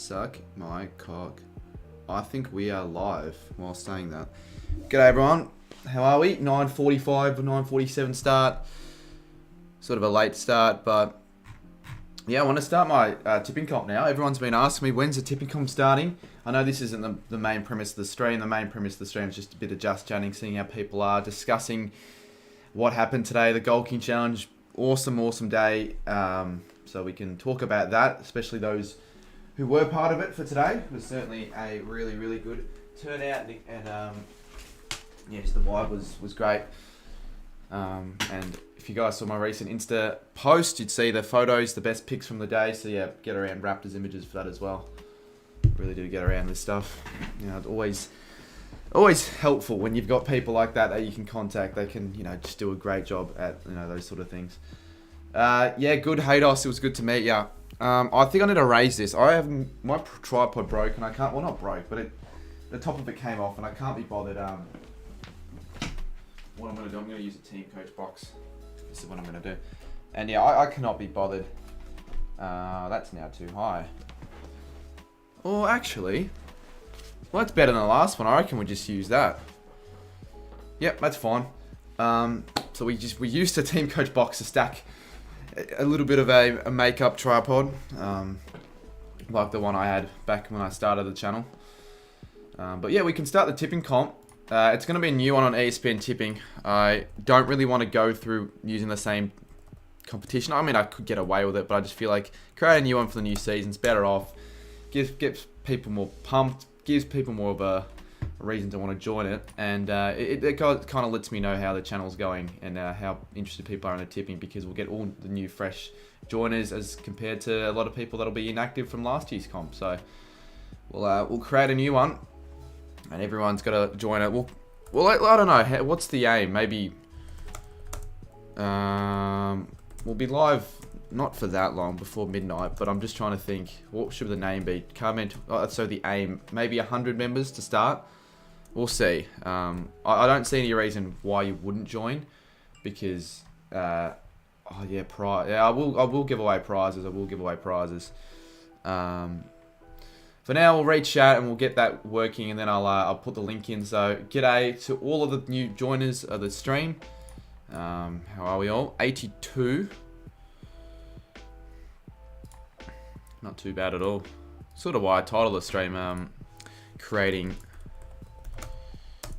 Suck my cock. I think we are live while saying that. G'day everyone. How are we? 9:45 or 9:47 start. Sort of a late start, but yeah, I want to start my tipping comp now. Everyone's been asking me, when's the tipping comp starting? I know this isn't the main premise of the stream. The main premise of the stream is just a bit of just chatting, seeing how people are, discussing what happened today, the Gold King Challenge. Awesome day. So we can talk about that, especially those who were part of it for today. It was certainly a really good turnout, and yes, the vibe was great. And if you guys saw my recent Insta post, you'd see the photos, the best pics from the day. So yeah, get around Raptors images for that as well. Really do get around this stuff. You know, it's always helpful when you've got people like that you can contact. They can, you know, just do a great job at, you know, those sort of things. Yeah, good Haydos. It was good to meet ya. I think I need to raise this. My tripod broke and I can't. Well, not broke, but the top of it came off and I can't be bothered. What I'm gonna do? I'm gonna use a team coach box. This is what I'm gonna do. And yeah, I cannot be bothered. That's now too high. Oh, actually, well, that's better than the last one. I reckon we just use that. Yep, that's fine. So we used a team coach box to stack a little bit of a makeup tripod, like the one I had back when I started the channel. But yeah, we can start the tipping comp. It's going to be a new one on ESPN tipping. I don't really want to go through using the same competition. I mean, I could get away with it, but I just feel like creating a new one for the new season's better off. Gets people more pumped, gives people more of a reason to want to join it, and it kind of lets me know how the channel's going and how interested people are in the tipping, because we'll get all the new fresh joiners as compared to a lot of people that'll be inactive from last year's comp. So we'll create a new one, and everyone's got to join it. Well, I don't know. What's the aim? Maybe we'll be live not for that long, before midnight, but I'm just trying to think, what should the name be? Comment. So the aim, maybe 100 members to start. We'll see. I don't see any reason why you wouldn't join, because I will give away prizes. For now, we'll read chat and we'll get that working, and then I'll put the link in. So g'day to all of the new joiners of the stream. How are we all? 82. Not too bad at all. Sort of why I titled the stream creating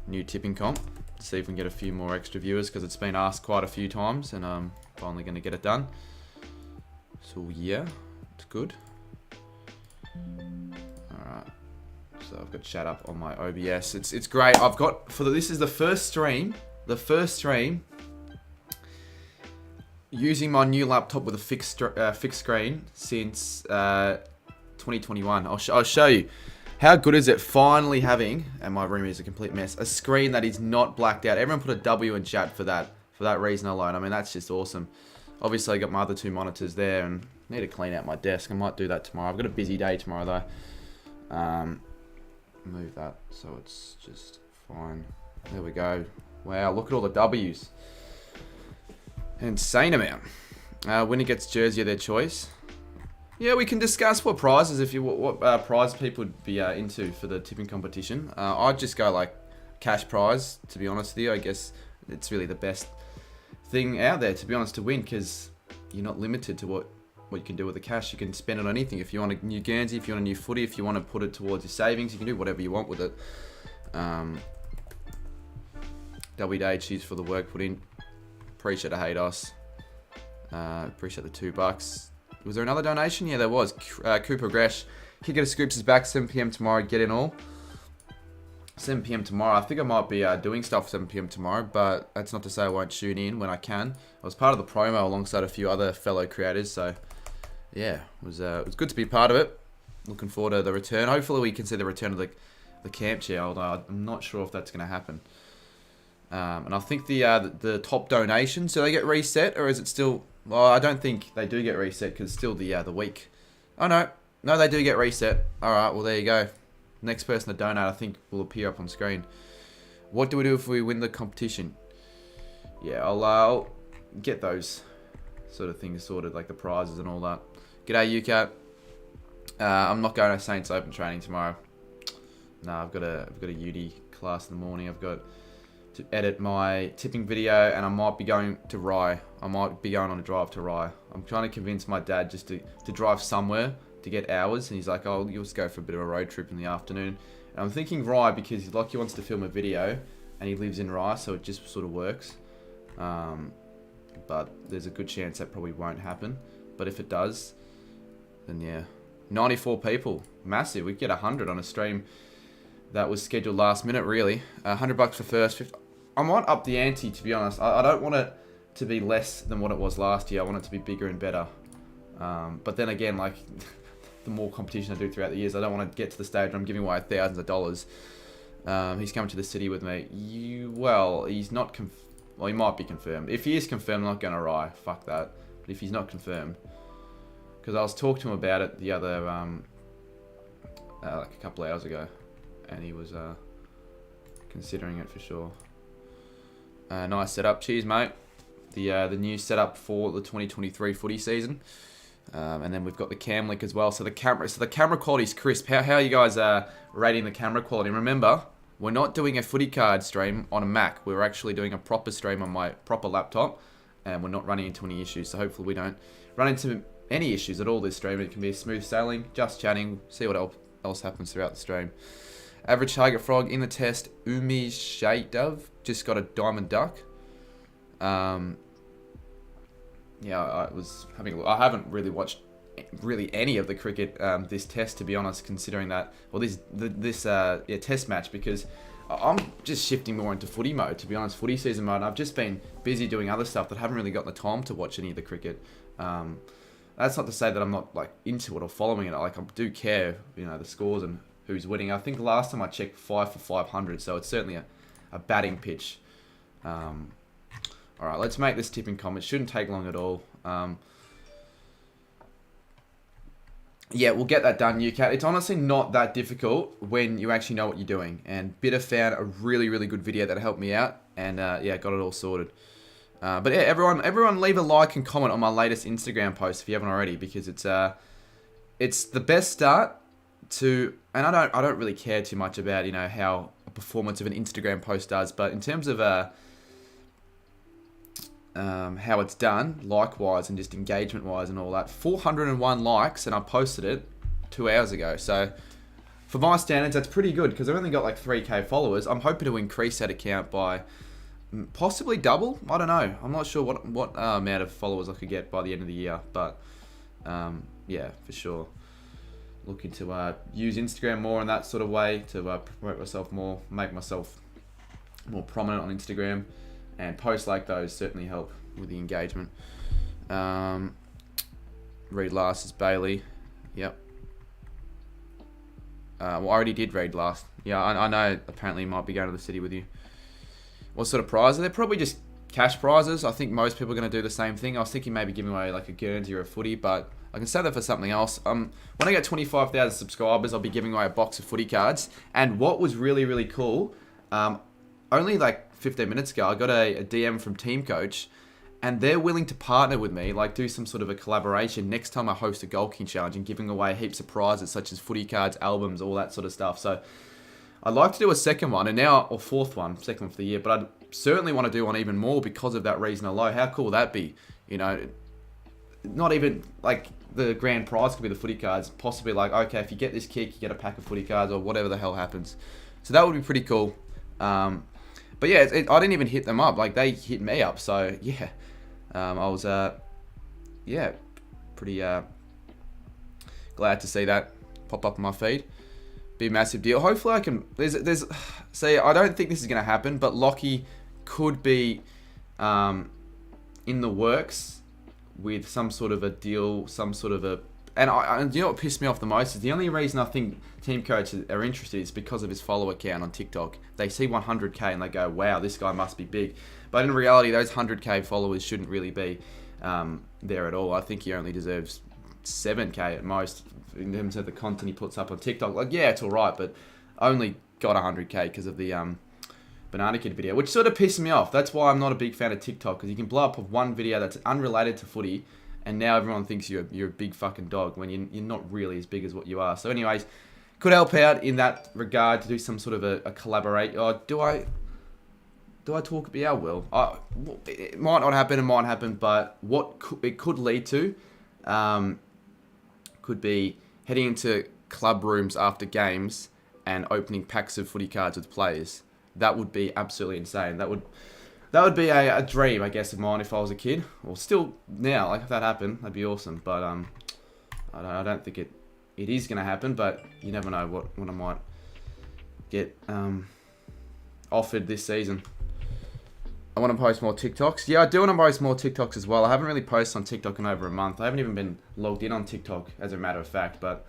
new tipping comp. See if we can get a few more extra viewers, because it's been asked quite a few times, and I'm finally going to get it done. So yeah, it's good. Alright, so I've got chat up on my OBS. It's great. I've got, this is the first stream using my new laptop with a fixed screen since 2021. I'll show you. How good is it finally having, and my room is a complete mess, a screen that is not blacked out. Everyone put a W in chat for that reason alone. I mean, that's just awesome. Obviously, I got my other two monitors there, and I need to clean out my desk. I might do that tomorrow. I've got a busy day tomorrow, though. Move that so it's just fine. There we go. Wow, look at all the W's. Insane amount. Winner gets jersey of their choice. Yeah, we can discuss what prizes, what prize people would be into for the tipping competition. I'd just go like cash prize, to be honest with you. I guess it's really the best thing out there, to be honest, to win, because you're not limited to what you can do with the cash. You can spend it on anything. If you want a new Guernsey, if you want a new footy, if you want to put it towards your savings, you can do whatever you want with it. WD, cheers for the work put in. Appreciate the Haydos. Appreciate the $2. Was there another donation? Yeah, there was. Cooper Gresh. Kick It Scoops is back 7 PM tomorrow. Get in all. 7 PM tomorrow. I think I might be doing stuff 7 PM tomorrow, but that's not to say I won't tune in when I can. I was part of the promo alongside a few other fellow creators, so yeah, it was good to be part of it. Looking forward to the return. Hopefully we can see the return of the camp chair, although I'm not sure if that's going to happen. And I think the top donations, do they get reset, or is it still? Well, I don't think they do get reset, because still the week. Oh no, they do get reset. All right, well there you go. Next person to donate, I think, will appear up on screen. What do we do if we win the competition? Yeah, I'll get those sort of things sorted, like the prizes and all that. G'day, UCAT. I'm not going to Saints Open training tomorrow. No, I've got a uni class in the morning. I've got to edit my tipping video, and I might be going to Rye. I might be going on a drive to Rye. I'm trying to convince my dad just to drive somewhere to get hours, and he's like, oh, you'll just go for a bit of a road trip in the afternoon. And I'm thinking Rye because he wants to film a video, and he lives in Rye, so it just sort of works. But there's a good chance that probably won't happen. But if it does, then yeah. 94 people. Massive. We get 100 on a stream that was scheduled last minute, really. $100 for first. 50. I might up the ante, to be honest. I don't want it to be less than what it was last year. I want it to be bigger and better. But then again, like, the more competition I do throughout the years, I don't want to get to the stage where I'm giving away thousands of dollars. He's coming to the city with me. He's not well, he might be confirmed. If he is confirmed, I'm not going to Rye. Fuck that. But if he's not confirmed, because I was talking to him about it the other, like a couple of hours ago, and he was considering it for sure. Nice setup. Cheers, mate. The new setup for the 2023 footy season. And then we've got the cam link as well. So the camera quality is crisp. How are you guys rating the camera quality? Remember, we're not doing a footy card stream on a Mac. We're actually doing a proper stream on my proper laptop, and we're not running into any issues. So hopefully we don't run into any issues at all this stream. It can be a smooth sailing, just chatting, see what else happens throughout the stream. Average target frog in the test, Umi Shaitav, just got a diamond duck. Yeah, I haven't really watched any of the cricket this test, to be honest, considering that, well, this test match, because I'm just shifting more into footy mode, to be honest, footy season mode. I've just been busy doing other stuff that haven't really got the time to watch any of the cricket. That's not to say that I'm not like into it or following it. Like, I do care, the scores and who's winning. I think last time I checked 5 for 500, so it's certainly a batting pitch. All right, let's make this tipping comment. It shouldn't take long at all. Yeah, we'll get that done, UCAT. It's honestly not that difficult when you actually know what you're doing. And Bitter found a really, really good video that helped me out. And yeah, got it all sorted. But yeah, everyone leave a like and comment on my latest Instagram post if you haven't already, because it's the best start to, and I don't really care too much about, how a performance of an Instagram post does, but in terms of how it's done, like-wise and just engagement-wise and all that. 401 likes, and I posted it 2 hours ago. So for my standards, that's pretty good, because I've only got like 3k followers. I'm hoping to increase that account by possibly double. I don't know. I'm not sure what amount of followers I could get by the end of the year, but yeah, for sure. Looking to use Instagram more in that sort of way to promote myself more, make myself more prominent on Instagram. And posts like those certainly help with the engagement. Read last is Bailey. Yep. Well, I already did read last. Yeah, I know apparently you might be going to the city with you. What sort of prizes? They're probably just cash prizes. I think most people are going to do the same thing. I was thinking maybe giving away like a Guernsey or a footy, but I can save that for something else. When I get 25,000 subscribers, I'll be giving away a box of footy cards. And what was really, really cool, only like 15 minutes ago, I got a DM from Team Coach, and they're willing to partner with me, like do some sort of a collaboration next time I host a Goal King Challenge, and giving away heaps of prizes such as footy cards, albums, all that sort of stuff. So I'd like to do a second one, second one for the year, but I'd certainly want to do one even more because of that reason alone. How cool would that be? Not even like the grand prize could be the footy cards, possibly like, okay, if you get this kick, you get a pack of footy cards or whatever the hell happens. So that would be pretty cool. But yeah, I didn't even hit them up. Like, they hit me up. So yeah, I was pretty glad to see that pop up on my feed. Be a massive deal. Hopefully I can. See, I don't think this is gonna happen, but Lockie could be in the works with some sort of a deal, and you know what pissed me off the most is the only reason I think Team Coach are interested is because of his follower count on TikTok. They see 100k and they go, wow, this guy must be big. But in reality, those 100k followers shouldn't really be there at all. I think he only deserves 7k at most in terms of the content he puts up on TikTok. Like, yeah, it's alright, but only got 100k because of the Banana Kid video, which sort of pissed me off. That's why I'm not a big fan of TikTok, because you can blow up with one video that's unrelated to footy and now everyone thinks you're a big fucking dog when you're not really as big as what you are. So anyways, could help out in that regard to do some sort of a collaborate. Do I talk? Yeah, I will. It might not happen, it might happen, but what it could lead to could be heading into club rooms after games and opening packs of footy cards with players. That would be absolutely insane. That would be a dream, I guess, of mine if I was a kid. Or still now, like if that happened, that'd be awesome. But I don't think it is going to happen, but you never know what I might get offered this season. I want to post more TikToks. Yeah, I do want to post more TikToks as well. I haven't really posted on TikTok in over a month. I haven't even been logged in on TikTok, as a matter of fact. But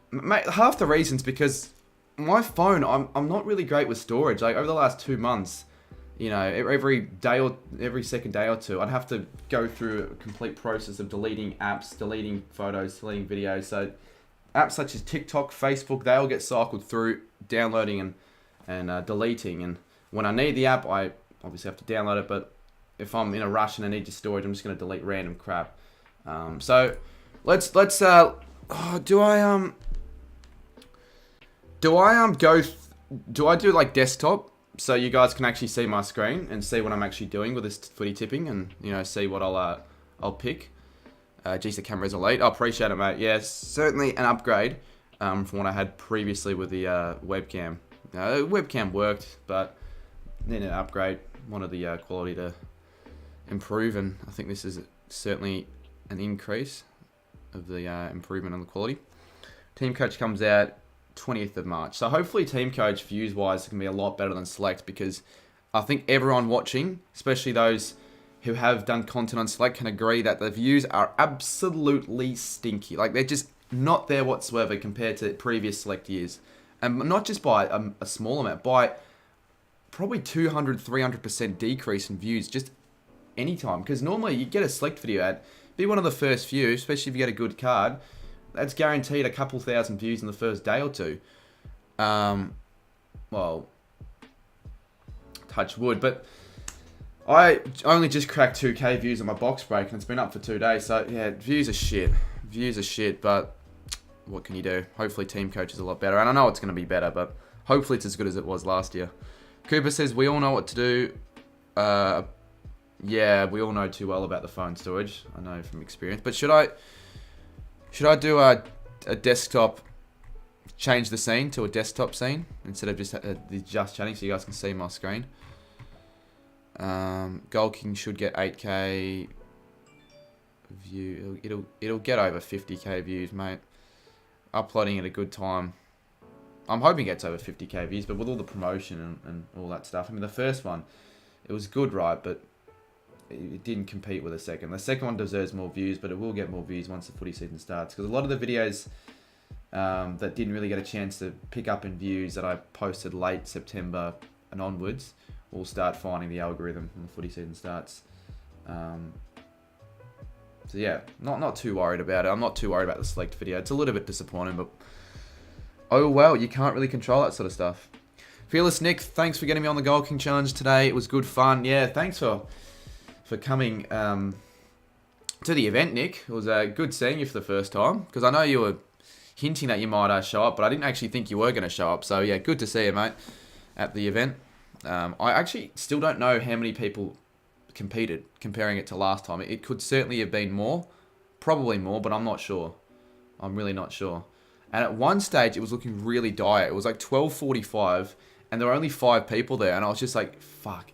mate, half the reason's because my phone, I'm not really great with storage. Like over the last 2 months, you know, every second day or two, I'd have to go through a complete process of deleting apps, deleting photos, deleting videos. So apps such as TikTok, Facebook, they all get cycled through, downloading and deleting. And when I need the app, I obviously have to download it. But if I'm in a rush and I need your storage, I'm just going to delete random crap. So let's do I do like desktop so you guys can actually see my screen and see what I'm actually doing with this footy tipping and, you know, see what I'll pick. Geez, the camera's elite. I appreciate it, mate. Yeah, certainly an upgrade from what I had previously with the webcam. The webcam worked, but needed an upgrade. Wanted the quality to improve, and I think this is certainly an increase of the improvement on the quality. Team Coach comes out 20th of March. So hopefully Team Coach views-wise can be a lot better than Select, because I think everyone watching, especially those who have done content on Select, can agree that the views are absolutely stinky. Like, they're just not there whatsoever compared to previous Select years. And not just by a small amount, by probably 200, 300% decrease in views just anytime. Because normally you get a Select video ad, be one of the first few, especially if you get a good card, that's guaranteed a couple thousand views in the first day or two. Well, touch wood. But I only just cracked 2k views on my box break, and it's been up for 2 days. So, yeah, views are shit. Views are shit, but what can you do? Hopefully Team Coach is a lot better. And I know it's going to be better, but hopefully it's as good as it was last year. Cooper says, we all know what to do. Yeah, we all know too well about the phone storage. I know from experience. But should I do a desktop, change the scene to a desktop scene instead of just chatting so you guys can see my screen? Gold King should get 8k view. It'll get over 50k views, mate. Uploading at a good time. I'm hoping it gets over 50k views, but with all the promotion and all that stuff. I mean, the first one, it was good, right? But it didn't compete with the second. The second one deserves more views, but it will get more views once the footy season starts. Because a lot of the videos that didn't really get a chance to pick up in views that I posted late September and onwards will start finding the algorithm when the footy season starts. So yeah, not too worried about it. I'm not too worried about the Select video. It's a little bit disappointing, but oh well, you can't really control that sort of stuff. Fearless Nick, thanks for getting me on the Gold King Challenge today. It was good fun. Yeah, thanks for coming to the event, Nick. It was good seeing you for the first time, because I know you were hinting that you might show up, but I didn't actually think you were going to show up. So yeah, good to see you, mate, at the event. I actually still don't know how many people competed, comparing it to last time. It could certainly have been more, probably more, but I'm not sure. I'm really not sure. And at one stage, it was looking really dire. It was like 12:45, and there were only 5 people there, and I was just like, fuck.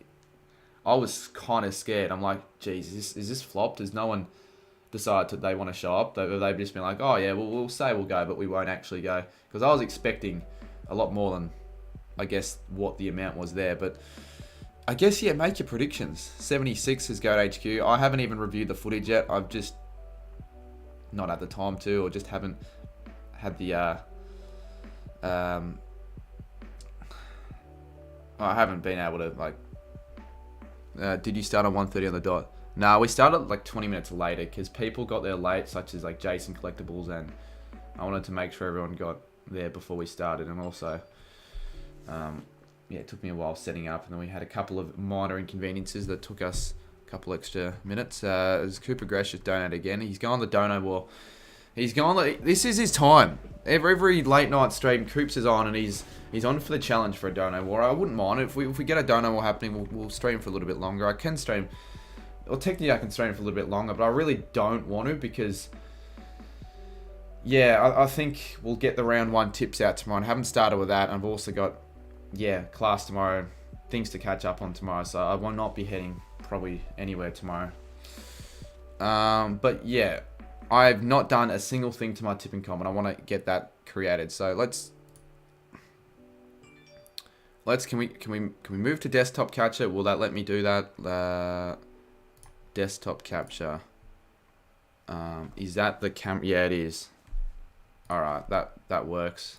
I was kind of scared. I'm like, geez, is this flopped? Does no one decide that they want to show up? They've just been like, oh yeah, we'll say we'll go, but we won't actually go. Because I was expecting a lot more than, I guess, what the amount was there. But I guess, yeah, make your predictions. 76 has Goat HQ. I haven't even reviewed the footage yet. I've just not had the time to, or just haven't had the I haven't been able to, like, did you start on 1:30 on the dot? No, we started like 20 minutes later because people got there late, such as like Jason Collectibles, and I wanted to make sure everyone got there before we started. And also, yeah, it took me a while setting up, and then we had a couple of minor inconveniences that took us couple extra minutes. As Cooper Gresh has donated again. He's gone the dono war. He's gone. This is his time. Every late night stream, Coops is on, and he's on for the challenge for a dono war. I wouldn't mind if we get a dono war happening. We'll stream for a little bit longer. I can stream. Well, technically I can stream for a little bit longer, but I really don't want to because, yeah, I think we'll get the round 1 tips out tomorrow. I haven't started with that. I've also got, yeah, class tomorrow, things to catch up on tomorrow, so I will not be heading probably anywhere tomorrow. But yeah, I've not done a single thing to my tipping comp, and I want to get that created. So can we move to desktop capture? Will that let me do that? Desktop capture. Is that the cam? Yeah, it is. All right, that works.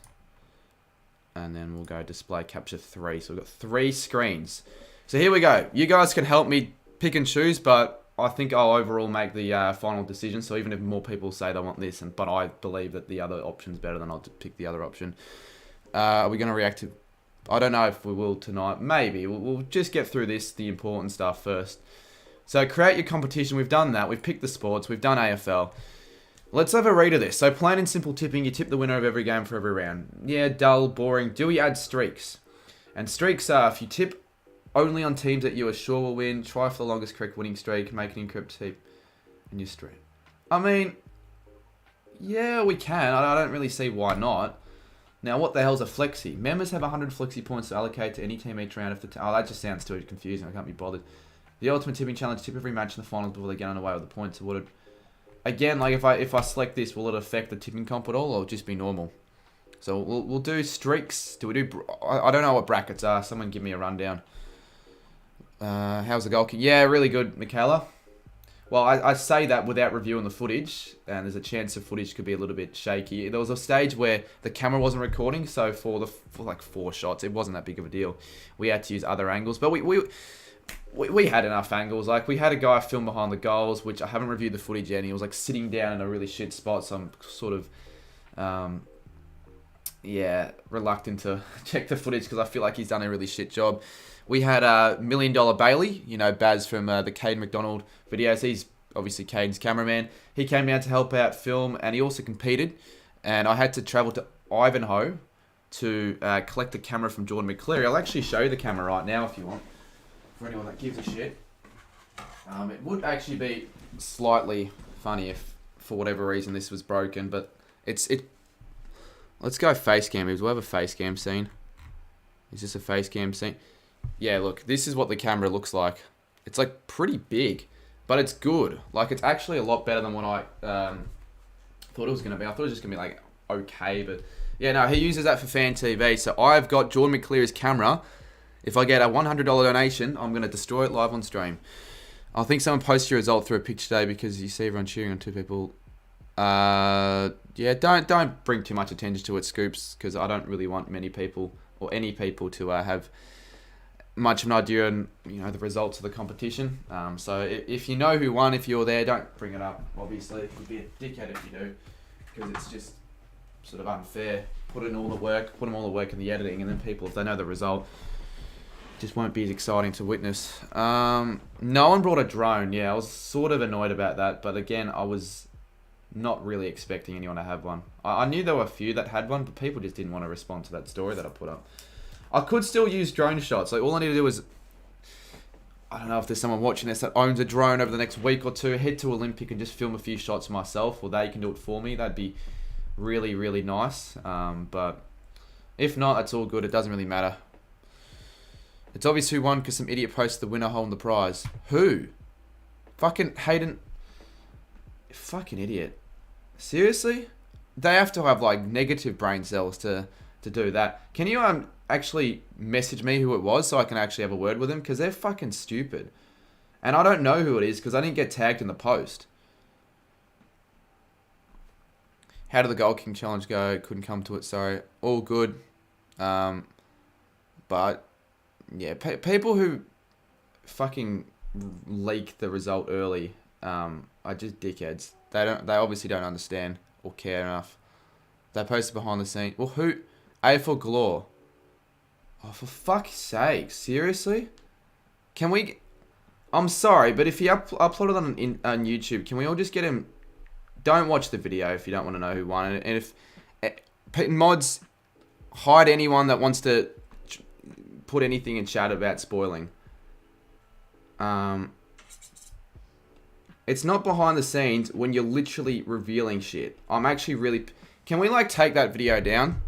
And then we'll go display capture 3. So we've got 3 screens. So here we go. You guys can help me pick and choose, but I think I'll overall make the final decision. So even if more people say they want this, but I believe that the other option's better, then I'll pick the other option. Are we going to react to? I don't know if we will tonight. Maybe. We'll just get through the important stuff first. So create your competition. We've done that. We've picked the sports. We've done AFL. Let's have a read of this. So plain and simple tipping. You tip the winner of every game for every round. Yeah, dull, boring. Do we add streaks? And streaks are if you tip only on teams that you are sure will win, try for the longest correct winning streak, make an encrypt tip in your streak. I mean, yeah, we can. I don't really see why not. Now, what the hell's a flexi? Members have 100 flexi points to allocate to any team each round. Oh, that just sounds too confusing. I can't be bothered. The ultimate tipping challenge: tip every match in the finals before they get underway with the points awarded. Again, like if I select this, will it affect the tipping comp at all, or just be normal? So we'll do streaks. Do we do? I don't know what brackets are. Someone give me a rundown. How's the goal kick? Yeah, really good, Michaela. Well, I say that without reviewing the footage, and there's a chance the footage could be a little bit shaky. There was a stage where the camera wasn't recording, so for like 4 shots, it wasn't that big of a deal. We had to use other angles, but we had enough angles. Like, we had a guy film behind the goals, which I haven't reviewed the footage yet, and he was like sitting down in a really shit spot, so I'm sort of, yeah, reluctant to check the footage because I feel like he's done a really shit job. We had $1 Million Bailey, you know, Baz from the Caden McDonald videos. He's obviously Caden's cameraman. He came down to help out film, and he also competed. And I had to travel to Ivanhoe to collect the camera from Jordan McCleary. I'll actually show you the camera right now if you want, for anyone that gives a shit. It would actually be slightly funny if, for whatever reason, this was broken, but it. Let's go face cam. We'll have a face cam scene. Is this a face cam scene? Yeah, look, this is what the camera looks like. It's like pretty big, but it's good. Like, it's actually a lot better than what I thought it was going to be. I thought it was just going to be like okay, but yeah, no, he uses that for fan TV. So I've got Jordan McCleary's camera. If I get a $100 donation, I'm going to destroy it live on stream. I think someone posted your result through a picture today because you see everyone cheering on 2 people. Yeah, don't bring too much attention to it, Scoops, because I don't really want many people or any people to have much of an idea on, you know, the results of the competition. So if you know who won, if you're there, don't bring it up. Obviously, it would be a dickhead if you do, because it's just sort of unfair. Put in all the work, put them all the work in the editing, and then people, if they know the result, just won't be as exciting to witness. No one brought a drone. Yeah, I was sort of annoyed about that, but again, I was not really expecting anyone to have one. I knew there were a few that had one, but people just didn't want to respond to that story that I put up. I could still use drone shots. Like, all I need to do is, I don't know if there's someone watching this that owns a drone over the next week or 2, head to Olympic and just film a few shots myself, or they can do it for me. That'd be really, really nice. But if not, that's all good. It doesn't really matter. It's obvious who won because some idiot posted the winner holding the prize. Who? Fucking Hayden. Fucking idiot. Seriously? They have to have like negative brain cells to do that. Can you actually message me who it was so I can actually have a word with them? Because they're fucking stupid. And I don't know who it is because I didn't get tagged in the post. How did the Goal King challenge go? Couldn't come to it, sorry. All good. But yeah, people who fucking leak the result early are just dickheads. They obviously don't understand or care enough. They posted behind the scene. Well, who? A4 Galore. Oh, for fuck's sake. Seriously? Can we... I'm sorry, but if he uploaded on YouTube, can we all just get him? Don't watch the video if you don't want to know who won. And if mods, hide anyone that wants to put anything in chat about spoiling. It's not behind the scenes when you're literally revealing shit. I'm actually really... Can we, like, take that video down?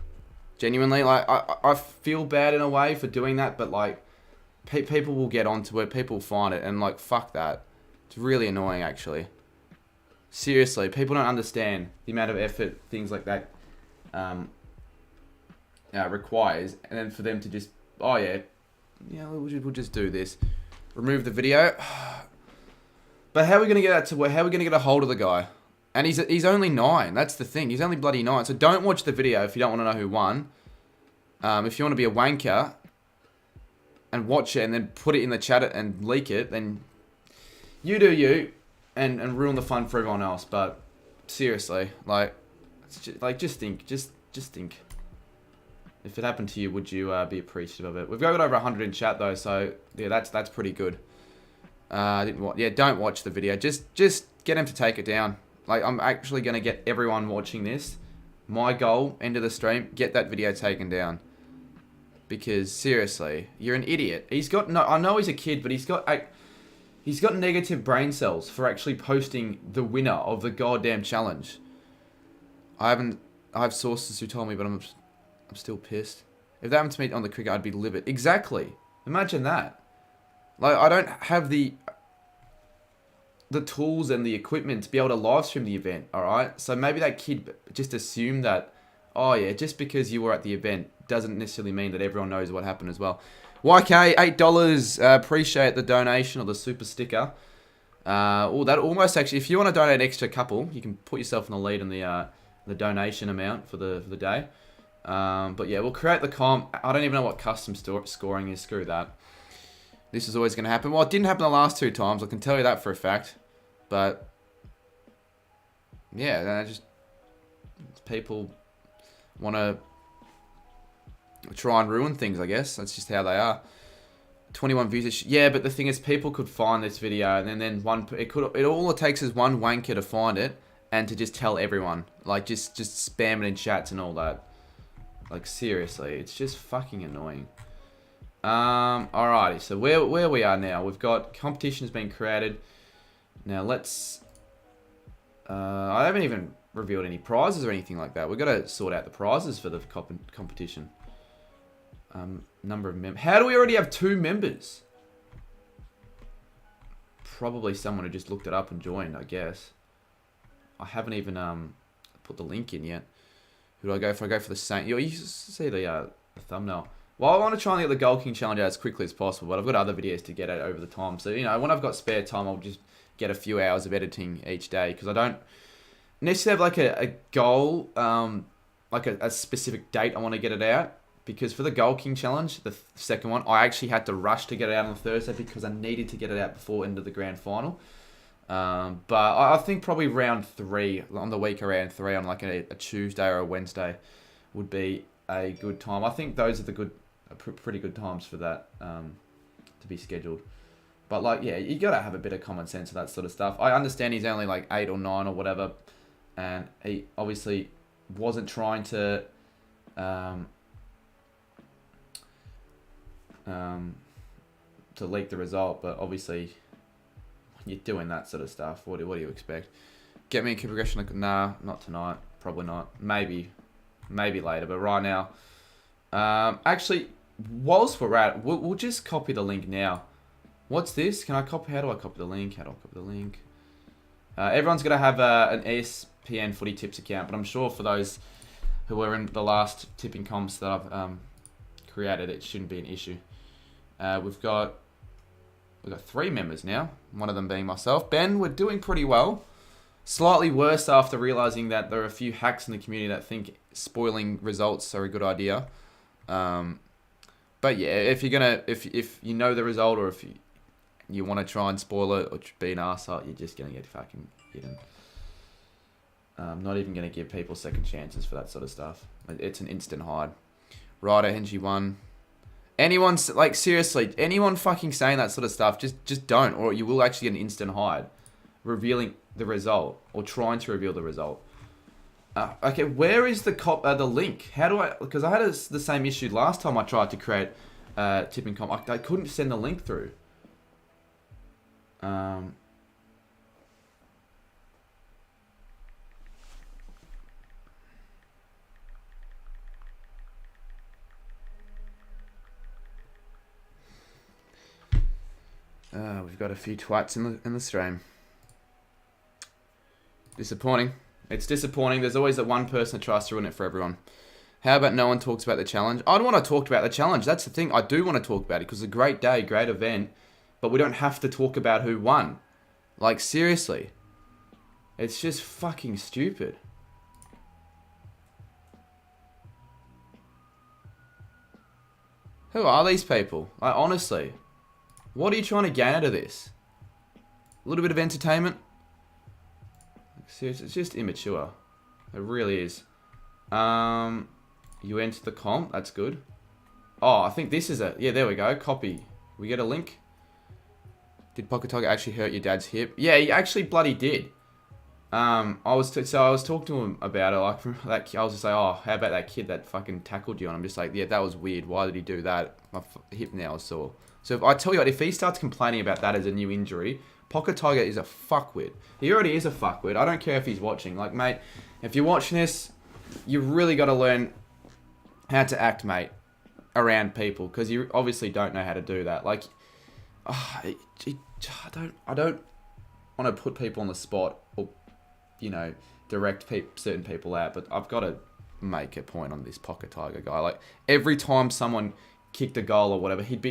Genuinely, like, I feel bad in a way for doing that, but, like, people will get onto it, people will find it, and, like, fuck that. It's really annoying, actually. Seriously, people don't understand the amount of effort things like that requires, and then for them to just, oh, yeah, we'll just do this. Remove the video. But how are we going to get that to where? How are we going to get a hold of the guy? And he's only 9. That's the thing. He's only bloody 9. So don't watch the video if you don't want to know who won. If you want to be a wanker and watch it and then put it in the chat and leak it, then you do you and ruin the fun for everyone else. But seriously, just think. Just think. If it happened to you, would you be appreciative of it? We've got over 100 in chat though, so yeah, that's pretty good. Don't watch the video. Just get him to take it down. Like, I'm actually going to get everyone watching this. My goal, end of the stream, get that video taken down. Because, seriously, you're an idiot. He's got no... I know he's a kid, but he's got negative brain cells for actually posting the winner of the goddamn challenge. I have sources who told me, but I'm still pissed. If that happened to me on the cricket, I'd be livid. Exactly. Imagine that. Like, I don't have the tools and the equipment to be able to live stream the event, alright? So maybe that kid just assumed that, oh yeah, just because you were at the event doesn't necessarily mean that everyone knows what happened as well. YK, $8. Appreciate the donation or the super sticker. That almost actually, if you want to donate an extra couple, you can put yourself in the lead in the donation amount for the day. But yeah, we'll create the comp. I don't even know what custom scoring is. Screw that. This is always going to happen. Well, it didn't happen the last 2 times. I can tell you that for a fact. But, yeah, people want to try and ruin things, I guess. That's just how they are. 21 views. Yeah, but the thing is, people could find this video, and then all it takes is one wanker to find it, and to just tell everyone. Like, just spam it in chats and all that. Like, seriously, it's just fucking annoying. Alrighty, so where we are now, we've got competitions being created. Now let's, I haven't even revealed any prizes or anything like that. We've got to sort out the prizes for the competition. Number of members. How do we already have 2 members? Probably someone who just looked it up and joined, I guess. I haven't even put the link in yet. Who do I go for? I go for the same. You see the thumbnail. Well, I want to try and get the Gold King Challenge out as quickly as possible, but I've got other videos to get out over the time. So, you know, when I've got spare time, I'll just get a few hours of editing each day, because I don't necessarily have like a goal, like a specific date I want to get it out. Because for the Gold King Challenge, the second one, I actually had to rush to get it out on Thursday because I needed to get it out before end of the grand final. But I think probably round 3, on the week around 3, on like a Tuesday or a Wednesday would be a good time. I think those are pretty good times for that to be scheduled. But like, yeah, you gotta have a bit of common sense of that sort of stuff. I understand he's only like 8 or 9 or whatever, and he obviously wasn't trying to leak the result, but obviously when you're doing that sort of stuff, what do you expect? Get me a progression? Nah, not tonight. Probably not. Maybe later. But right now, actually, whilst we're at, we'll just copy the link now. What's this? Can I copy? How do I copy the link? Everyone's gonna have an ESPN Footy Tips account, but I'm sure for those who were in the last tipping comps that I've created, it shouldn't be an issue. We've got 3 members now, one of them being myself. Ben, we're doing pretty well. Slightly worse after realizing that there are a few hacks in the community that think spoiling results are a good idea. But yeah, if you know the result, or if you want to try and spoil it or be an arsehole, you're just gonna get fucking hidden. Not even gonna give people second chances for that sort of stuff. It's an instant hide. Righto, Hengy 1. Anyone's like, seriously, anyone fucking saying that sort of stuff, just don't, or you will actually get an instant hide, revealing the result or trying to reveal the result. Okay, where is the link? How do I? Because I had the same issue last time I tried to create tipping comp. I couldn't send the link through. We've got a few twats in the stream. Disappointing. It's disappointing. There's always that one person that tries to ruin it for everyone. How about no one talks about the challenge? I don't want to talk about the challenge. That's the thing. I do want to talk about it because it's a great day, great event. But we don't have to talk about who won. Like, seriously. It's just fucking stupid. Who are these people? Like, honestly. What are you trying to gain out of this? A little bit of entertainment? Seriously, it's just immature. It really is. You enter the comp. That's good. Oh, I think this is it. Yeah, there we go. Copy. We get a link. Did Pocket Tiger actually hurt your dad's hip? Yeah, he actually bloody did. I was talking to him about it. Like, I was just like, oh, how about that kid that fucking tackled you? And I'm just like, yeah, that was weird. Why did he do that? My hip now is sore. So if I tell you what, if he starts complaining about that as a new injury, Pocket Tiger is a fuckwit. He already is a fuckwit. I don't care if he's watching. Like, mate, if you're watching this, you really got to learn how to act, mate, around people, because you obviously don't know how to do that. Like, I don't want to put people on the spot or, you know, direct certain people out, but I've got to make a point on this Pocket Tiger guy. Like, every time someone kicked a goal or whatever, he'd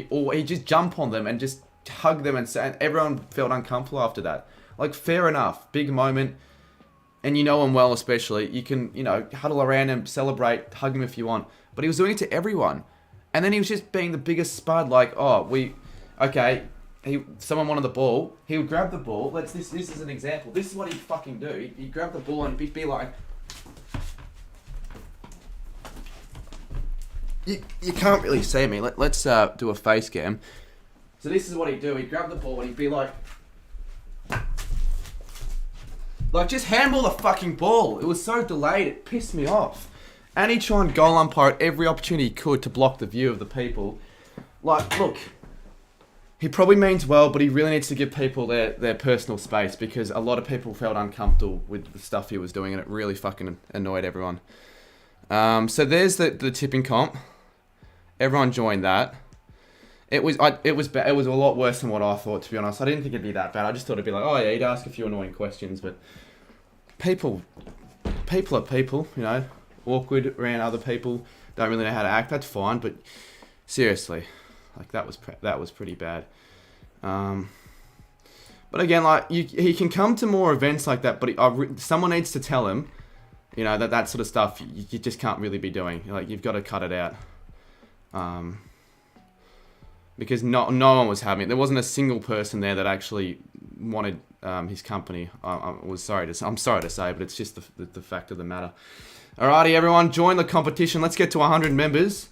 just jump on them and just hug them, and everyone felt uncomfortable after that. Like, fair enough, big moment, and you know him well, especially. You can, you know, huddle around him, celebrate, hug him if you want. But he was doing it to everyone, and then he was just being the biggest spud. Like, someone wanted the ball, he would grab the ball. This is an example. This is what he'd fucking do. He'd grab the ball and be like, you can't really see me. Let's do a face cam. So this is what he'd do. He'd grab the ball and he'd be like, just handball the fucking ball. It was so delayed, it pissed me off. And he'd try and goal umpire at every opportunity he could to block the view of the people. Like, look, he probably means well, but he really needs to give people their personal space, because a lot of people felt uncomfortable with the stuff he was doing, and it really fucking annoyed everyone. So there's the tipping comp. Everyone joined that. It was a lot worse than what I thought, to be honest. I didn't think it'd be that bad. I just thought it'd be like, oh yeah, he'd ask a few annoying questions, but people are people, you know, awkward around other people, don't really know how to act. That's fine, but seriously, like, that was pretty bad. But again, like, he can come to more events like that, but someone needs to tell him, you know, that sort of stuff you just can't really be doing. Like, you've got to cut it out. Because no one was having it. There wasn't a single person there that actually wanted his company. I'm sorry to say, but it's just the fact of the matter. Alrighty, everyone, join the competition. Let's get to 100 members.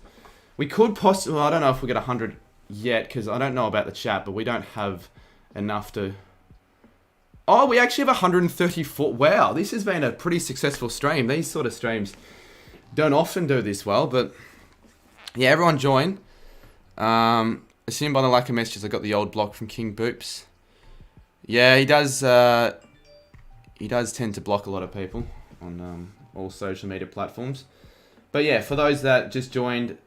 We could possibly, I don't know if we get 100 yet, because I don't know about the chat, but we don't have enough to... Oh, we actually have 134. Wow, this has been a pretty successful stream. These sort of streams don't often do this well, but yeah, everyone join. Assume by the lack of messages, I got the old block from King Boops. Yeah, he does tend to block a lot of people on all social media platforms. But yeah, for those that just joined,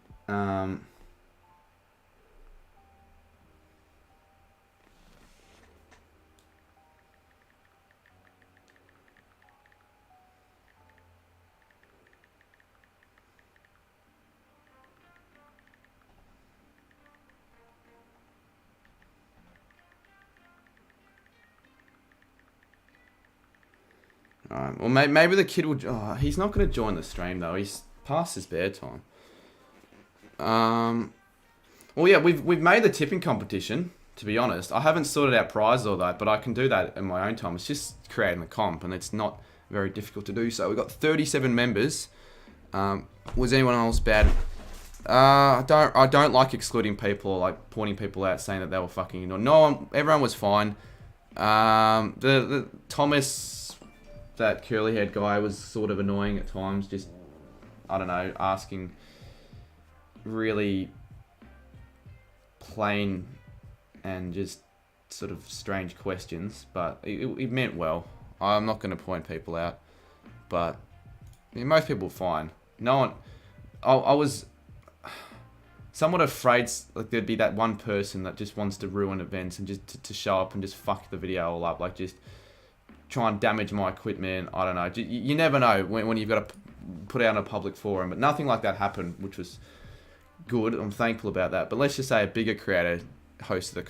well, maybe the kid will... Oh, he's not going to join the stream, though. He's past his bedtime. Well, yeah, we've made the tipping competition, to be honest. I haven't sorted out prizes or that, but I can do that in my own time. It's just creating the comp, and it's not very difficult to do so. We've got 37 members. Was anyone else bad I don't like excluding people or like pointing people out saying that they were fucking annoying. No one, everyone was fine. The Thomas, that curly haired guy, was sort of annoying at times. Just, I don't know, asking really plain and just sort of strange questions, but it meant well. I'm not going to point people out, but I mean, most people were fine. No one, I was somewhat afraid like there'd be that one person that just wants to ruin events and just to show up and just fuck the video all up, like just try and damage my equipment. I don't know. You never know when you've got to put out on a public forum, but nothing like that happened, which was good. I'm thankful about that. But let's just say a bigger creator hosted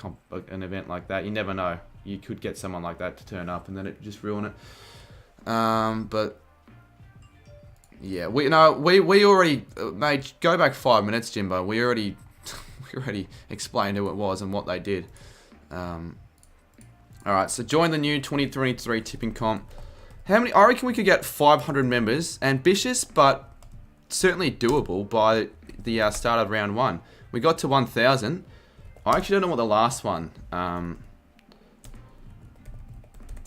an event like that. You never know. You could get someone like that to turn up and then it just ruin it. But yeah, we already mate. Go back 5 minutes, Jimbo. We already explained who it was and what they did. All right, so join the new 2023 tipping comp. How many? I reckon we could get 500 members. Ambitious, but certainly doable by the start of round 1. We got to 1,000. I actually don't know what the last one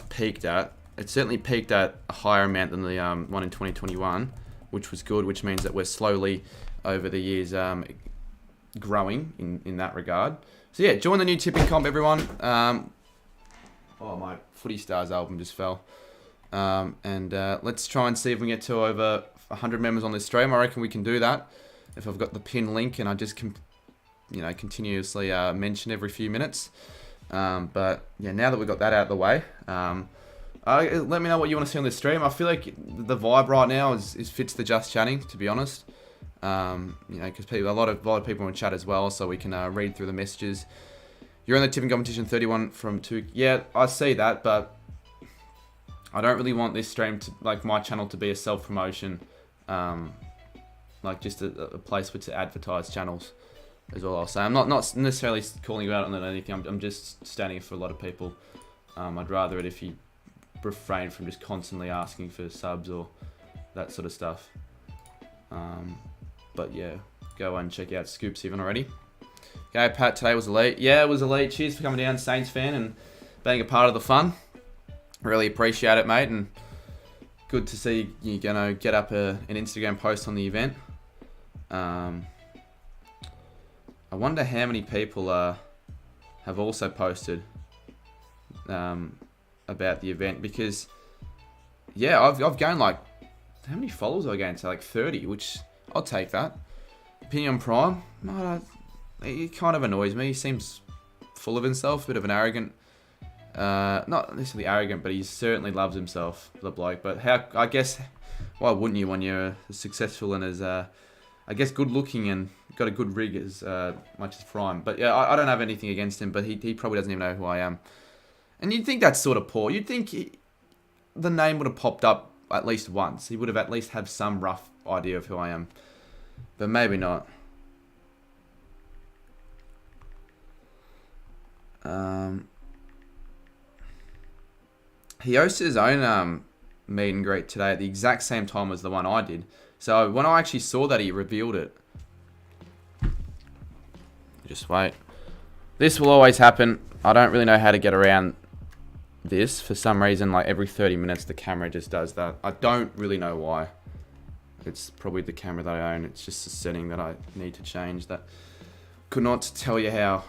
peaked at. It certainly peaked at a higher amount than the one in 2021, which was good, which means that we're slowly, over the years, growing in that regard. So yeah, join the new tipping comp, everyone. Oh, my Footy Stars album just fell. Let's try and see if we can get to over 100 members on this stream. I reckon we can do that if I've got the pin link and I just continuously mention every few minutes. But yeah, now that we've got that out of the way, let me know what you want to see on this stream. I feel like the vibe right now is fits the just chatting, to be honest. Because a lot of people in chat as well, so we can read through the messages. You're in the tipping competition 31 from 2. Yeah, I see that, but I don't really want this stream to, like, my channel to be a self-promotion, like just a place to advertise channels, is all I'll say. I'm not necessarily calling you out on anything. I'm just standing for a lot of people. I'd rather it if you refrain from just constantly asking for subs or that sort of stuff. But yeah, go and check out Scoops if you haven't already. Okay, Pat, today was elite. Yeah, it was elite. Cheers for coming down, Saints fan, and being a part of the fun. Really appreciate it, mate, and good to see you're going to get up an Instagram post on the event. I wonder how many people have also posted about the event, because yeah, I've gained, like, how many followers have I gained? So like 30, which I'll take that. Opinion Prime, no, he kind of annoys me. He seems full of himself, a bit of an arrogant. Not necessarily arrogant, but he certainly loves himself, the bloke. But I guess, why wouldn't you when you're as successful and as, I guess, good looking and got a good rig as much as Prime. But yeah, I don't have anything against him, but he probably doesn't even know who I am. And you'd think that's sort of poor. You'd think the name would have popped up at least once. He would have at least have some rough idea of who I am. But maybe not. He hosted his own meet and greet today at the exact same time as the one I did. So when I actually saw that, he revealed it. Just wait. This will always happen. I don't really know how to get around this. For some reason, like every 30 minutes, the camera just does that. I don't really know why. It's probably the camera that I own. It's just a setting that I need to change. That could not tell you how.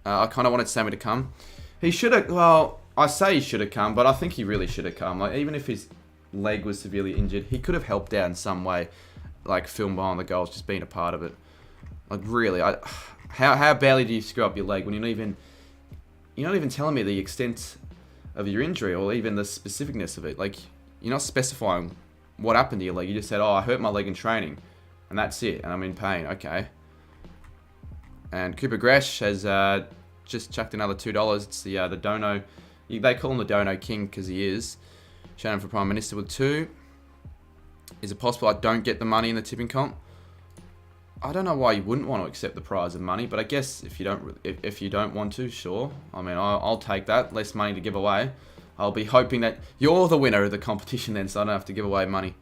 I kind of wanted Sammy to come. He should have. Well, I say he should have come, but I think he really should have come. Like, even if his leg was severely injured, he could have helped out in some way, like film behind the goals, just being a part of it. Like, really, how badly do you screw up your leg when you're not even telling me the extent of your injury or even the specificness of it? Like, you're not specifying what happened to your leg. You just said, oh, I hurt my leg in training, and that's it, and I'm in pain. Okay. And Cooper Gresh has just chucked another $2. It's the Dono. They call him the Dono King because he is. Shaun for Prime Minister with 2. Is it possible I don't get the money in the tipping comp? I don't know why you wouldn't want to accept the prize of money, but I guess if you don't want to, sure. I mean, I'll take that. Less money to give away. I'll be hoping that you're the winner of the competition then, so I don't have to give away money.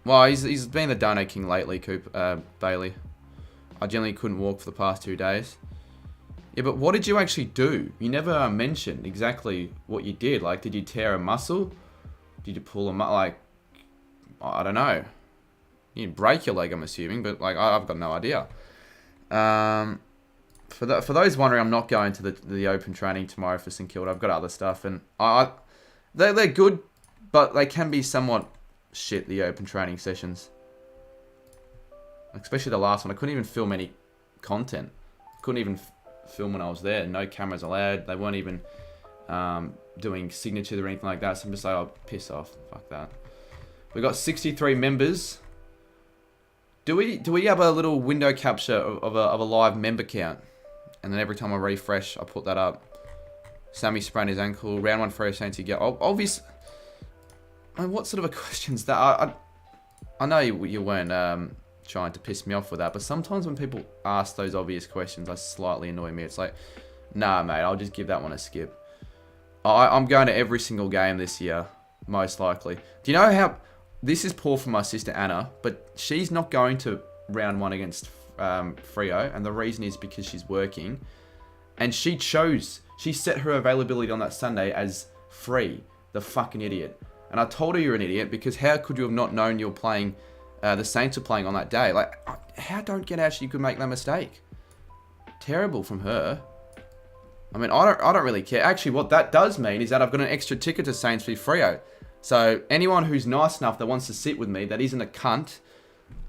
Well, he's been the Dono King lately, Bailey. I generally couldn't walk for the past 2 days. Yeah, but what did you actually do? You never mentioned exactly what you did. Like, did you tear a muscle? Did you pull a like, I don't know. You didn't break your leg, I'm assuming, but like, I've got no idea. For those wondering, I'm not going to the open training tomorrow for St Kilda. I've got other stuff, and they're good, but they can be somewhat shit, the open training sessions. Especially the last one. I couldn't even film any content. Couldn't even film when I was there. No cameras allowed. They weren't even doing signatures or anything like that. So I'm just like, oh, piss off. Fuck that. We got 63 members. Do we have a little window capture of a live member count? And then every time I refresh, I put that up. Sammy sprained his ankle. Round 1 for Saints. You get obvious. I mean, what sort of a question's that? I know you weren't trying to piss me off with that, but sometimes when people ask those obvious questions, they slightly annoy me. It's like, nah, mate, I'll just give that one a skip. I'm going to every single game this year, most likely. Do you know how... This is poor for my sister Anna, but she's not going to round 1 against Freo, and the reason is because she's working. And she set her availability on that Sunday as free. The fucking idiot. And I told her you're an idiot, because how could you have not known you're playing... the Saints were playing on that day? Like, how don't get out you could make that mistake? Terrible from her. I mean, I don't really care. Actually, what that does mean is that I've got an extra ticket to Saints v Freo. So anyone who's nice enough that wants to sit with me that isn't a cunt,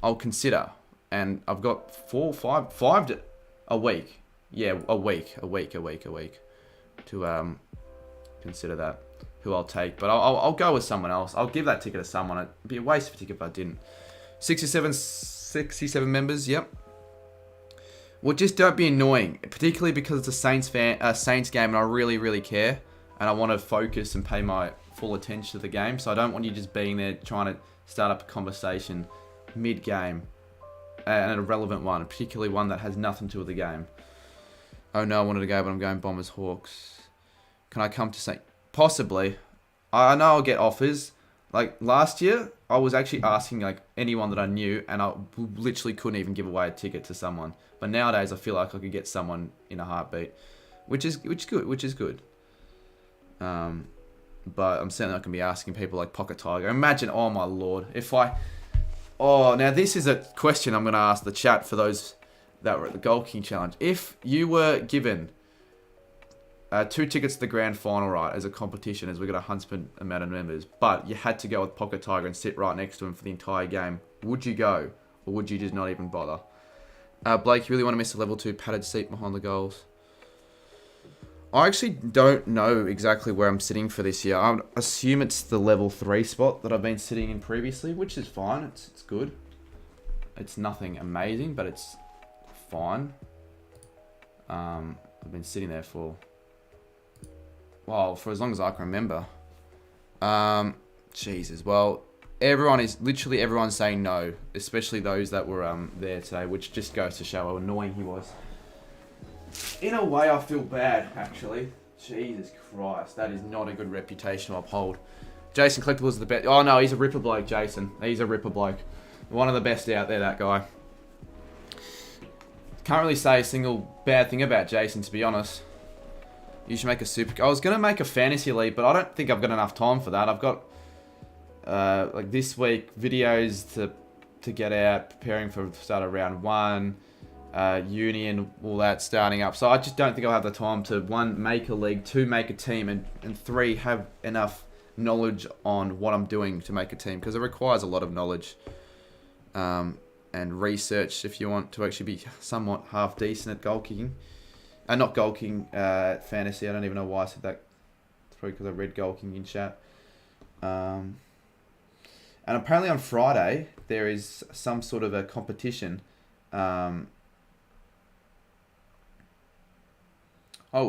I'll consider. And I've got 5 a week. Yeah, a week to consider that. Who I'll take, but I'll go with someone else. I'll give that ticket to someone. It'd be a waste of a ticket if I didn't. 67 members. Yep. Well, just don't be annoying, particularly because it's a Saints game, and I really care, and I want to focus and pay my full attention to the game. So I don't want you just being there trying to start up a conversation mid-game, and an irrelevant one, particularly one that has nothing to do with the game. Oh no, I wanted to go, but I'm going Bombers Hawks. Can I come to Saints? Possibly. I know I'll get offers. Like last year, I was actually asking like anyone that I knew, and I literally couldn't even give away a ticket to someone. But nowadays, I feel like I could get someone in a heartbeat, which is good. But I'm certainly not gonna be asking people like Pocket Tiger. Imagine, oh my lord, now this is a question I'm gonna ask the chat for those that were at the Gold King Challenge. If you were given 2 tickets to the grand final, right, as a competition, as we got a Huntsman amount of members, but you had to go with Pocket Tiger and sit right next to him for the entire game, would you go, or would you just not even bother? Blake, you really want to miss a level 2 padded seat behind the goals? I actually don't know exactly where I'm sitting for this year. I assume it's the level 3 spot that I've been sitting in previously, which is fine. It's good. It's nothing amazing, but it's fine. I've been sitting there for as long as I can remember. Jesus. Well, everyone's saying no, especially those that were there today, which just goes to show how annoying he was. In a way, I feel bad, actually. Jesus Christ, that is not a good reputation to uphold. Jason Collectibles is the best. Oh no, he's a ripper bloke, Jason. He's a ripper bloke. One of the best out there, that guy. Can't really say a single bad thing about Jason, to be honest. You should make a super... I was going to make a fantasy league, but I don't think I've got enough time for that. I've got, like this week, videos to get out, preparing for the start of round 1, uni and all that starting up. So I just don't think I'll have the time to, 1, make a league, 2, make a team, and 3, have enough knowledge on what I'm doing to make a team, because it requires a lot of knowledge and research if you want to actually be somewhat half decent at goal kicking. Not goal kicking, fantasy. I don't even know why I said that. It's probably because I read goal kicking in chat. And apparently on Friday, there is some sort of a competition. Oh,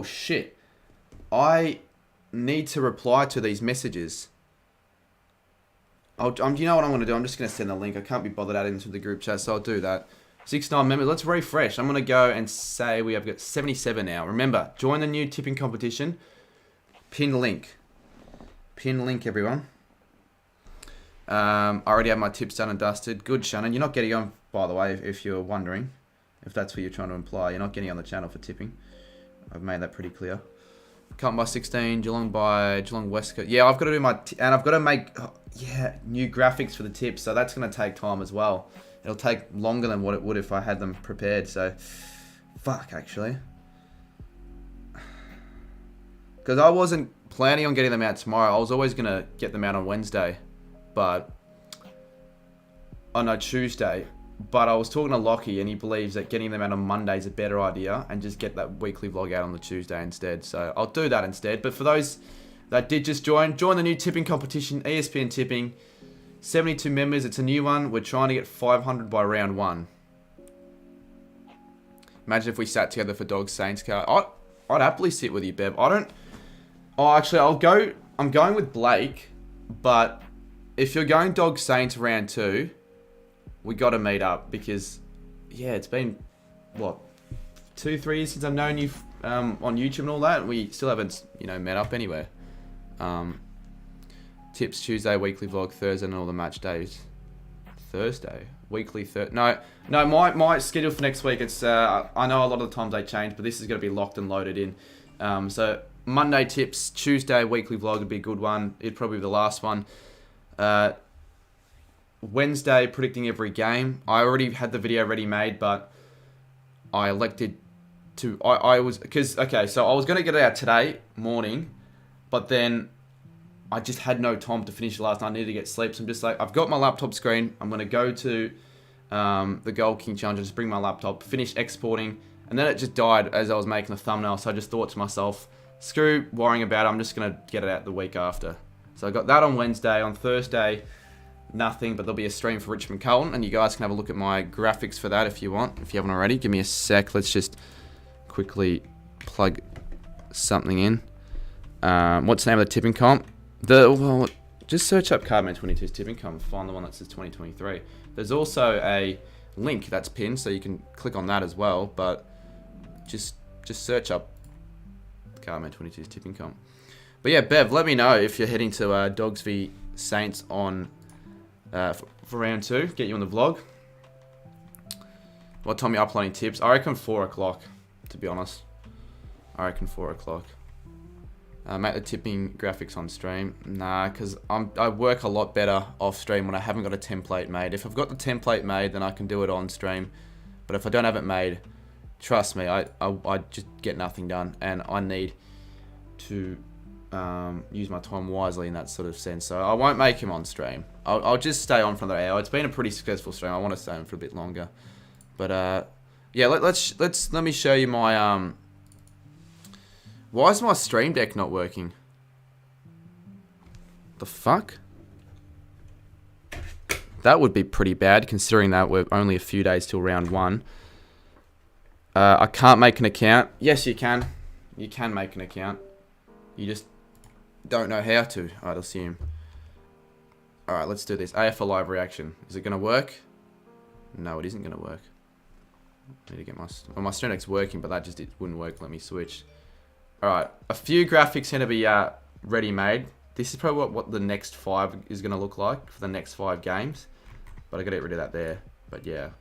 shit. I need to reply to these messages. Do you know what I'm going to do? I'm just going to send the link. I can't be bothered adding into the group chat, so I'll do that. 69 members. Let's refresh. I'm going to go and say we have got 77 now. Remember, join the new tipping competition. Pin link. Pin link, everyone. I already have my tips done and dusted. Good, Shannon. You're not getting on, by the way, if you're wondering. If that's what you're trying to imply. You're not getting on the channel for tipping. I've made that pretty clear. Carlton by 16. Geelong West Coast. Yeah, I've got to do my... and I've got to make... new graphics for the tips. So that's going to take time as well. It'll take longer than what it would if I had them prepared. So, fuck, actually. Because I wasn't planning on getting them out tomorrow. I was always going to get them out on Wednesday. But... oh, no, Tuesday. But I was talking to Lockie, and he believes that getting them out on Monday is a better idea, and just get that weekly vlog out on the Tuesday instead. So I'll do that instead. But for those that did just join the new tipping competition, ESPN Tipping. 72 members. It's a new one. We're trying to get 500 by round 1. Imagine if we sat together for Dogs Saints car. I'd happily sit with you, Bev. I don't... oh, actually, I'm going with Blake, but if you're going Dogs Saints round 2... we got to meet up because, yeah, it's been, what, 2-3 years since I've known you on YouTube and all that. We still haven't, met up anywhere. Tips Tuesday, weekly vlog Thursday, and all the match days. Thursday, weekly No, my schedule for next week. It's I know a lot of the times they change, but this is going to be locked and loaded in. So Monday tips, Tuesday weekly vlog would be a good one. It'd probably be the last one. Wednesday, predicting every game. I already had the video ready made, but I elected to... I was... because, okay, so I was going to get it out today morning, but then I just had no time to finish it last night. I needed to get sleep, so I'm just like, I've got my laptop screen. I'm going to go to the Gold King Challenge and just bring my laptop, finish exporting, and then it just died as I was making the thumbnail, so I just thought to myself, screw worrying about it, I'm just going to get it out the week after. So I got that on Wednesday. On Thursday... nothing, but there'll be a stream for Richmond Carlton, and you guys can have a look at my graphics for that if you want. If you haven't already, give me a sec. Let's just quickly plug something in. What's the name of the tipping comp? Well, just search up Cardman 22's tipping comp and find the one that says 2023. There's also a link that's pinned, so you can click on that as well, but just search up Cardman 22's tipping comp. But yeah, Bev, let me know if you're heading to Dogs v Saints on for round 2. Get you on the vlog. What time are you uploading tips? I reckon 4 o'clock, to be honest. I reckon 4 o'clock. Make the tipping graphics on stream. Nah, because I work a lot better off stream when I haven't got a template made. If I've got the template made, then I can do it on stream. But if I don't have it made, trust me, I just get nothing done. And I need to use my time wisely in that sort of sense. So I won't make him on stream. I'll just stay on for another hour. It's been a pretty successful stream. I want to stay on for a bit longer. But yeah, let me show you my why is my stream deck not working? The fuck? That would be pretty bad considering that we're only a few days till round 1. I can't make an account. Yes, you can. You can make an account. You just don't know how to, I'd assume. Alright, let's do this. AFL live reaction. Is it going to work? No, it isn't going to work. I need to get my stream deck's working, but it wouldn't work. Let me switch. Alright, a few graphics going to be ready made. This is probably what the next 5 is going to look like for the next 5 games. But I got to get rid of that there. But yeah.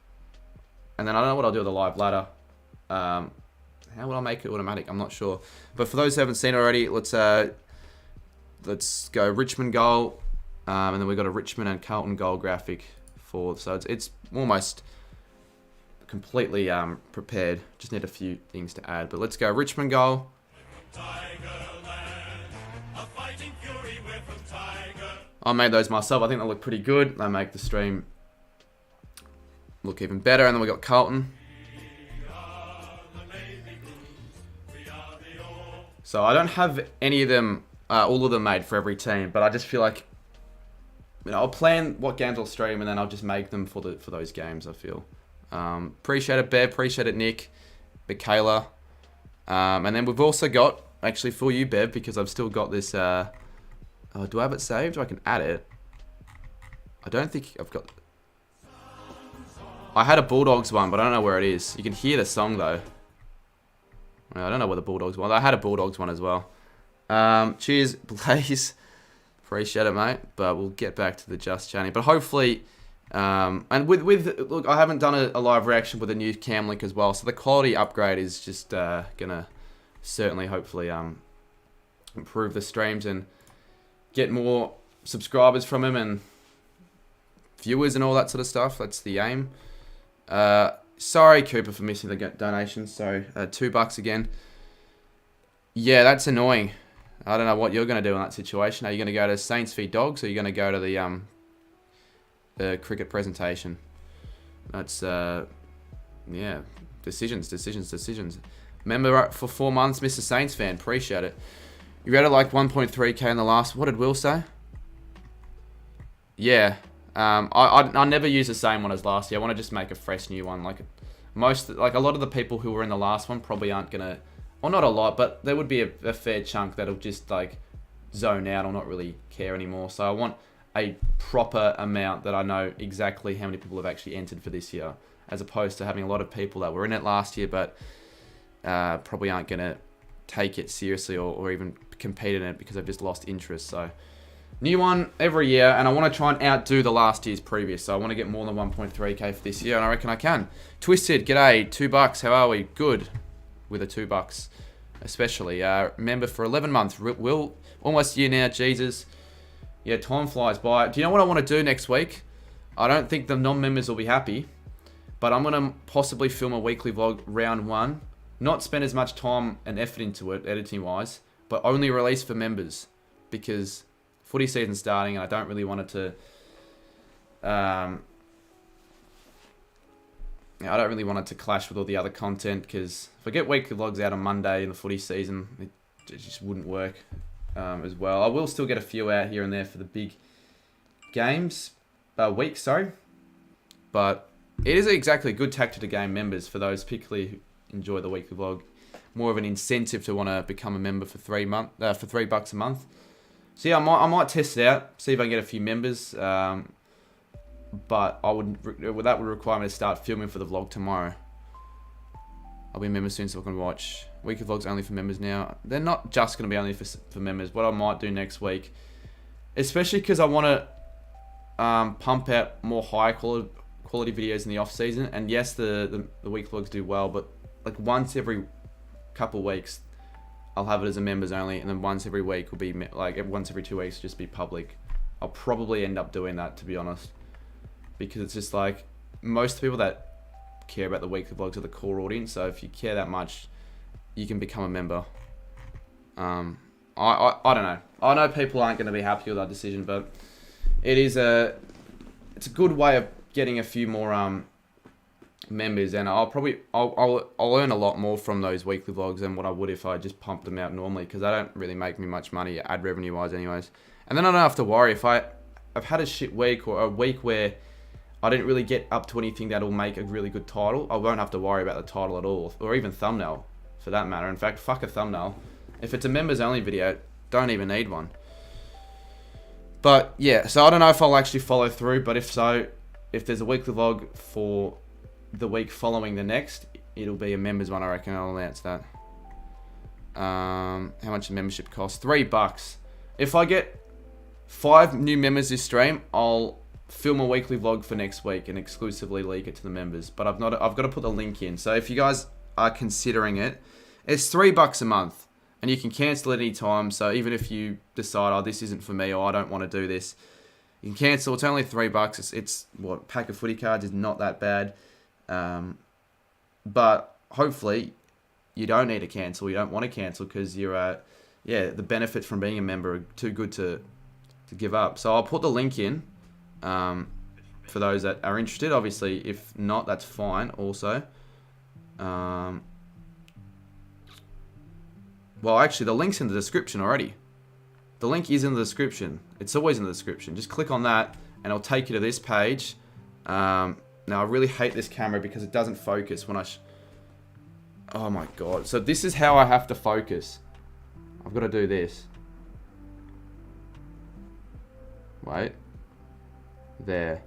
And then I don't know what I'll do with the live ladder. How will I make it automatic? I'm not sure. But for those who haven't seen it already, let's go Richmond goal. And then we've got a Richmond and Carlton goal graphic for... so it's almost completely prepared. Just need a few things to add. But let's go Richmond goal. I made those myself. I think they look pretty good. They make the stream look even better. And then we got Carlton. So I don't have any of them, all of them made for every team, but I just feel like, I'll plan what games I'll stream and then I'll just make them for those games, I feel. Appreciate it, Bev. Appreciate it, Nick. Michaela. And then we've also got, actually for you, Bev, because I've still got this, do I have it saved? Or I can add it. I don't think I've got... I had a Bulldogs one, but I don't know where it is. You can hear the song, though. I don't know where the Bulldogs one... I had a Bulldogs one as well. Cheers, Blaze, Appreciate it, mate. But we'll get back to the just chatting. But hopefully, and with look, I haven't done a live reaction with a new cam link as well, so the quality upgrade is just gonna certainly, hopefully, improve the streams and get more subscribers from him and viewers and all that sort of stuff. That's the aim. Sorry, Cooper, for missing the donation. So $2 again. Yeah, that's annoying. I don't know what you're going to do in that situation. Are you going to go to Saints v Dogs, or are you going to go to the cricket presentation? That's, yeah, decisions. Remember for 4 months, Mr. Saints fan. Appreciate it. You rated like 1.3k in the last. What did Will say? Yeah. I never use the same one as last year. I want to just make a fresh new one. Like a lot of the people who were in the last one probably aren't going to, well, not a lot, but there would be a fair chunk that'll just like zone out or not really care anymore. So I want a proper amount that I know exactly how many people have actually entered for this year, as opposed to having a lot of people that were in it last year but probably aren't going to take it seriously or even compete in it because they've just lost interest. So new one every year, and I want to try and outdo the last year's previous. So I want to get more than 1.3k for this year, and I reckon I can. Twisted, g'day, $2. How are we? Good with the $2, especially. Member for 11 months. Will, almost a year now. Jesus. Yeah, time flies by. Do you know what I want to do next week? I don't think the non-members will be happy, but I'm going to possibly film a weekly vlog round 1. Not spend as much time and effort into it, editing-wise, but only release for members, because footy season's starting, and I don't really want it to. I don't really want it to clash with all the other content, because if I get weekly vlogs out on Monday in the footy season, it just wouldn't work as well. I will still get a few out here and there for the big games, weeks, sorry. But it is exactly a good tactic to gain members for those particularly who enjoy the weekly vlog. More of an incentive to want to become a member for $3 a month. So yeah, I might test it out, see if I can get a few members. But that would require me to start filming for the vlog tomorrow. I'll be a member soon, so I can watch weekly vlogs only for members now. They're not just going to be only for members. What I might do next week, especially because I want to pump out more high quality videos in the off season. And yes, the week vlogs do well, but like once every couple of weeks, I'll have it as a members only, and then once every week will be like once every 2 weeks just be public. I'll probably end up doing that, to be honest, because it's just like most people that care about the weekly vlogs are the core audience. So if you care that much, you can become a member. I don't know. I know people aren't going to be happy with that decision, but it's a good way of getting a few more members, and I'll earn a lot more from those weekly vlogs than what I would if I just pumped them out normally, because they don't really make me much money ad revenue wise anyways. And then I don't have to worry if I've had a shit week or a week where I didn't really get up to anything that'll make a really good title. I won't have to worry about the title at all, or even thumbnail for that matter. In fact, fuck a thumbnail. If it's a members only video, don't even need one. But yeah, so I don't know if I'll actually follow through, but if so, if there's a weekly vlog for the week following the next, it'll be a members one, I reckon. I'll announce that. How much the membership costs? $3. If I get 5 new members this stream, I'll film a weekly vlog for next week and exclusively leak it to the members. But I've got to put the link in. So if you guys are considering it, it's $3 a month, and you can cancel at any time. So even if you decide, oh, this isn't for me, or I don't want to do this, you can cancel. It's only $3. It's what, pack of footy cards is not that bad. But hopefully you don't need to cancel. You don't want to cancel because you're, the benefits from being a member are too good to give up. So I'll put the link in, for those that are interested. Obviously, if not, that's fine also. Well, actually, the link's in the description already. The link is in the description. It's always in the description. Just click on that and it'll take you to this page. Now, I really hate this camera because it doesn't focus when I... Oh my god. So this is how I have to focus. I've got to do this. Wait. There.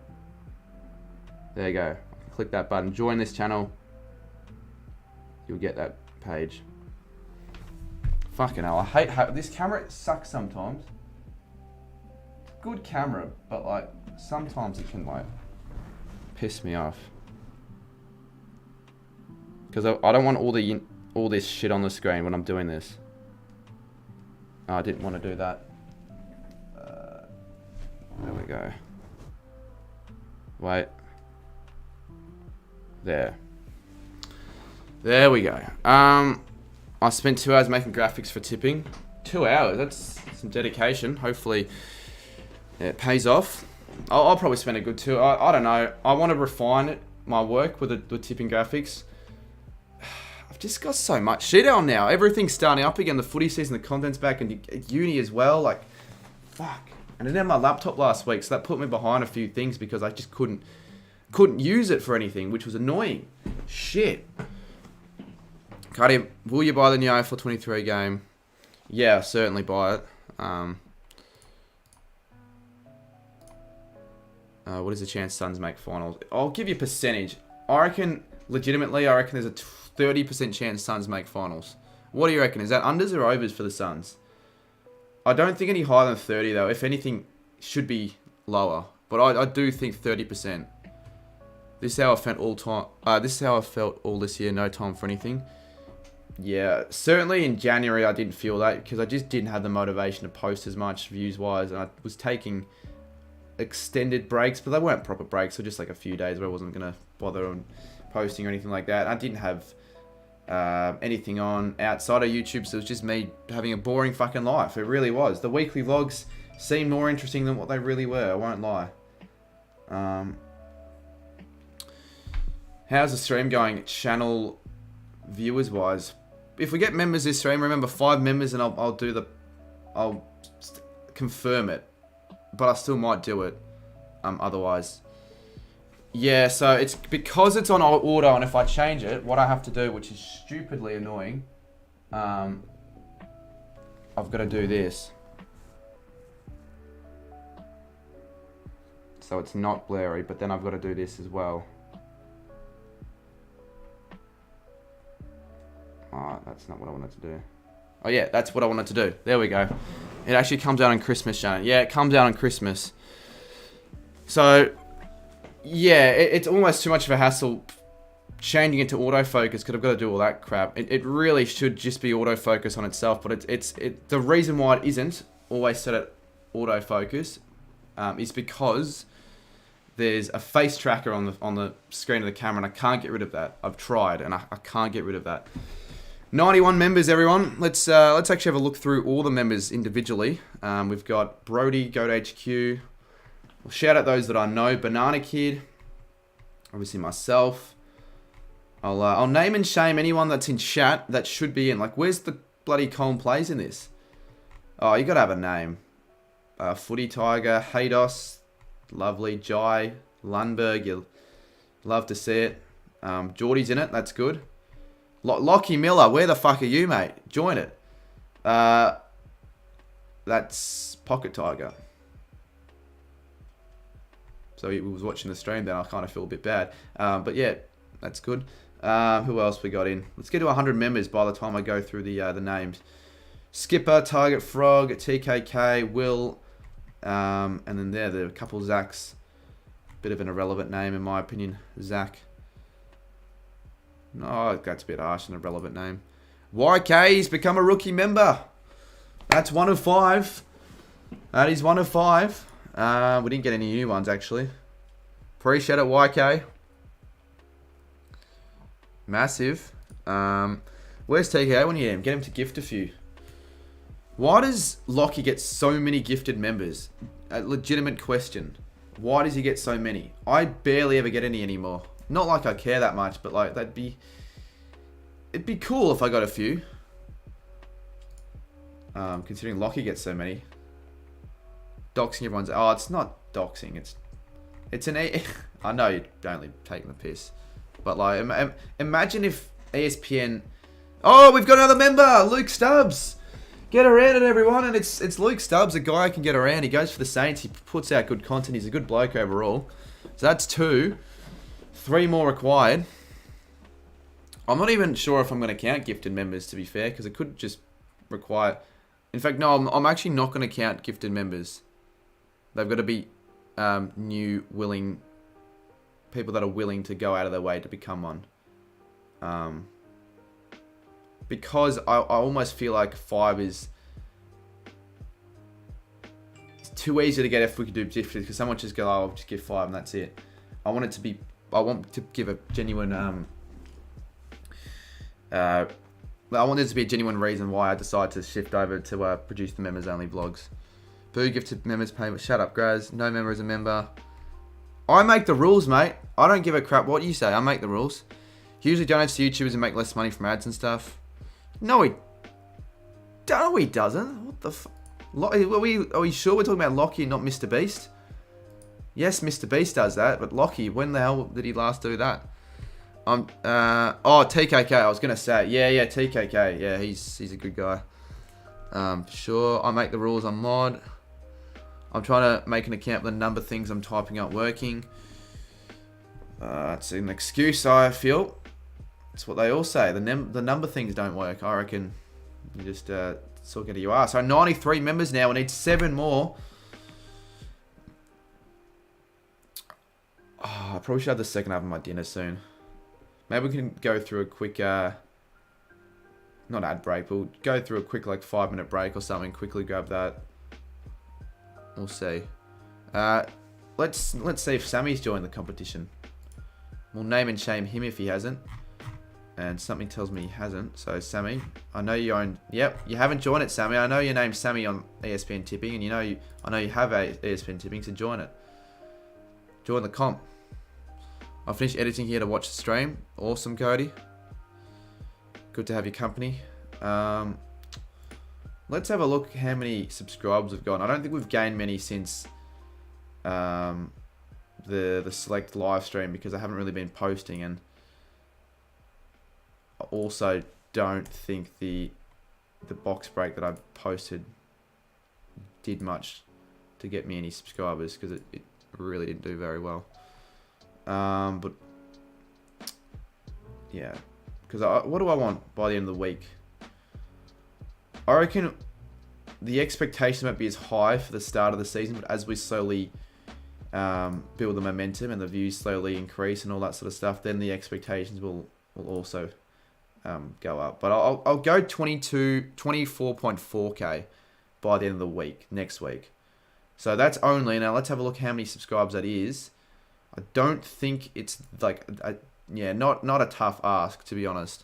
There you go. Click that button. Join this channel. You'll get that page. Fucking hell. I hate how... This camera sucks sometimes. good camera, but like sometimes it can like piss me off. Because I don't want all this shit on the screen when I'm doing this. Oh, I didn't want to do that. There we go. Wait. There we go. I spent 2 hours making graphics for tipping. 2 hours, that's some dedication. Hopefully it pays off. I'll probably spend a good 2. I don't know. I want to refine my work with tipping graphics. I've just got so much shit on now. Everything's starting up again. The footy season, the content's back, and uni as well. Like, fuck. And I didn't have my laptop last week, so that put me behind a few things because I just couldn't use it for anything, which was annoying. Shit. Cardi, will you buy the new AFL 23 game? Yeah, I'll certainly buy it. What is the chance Suns make finals? I'll give you a percentage. I reckon there's a 30% chance Suns make finals. What do you reckon? Is that unders or overs for the Suns? I don't think any higher than 30 though. If anything, should be lower. But I do think 30%. This is how I felt all time. This is how I felt all this year. No time for anything. Yeah, certainly in January I didn't feel that because I just didn't have the motivation to post as much views-wise, and I was taking extended breaks, but they weren't proper breaks. So just like a few days where I wasn't gonna bother on posting or anything like that. I didn't have anything on outside of YouTube, so it was just me having a boring fucking life. It really was. The weekly vlogs seemed more interesting than what they really were. I won't lie. How's the stream going? Channel viewers wise, if we get members this stream, remember 5 members, and I'll confirm it, but I still might do it. Otherwise. Yeah, so it's because it's on auto, and if I change it, what I have to do, which is stupidly annoying, I've got to do this. So it's not blurry, but then I've got to do this as well. Oh, that's not what I wanted to do. Oh yeah, that's what I wanted to do. There we go. It actually comes out on Christmas, Shaun. Yeah, it comes out on Christmas. So... yeah, it's almost too much of a hassle changing it to autofocus because I've got to do all that crap. It really should just be autofocus on itself, but it's the reason why it isn't always set at autofocus is because there's a face tracker on the screen of the camera, and I can't get rid of that. I've tried, and I can't get rid of that. 91 members, everyone. Let's actually have a look through all the members individually. We've got Brody, Goat HQ. We'll shout out those that I know. Banana Kid. Obviously myself. I'll name and shame anyone that's in chat that should be in. Like, where's the bloody Colin Plays in this? Oh, you gotta have a name. Footy Tiger, Haydos, lovely. Jai, Lundberg, you'll love to see it. Geordie's in it, that's good. Lockie Miller, where the fuck are you, mate? Join it. That's Pocket Tiger. So he was watching the stream then, I kind of feel a bit bad. But yeah, that's good. Who else we got in? Let's get to 100 members by the time I go through the names. Skipper, Target Frog, TKK, Will, and then there are a couple Zachs. Bit of an irrelevant name in my opinion, Zach. No, that's a bit harsh, an irrelevant name. YK, he's become a rookie member. That's 1 of 5. That is 1 of 5. We didn't get any new ones actually. Appreciate it, YK. Massive. Where's TKO when you need him? Get him to gift a few. Why does Lockie get so many gifted members? A legitimate question. Why does he get so many? I barely ever get any anymore. Not like I care that much, but like it'd be cool if I got a few. Considering Lockie gets so many. Doxing everyone's... oh, it's not doxing. It's an... I know you're only taking the piss. But like, imagine if ESPN... oh, we've got another member! Luke Stubbs! Get around it, everyone. And it's Luke Stubbs, a guy who can get around. He goes for the Saints. He puts out good content. He's a good bloke overall. So that's 2. 3 more required. I'm not even sure if I'm going to count gifted members, to be fair, because it could just require... in fact, no, I'm actually not going to count gifted members. They've got to be new, willing people that are willing to go out of their way to become one. Because I almost feel like 5 is it's too easy to get if we could do gifted, because someone just go, oh, I'll just give 5 and that's it. I want to give a genuine I want there to be a genuine reason why I decided to shift over to produce the members only vlogs. Boo gifted members payment. Shut up, Graz. No member is a member. I make the rules, mate. I don't give a crap what you say. I make the rules. He usually donates to YouTubers and make less money from ads and stuff. No, he doesn't. What the fuck? Are we sure we're talking about Lockie and not Mr. Beast? Yes, Mr. Beast does that, but Lockie, when the hell did he last do that? TKK, I was going to say. Yeah, TKK. Yeah, he's a good guy. Sure, I make the rules on mod. I'm trying to make an account with the number of things I'm typing up working. It's an excuse, I feel. That's what they all say. The number things don't work. I reckon you just talking to you are. So 93 members now. We need 7 more. Oh, I probably should have the second half of my dinner soon. Maybe we can go through a quick, not ad break, but we'll go through a quick 5-minute break or something. Quickly grab that. We'll see. Let's see if Sammy's joined the competition. We'll name and shame him if he hasn't. And something tells me he hasn't. So Sammy, I know you own. Yep, you haven't joined it, Sammy. I know your name's Sammy on ESPN Tipping, and I know you have ESPN Tipping, so join it. Join the comp. I'll finish editing here to watch the stream. Awesome, Cody. Good to have your company. Let's have a look how many subscribers we've got. I don't think we've gained many since the select live stream, because I haven't really been posting, and I also don't think the box break that I posted did much to get me any subscribers, because it really didn't do very well. But yeah, because what do I want by the end of the week? I reckon the expectations won't be as high for the start of the season, but as we slowly build the momentum and the views slowly increase and all that sort of stuff, then the expectations will also go up. But I'll go 24.4k by the end of the week, next week. So that's only, now let's have a look how many subscribers that is. I don't think it's not a tough ask, to be honest.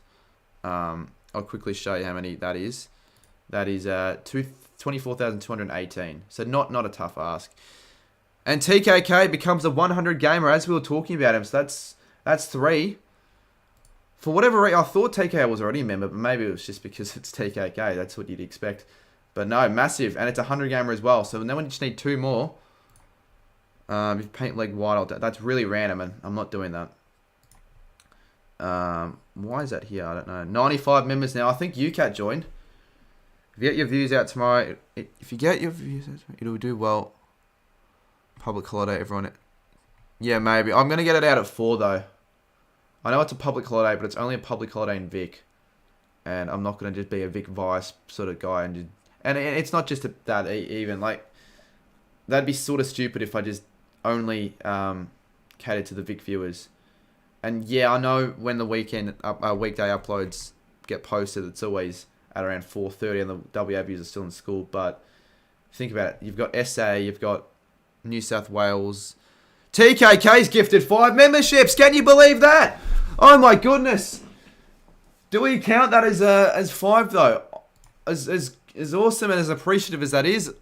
I'll quickly show you how many that is. That is 24,218. So not a tough ask. And TKK becomes a 100 gamer as we were talking about him. So that's 3. For whatever reason, I thought TKK was already a member, but maybe it was just because it's TKK. That's what you'd expect. But no, massive. And it's a 100 gamer as well. So then we just need 2 more. If you paint leg white, that's really random, and I'm not doing that. Why is that here? I don't know. 95 members now. I think UCAT joined. If you get your views out tomorrow, it'll do well. Public holiday, everyone. Yeah, maybe. I'm going to get it out at 4, though. I know it's a public holiday, but it's only a public holiday in Vic. And I'm not going to just be a Vic Vice sort of guy. And it's not just that even. That'd be sort of stupid if I just only catered to the Vic viewers. And yeah, I know when the weekday uploads get posted, it's always at around 4:30 and the WA viewers are still in school. But think about it. You've got SA, you've got New South Wales. TKK's gifted 5 memberships. Can you believe that? Oh my goodness. Do we count that as 5 though? As awesome and as appreciative as that is,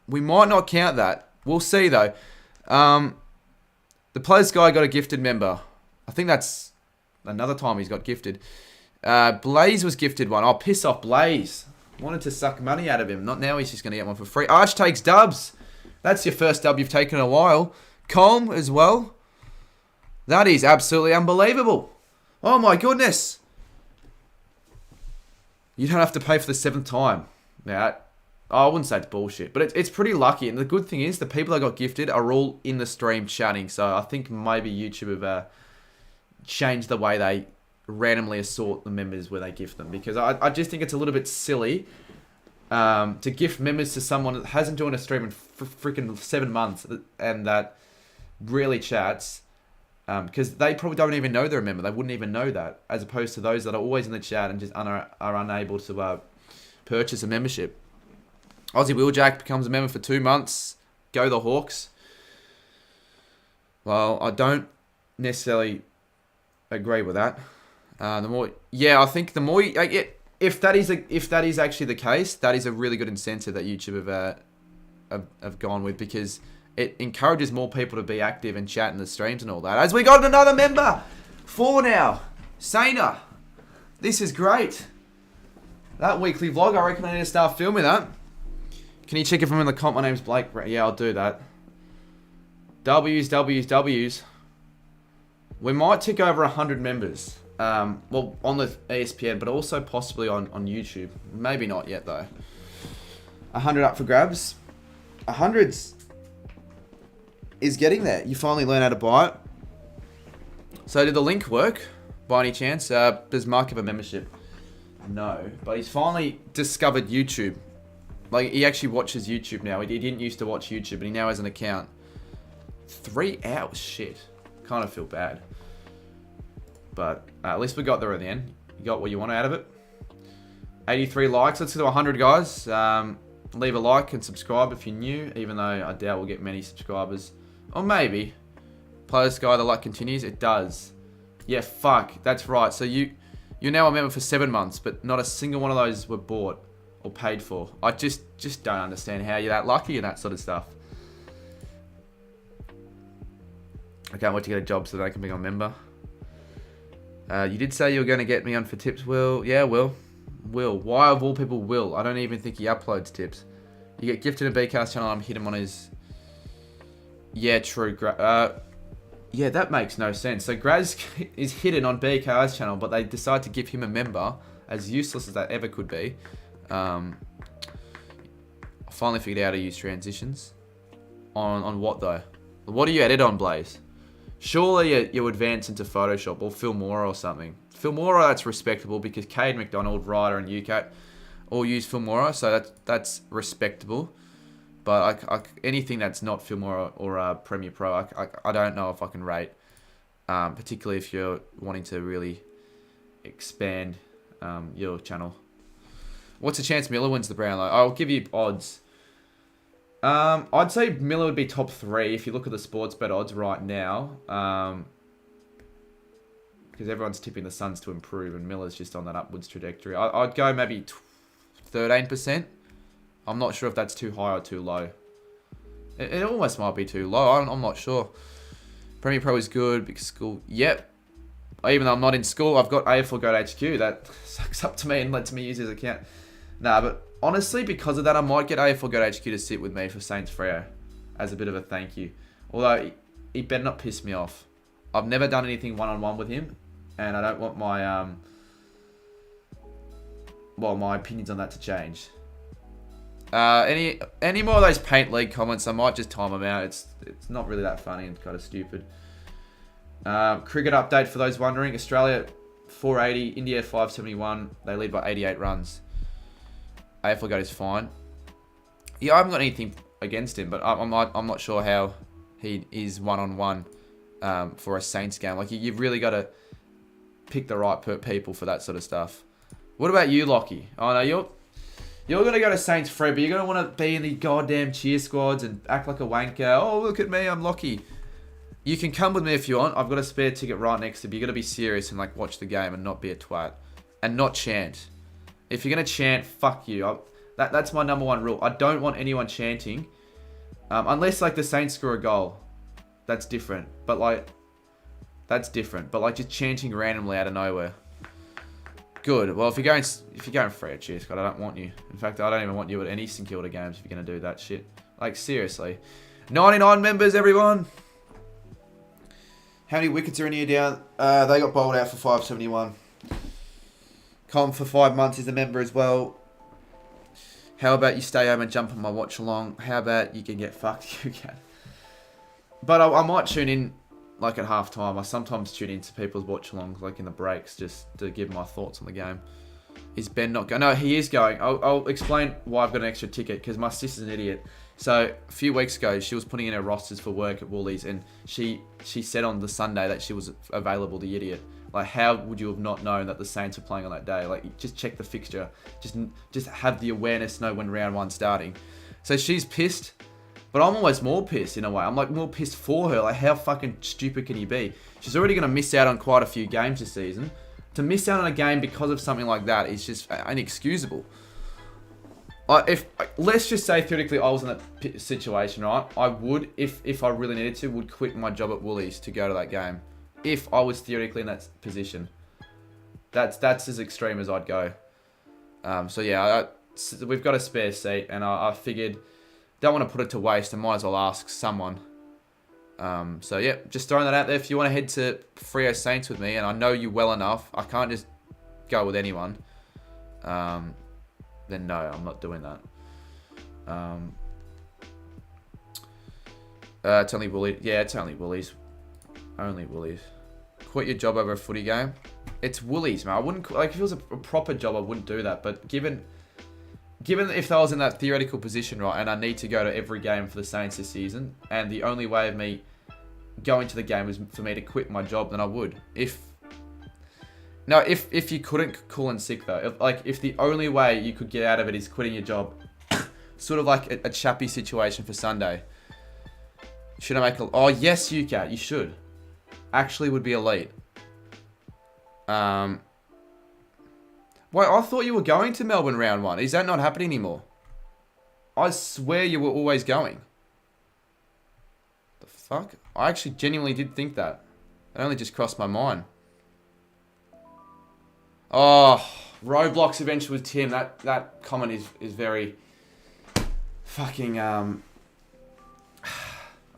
we might not count that. We'll see though. The Players Guy got a gifted member. I think that's another time he's got gifted. Blaze was gifted one. Oh, piss off, Blaze. Wanted to suck money out of him. Not now, he's just going to get one for free. Arch takes dubs. That's your first dub you've taken in a while. Colm as well. That is absolutely unbelievable. Oh my goodness. You don't have to pay for the 7th time. Now, I wouldn't say it's bullshit, but it's pretty lucky. And the good thing is, the people that got gifted are all in the stream chatting. So I think maybe YouTube have changed the way they randomly assort the members where they gift them. Because I just think it's a little bit silly to gift members to someone that hasn't joined a stream in freaking 7 months and that really chats, because they probably don't even know they're a member. They wouldn't even know that, as opposed to those that are always in the chat and just are unable to purchase a membership. Aussie Wheeljack becomes a member for 2 months. Go the Hawks. Well, I don't necessarily agree with that. I think the more if that is actually the case, that is a really good incentive that YouTube have gone with, because it encourages more people to be active and chat in the streams and all that. As we got another member, 4 now, Sana. This is great. That weekly vlog, I reckon I need to start filming that. Can you check if I'm in the comp? My name's Blake. Yeah, I'll do that. W's. We might tick over 100 members. Well, on the ESPN, but also possibly on YouTube. Maybe not yet, though. 100 up for grabs. 100's is getting there. You finally learn how to buy it. So did the link work, by any chance? Does Mark have a membership? No, but he's finally discovered YouTube. Like, he actually watches YouTube now. He didn't used to watch YouTube, but he now has an account. 3 hours? Shit. Kind of feel bad. But at least we got there at the end. You got what you want out of it. 83 likes. Let's do 100, guys. Leave a like and subscribe if you're new, even though I doubt we'll get many subscribers. Or maybe. Play this guy, the luck continues. It does. Yeah, fuck. That's right. So you're now a member for 7 months, but not a single one of those were bought or paid for. I just don't understand how you're that lucky and that sort of stuff. I can't wait to get a job so that I can become a member. You did say you were going to get me on for tips, Will. Yeah, Will. Why of all people, Will? I don't even think he uploads tips. You get gifted a BCast channel, I'm hit him on his... Yeah, true. Yeah, that makes no sense. So Graz is hidden on BKR's channel, but they decide to give him a member, as useless as that ever could be. I finally figured out how to use transitions. On what, though? What do you edit on, Blaze? Surely you advance into Photoshop or Filmora or something. Filmora, that's respectable, because Cade McDonald, Ryder, and UCAT all use Filmora, so that's respectable. But anything that's not Filmora or Premiere Pro, I don't know if I can rate. Particularly if you're wanting to really expand your channel. What's the chance Miller wins the Brownlow? I'll give you odds. I'd say Miller would be top 3 if you look at the sports bet odds right now. Because everyone's tipping the Suns to improve, and Miller's just on that upwards trajectory. I'd go maybe 13%. I'm not sure if that's too high or too low. It almost might be too low. I'm not sure. Premiere Pro is good because school... Yep. Even though I'm not in school, I've got AFL Go to HQ. That sucks up to me and lets me use his account. Nah, but honestly, because of that, I might get AFL Go to HQ to sit with me for Saints Freo as a bit of a thank you. Although, he better not piss me off. I've never done anything one-on-one with him, and I don't want my... my opinions on that to change. Any more of those Paint League comments, I might just time them out. It's not really that funny and kind of stupid. Cricket update for those wondering. Australia 480, India 571. They lead by 88 runs. AFL Goat is fine. Yeah, I haven't got anything against him, but I'm not sure how he is one-on-one for a Saints game. Like, you've really got to pick the right people for that sort of stuff. What about you, Lockie? Oh, no, You're going to go to Saints Free, but you're going to want to be in the goddamn cheer squads and act like a wanker. Oh, look at me, I'm Lockie. You can come with me if you want. I've got a spare ticket right next to me. You've got to be serious and like watch the game and not be a twat. And not chant. If you're going to chant, fuck you. That's my number 1 rule. I don't want anyone chanting. Unless like the Saints score a goal. That's different. But like, just chanting randomly out of nowhere. Good. Well, if you're going Freo, cheers, God, I don't want you. In fact, I don't even want you at any St Kilda games if you're going to do that shit. Like, seriously. 99 members, everyone. How many wickets are in here down? They got bowled out for 571. Com for 5 months is a member as well. How about you stay home and jump on my watch along? How about you can get fucked? You can. But I might tune in like at half time. I sometimes tune into people's watch alongs like in the breaks just to give my thoughts on the game. Is Ben not going? No, he is going. I'll explain why I've got an extra ticket, because my sister's an idiot. So a few weeks ago, she was putting in her rosters for work at Woolies, and she said on the Sunday that she was available. The idiot. Like, how would you have not known that the Saints were playing on that day? Like, just check the fixture. Just have the awareness, know when round one's starting. So she's pissed, but I'm almost more pissed in a way. I'm like more pissed for her. Like, how fucking stupid can you be? She's already going to miss out on quite a few games this season. To miss out on a game because of something like that is just inexcusable. Let's just say theoretically I was in that situation, right? I would, if I really needed to, would quit my job at Woolies to go to that game. If I was theoretically in that position. That's as extreme as I'd go. So yeah, we've got a spare seat, and I figured, don't want to put it to waste, I might as well ask someone. So yeah, just throwing that out there. If you want to head to Freo Saints with me, and I know you well enough, I can't just go with anyone. Then no, I'm not doing that. It's only Woolies. Yeah, it's only Woolies. Only Woolies. Quit your job over a footy game. It's Woolies, man. I wouldn't, like, if it was a proper job, I wouldn't do that. But given if I was in that theoretical position, right, and I need to go to every game for the Saints this season, and the only way of me going to the game was for me to quit my job, then I would. If you couldn't call in sick though, if the only way you could get out of it is quitting your job, sort of like a Chappie situation for Sunday. Should I make a? Oh yes, you can. You should. Actually, would be elite. Wait, I thought you were going to Melbourne round one. Is that not happening anymore? I swear you were always going. The fuck? I actually genuinely did think that. It only just crossed my mind. Oh, Roblox adventure with Tim. That comment is very fucking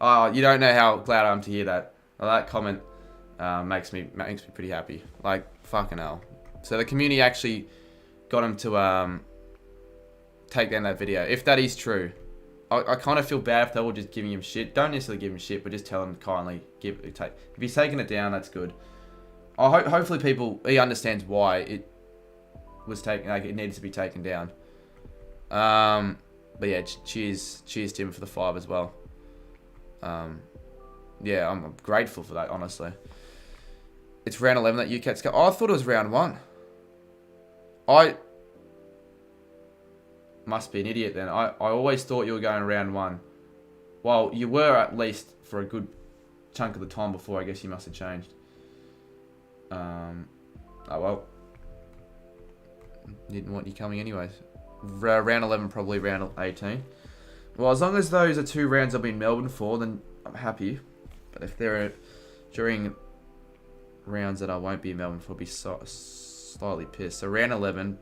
Oh, you don't know how glad I am to hear that. Well, that comment makes me pretty happy. Like, fucking hell. So the community actually got him to take down that video. If that is true, I kind of feel bad if they were just giving him shit. Don't necessarily give him shit, but just tell him kindly take. If he's taking it down, that's good. Hopefully he understands why it was taken. Like, it needed to be taken down. But yeah, cheers Tim for the 5 as well. Yeah, I'm grateful for that, honestly. It's round 11 that UCAT's go. Oh, I thought it was round 1. I must be an idiot then. I always thought you were going round 1. Well, you were at least for a good chunk of the time before. I guess you must have changed. Oh well. Didn't want you coming anyways. Round 11, probably round 18. Well, as long as those are 2 rounds I've been in Melbourne for, then I'm happy. But if they're during rounds that I won't be in Melbourne for, I'll be slightly pissed. So round 11.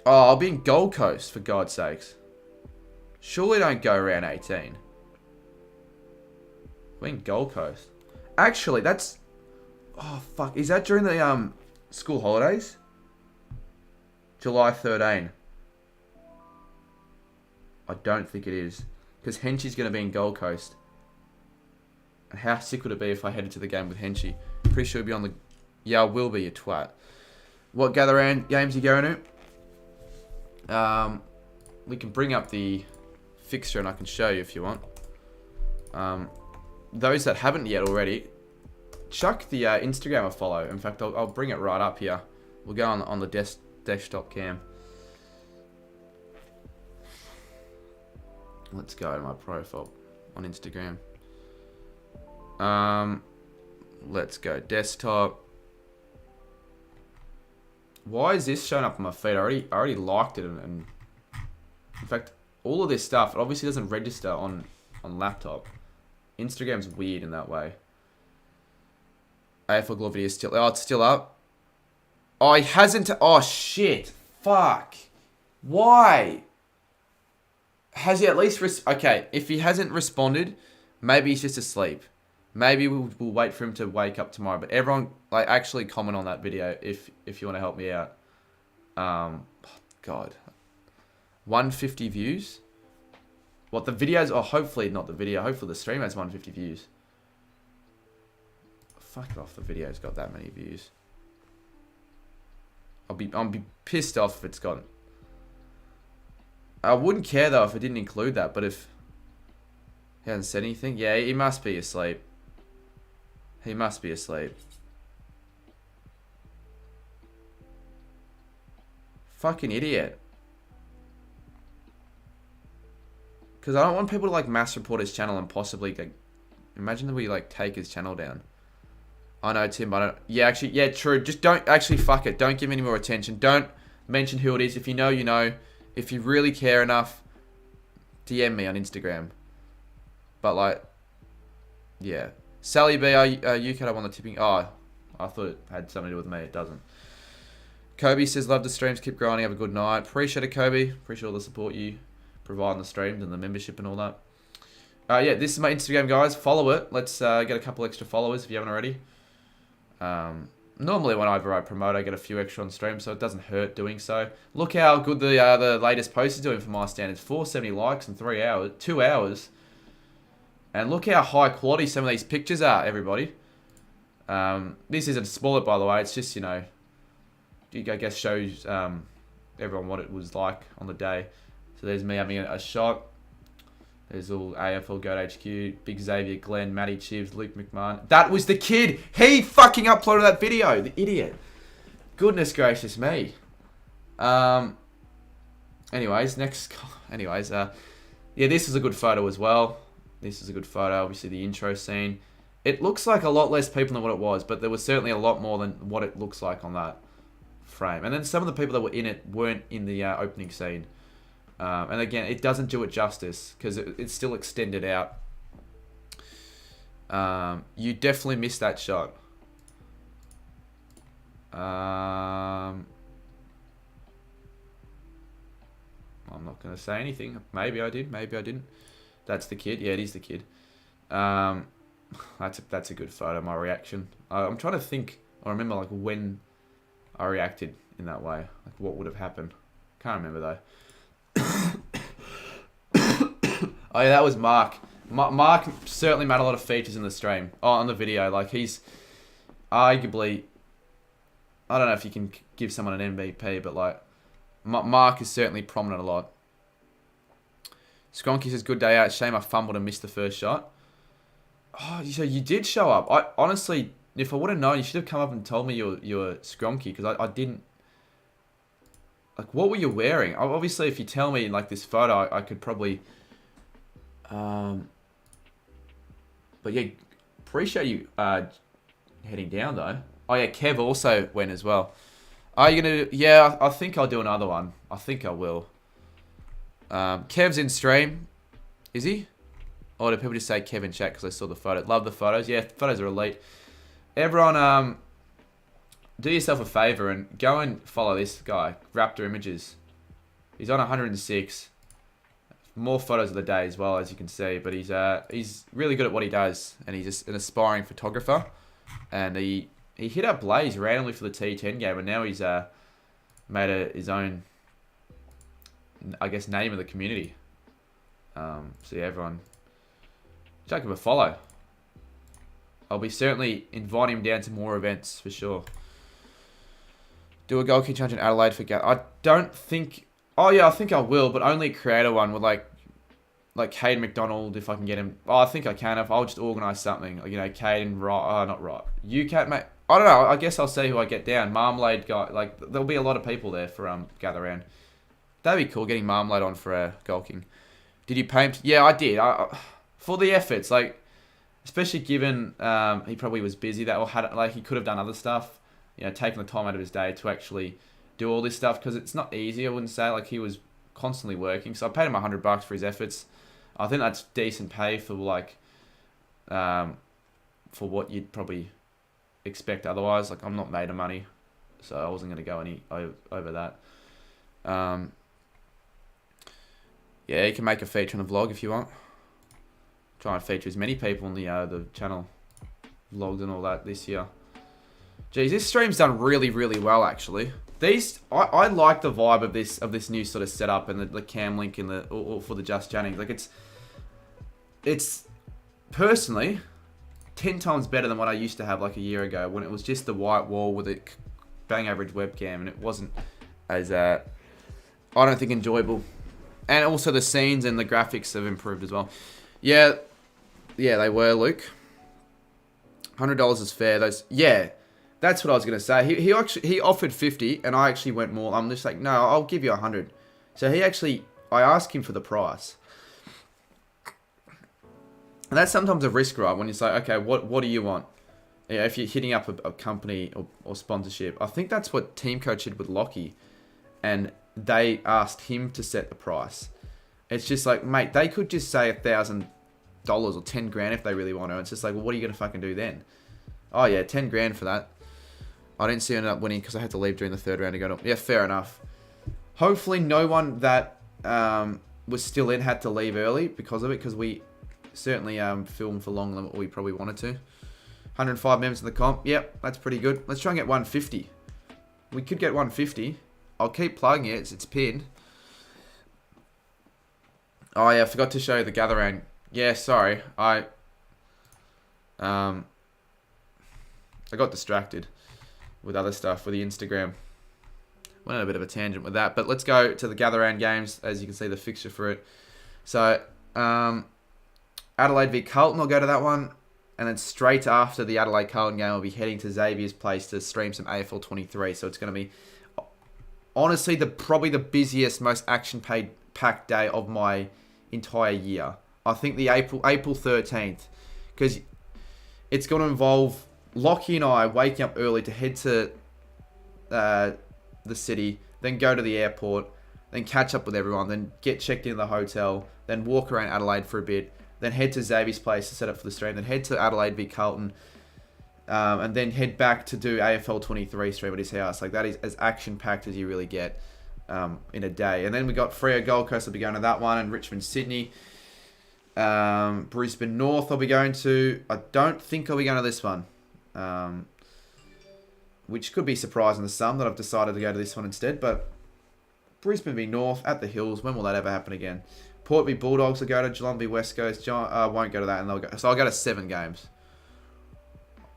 Oh, I'll be in Gold Coast, for God's sakes. Surely don't go round 18. We're in Gold Coast. Actually, that's... Oh, fuck. Is that during the school holidays? July 13. I don't think it is. Because Henchie's going to be in Gold Coast. And how sick would it be if I headed to the game with Henchie? Pretty sure he'll be on the... Yeah, I will be, you twat. What gather round games you going to? We can bring up the fixture and I can show you if you want. Those that haven't yet already, chuck the Instagram a follow. In fact, I'll bring it right up here. We'll go on the desktop cam. Let's go to my profile on Instagram. Let's go desktop. Why is this showing up on my feed? I already liked it, and in fact, all of this stuff, it obviously doesn't register on laptop. Instagram's weird in that way. AFL Glove video is still... Oh, it's still up. Oh, he hasn't... Oh, shit. Fuck. Why? Has he at least... Okay, if he hasn't responded, maybe he's just asleep. Maybe we'll wait for him to wake up tomorrow. But everyone, like, actually comment on that video if you want to help me out. God. 150 views? What, the videos... Oh, hopefully not the video. Hopefully the stream has 150 views. Fuck off, the video's got that many views. I'll be pissed off if it's gone. I wouldn't care though if it didn't include that, but if he hasn't said anything, yeah, he must be asleep. He must be asleep. Fucking idiot. Because I don't want people to like mass report his channel and possibly like, imagine that we like take his channel down. I know, Tim, I don't. Yeah, actually, yeah, true. Just don't actually fuck it. Don't give him any more attention. Don't mention who it is. If you know, you know. If you really care enough, DM me on Instagram. But like, yeah. Sally B, you kind of on the tipping. Oh, I thought it had something to do with me. It doesn't. Kobe says, love the streams. Keep grinding. Have a good night. Appreciate it, Kobe. Appreciate all the support you provide on the streams and the membership and all that. Yeah, this is my Instagram, guys. Follow it. Let's get a couple extra followers if you haven't already. Normally whenever I promote, I get a few extra on stream, so it doesn't hurt doing so. Look how good the latest post is doing for my standards. 470 likes in 2 hours. And look how high quality some of these pictures are, everybody. This isn't to spoil it, by the way. It's just, you know, I guess shows everyone what it was like on the day. So there's me having a shot. There's all AFL Goat HQ, Big Xavier, Glenn, Matty Chibs, Luke McMahon. That was the kid. He fucking uploaded that video. The idiot. Goodness gracious me. Anyways, yeah, this is a good photo as well. This is a good photo. Obviously, the intro scene. It looks like a lot less people than what it was, but there was certainly a lot more than what it looks like on that frame. And then some of the people that were in it weren't in the opening scene. And again, it doesn't do it justice because it's still extended out. You definitely missed that shot. I'm not going to say anything. Maybe I did. Maybe I didn't. That's the kid. Yeah, it is the kid. That's a good photo. My reaction. I'm trying to think. I remember like when I reacted in that way. Like what would have happened. Can't remember though. Oh yeah, that was Mark. Mark certainly made a lot of features in the stream. Oh, on the video. Like he's arguably, I don't know if you can give someone an MVP, but like Mark is certainly prominent a lot. Skronky says, good day out. Shame I fumbled and missed the first shot. Oh, so you did show up. I honestly, if I would have known, you should have come up and told me you were Skronky, because I didn't. Like, what were you wearing? Obviously, if you tell me, like, this photo, I could probably... But, yeah, appreciate you heading down, though. Oh, yeah, Kev also went as well. Are you going to... Yeah, I think I'll do another one. I think I will. Kev's in stream. Is he? Or do people just say Kev in chat because I saw the photo? Love the photos. Yeah, photos are elite. Everyone, do yourself a favor and go and follow this guy, Raptor Images. He's on 106. More photos of the day as well, as you can see. But he's really good at what he does, and he's just an aspiring photographer. And he hit up Blaze randomly for the T10 game, and now he's made his own, I guess, name of the community. So yeah, everyone, check him a follow. I'll be certainly inviting him down to more events for sure. Do a goal kick challenge in Adelaide for I don't think... Oh, yeah, I think I will, but only a creator one with, like Cade McDonald, if I can get him. Oh, I think I can if I'll just organise something. Like, you know, Cade and Rot... Oh, not Rot. You can't, mate. I don't know. I guess I'll see who I get down. Marmalade guy. Like, there'll be a lot of people there for gather round. That'd be cool, getting Marmalade on for a goal king. Did you pay him? Yeah, I did. For the efforts, like... Especially given he probably was busy, that or had like he could have done other stuff, you know, taking the time out of his day to actually do all this stuff, because it's not easy. I wouldn't say, like, he was constantly working. So I paid him $100 for his efforts. I think that's decent pay for like for what you'd probably expect otherwise. Like, I'm not made of money, so I wasn't going to go any over that. Yeah, you can make a feature on the vlog if you want. Try and feature as many people on the channel, vlogs and all that this year. Geez, this stream's done really, really well actually. I like the vibe of this new sort of setup and the cam link and or for the Just Jennings. Like it's personally 10 times better than what I used to have like a year ago when it was just the white wall with it bang average webcam, and it wasn't as I don't think enjoyable. And also the scenes and the graphics have improved as well. Yeah, they were, Luke. $100 is fair. That's what I was gonna say. He offered 50, and I actually went more. I'm just like, no, I'll give you 100. So I asked him for the price. And that's sometimes a risk, right? When you say, okay, what do you want? Yeah, if you're hitting up a company or sponsorship, I think that's what Team Coach did with Lockie, and they asked him to set the price. It's just like, mate, they could just say $1,000 or 10 grand if they really want to. It's just like, well, what are you gonna fucking do then? Oh yeah, 10 grand for that. I didn't see I ended up winning because I had to leave during the third round to go to. Yeah, fair enough. Hopefully, no one that was still in had to leave early because of it, because we certainly filmed for longer than what we probably wanted to. 105 members in the comp. Yep, that's pretty good. Let's try and get 150. We could get 150. I'll keep plugging it. It's pinned. Oh yeah, I forgot to show you the gather round. Yeah, sorry. I got distracted with other stuff, with the Instagram. Went on a bit of a tangent with that, but let's go to the gather round games. As you can see, the fixture for it. So, Adelaide v Carlton, I'll go to that one. And then straight after the Adelaide Carlton game, I'll be heading to Xavier's place to stream some AFL 23. So it's going to be, honestly, probably the busiest, most action-packed day of my entire year. I think the April 13th, because it's going to involve Lockie and I waking up early to head to the city, then go to the airport, then catch up with everyone, then get checked in the hotel, then walk around Adelaide for a bit, then head to Xavier's place to set up for the stream, then head to Adelaide v Carlton, and then head back to do AFL 23 stream at his house. Like, that is as action-packed as you really get in a day. And then we got Freo Gold Coast, I'll be going to that one, and Richmond, Sydney. Brisbane North I'll be going to. I don't think I'll be going to this one. Which could be surprising to some that I've decided to go to this one instead. But Brisbane v North at the Hills. When will that ever happen again? Port v Bulldogs will go to. Geelong v West Coast. Won't go to that, and they'll go. So I'll go to 7 games.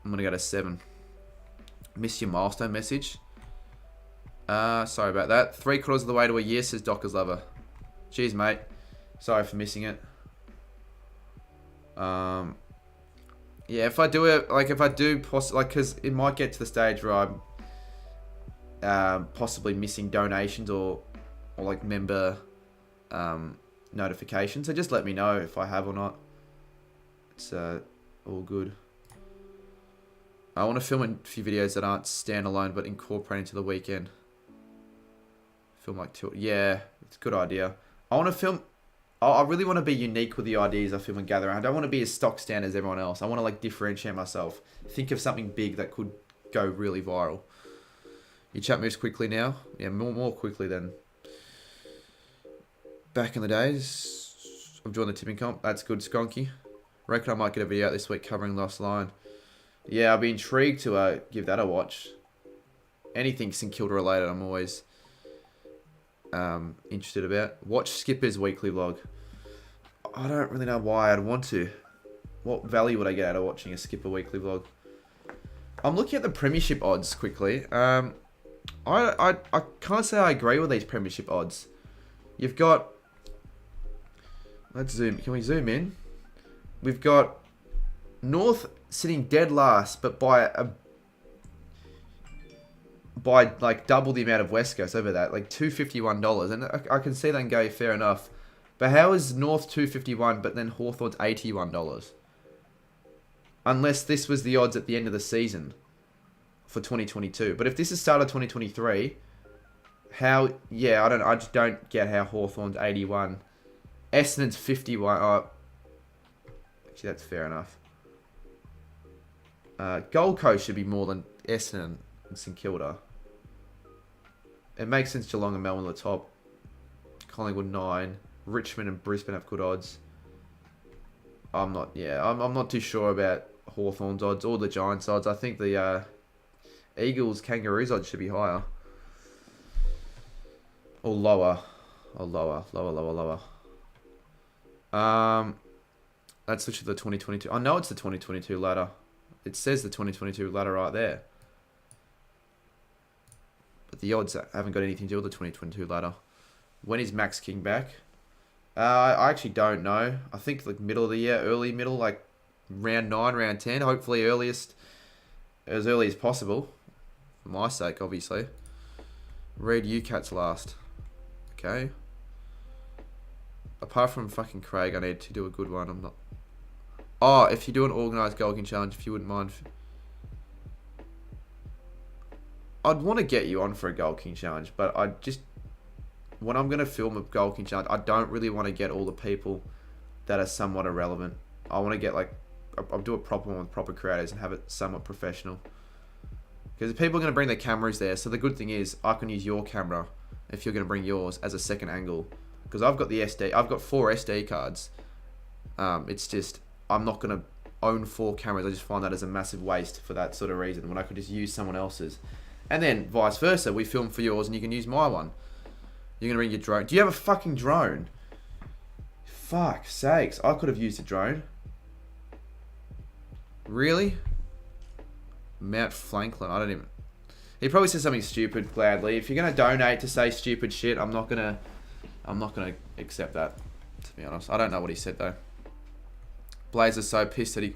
I'm gonna go to 7. Miss your milestone message. Sorry about that. 3/4 of the way to a year, says Docker's Lover. Cheers, mate. Sorry for missing it. Yeah, if I do it, because it might get to the stage where I'm possibly missing donations or like member notifications. So just let me know if I have or not. It's all good. I want to film a few videos that aren't standalone but incorporate into the weekend. Film like 2. Yeah, it's a good idea. I want to film. I really want to be unique with the ideas I film and gather around. I don't want to be as stock standard as everyone else. I want to like differentiate myself. Think of something big that could go really viral. Your chat moves quickly now. Yeah, more quickly than back in the days. I've joined the tipping comp. That's good, Skonky. Reckon I might get a video out this week covering Lost Line. Yeah, I'll be intrigued to give that a watch. Anything St Kilda related, I'm always interested about. Watch Skipper's weekly vlog. I don't really know why I'd want to. What value would I get out of watching a Skipper weekly vlog? I'm looking at the premiership odds quickly. I can't say I agree with these premiership odds. You've got. Let's zoom. Can we zoom in? We've got North sitting dead last, but by like double the amount of West Coast over that, like $251, and I can see that and go, fair enough. But how is North $251, but then Hawthorn's $81? Unless this was the odds at the end of the season for 2022. But if this is start of 2023, how? Yeah, I just don't get how Hawthorn's 81, Essendon's 51. Oh, actually, that's fair enough. Gold Coast should be more than Essendon and St Kilda. It makes sense Geelong and Melbourne at the top. Collingwood 9. Richmond and Brisbane have good odds. I'm not too sure about Hawthorn's odds or the Giants' odds. I think the Eagles, Kangaroos odds should be higher. Or lower. Or lower. Let's switch to the 2022. I know it's the 2022 ladder. It says the 2022 ladder right there. the odds haven't got anything to do with the 2022 ladder. When is Max King back? I actually don't know. I think like middle of the year, early middle, like round 9, round 10. Hopefully earliest, as early as possible. For my sake, obviously. Read UCAT's last. Okay. Apart from fucking Craig, I need to do a good one. I'm not... Oh, if you do an organised Golking challenge, if you wouldn't mind... I'd want to get you on for a Golking challenge, but I just... When I'm going to film a Golking challenge, I don't really want to get all the people that are somewhat irrelevant. I want to get like... I'll do a proper one with proper creators and have it somewhat professional. Because people are going to bring their cameras there, so the good thing is I can use your camera, if you're going to bring yours, as a second angle. Because I've got the SD... I've got 4 SD cards. It's just... I'm not going to own 4 cameras. I just find that as a massive waste for that sort of reason, when I could just use someone else's. And then, vice versa, we film for yours and you can use my one. You're going to bring your drone. Do you have a fucking drone? Fuck sakes. I could have used a drone. Really? Mount Franklin. I don't even... He probably said something stupid, gladly. If you're going to donate to say stupid shit, I'm not going to accept that, to be honest. I don't know what he said, though. Blazer's so pissed that he...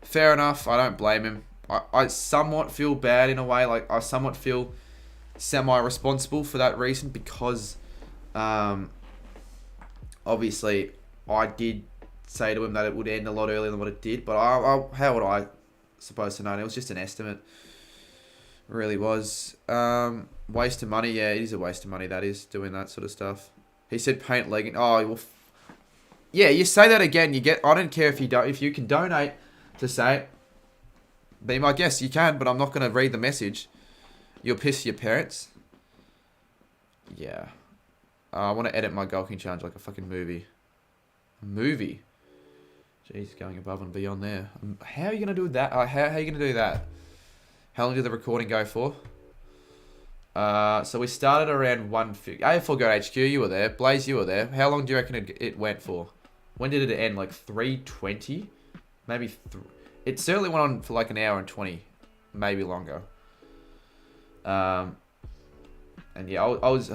Fair enough. I don't blame him. I somewhat feel bad in a way. Like, I somewhat feel semi-responsible for that reason because, obviously, I did say to him that it would end a lot earlier than what it did. But how would I supposed to know? And it was just an estimate. It really was. Waste of money. Yeah, it is a waste of money, that is, doing that sort of stuff. He said paint legging. Oh, well, yeah, you say that again. You get... I don't care if you don't... If you can donate to say it, be my guest, you can, but I'm not going to read the message. You'll piss your parents. Yeah. I want to edit my Golking challenge like a fucking movie. A movie? Jeez, going above and beyond there. How are you going to do that? How are you going to do that? How long did the recording go for? So we started around 1:50. AFL Go HQ, you were there. Blaze, you were there. How long do you reckon it went for? When did it end? Like 3:20? Maybe... It certainly went on for like an hour and 20, maybe longer. And yeah, I was.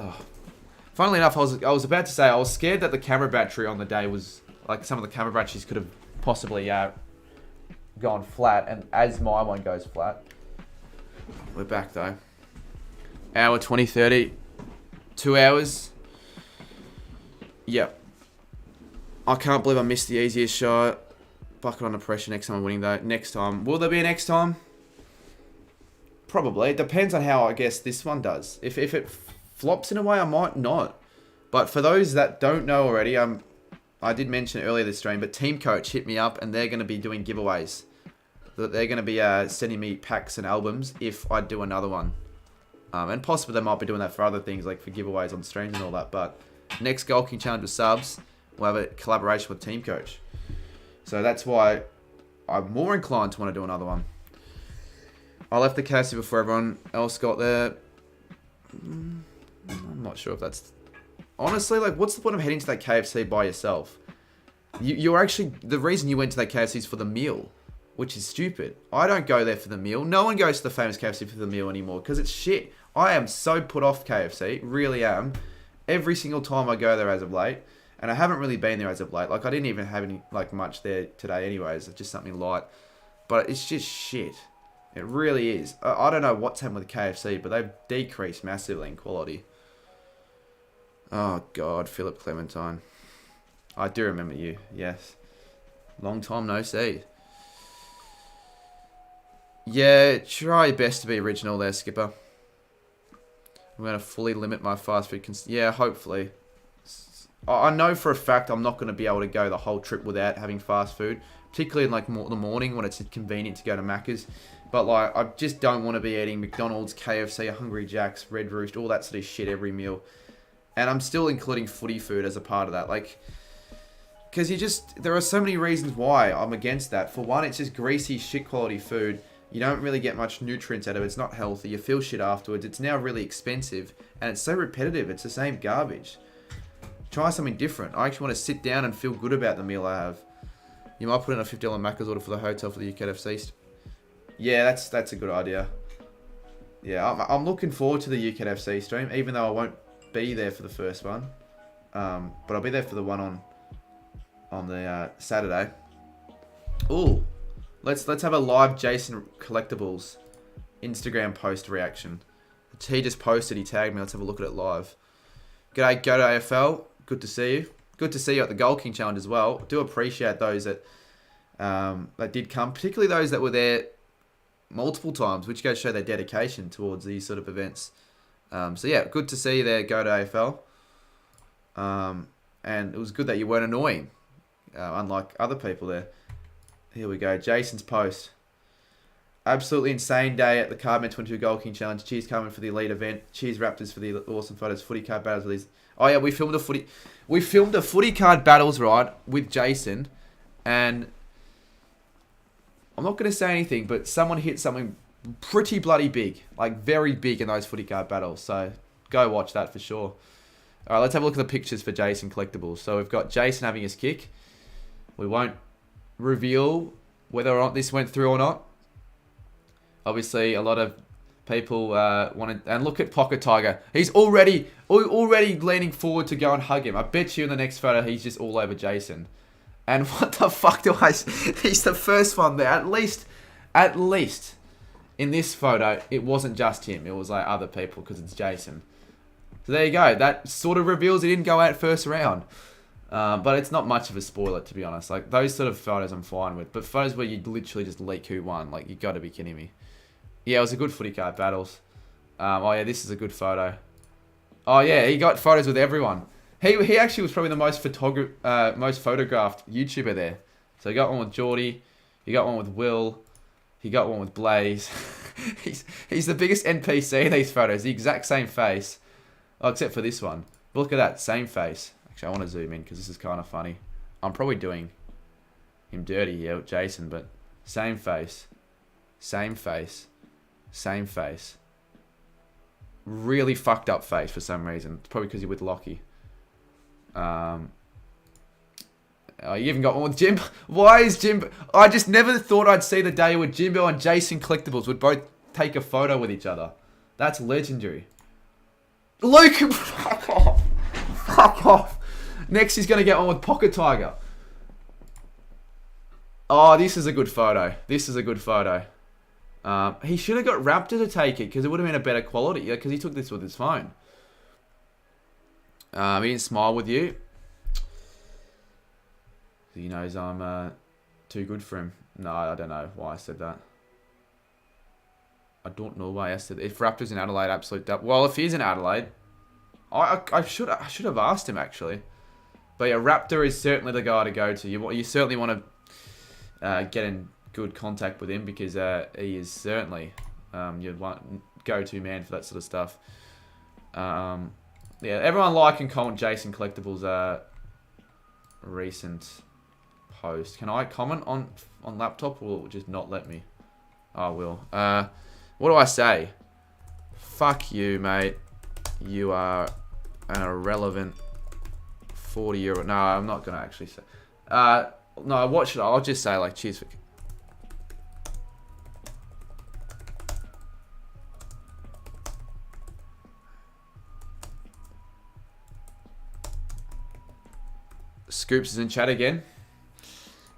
Funnily enough, I was about to say I was scared that the camera battery on the day was like some of the camera batteries could have possibly gone flat, and as my one goes flat. We're back though. Hour 20:30, 2 hours. Yep. I can't believe I missed the easiest shot. Bucket under pressure next time I'm winning though. Next time. Will there be a next time? Probably. It depends on how I guess this one does. If it flops in a way, I might not. But for those that don't know already, I did mention it earlier this stream, but Team Coach hit me up and they're going to be doing giveaways. They're going to be sending me packs and albums if I do another one. And possibly they might be doing that for other things, like for giveaways on streams and all that. But next Golking Challenge with subs, we'll have a collaboration with Team Coach. So that's why I'm more inclined to want to do another one. I left the KFC before everyone else got there. I'm not sure if that's... Honestly, like, what's the point of heading to that KFC by yourself? You're actually... The reason you went to that KFC is for the meal, which is stupid. I don't go there for the meal. No one goes to the famous KFC for the meal anymore because it's shit. I am so put off KFC. Really am. Every single time I go there as of late. And I haven't really been there as of late. Like, I didn't even have any, like, much there today anyways. It's just something light. But it's just shit. It really is. I don't know what's happened with KFC, but they've decreased massively in quality. Oh, God. Philip Clementine. I do remember you. Yes. Long time no see. Yeah, try your best to be original there, Skipper. I'm going to fully limit my fast food. Yeah, hopefully. I know for a fact I'm not going to be able to go the whole trip without having fast food, particularly in like the morning when it's convenient to go to Macca's. But like, I just don't want to be eating McDonald's, KFC, Hungry Jack's, Red Roost, all that sort of shit every meal. And I'm still including footy food as a part of that. Like, because there are so many reasons why I'm against that. For one, it's just greasy, shit quality food. You don't really get much nutrients out of it. It's not healthy. You feel shit afterwards. It's now really expensive. And it's so repetitive. It's the same garbage. Try something different. I actually want to sit down and feel good about the meal I have. You might put in a $50 Macca's order for the hotel for the UKFC. Yeah, that's a good idea. Yeah, I'm looking forward to the UKED FC stream, even though I won't be there for the first one. But I'll be there for the one on the Saturday. Ooh, let's have a live Jason Collectibles Instagram post reaction. He just posted, he tagged me. Let's have a look at it live. G'day, go to AFL. Good to see you. Good to see you at the Goal King Challenge as well. Do appreciate those that did come, particularly those that were there multiple times, which goes to show their dedication towards these sort of events. So yeah, good to see you there, go to AFL. And it was good that you weren't annoying, unlike other people there. Here we go, Jason's post. Absolutely insane day at the Cardman 22 Goal King Challenge. Cheers, Carmen, for the elite event. Cheers, Raptors, for the awesome photos. Footy card battles with these. Oh yeah, we filmed a footy card battles, right, with Jason, and I'm not going to say anything, but someone hit something pretty bloody big, like very big in those footy card battles. So go watch that for sure. All right, let's have a look at the pictures for Jason Collectibles. So we've got Jason having his kick. We won't reveal whether or not this went through or not. Obviously, a lot of people wanted, and look at Pocket Tiger. He's already leaning forward to go and hug him. I bet you in the next photo he's just all over Jason. And what the fuck do I? He's the first one there. At least in this photo, it wasn't just him. It was like other people because it's Jason. So there you go. That sort of reveals he didn't go out first round. But it's not much of a spoiler, to be honest. Like those sort of photos I'm fine with. But photos where you literally just leak who won, like you got to be kidding me. Yeah, it was a good footy card battles. Oh yeah, this is a good photo. Oh yeah, he got photos with everyone. He actually was probably the most photographed YouTuber there. So he got one with Geordie, he got one with Will, he got one with Blaze. he's the biggest NPC in these photos. The exact same face, oh, except for this one. But look at that, same face. Actually, I want to zoom in because this is kind of funny. I'm probably doing him dirty here with Jason, but same face, same face. Same face. Really fucked up face for some reason. It's probably because you're with Lockie. Oh, you even got one with Jimbo. Why is Jimbo? I just never thought I'd see the day where Jimbo and Jason Collectibles would both take a photo with each other. That's legendary. Luke, fuck off. Fuck off. Next he's going to get one with Pocket Tiger. Oh, this is a good photo. This is a good photo. He should have got Raptor to take it because it would have been a better quality. Yeah, because he took this with his phone. He didn't smile with you. He knows I'm too good for him. No, I don't know why I said that. I don't know why I said that. If Raptor's in Adelaide, absolute doubt. Well, if he's in Adelaide, I should have asked him actually. But yeah, Raptor is certainly the guy to go to. You certainly want to get in good contact with him because he is certainly your go-to man for that sort of stuff. Yeah, everyone like and comment Jason Collectibles' recent post. Can I comment on laptop or will it just not let me? I will. What do I say? Fuck you, mate. You are an irrelevant 40-year-old. No, I'm not gonna actually say. No, what should I'll just say like cheers for. Scoops is in chat again.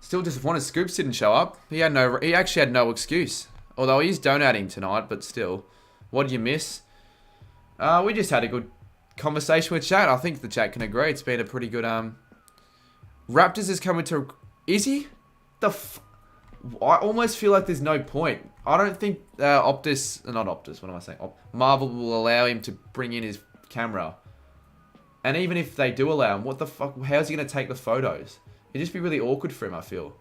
Still disappointed Scoops didn't show up. He actually had no excuse. Although he's donating tonight, but still. What did you miss? We just had a good conversation with chat. I think the chat can agree. It's been a pretty good Raptors is coming to. Is he? I almost feel like there's no point. I don't think not Optus, what am I saying? Marvel will allow him to bring in his camera. And even if they do allow him, what the fuck? How's he going to take the photos? It'd just be really awkward for him, I feel.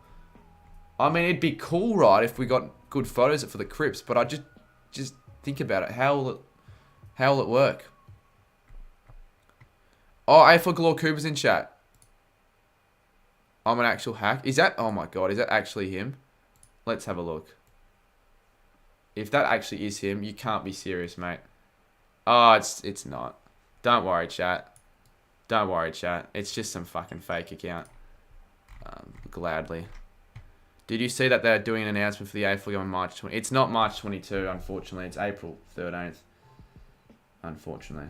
I mean, it'd be cool, right, if we got good photos for the Crips, but I just think about it. How will it work? Oh, A4 Galore Cooper's in chat. I'm an actual hack. Is that... Oh my god, is that actually him? Let's have a look. If that actually is him, you can't be serious, mate. Oh, it's not. Don't worry, chat. Don't worry, chat. It's just some fucking fake account. Gladly. Did you see that they're doing an announcement for the AFL game on March 20? It's not March 22, unfortunately. It's April 13th. Unfortunately.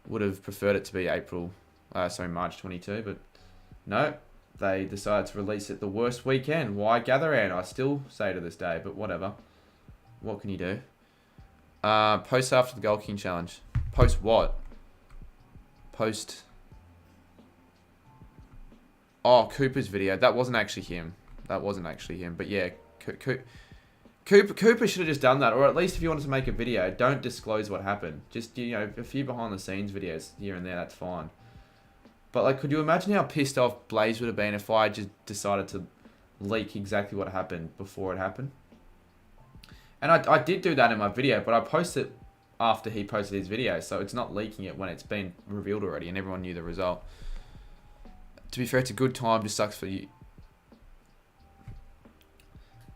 Would have preferred it to be March 22, but no. They decided to release it the worst weekend. Why gather round? I still say to this day, but whatever. What can you do? Post after the Gold King Challenge. Post what? Post... Oh, Cooper's video. That wasn't actually him. But yeah, Cooper should have just done that. Or at least if you wanted to make a video, don't disclose what happened. Just, you know, a few behind the scenes videos here and there, that's fine. But, like, could you imagine how pissed off Blaze would have been if I just decided to leak exactly what happened before it happened? And I did do that in my video, but I posted it after he posted his video, so it's not leaking it when it's been revealed already and everyone knew the result. To be fair, it's a good time. Just sucks for you.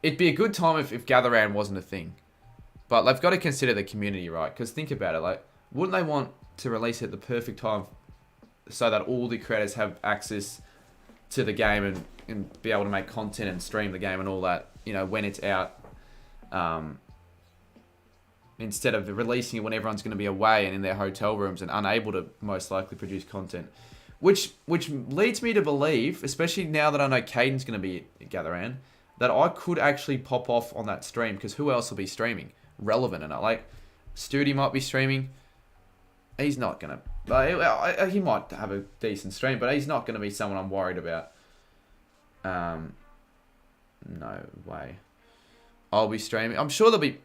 It'd be a good time if Gather Round wasn't a thing. But they've got to consider the community, right? Because think about it. Like, wouldn't they want to release it at the perfect time so that all the creators have access to the game and be able to make content and stream the game and all that, you know, when it's out, instead of releasing it when everyone's going to be away and in their hotel rooms and unable to most likely produce content. Which leads me to believe, especially now that I know Caden's going to be at Gather Round, that I could actually pop off on that stream, because who else will be streaming? Relevant enough. Like, Studi might be streaming. He's not going to... He might have a decent stream, but he's not going to be someone I'm worried about. No way. I'll be streaming. I'm sure there'll be...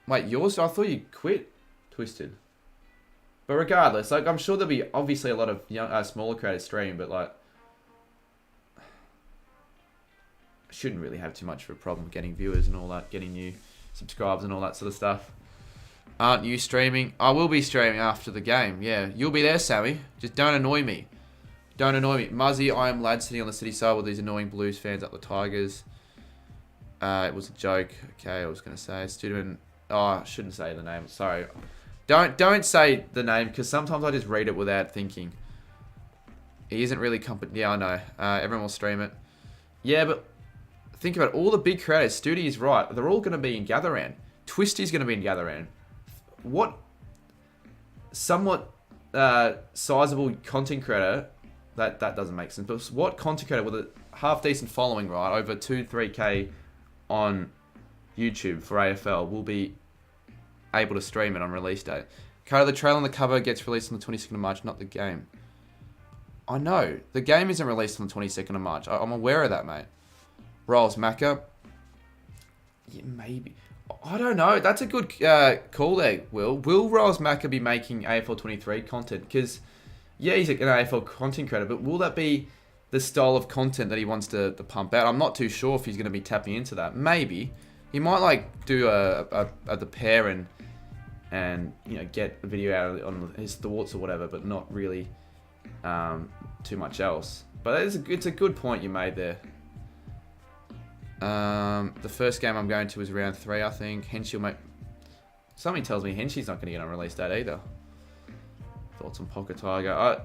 Wait, yours? I thought you quit Twisted. But regardless, like, I'm sure there'll be obviously a lot of young, smaller creators stream, but like, shouldn't really have too much of a problem getting viewers and all that, getting new subscribers and all that sort of stuff. Aren't you streaming? I will be streaming after the game. Yeah, you'll be there, Sammy. Just don't annoy me. Don't annoy me. Muzzy, I am lad sitting on the city side with these annoying Blues fans up the Tigers. It was a joke. Okay, I was going to say. Student. Oh, I shouldn't say the name. Sorry. Don't say the name, because sometimes I just read it without thinking. He isn't really Yeah, I know. Everyone will stream it. Yeah, but think about it. All the big creators. Studi is right. They're all going to be in Gather Round. Twisty's going to be in Gather Round. What somewhat sizable content creator, that doesn't make sense, but what content creator with a half decent following, right, over 2-3k on YouTube for AFL will be able to stream it on release date? Carter, the trailer on the cover gets released on the 22nd of March, not the game. I know. The game isn't released on the 22nd of March. I'm aware of that, mate. Rolls Macca. Yeah, maybe. I don't know. That's a good call there, Will. Will Rolls Macca be making AFL 23 content? Because, yeah, he's an AFL content creator, but will that be the style of content that he wants to pump out? I'm not too sure if he's going to be tapping into that. Maybe. He might, like, do the pair and you know, get a video out on his thoughts or whatever, but not really too much else. But it's a good point you made there. The first game I'm going to is round 3, I think. Henshey will make... Something tells me Henshey's not going to get on release date either. Thoughts on Pocket Tiger?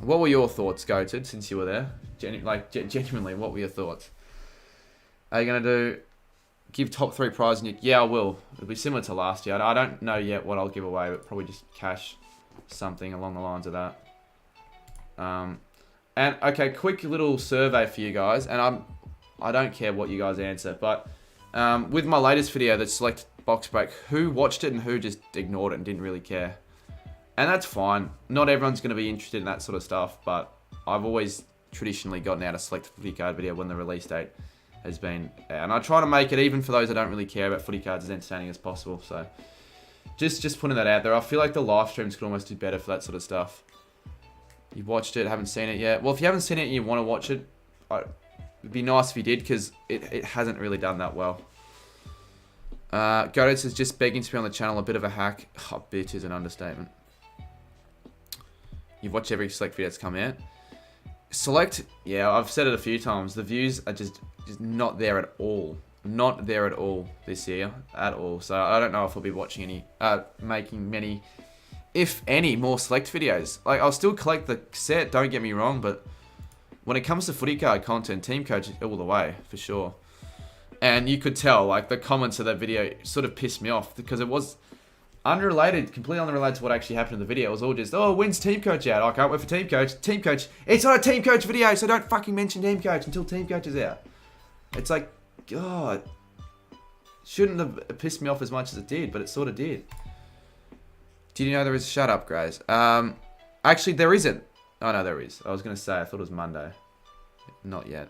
What were your thoughts, Goated, since you were there? Genuinely, what were your thoughts? Are you going to give top 3 prize? Yeah, I will. It'll be similar to last year. I don't know yet what I'll give away, but probably just cash something along the lines of that. And, okay, quick little survey for you guys. And I don't care what you guys answer, but with my latest video, the select box break, who watched it and who just ignored it and didn't really care? And that's fine. Not everyone's going to be interested in that sort of stuff, but I've always traditionally gotten out a select footy card video when the release date has been out. And I try to make it, even for those that don't really care about footy cards, as entertaining as possible. So just putting that out there. I feel like the live streams could almost do better for that sort of stuff. You watched it, haven't seen it yet. Well, if you haven't seen it and you want to watch it, it'd be nice if you did, because it hasn't really done that well. Goated says, just begging to be on the channel, a bit of a hack. Oh, bitch is an understatement. You've watched every select video that's come out. Select, yeah, I've said it a few times. The views are just not there at all. Not there at all this year, at all. So I don't know if I'll be watching any, making many, if any, more select videos. Like, I'll still collect the set, don't get me wrong, but when it comes to footy card content, Team Coach all the way, for sure. And you could tell, like, the comments of that video sort of pissed me off because it was unrelated, completely unrelated to what actually happened in the video. It was all just, oh, when's Team Coach out? I can't wait for Team Coach. Team Coach. It's not a Team Coach video, so don't fucking mention Team Coach until Team Coach is out. It's like, God. Shouldn't have pissed me off as much as it did, but it sort of did. Did you know there is... Shut up, Grays. Actually, there isn't. Oh, no, there is. I was going to say, I thought it was Monday. Not yet.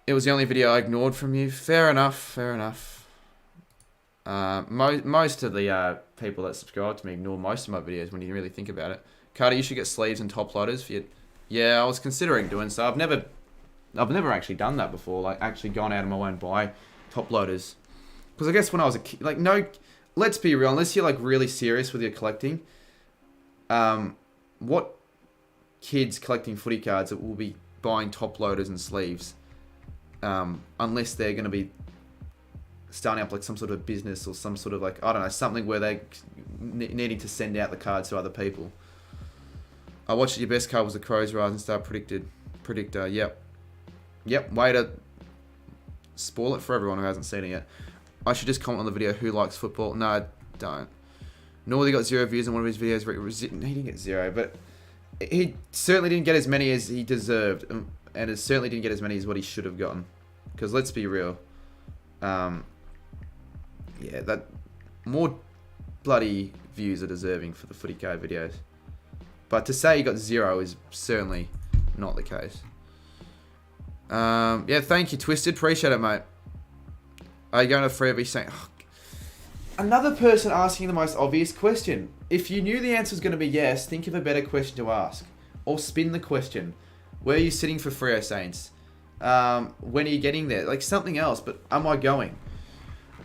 It was the only video I ignored from you. Fair enough, fair enough. Most of the people that subscribe to me ignore most of my videos when you really think about it. Carter, you should get sleeves and top loaders for your... Yeah, I was considering doing so. I've never actually done that before. Like, actually gone out of my way and buy top loaders. Because I guess when I was a kid... Like, no... Let's be real. Unless you're, like, really serious with your collecting... what kids collecting footy cards that will be buying top loaders and sleeves, unless they're going to be starting up like some sort of business or some sort of like, I don't know, something where they needing to send out the cards to other people. I watched your best card was the Crows Rising Star predictor. Yep. Way to spoil it for everyone who hasn't seen it yet. I should just comment on the video. Who likes football? No, I don't. Northy got 0 views on one of his videos. He didn't get 0, but he certainly didn't get as many as he deserved, and it certainly didn't get as many as what he should have gotten. Because let's be real, yeah, that more bloody views are deserving for the footy card videos. But to say he got 0 is certainly not the case. Yeah, thank you, Twisted. Appreciate it, mate. Are you going to Forever saying... Oh, another person asking the most obvious question. If you knew the answer was going to be yes, think of a better question to ask. Or spin the question. Where are you sitting for Freo Saints? When are you getting there? Like something else, but am I going?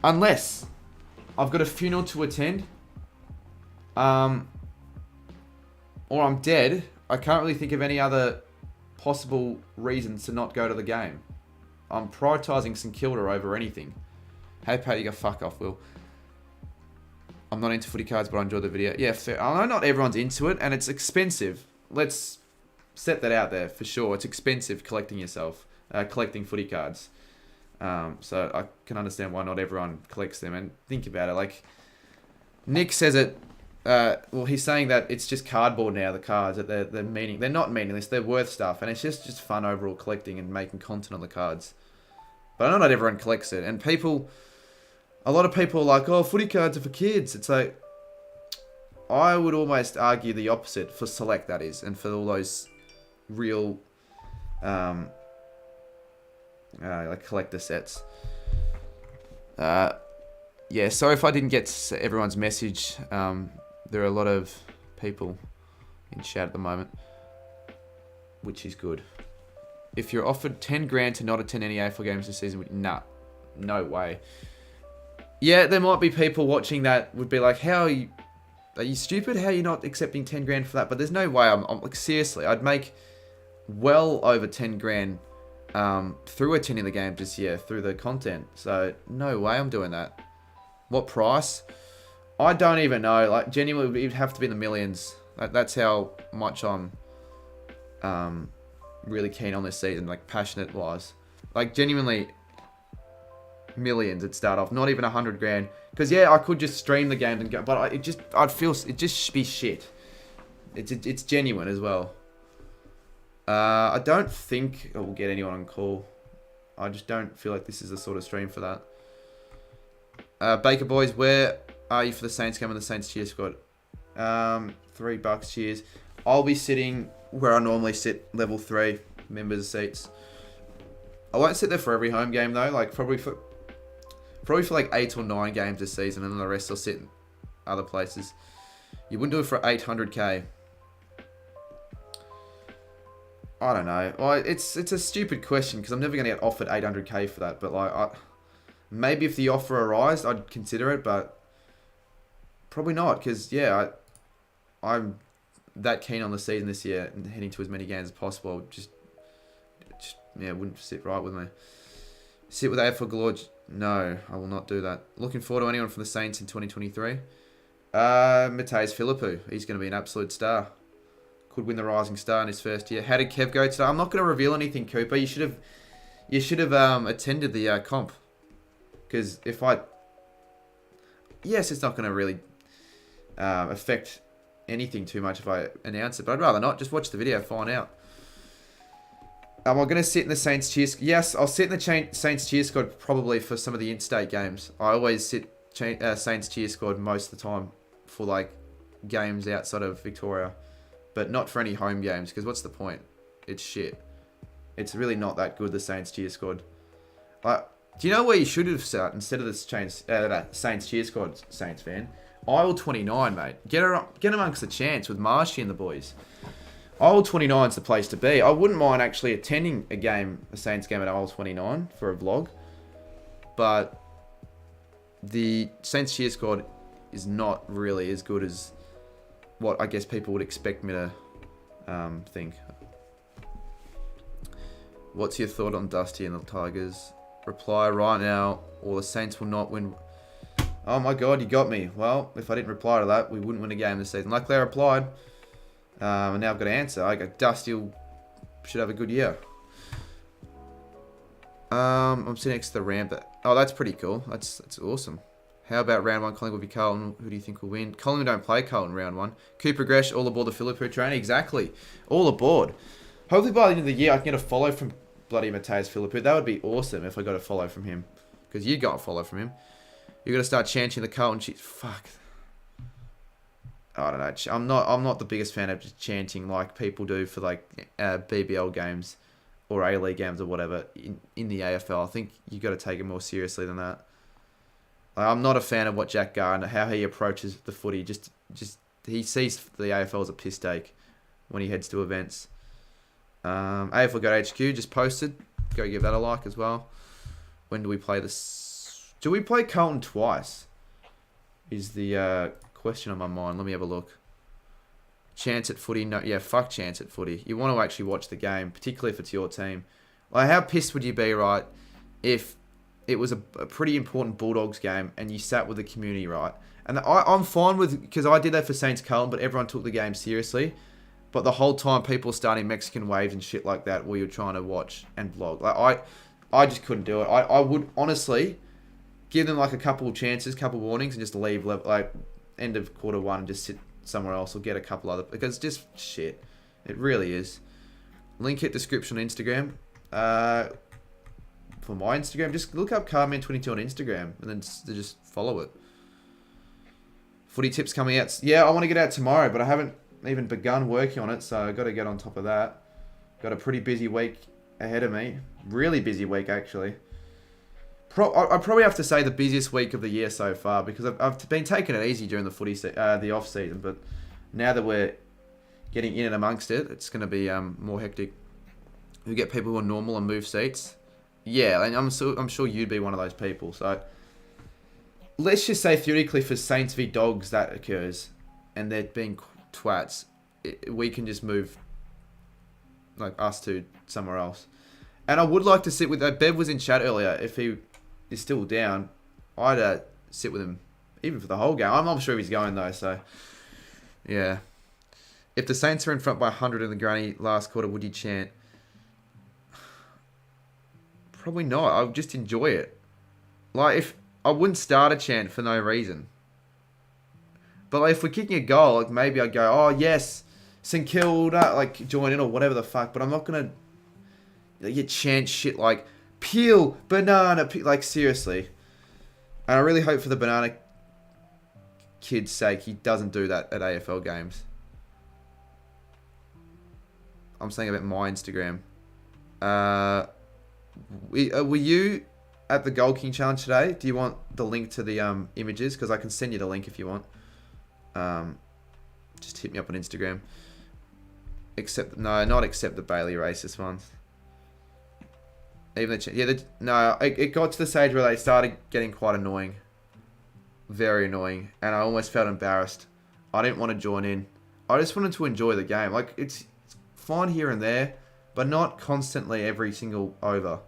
Unless I've got a funeral to attend. Or I'm dead. I can't really think of any other possible reasons to not go to the game. I'm prioritising St Kilda over anything. Hey, Paddy, go fuck off, Will. I'm not into footy cards, but I enjoy the video. Yeah, fair. I know not everyone's into it, and it's expensive. Let's set that out there for sure. It's expensive collecting footy cards. So I can understand why not everyone collects them. And think about it. Like, Nick says it. Well, he's saying that it's just cardboard now, the cards. That they're not meaningless. They're worth stuff. And it's just fun overall collecting and making content on the cards. But I know not everyone collects it. And a lot of people are like, oh, footy cards are for kids. It's like, I would almost argue the opposite for Select, that is, and for all those real, like collector sets. Yeah, sorry if I didn't get everyone's message. There are a lot of people in chat at the moment, which is good. If you're offered 10 grand to not attend any AFL games this season, nah, no way. Yeah, there might be people watching that would be like, how are you stupid? How are you not accepting 10 grand for that? But there's no way. I'm like, seriously, I'd make well over 10 grand through attending the game this year, through the content. So no way I'm doing that. What price? I don't even know. Like, genuinely, it'd have to be in the millions. That's how much I'm really keen on this season, like passionate wise. Like, genuinely, millions it'd start off, not even 100 grand. Because yeah, I could just stream the game and go, but I'd feel it just be shit. It's genuine as well. I don't think it will get anyone on call. I just don't feel like this is the sort of stream for that. Baker Boys, where are you for the Saints game and the Saints cheer squad? $3 cheers. I'll be sitting where I normally sit, level 3, members seats. I won't sit there for every home game though, like probably for like 8 or 9 games this season, and then the rest I'll sit in other places. You wouldn't do it for 800k. I don't know. Well, it's a stupid question because I'm never going to get offered 800k for that. But like, maybe if the offer arises, I'd consider it, but probably not because yeah, I'm that keen on the season this year and heading to as many games as possible. Just yeah, it wouldn't sit right with me. Sit with AFL Galore. No, I will not do that. Looking forward to anyone from the Saints in 2023. Mateus Philippou. He's going to be an absolute star. could win the Rising Star in his first year. How did Kev go today? I'm not going to reveal anything, Cooper. You should have attended the comp. Because if I... Yes, it's not going to really affect anything too much if I announce it. But I'd rather not. Just watch the video, find out. Am I going to sit in the Saints cheer squad? Yes, I'll sit in the Saints cheer squad probably for some of the interstate games. I always sit Saints cheer squad most of the time for like games outside of Victoria. But not for any home games, because what's the point? It's shit. It's really not that good, the Saints cheer squad. Do you know where you should have sat instead of the Saints cheer squad, Saints fan? Aisle 29, mate. Get amongst the chants with Marshy and the boys. Aisle 29 is the place to be. I wouldn't mind actually attending a Saints game at Aisle 29 for a vlog. But the Saints cheer squad is not really as good as what I guess people would expect me to think. What's your thought on Dusty and the Tigers? Reply right now, or the Saints will not win. Oh my god, you got me. Well, if I didn't reply to that, we wouldn't win a game this season. Luckily I replied. And now I've got to answer. I go, Dusty should have a good year. I'm sitting next to the ramp. Oh, that's pretty cool. That's awesome. How about round 1? Collingwood v Carlton. Who do you think will win? Collingwood don't play Carlton round 1. Cooper Gresh, all aboard the Philippou train. Exactly. All aboard. Hopefully by the end of the year I can get a follow from bloody Mateus Philippou. That would be awesome if I got a follow from him. Because you got a follow from him. You're going to start chanting the Carlton cheats. Fuck. I don't know. I'm not the biggest fan of just chanting like people do for like BBL games or A-League games or whatever in the AFL. I think you got to take it more seriously than that. I'm not a fan of what Jack Gardner, how he approaches the footy. Just he sees the AFL as a piss take when he heads to events. AFL Go HQ just posted. Go give that a like as well. When do we play this? Do we play Carlton twice? Is the question on my mind. Let me have a look. Chance at footy. No, yeah, fuck chance at footy. You want to actually watch the game, particularly if it's your team. Like, how pissed would you be, right, if it was a pretty important Bulldogs game and you sat with the community, right? And I'm fine with, because I did that for Saints Carlton, but everyone took the game seriously. But the whole time people starting Mexican waves and shit like that while you're trying to watch and vlog. Like, I just couldn't do it. I would honestly give them like a couple of chances, couple of warnings, and just leave like end of quarter 1 and just sit somewhere else or get a couple other, because it's just shit. It really is. Link hit description on Instagram. For my Instagram, just look up Cardman22 on Instagram and then just follow it. Footy tips coming out. Yeah, I want to get out tomorrow, but I haven't even begun working on it, so I've got to get on top of that. Got a pretty busy week ahead of me. Really busy week, actually. I probably have to say the busiest week of the year so far, because I've been taking it easy during the off season, but now that we're getting in and amongst it, it's going to be more hectic. We get people who are normal and move seats. Yeah, and I'm sure you'd be one of those people. So let's just say theoretically for Saints v Dogs that occurs, and they're being twats, we can just move like us to somewhere else. And I would like to sit with Bev was in chat earlier. If he is still down, I'd sit with him even for the whole game. I'm not sure if he's going though. So yeah, if the Saints are in front by 100 in the granny last quarter, would you chant? Probably not. I would just enjoy it. Like, if I wouldn't start a chant for no reason. But like, if we're kicking a goal, like maybe I'd go, oh yes, St Kilda, like join in or whatever the fuck. But I'm not gonna you chant shit like peel banana, like seriously. And I really hope for the banana kid's sake he doesn't do that at AFL games. I'm saying about my Instagram. Were you at the Gold King Challenge today? Do you want the link to the images? Because I can send you the link if you want. Just hit me up on Instagram. Not except the Bailey racist ones. Even it got to the stage where they started getting quite annoying. Very annoying. And I almost felt embarrassed. I didn't want to join in. I just wanted to enjoy the game. Like, it's fine here and there, but not constantly every single over.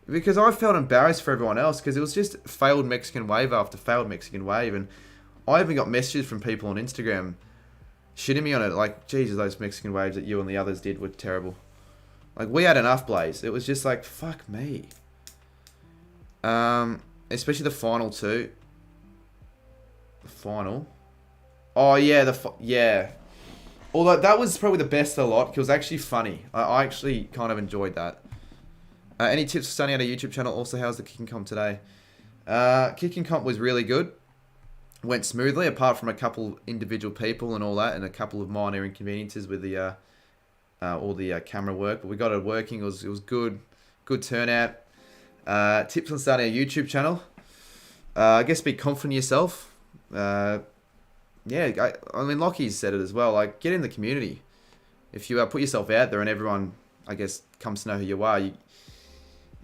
Because I felt embarrassed for everyone else, because it was just failed Mexican wave after failed Mexican wave. And I even got messages from people on Instagram shitting me on it. Like, Jesus, those Mexican waves that you and the others did were terrible. Like, we had enough, Blaze. It was just like, fuck me. Especially the final two. The final. Oh, yeah, yeah. Although that was probably the best of the lot, 'cause it was actually funny. I actually kind of enjoyed that. Any tips for starting out a YouTube channel? Also, how's the kicking comp today? Kicking comp was really good. Went smoothly, apart from a couple individual people and all that, and a couple of minor inconveniences with the all the camera work. But we got it working. It was good. Good turnout. Tips on starting a YouTube channel. I guess be confident in yourself. Yeah, I mean, Lockie's said it as well. Like, get in the community. If you put yourself out there and everyone, I guess, comes to know who you are, you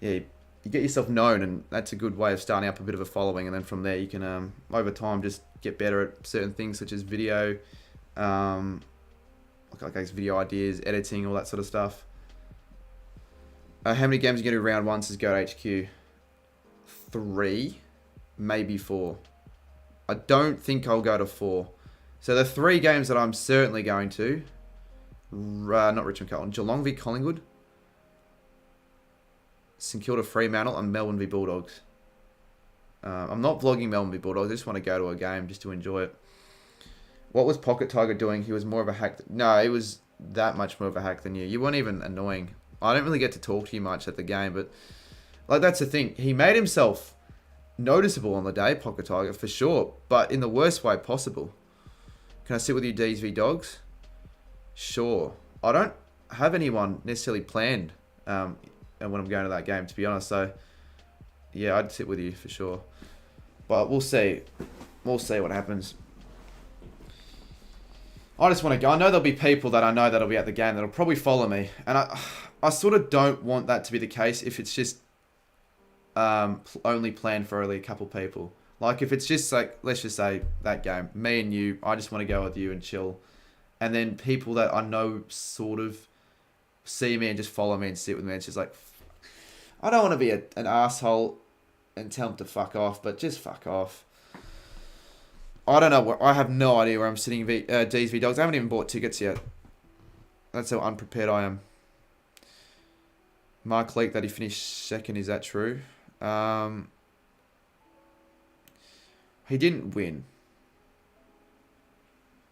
get yourself known, and that's a good way of starting up a bit of a following. And then from there, you can, over time, just get better at certain things such as video, I guess video ideas, editing, all that sort of stuff. How many games are you going to do round one since Go to HQ? 3, maybe 4. I don't think I'll go to 4. So the 3 games that I'm certainly going to, not Richmond Carlton, Geelong v Collingwood, St Kilda Fremantle, and Melbourne v Bulldogs. I'm not vlogging Melbourne v Bulldogs. I just want to go to a game just to enjoy it. What was Pocket Tiger doing? He was more of a hack. No, he was that much more of a hack than you. You weren't even annoying. I don't really get to talk to you much at the game, but like that's the thing. He made himself noticeable on the day, Pocket Tiger, for sure, but in the worst way possible. Can I sit with you, D's v Dogs? Sure. I don't have anyone necessarily planned and when I'm going to that game, to be honest. So, yeah, I'd sit with you for sure. But we'll see. We'll see what happens. I just want to go. I know there'll be people that I know that'll be at the game that'll probably follow me. And I sort of don't want that to be the case if it's just only planned for only a couple people. Like, if it's just like, let's just say that game, me and you, I just want to go with you and chill. And then people that I know sort of see me and just follow me and sit with me. It's just like, I don't want to be an asshole and tell them to fuck off, but just fuck off. I don't know. I have no idea where I'm sitting D's v Dogs. I haven't even bought tickets yet. That's how unprepared I am. Mark leaked that he finished second. Is that true? He didn't win.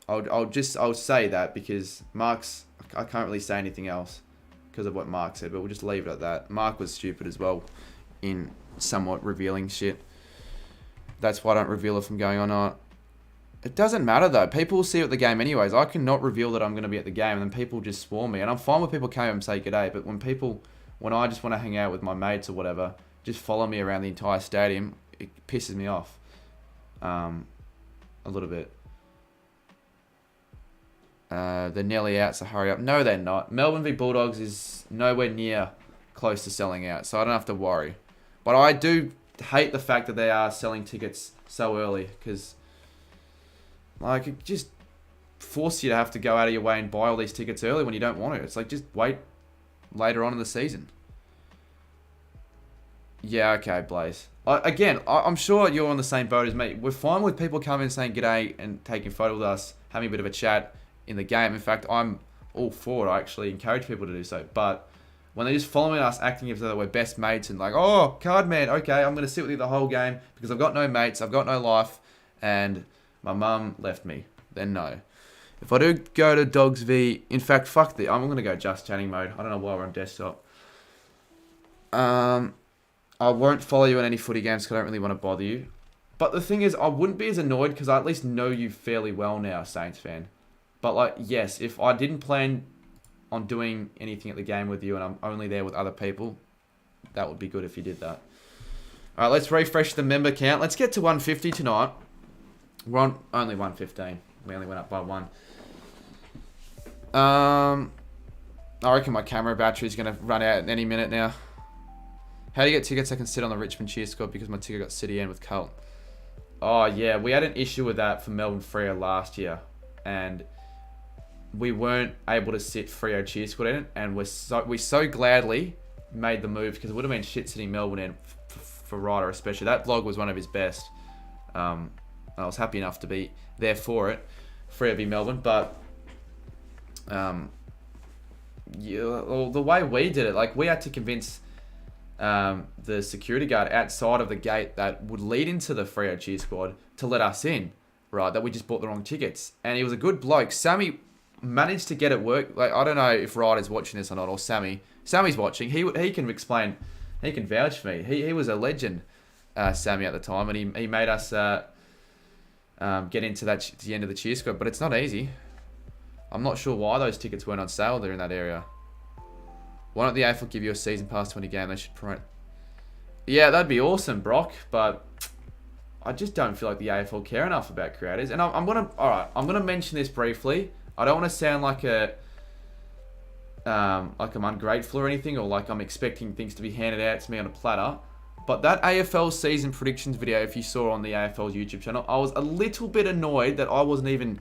I'll say that because Mark's, I can't really say anything else because of what Mark said, but we'll just leave it at that. Mark was stupid as well in somewhat revealing shit. That's why I don't reveal if I'm going or not. It doesn't matter though. People will see you at the game anyways. I cannot reveal that I'm going to be at the game and then people just swarm me. And I'm fine with people coming and say g'day, but when I just want to hang out with my mates or whatever, just follow me around the entire stadium, it pisses me off. A little bit. They're nearly out, so hurry up. No, they're not. Melbourne v Bulldogs is nowhere near close to selling out, so I don't have to worry. But I do hate the fact that they are selling tickets so early, because like, it just forces you to have to go out of your way and buy all these tickets early when you don't want to. It's like, just wait later on in the season. Yeah, okay, Blaze. Again, I'm sure you're on the same boat as me. We're fine with people coming and saying g'day and taking photos with us, having a bit of a chat in the game. In fact, I'm all for it. I actually encourage people to do so. But when they're just following us, acting as though we're best mates and like, oh, card man, okay, I'm going to sit with you the whole game because I've got no mates, I've got no life, and my mum left me, then no. If I do go to Dogs v... In fact, fuck the... I'm going to go just chatting mode. I don't know why we're on desktop. I won't follow you in any footy games because I don't really want to bother you. But the thing is, I wouldn't be as annoyed because I at least know you fairly well now, Saints fan. But, like, yes, if I didn't plan on doing anything at the game with you and I'm only there with other people, that would be good if you did that. Alright, let's refresh the member count. Let's get to 150 tonight. We're on only 115. We only went up by 1. I reckon my camera battery is going to run out any minute now. How do you get tickets? I can sit on the Richmond cheer squad because my ticket got City in with Carlton. Oh, yeah. We had an issue with that for Melbourne Freo last year. And we weren't able to sit Freo cheer squad in it. And we so gladly made the move because it would have been shit sitting Melbourne in for Ryder especially. That vlog was one of his best. I was happy enough to be there for it. Freo v Melbourne. But Yeah, well, the way we did it, like we had to convince the security guard outside of the gate that would lead into the Freo cheer squad to let us in, right? That we just bought the wrong tickets, and he was a good bloke. Sammy managed to get it work. Like, I don't know if Ryder's watching this or not, or Sammy. Sammy's watching. He can explain. He can vouch for me. He was a legend, Sammy, at the time, and he made us get into the end of the cheer squad. But it's not easy. I'm not sure why those tickets weren't on sale there in that area. Why don't the AFL give you a season pass to win a game? They should promote. Yeah, that'd be awesome, Brock. But I just don't feel like the AFL care enough about creators. And I'm gonna mention this briefly. I don't want to sound like I'm ungrateful or anything, or like I'm expecting things to be handed out to me on a platter. But that AFL season predictions video, if you saw on the AFL's YouTube channel, I was a little bit annoyed that I wasn't even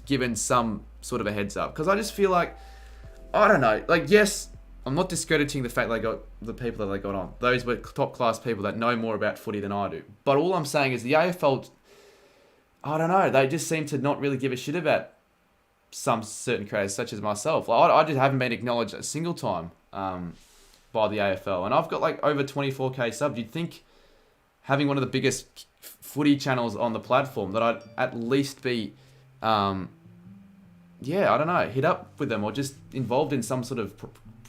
given some sort of a heads up, because I just feel like, I don't know, like, yes, I'm not discrediting the fact they got the people that they got on. Those were top class people that know more about footy than I do. But all I'm saying is the AFL, I don't know, they just seem to not really give a shit about some certain creators, such as myself. Like, I just haven't been acknowledged a single time by the AFL, and I've got like over 24k subs. You'd think having one of the biggest footy channels on the platform that I'd at least be yeah, I don't know, hit up with them or just involved in some sort of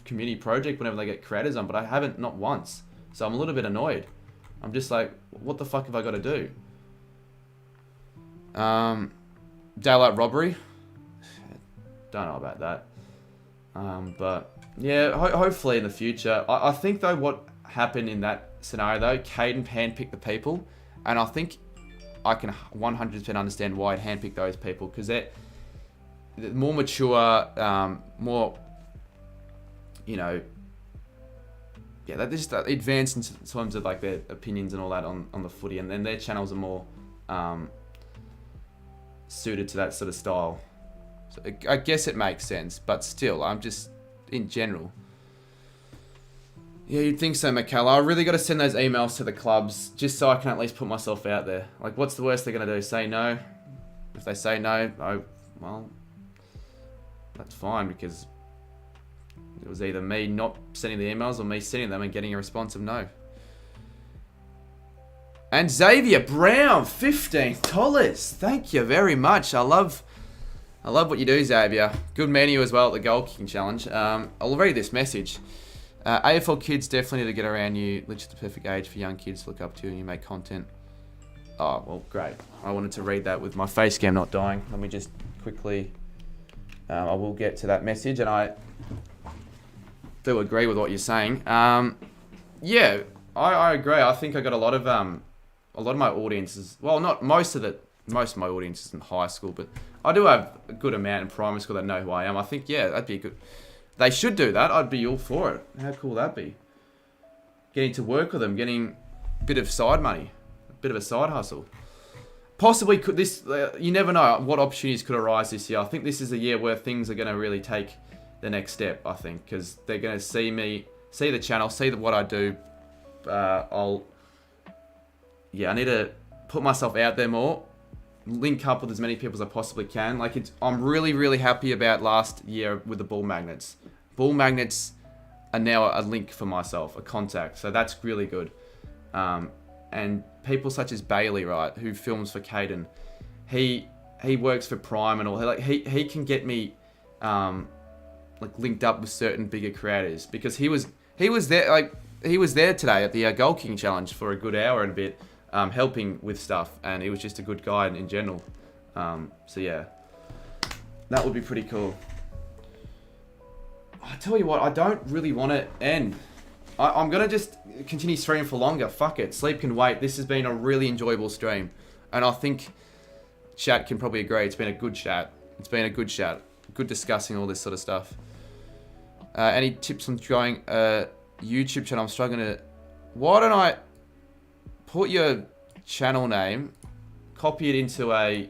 community project whenever they get creators on, but I haven't, not once. So I'm a little bit annoyed. I'm just like, what the fuck have I got to do? Daylight robbery? Don't know about that. But yeah, hopefully in the future. I think though what happened in that scenario though, Caden handpicked the people, and I think I can 100% understand why he handpicked those people, because they're more mature, more, you know, yeah, they're just advanced in terms of like their opinions and all that on the footy, and then their channels are more suited to that sort of style. So I guess it makes sense, but still, I'm just, in general. Yeah, you'd think so, McCalla. I really got to send those emails to the clubs just so I can at least put myself out there. Like, what's the worst they're going to do? Say no? If they say no, well, that's fine, because it was either me not sending the emails or me sending them and getting a response of no. And Xavier Brown, $15. Thank you very much. I love what you do, Xavier. Good menu as well at the goal kicking challenge. I'll read this message. AFL kids definitely need to get around you. Literally the perfect age for young kids to look up to, and you make content. Oh, well, great. I wanted to read that with my face cam not dying. Let me just quickly... I will get to that message, and I do agree with what you're saying. Yeah, I agree. I think I got a lot of my audiences. Well, not most of my audience is in high school, but I do have a good amount in primary school that know who I am. I think, yeah, that'd be good. They should do that. I'd be all for it. How cool would that be? Getting to work with them, getting a bit of side money, a bit of a side hustle. Possibly could this. You never know what opportunities could arise this year. I think this is a year where things are going to really take the next step. I think, because they're going to see me, see the channel, see what I do. I need to put myself out there more, link up with as many people as I possibly can. Like, I'm really, really happy about last year with the ball magnets. Ball magnets are now a link for myself, a contact. So that's really good. And people such as Bailey, right, who films for Caden, he works for Prime and all. Like, he can get me like linked up with certain bigger creators, because he was there, like, he was there today at the goal kicking challenge for a good hour and a bit, helping with stuff, and he was just a good guy in general. So yeah, that would be pretty cool. I tell you what, I don't really want to end. I'm going to just continue streaming for longer. Fuck it. Sleep can wait. This has been a really enjoyable stream. And I think chat can probably agree. It's been a good chat. Good discussing all this sort of stuff. Any tips on growing a YouTube channel? I'm struggling to... Why don't I put your channel name, copy it into a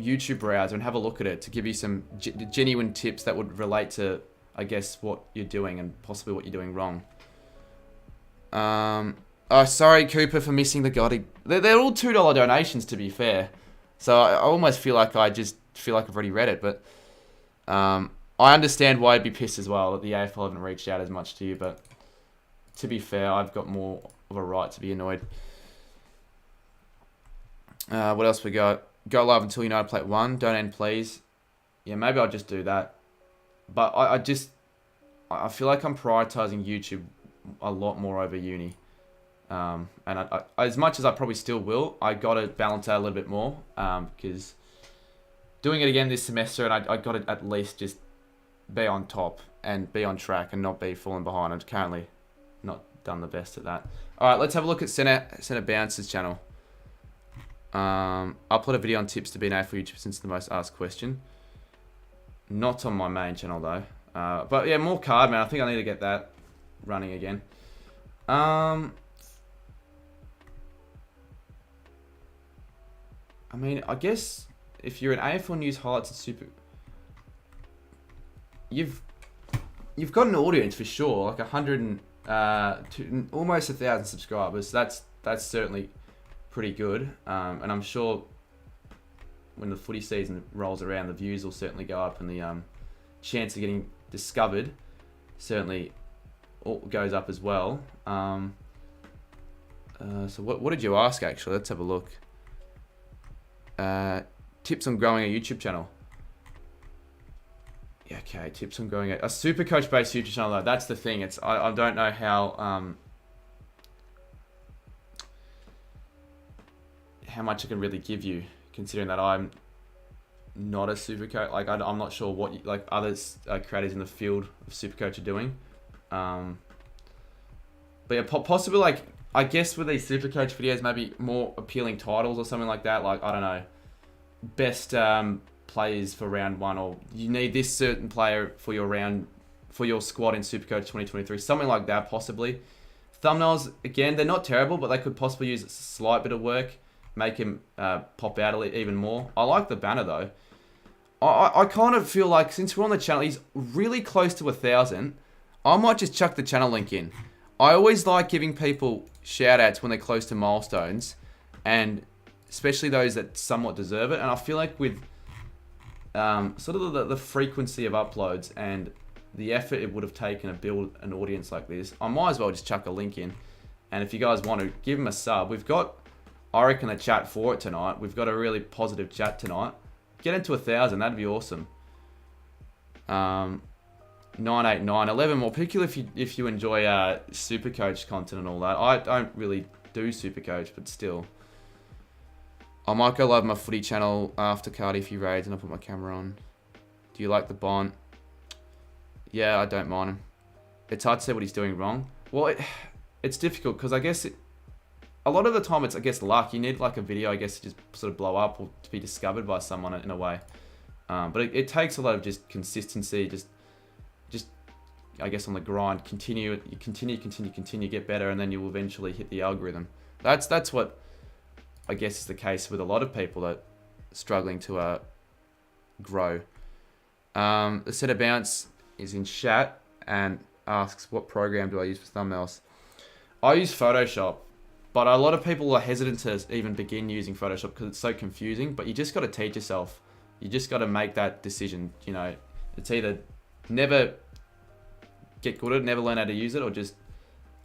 YouTube browser and have a look at it to give you some genuine tips that would relate to, I guess, what you're doing and possibly what you're doing wrong. Oh, sorry, Cooper, for missing the Gotti. They're all $2 donations, to be fair. So I almost feel like I've already read it. But I understand why I'd be pissed as well that the AFL haven't reached out as much to you, but to be fair, I've got more of a right to be annoyed. What else we got? Go live until United play at 1. Don't end, please. Yeah, maybe I'll just do that. But I feel like I'm prioritizing YouTube a lot more over uni. And as much as I probably still will, I got to balance out a little bit more. Because doing it again this semester, and I got to at least just be on top and be on track and not be falling behind. I'm currently not done the best at that. All right, let's have a look at Centre Bounce's channel. I'll put a video on tips to be an AFL YouTuber since the most asked question. Not on my main channel though. But yeah, more card, man. I think I need to get that running again. I mean, I guess if you're an AFL News Highlights and Super, you've got an audience for sure, like 100 and almost 1,000 subscribers. That's certainly pretty good. And I'm sure when the footy season rolls around, the views will certainly go up, and the chance of getting discovered certainly goes up as well. So what did you ask actually? Let's have a look. Tips on growing a YouTube channel. Yeah, okay, tips on growing a Supercoach based YouTube channel though. That's the thing. I don't know how much I can really give you, considering that I'm not a Supercoach. Like I'm not sure what like others creators in the field of Supercoach are doing. But yeah, possibly like I guess with these Supercoach videos, maybe more appealing titles or something like that. Like I don't know, best players for round 1, or you need this certain player for your squad in Supercoach 2023, something like that possibly. Thumbnails again, they're not terrible, but they could possibly use a slight bit of work, make him pop out even more. I like the banner though. I kind of feel like since we're on the channel, he's really close to 1,000. I might just chuck the channel link in. I always like giving people shout outs when they're close to milestones, and especially those that somewhat deserve it. And I feel like with sort of the frequency of uploads and the effort it would have taken to build an audience like this, I might as well just chuck a link in. And if you guys want to, give him a sub. We've got, I reckon, a chat for it tonight. We've got a really positive chat tonight. Get into 1,000, that'd be awesome. 989, 11 more, particularly if you enjoy Supercoach content and all that. I don't really do Supercoach, but still. I might go live on my footy channel after Cardiff raids and I'll put my camera on. Do you like the Bond? Yeah, I don't mind him. It's hard to say what he's doing wrong. Well, it's difficult because I guess a lot of the time it's, I guess, luck. You need like a video, I guess, to just sort of blow up or to be discovered by someone in a way. But it takes a lot of just consistency, just I guess on the grind. You continue, get better, and then you'll eventually hit the algorithm. That's what I guess is the case with a lot of people that are struggling to grow. The Centre Bounce is in chat and asks, what program do I use for thumbnails? I use Photoshop, but a lot of people are hesitant to even begin using Photoshop because it's so confusing, but you just got to teach yourself. You just got to make that decision. You know, it's either never get good at it, never learn how to use it, or just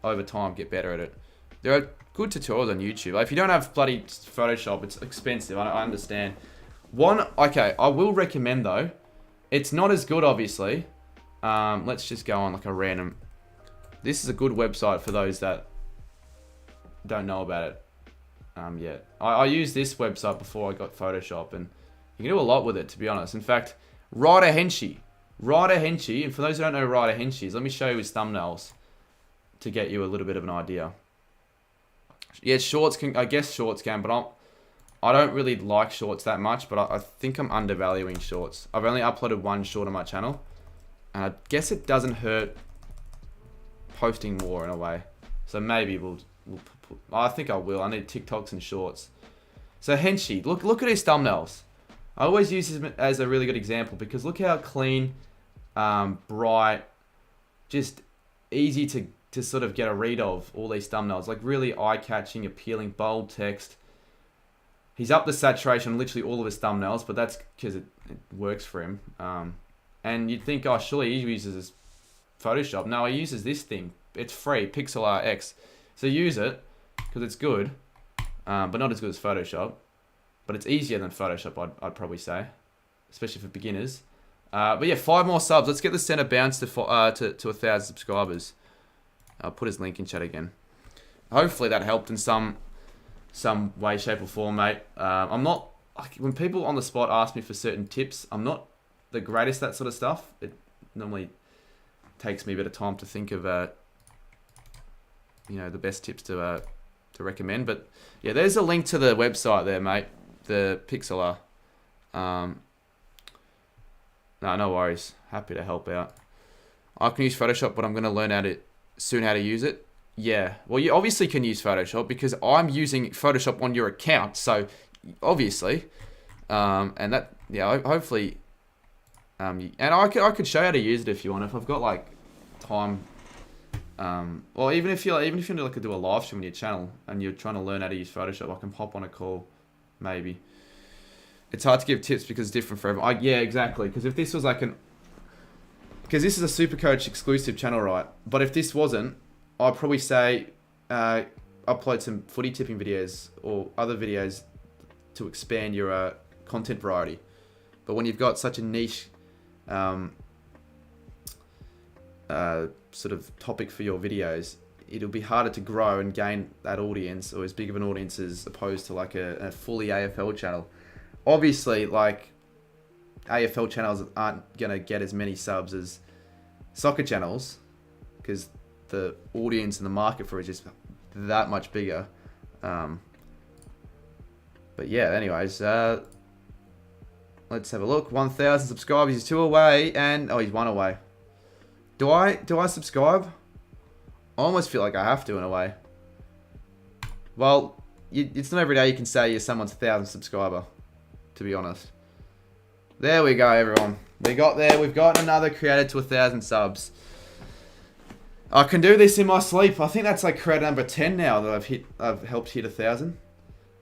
over time get better at it. There are good tutorials on YouTube. Like, if you don't have bloody Photoshop, it's expensive. I understand. Okay, I will recommend though. It's not as good, obviously. Let's just go on like a random. This is a good website for those that don't know about it yet. I used this website before I got Photoshop, and you can do a lot with it, to be honest. In fact, Ryder Henshey, and for those who don't know who Ryder Henshey is, let me show you his thumbnails to get you a little bit of an idea. Yeah, shorts can, I guess shorts can, but I don't really like shorts that much, but I think I'm undervaluing shorts. I've only uploaded one short on my channel, and I guess it doesn't hurt posting more in a way. So maybe I think I will. I need TikToks and shorts. So Henshey, look at his thumbnails. I always use him as a really good example because look how clean, bright, just easy to sort of get a read of all these thumbnails. Like really eye-catching, appealing, bold text. He's up the saturation on literally all of his thumbnails, but that's because it works for him. And you'd think, oh, surely he uses Photoshop. No, he uses this thing. It's free, Pixel RX. So use it, because it's good, but not as good as Photoshop. But it's easier than Photoshop, I'd probably say, especially for beginners. But yeah, 5 more subs. Let's get the center bounce to 1,000 subscribers. I'll put his link in chat again. Hopefully that helped in some way, shape, or form, mate. I'm not... When people on the spot ask me for certain tips, I'm not the greatest at that sort of stuff. It normally takes me a bit of time to think of, the best tips to recommend. But yeah, there's a link to the website there, mate. The Pixeler. No worries. Happy to help out. I can use Photoshop, but I'm going to learn how to use it. Yeah. Well, you obviously can use Photoshop because I'm using Photoshop on your account. So obviously, and that, yeah, hopefully, and I could show you how to use it if you want. If I've got like time, or even if you want to do a live stream on your channel and you're trying to learn how to use Photoshop, I can pop on a call, maybe. It's hard to give tips because it's different for everyone. Yeah, exactly. Because if this was like because this is a Supercoach exclusive channel, right? But if this wasn't, I'd probably say upload some footy tipping videos or other videos to expand your content variety. But when you've got such a niche sort of topic for your videos, it'll be harder to grow and gain that audience, or as big of an audience as opposed to like a fully AFL channel. Obviously, like, AFL channels aren't going to get as many subs as soccer channels because the audience and the market for it is just that much bigger. But yeah, anyways, let's have a look. 1,000 subscribers. He's 2 away, and he's 1 away. Do I subscribe? I almost feel like I have to in a way. Well, it's not every day you can say you're someone's 1,000 subscriber, to be honest. There we go, everyone. We got there. We've got another creator to 1,000 subs. I can do this in my sleep. I think that's like creator number 10 now that I've helped hit 1,000.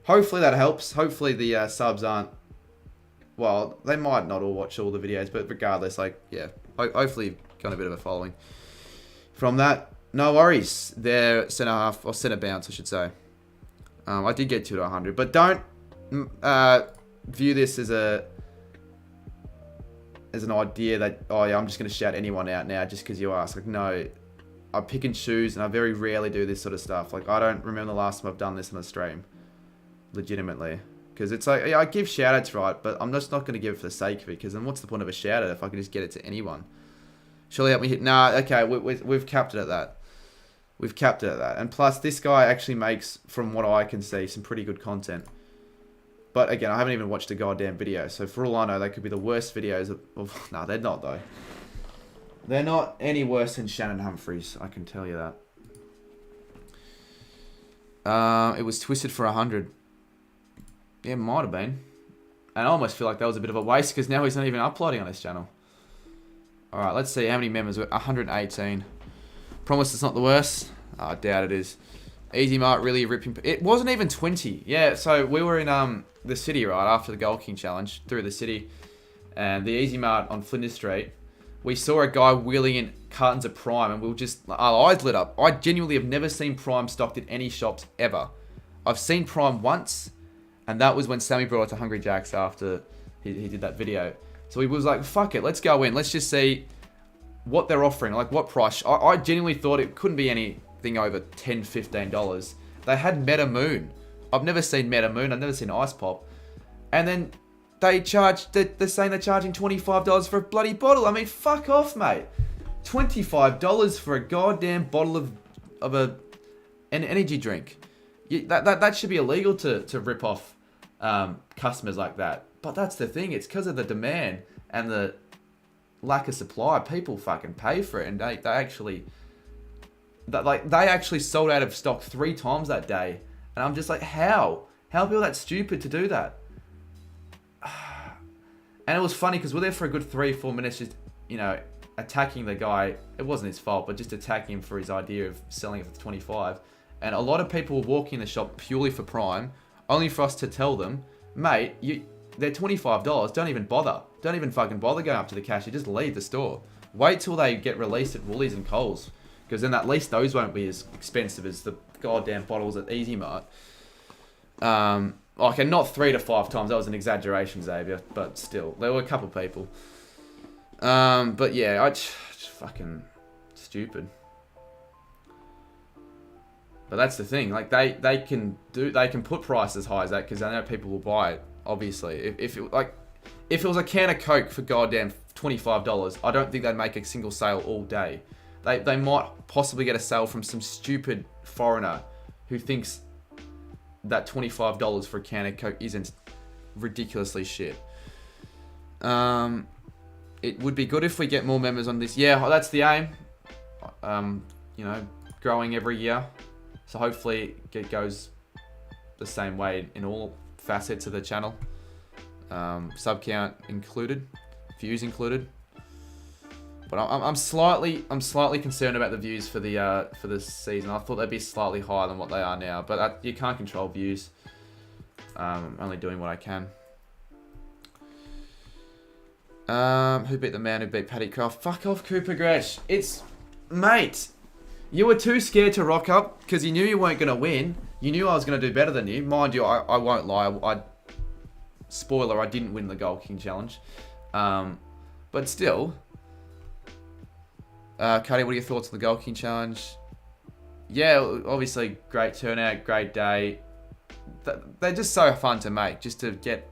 Hopefully that helps. Hopefully the subs aren't... Well, they might not all watch all the videos, but regardless, like, yeah. Hopefully you've got a bit of a following from that. No worries. They're centre half, or centre bounce, I should say. I did get 2 to 100, but don't view this as an idea that, oh yeah, I'm just going to shout anyone out now just because you ask. Like, no, I pick and choose, and I very rarely do this sort of stuff. Like, I don't remember the last time I've done this on a stream, legitimately. Because it's like, yeah, I give shout-outs, right, but I'm just not going to give it for the sake of it, because then what's the point of a shout-out if I can just get it to anyone? Surely help me hit... Nah, okay, we've capped it at that. We've capped it at that. And plus, this guy actually makes, from what I can see, some pretty good content. But again, I haven't even watched a goddamn video, so for all I know, they could be the worst videos of... Nah, they're not, though. They're not any worse than Shannon Humphries, I can tell you that. It was twisted for 100. Yeah, might have been. And I almost feel like that was a bit of a waste, because now he's not even uploading on his channel. Alright, let's see how many members. 118. Promise it's not the worst. I doubt it is. Easy Mart really ripping... It wasn't even 20. Yeah, so we were in the city, right, after the Gold King Challenge, through the city. And the Easy Mart on Flinders Street. We saw a guy wheeling in cartons of Prime, and we were just... Our eyes lit up. I genuinely have never seen Prime stocked at any shops, ever. I've seen Prime once, and that was when Sammy brought it to Hungry Jack's after he did that video. So he was like, fuck it, let's go in. Let's just see what they're offering, like what price. I genuinely thought it couldn't be anything over $10, $15. They had Meta Moon. I've never seen Meta Moon. I've never seen Ice Pop. And then they're saying they're charging $25 for a bloody bottle. I mean, fuck off, mate. $25 for a goddamn bottle of an energy drink. That should be illegal to rip off customers like that. But that's the thing. It's because of the demand and the lack of supply. People fucking pay for it, and they actually sold out of stock 3 times that day. And I'm just like, how? How are people that stupid to do that? And it was funny because we're there for a good 3-4 minutes, just, attacking the guy. It wasn't his fault, but just attacking him for his idea of selling it for 25. And a lot of people were walking in the shop purely for Prime, only for us to tell them, mate, they're $25. Don't even bother. Don't even fucking bother going up to the cashier. Just leave the store. Wait till they get released at Woolies and Coles. Because then at least those won't be as expensive as the goddamn bottles at Easy Mart. Okay, not 3 to 5 times. That was an exaggeration, Xavier. But still, there were a couple people. But yeah, it's fucking stupid. But that's the thing. Like they can put prices as high as that because they know people will buy it. Obviously, if it was a can of Coke for goddamn $25, I don't think they'd make a single sale all day. They might possibly get a sale from some stupid foreigner who thinks that $25 for a can of Coke isn't ridiculously shit. It would be good if we get more members on this. Yeah, that's the aim. You know, growing every year. So hopefully it goes the same way in all facets of the channel. Sub count included, views included. But I'm slightly concerned about the views for this season. I thought they'd be slightly higher than what they are now, but you can't control views. I'm only doing what I can. Who beat the man who beat Paddy Croft? Fuck off, Cooper Gresh. Mate, you were too scared to rock up because you knew you weren't going to win. You knew I was going to do better than you. Mind you, I won't lie. Spoiler, I didn't win the Goal King Challenge. But still... Cuddy, what are your thoughts on the Goal King Challenge? Yeah, obviously great turnout, great day. They're just so fun to make, just to get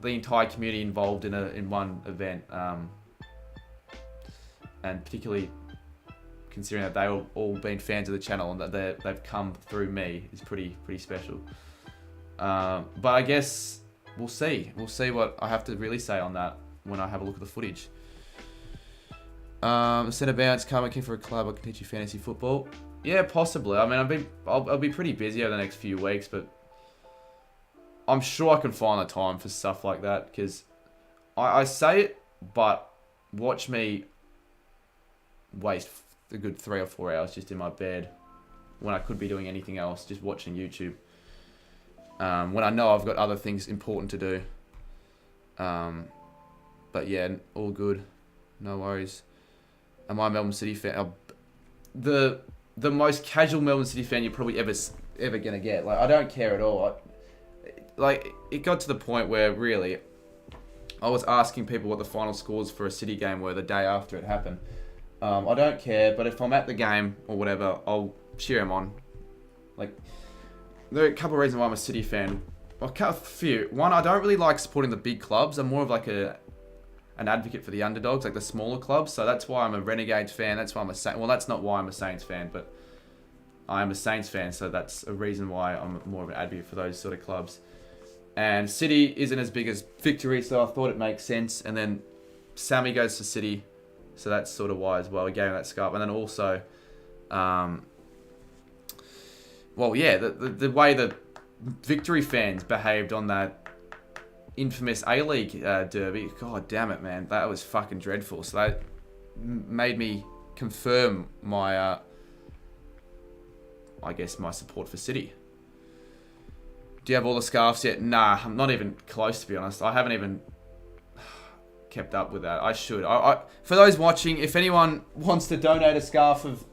the entire community involved in one event, and particularly considering that they've all been fans of the channel and that they've come through me is pretty special. But I guess we'll see what I have to really say on that when I have a look at the footage. Centre bounce, can't looking for a club. I can teach you fantasy football. Yeah, possibly. I mean, I'll be pretty busy over the next few weeks, but I'm sure I can find the time for stuff like that. Because I say it, but watch me waste a good 3 or 4 hours just in my bed when I could be doing anything else, just watching YouTube. When I know I've got other things important to do. But yeah, all good. No worries. Am I a Melbourne City fan? The most casual Melbourne City fan you're probably ever gonna get. Like, I don't care at all. It got to the point where really, I was asking people what the final scores for a City game were the day after it happened. I don't care, but if I'm at the game or whatever, I'll cheer them on. Like, there are a couple of reasons why I'm a City fan. A few. One, I don't really like supporting the big clubs. I'm more of like an advocate for the underdogs, like the smaller clubs. So that's why I'm a Renegades fan. That's why I'm a Saints. Well, that's not why I'm a Saints fan, but I am a Saints fan. So that's a reason why I'm more of an advocate for those sort of clubs. And City isn't as big as Victory, so I thought it makes sense. And then Sammy goes to City, so that's sort of why as well. We gave him that scarf. And then also, well, yeah, the way the Victory fans behaved on that infamous A-League derby, god damn it, man, that was fucking dreadful. So that made me confirm my, I guess, my support for City. Do you have all the scarves yet? Nah, I'm not even close, to be honest. I haven't even kept up with that. I should. For those watching, if anyone wants to donate a scarf of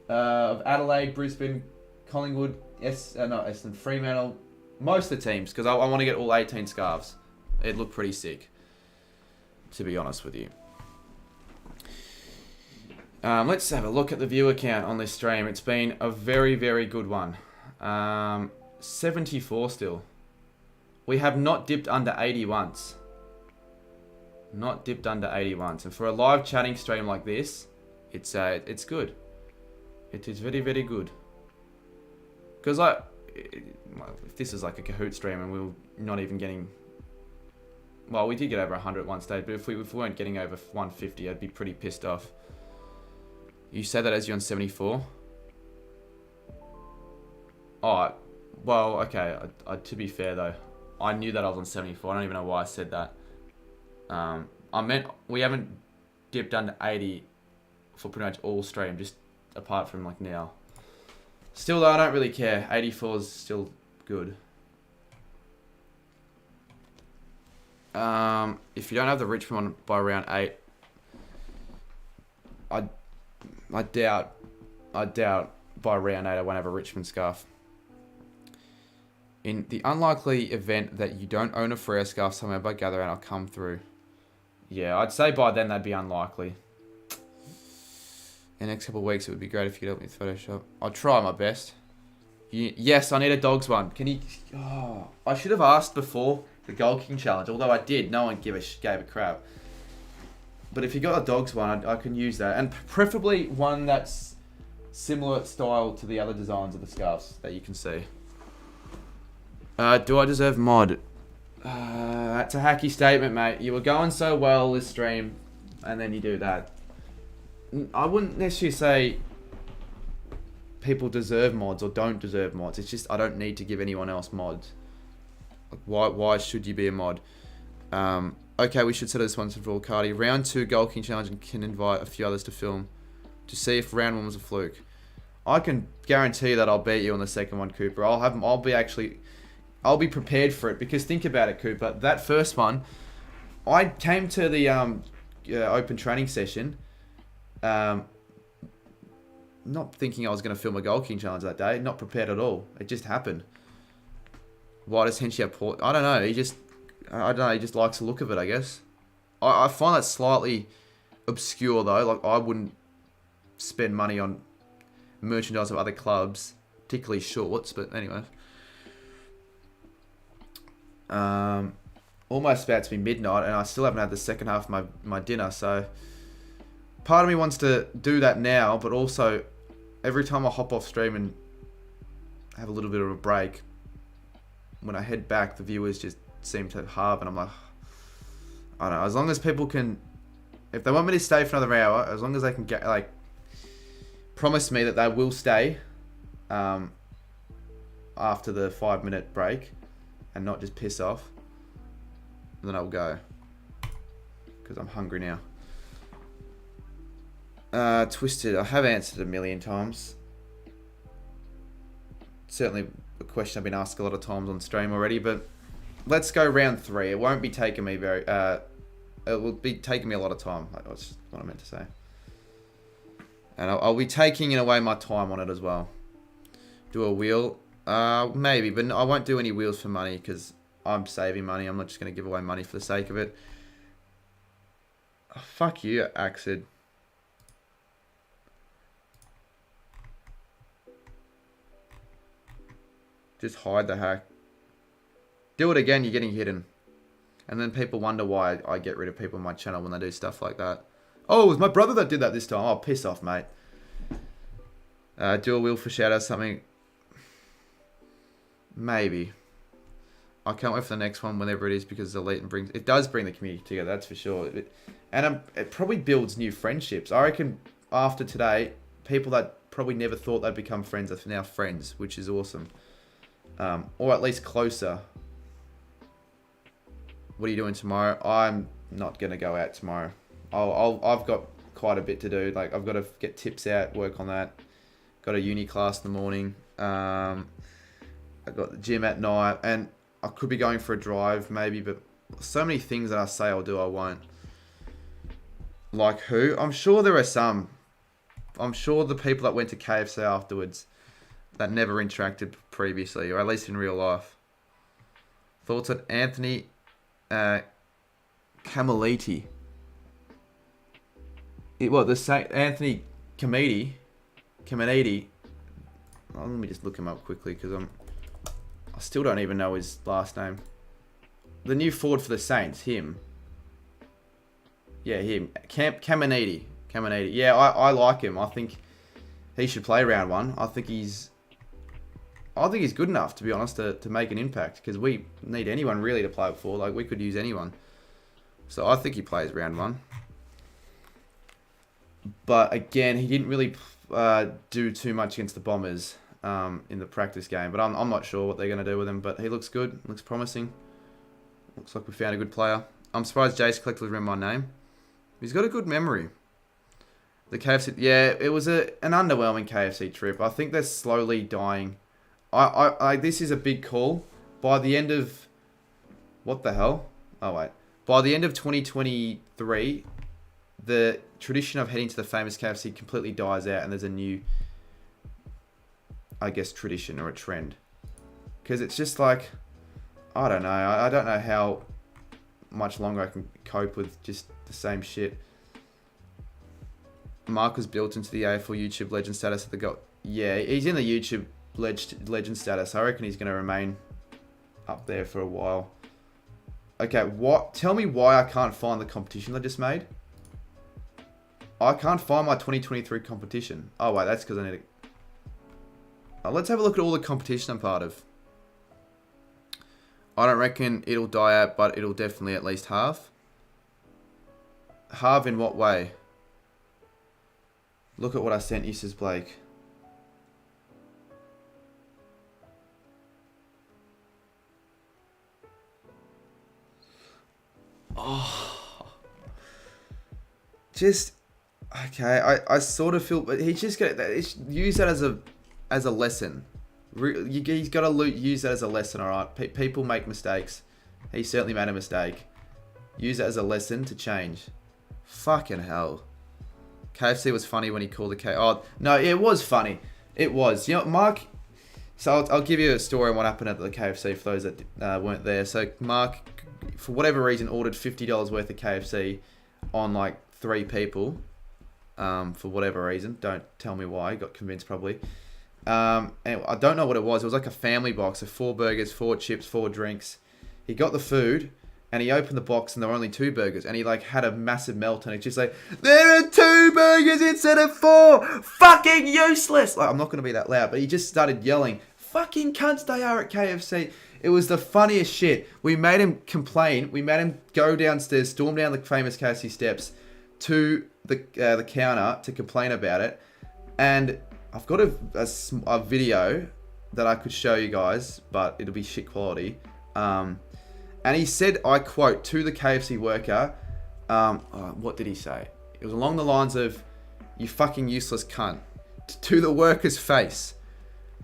Adelaide, Brisbane, Collingwood, Essendon, Fremantle, most of the teams, because I want to get all 18 scarves. It looked pretty sick, to be honest with you. Let's have a look at the viewer count on this stream. It's been a very, very good one. 74 still. We have not dipped under 80 once. Not dipped under 80 once. And for a live chatting stream like this, it's good. It is very, very good. Because if this is like a Kahoot stream and we were not even getting... Well, we did get over 100 at one stage, but if we weren't getting over 150, I'd be pretty pissed off. You say that as you're on 74? Oh, well, okay. To be fair, though, I knew that I was on 74. I don't even know why I said that. I meant we haven't dipped under 80 for pretty much all stream, just apart from like now. Still, though, I don't really care. 84 is still good. If you don't have the Richmond one by round 8, I doubt by round 8 I won't have a Richmond scarf. In the unlikely event that you don't own a Frere scarf somewhere by gather and I'll come through. Yeah, I'd say by then that'd be unlikely. In the next couple of weeks, it would be great if you could help me with Photoshop. I'll try my best. Yes, I need a dogs one. Can you... Oh, I should have asked before the Gold King challenge, although I did. No one gave a crap. But if you got a dogs one, I can use that. And preferably one that's similar style to the other designs of the scarves that you can see. Do I deserve mod? That's a hacky statement, mate. You were going so well this stream, and then you do that. I wouldn't necessarily say people deserve mods or don't deserve mods. It's just I don't need to give anyone else mods. Like, why should you be a mod? Okay, we should set this one for Cardi. Round 2 Gold King Challenge and can invite a few others to film to see if round 1 was a fluke. I can guarantee that I'll beat you on the second one, Cooper. I'll be prepared for it because think about it, Cooper. That first one, I came to the open training session, not thinking I was going to film a Gold King challenge that day. Not prepared at all. It just happened. Why does Henchy have port? I don't know. He just likes the look of it, I guess. I find that slightly obscure though. Like I wouldn't spend money on merchandise of other clubs, particularly shorts. But anyway. Almost about to be midnight and I still haven't had the second half of my dinner, so part of me wants to do that now, but also every time I hop off stream and have a little bit of a break, when I head back the viewers just seem to halve and I'm like, I don't know, as long as people can, if they want me to stay for another hour, as long as they can get like promise me that they will stay after the 5-minute break and not just piss off, then I'll go. Because I'm hungry now. Twisted. I have answered a million times. Certainly a question I've been asked a lot of times on stream already, but let's go round 3. It won't be taking me very... it will be taking me a lot of time. That's what I meant to say. And I'll be taking in away my time on it as well. Do a wheel... maybe, but I won't do any wheels for money because I'm saving money. I'm not just going to give away money for the sake of it. Oh, fuck you, Axid. Just hide the hack. Do it again, you're getting hidden. And then people wonder why I get rid of people on my channel when they do stuff like that. Oh, it was my brother that did that this time. Oh, piss off, mate. Do a wheel for shout out something. Maybe. I can't wait for the next one, whenever it is, because Elite brings... It does bring the community together, that's for sure. And it probably builds new friendships. I reckon after today, people that probably never thought they'd become friends are now friends, which is awesome. Or at least closer. What are you doing tomorrow? I'm not going to go out tomorrow. I've got quite a bit to do. Like, I've got to get tips out, work on that. Got a uni class in the morning. I've got the gym at night. And I could be going for a drive, maybe. But so many things that I say I'll do, I won't. Like who? I'm sure there are some. I'm sure the people that went to KFC afterwards that never interacted previously, or at least in real life. Thoughts on Anthony Camiliti? Anthony Camiliti. Oh, let me just look him up quickly because I still don't even know his last name. The new forward for the Saints, him. Yeah, him. Caminiti. Yeah, I like him. I think he should play round 1. I think he's good enough, to be honest, to make an impact. Because we need anyone really to play it for. Like, we could use anyone. So I think he plays round 1. But again, he didn't really do too much against the Bombers in the practice game. But I'm not sure what they're going to do with him. But he looks good. Looks promising. Looks like we found a good player. I'm surprised Jace collectively remember my name. He's got a good memory. The KFC... Yeah, it was an underwhelming KFC trip. I think they're slowly dying. This is a big call. By the end of... What the hell? Oh, wait. By the end of 2023, the tradition of heading to the famous KFC completely dies out, and there's a new, I guess, tradition or a trend. Because it's just like, I don't know. I don't know how much longer I can cope with just the same shit. Mark was built into the AFL YouTube legend status of the goal. Yeah, he's in the YouTube legend status. I reckon he's going to remain up there for a while. Okay, what? Tell me why I can't find the competition I just made. I can't find my 2023 competition. Oh, wait, that's because I need to... let's have a look at all the competition I'm part of. I don't reckon it'll die out, but it'll definitely at least halve. Halve in what way? Look at what I sent you, says Blake. Oh. Just... Okay, I sort of feel... But he's just got... Use that as a lesson. He's got to use that as a lesson, alright? People make mistakes. He certainly made a mistake. Use that as a lesson to change. Fucking hell. KFC was funny when he called the K... Oh, no, it was funny. It was. You know, Mark... So I'll give you a story on what happened at the KFC for those that weren't there. So Mark, for whatever reason, ordered $50 worth of KFC on like 3 people. For whatever reason. Don't tell me why. Got convinced probably. And I don't know what it was. It was like a family box of 4 burgers, 4 chips, 4 drinks. He got the food and he opened the box and there were only 2 burgers. And he like had a massive meltdown. He's just like, there are 2 burgers instead of 4. Fucking useless. Like, I'm not going to be that loud, but he just started yelling, fucking cunts they are at KFC. It was the funniest shit. We made him complain. We made him go downstairs, storm down the famous KFC steps to the counter to complain about it. And I've got a video that I could show you guys, but it'll be shit quality. And he said, I quote, to the KFC worker, what did he say? It was along the lines of, you fucking useless cunt. To the worker's face.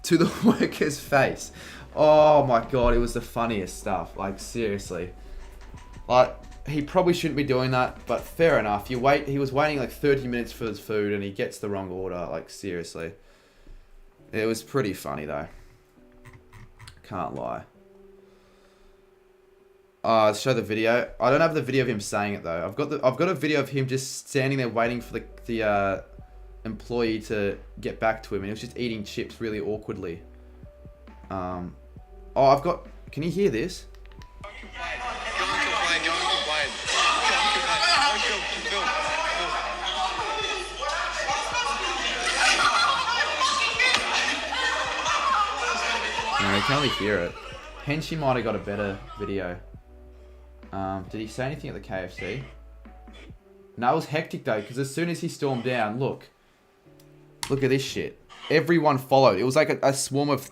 To the worker's face. Oh my god, it was the funniest stuff. Like, seriously. Like, he probably shouldn't be doing that, but fair enough. He was waiting like 30 minutes for his food and he gets the wrong order. Like, seriously. It was pretty funny though. Can't lie. Let's show the video. I don't have the video of him saying it though. I've got a video of him just standing there waiting for the employee to get back to him, and he was just eating chips really awkwardly. Can you hear this? No, you can only hear it. Henshi might have got a better video. Did he say anything at the KFC? No, it was hectic though, because as soon as he stormed down, look at this shit. Everyone followed. It was like a swarm of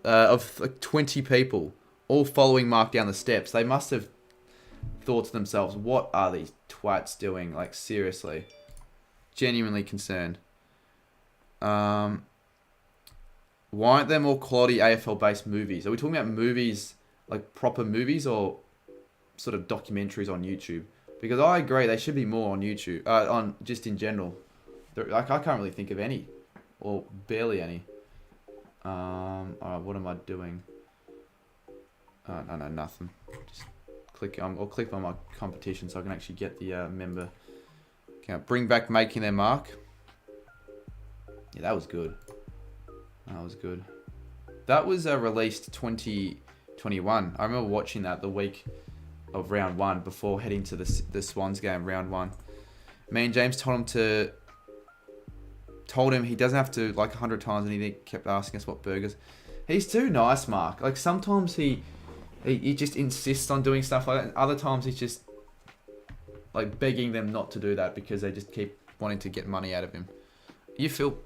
like 20 people, all following Mark down the steps. They must have thought to themselves, what are these twats doing? Like, seriously. Genuinely concerned. Why aren't there more quality AFL-based movies? Are we talking about movies, like proper movies, or sort of documentaries on YouTube? Because I agree, they should be more on YouTube, on just in general. Like, I can't really think of any, or barely any. Alright, what am I doing? No, nothing. Just click. I'll click on my competition so I can actually get the member count. Bring back making their mark. Yeah, that was good. That was good. That was released 2021. I remember watching that the week of round 1 before heading to the Swans game, round 1. Me and James told him he doesn't have to like 100 times, and he kept asking us what burgers. He's too nice, Mark. Like, sometimes he just insists on doing stuff like that, and other times he's just like begging them not to do that because they just keep wanting to get money out of him. You feel...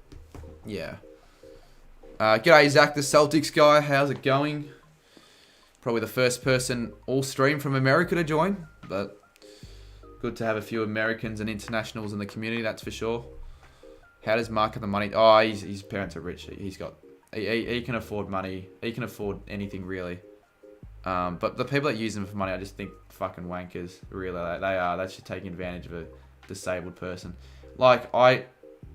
Yeah. G'day, Zach, the Celtics guy. How's it going? Probably the first person all stream from America to join, but good to have a few Americans and internationals in the community, that's for sure. How does Mark have the money? Oh, his parents are rich. He can afford money. He can afford anything, really. But the people that use them for money, I just think fucking wankers. Really, they are. That's just taking advantage of a disabled person. Like, I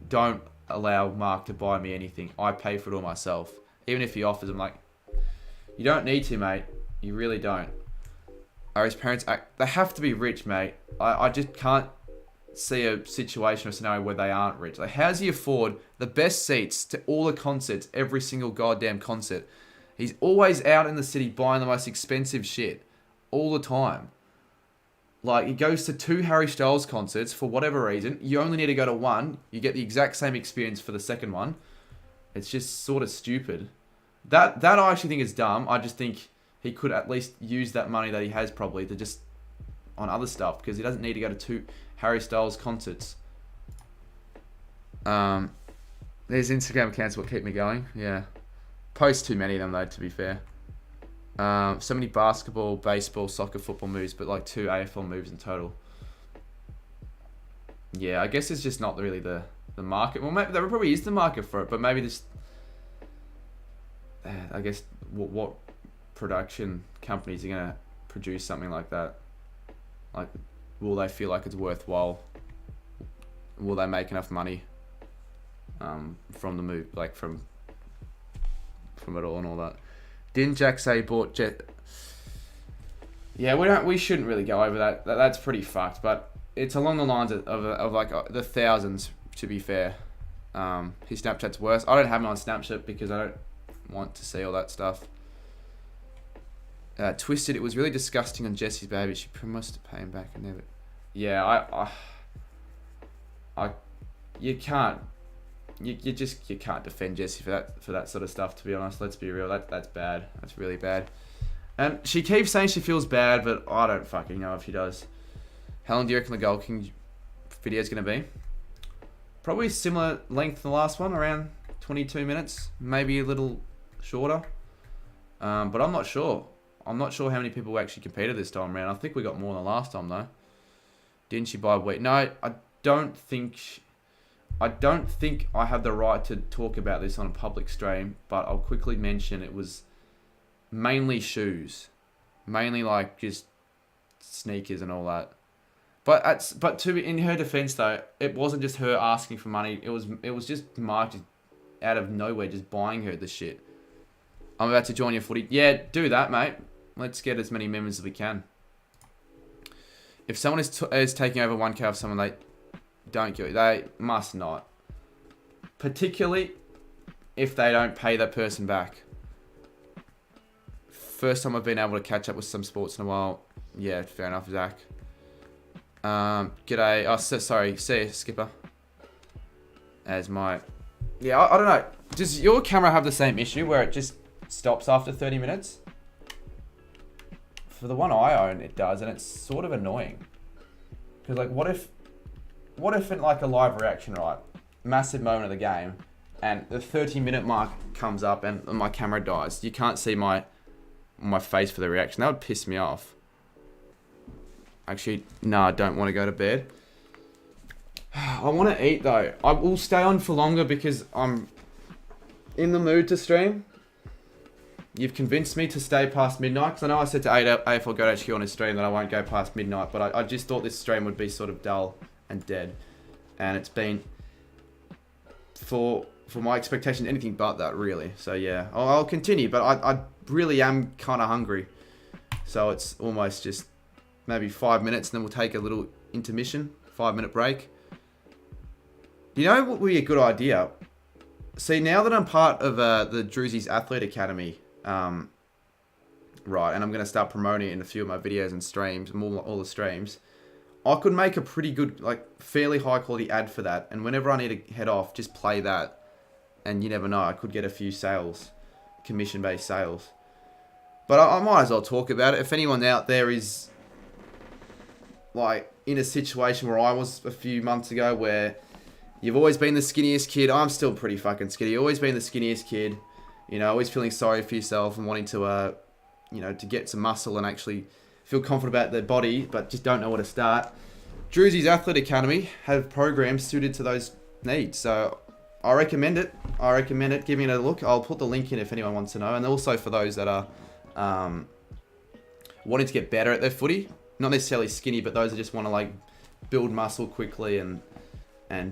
don't allow Mark to buy me anything. I pay for it all myself. Even if he offers, I'm like, you don't need to, mate. You really don't. Are his parents they have to be rich, mate. I just can't see a situation or scenario where they aren't rich. Like, how does he afford the best seats to all the concerts, every single goddamn concert? He's always out in the city buying the most expensive shit all the time. Like, he goes to 2 Harry Styles concerts for whatever reason. You only need to go to 1. You get the exact same experience for the second one. It's just sort of stupid. That I actually think is dumb. I just think he could at least use that money that he has probably to just on other stuff, because he doesn't need to go to 2 Harry Styles concerts. There's Instagram accounts what keep me going. Yeah. Post too many of them though, to be fair. So many basketball, baseball, soccer, football moves, but like 2 AFL moves in total. Yeah, I guess it's just not really the market. Well, maybe there probably is the market for it, but maybe this. I guess what production companies are gonna produce something like that? Like, will they feel like it's worthwhile? Will they make enough money from the move, like from it all and all that? Didn't Jack say he bought Jet? Yeah, we shouldn't really go over that. That's pretty fucked, but it's along the lines of like the thousands, to be fair. His Snapchat's worse. I don't have him on Snapchat because I don't want to see all that stuff. Twisted, it was really disgusting on Jesse's baby. She promised to pay him back and never. Yeah, you can't. You can't defend Jessie for that sort of stuff, to be honest. Let's be real. That's bad. That's really bad. And she keeps saying she feels bad, but I don't fucking know if she does. How long do you reckon the Gold King video is going to be? Probably similar length to the last one, around 22 minutes, maybe a little shorter. But I'm not sure. I'm not sure how many people actually competed this time around. I think we got more than last time though. Didn't she buy wheat? No, I don't think I have the right to talk about this on a public stream, but I'll quickly mention it was mainly shoes. Mainly like just sneakers and all that. But in her defense though, it wasn't just her asking for money. It was just Mark just out of nowhere just buying her the shit. I'm about to join your footy. Yeah, do that, mate. Let's get as many members as we can. If someone is taking over 1K of someone, they must not. Particularly if they don't pay that person back. First time I've been able to catch up with some sports in a while. Yeah, fair enough, Zach. G'day. Oh, sorry. See you, Skipper. As my... Yeah, I don't know. Does your camera have the same issue where it just stops after 30 minutes? For the one I own, it does, and it's sort of annoying. Because, like, what if in, like, a live reaction, right? Massive moment of the game, and the 30-minute mark comes up and my camera dies. You can't see my face for the reaction. That would piss me off. Actually, no, I don't want to go to bed. I want to eat, though. I will stay on for longer because I'm in the mood to stream. You've convinced me to stay past midnight, because I know I said to AFL Go HQ on his stream that I won't go past midnight, but I just thought this stream would be sort of dull and dead. And it's been, for my expectation, anything but that, really. So yeah, I'll continue, but I really am kind of hungry. So it's almost just maybe 5 minutes, and then we'll take a little intermission, 5-minute break. You know what would be a good idea? See, now that I'm part of the Drewsy's Athlete Academy, right, and I'm going to start promoting it in a few of my videos and streams, all the streams, I could make a pretty good, like, fairly high quality ad for that, and whenever I need to head off, just play that, and you never know, I could get a few sales, commission-based sales. But I might as well talk about it. If anyone out there is, like, in a situation where I was a few months ago, where you've always been the skinniest kid, I'm still pretty fucking skinny, always been the skinniest kid, you know, always feeling sorry for yourself and wanting to, you know, to get some muscle and actually feel confident about their body, but just don't know where to start. Drewsy's Athlete Academy have programs suited to those needs. So I recommend it. Give it a look. I'll put the link in if anyone wants to know. And also for those that are wanting to get better at their footy. Not necessarily skinny, but those that just want to like build muscle quickly and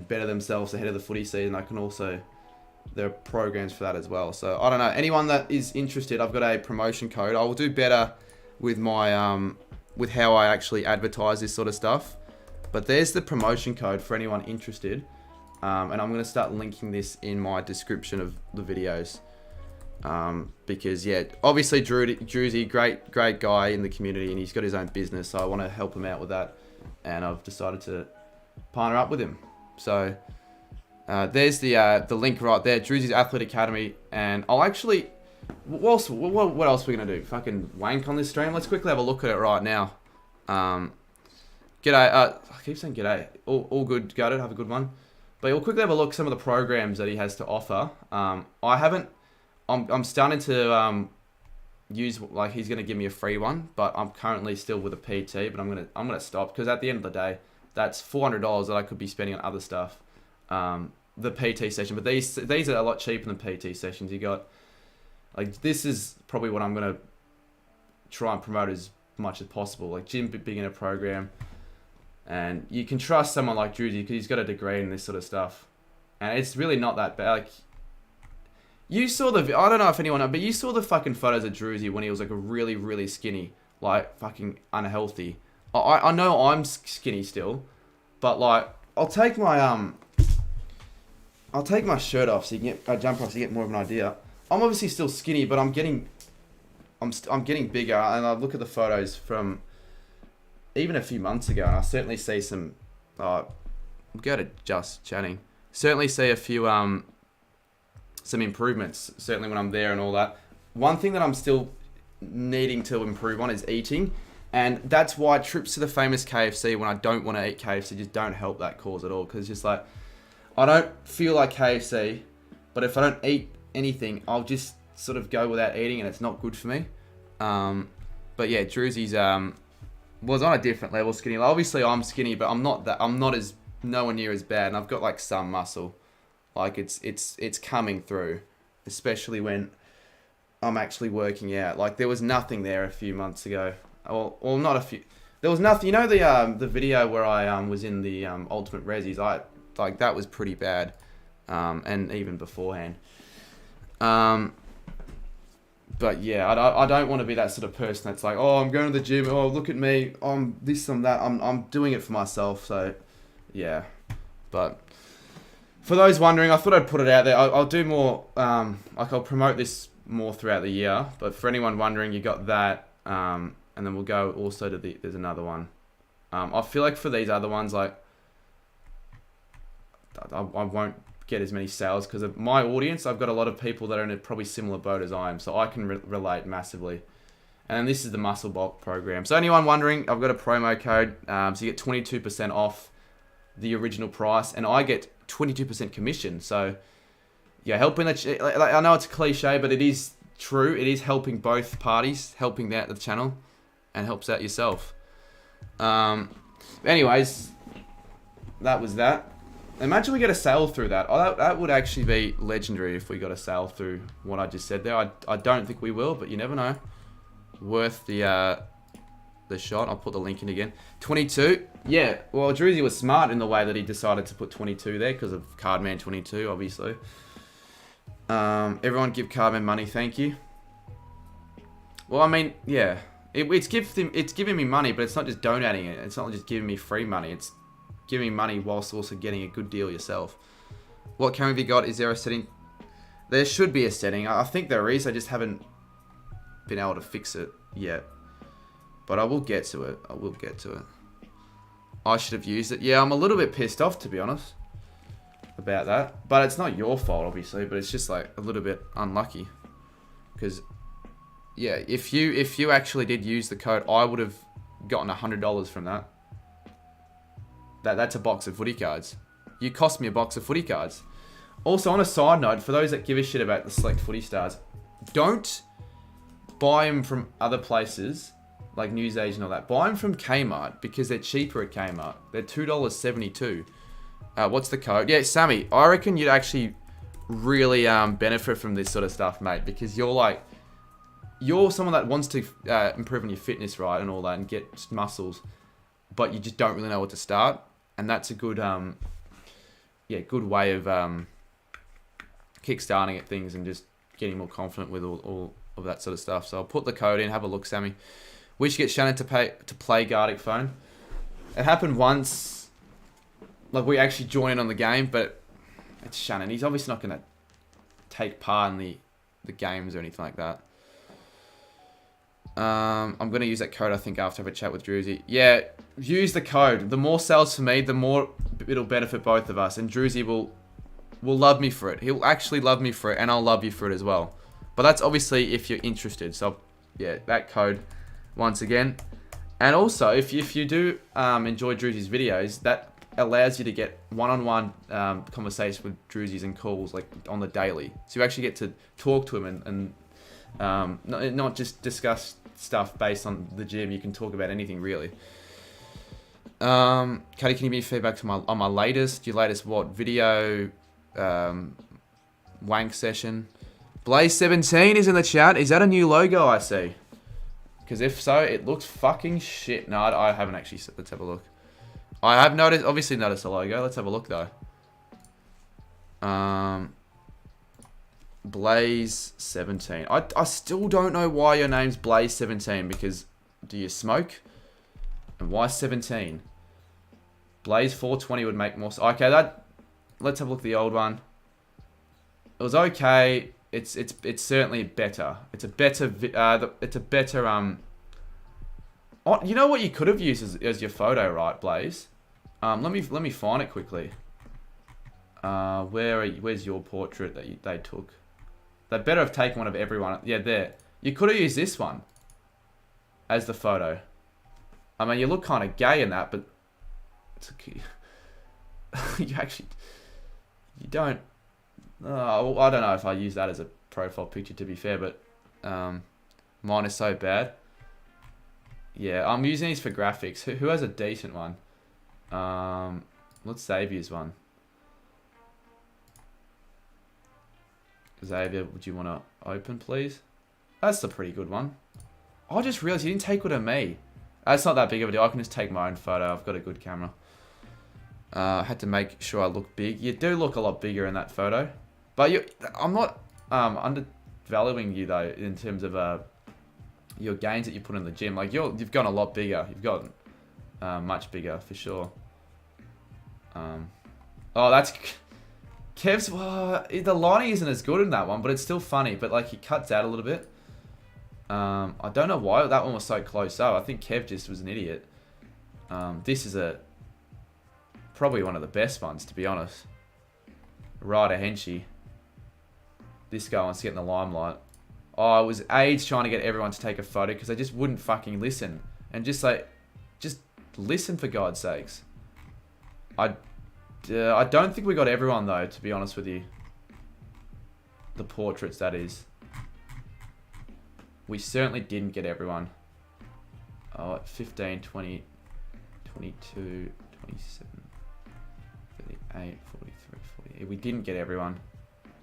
better themselves ahead of the footy season. I can also, there are programs for that as well. So I don't know, anyone that is interested, I've got a promotion code. I will do better with my with how I actually advertise this sort of stuff. But there's the promotion code for anyone interested. And I'm going to start linking this in my description of the videos. Because yeah, obviously Druzy, great guy in the community, and he's got his own business, so I want to help him out with that, and I've decided to partner up with him. So there's the link right there, Druzy's Athlete Academy, and I'll actually, what else are we gonna do? Fucking wank on this stream? Let's quickly have a look at it right now. G'day, I keep saying g'day. All good, got it. Have a good one. But we'll quickly have a look at some of the programs that he has to offer. I'm starting to use, like, he's gonna give me a free one, but I'm currently still with a PT. But I'm gonna stop, because at the end of the day, that's $400 that I could be spending on other stuff. The PT session, but these are a lot cheaper than PT sessions. You got, like, this is probably what I'm gonna try and promote as much as possible, like gym beginner program. And you can trust someone like Druzy because he's got a degree in this sort of stuff, and it's really not that bad. Like, you saw the, I don't know if anyone knows, but you saw the fucking photos of Druzy when he was like a really, really skinny, like fucking unhealthy. I know I'm skinny still, but like, I'll take my shirt off so you can get, jump off so you get more of an idea. I'm obviously still skinny, but I'm getting bigger, and I look at the photos from even a few months ago, and I certainly see some, I'll go to just chatting, certainly see a few, some improvements, certainly when I'm there and all that. One thing that I'm still needing to improve on is eating, and that's why trips to the famous KFC when I don't want to eat KFC just don't help that cause at all, because it's just like, I don't feel like KFC, but if I don't eat anything, I'll just sort of go without eating, and it's not good for me. But yeah, Druzy's was on a different level skinny. Like, obviously I'm skinny, but I'm not as nowhere near as bad, and I've got like some muscle. Like, it's coming through, especially when I'm actually working out. Like, there was nothing there a few months ago. Or not a few. There was nothing. You know the video where I was in the Ultimate Resis. Like that was pretty bad, and even beforehand. But yeah, I don't want to be that sort of person that's like, oh, I'm going to the gym. Oh, look at me. I'm this and that. I'm doing it for myself. So yeah, but for those wondering, I thought I'd put it out there. I'll do more, like, I'll promote this more throughout the year. But for anyone wondering, you got that, and then we'll go also to there's another one. I feel like for these other ones, like, I won't get as many sales because of my audience. I've got a lot of people that are in a probably similar boat as I am, so I can relate massively. And then this is the Muscle Bulk program. So anyone wondering, I've got a promo code, so you get 22% off the original price, and I get 22% commission. So yeah, helping I know it's a cliche, but it is true. It is helping both parties, helping out the channel, and helps out yourself. Anyways, that was that. Imagine we get a sale through that. Oh, that would actually be legendary if we got a sale through what I just said there. I don't think we will, but you never know. Worth the shot. I'll put the link in again. 22. Yeah, well, Druzy was smart in the way that he decided to put 22 there because of Cardman 22, obviously. Everyone give Cardman money, thank you. Well, I mean, yeah. It's giving me money, but it's not just donating it. It's not just giving me free money. It's giving me money whilst also getting a good deal yourself. What camera have you got? Is there a setting? There should be a setting. I think there is. I just haven't been able to fix it yet. But I will get to it. I should have used it. Yeah, I'm a little bit pissed off, to be honest, about that. But it's not your fault, obviously. But it's just like a little bit unlucky. Because, yeah, if you actually did use the code, I would have gotten $100 from that. That's a box of footy cards. You cost me a box of footy cards. Also, on a side note, for those that give a shit about the select footy stars, don't buy them from other places like Newsage and all that. Buy them from Kmart because they're cheaper at Kmart. They're $2.72. What's the code? Yeah, Sammy, I reckon you'd actually really benefit from this sort of stuff, mate, because you're like you're someone that wants to improve on your fitness, right, and all that, and get muscles, but you just don't really know what to start, and that's a good, good way of kickstarting at things and just getting more confident with all of that sort of stuff. So I'll put the code in. Have a look, Sammy. We should get Shannon to play Gardic phone. It happened once. Like, we actually joined in on the game, but it's Shannon. He's obviously not going to take part in the games or anything like that. I'm going to use that code, I think, after I have a chat with Druzy. Yeah, use the code. The more sales for me, the more it'll benefit both of us. And Druzy will love me for it. He'll actually love me for it, and I'll love you for it as well. But that's obviously if you're interested. So, yeah, that code once again. And also, if you do enjoy Druzy's videos, that allows you to get one-on-one conversations with Druzy's and calls, like, on the daily. So you actually get to talk to him and not just discuss stuff based on the gym. You can talk about anything, really. Cuddy, can you give me feedback on my latest? Your latest what? Video wank session? Blaze17 is in the chat. Is that a new logo I see? Because if so, it looks fucking shit. No, I haven't actually. Let's have a look. I have obviously noticed the logo. Let's have a look, though. Blaze17. I still don't know why your name's Blaze17, because do you smoke? And why 17? Blaze 420 would make more sense. Okay, let's have a look at the old one. It was okay. It's certainly better. It's a better Oh, you know what you could have used as your photo, right, Blaze? Let me find it quickly. Where's your portrait that they took? They better have taken one of everyone. Yeah, there. You could have used this one as the photo. I mean, you look kind of gay in that, but it's okay. You don't. I don't know if I use that as a profile picture, to be fair, but mine is so bad. Yeah, I'm using these for graphics. Who has a decent one? Let's Xavier's one. Xavier, would you want to open, please? That's a pretty good one. I just realized you didn't take one of me. It's not that big of a deal. I can just take my own photo. I've got a good camera. I had to make sure I look big. You do look a lot bigger in that photo. But I'm not undervaluing you, though, in terms of your gains that you put in the gym. Like, you've gotten a lot bigger. You've gotten much bigger, for sure. Oh, that's... Kev's... Well, the lighting isn't as good in that one, but it's still funny. But, like, he cuts out a little bit. I don't know why that one was so close up. I think Kev just was an idiot. This is probably one of the best ones, to be honest. Ryder Henchy. This guy wants to get in the limelight. Oh, it was AIDS trying to get everyone to take a photo because they just wouldn't fucking listen. And just listen, for God's sakes. I don't think we got everyone, though, to be honest with you. The portraits, that is. We certainly didn't get everyone. Oh, 15, 20, 22, 27, 38, 43, 40. We didn't get everyone.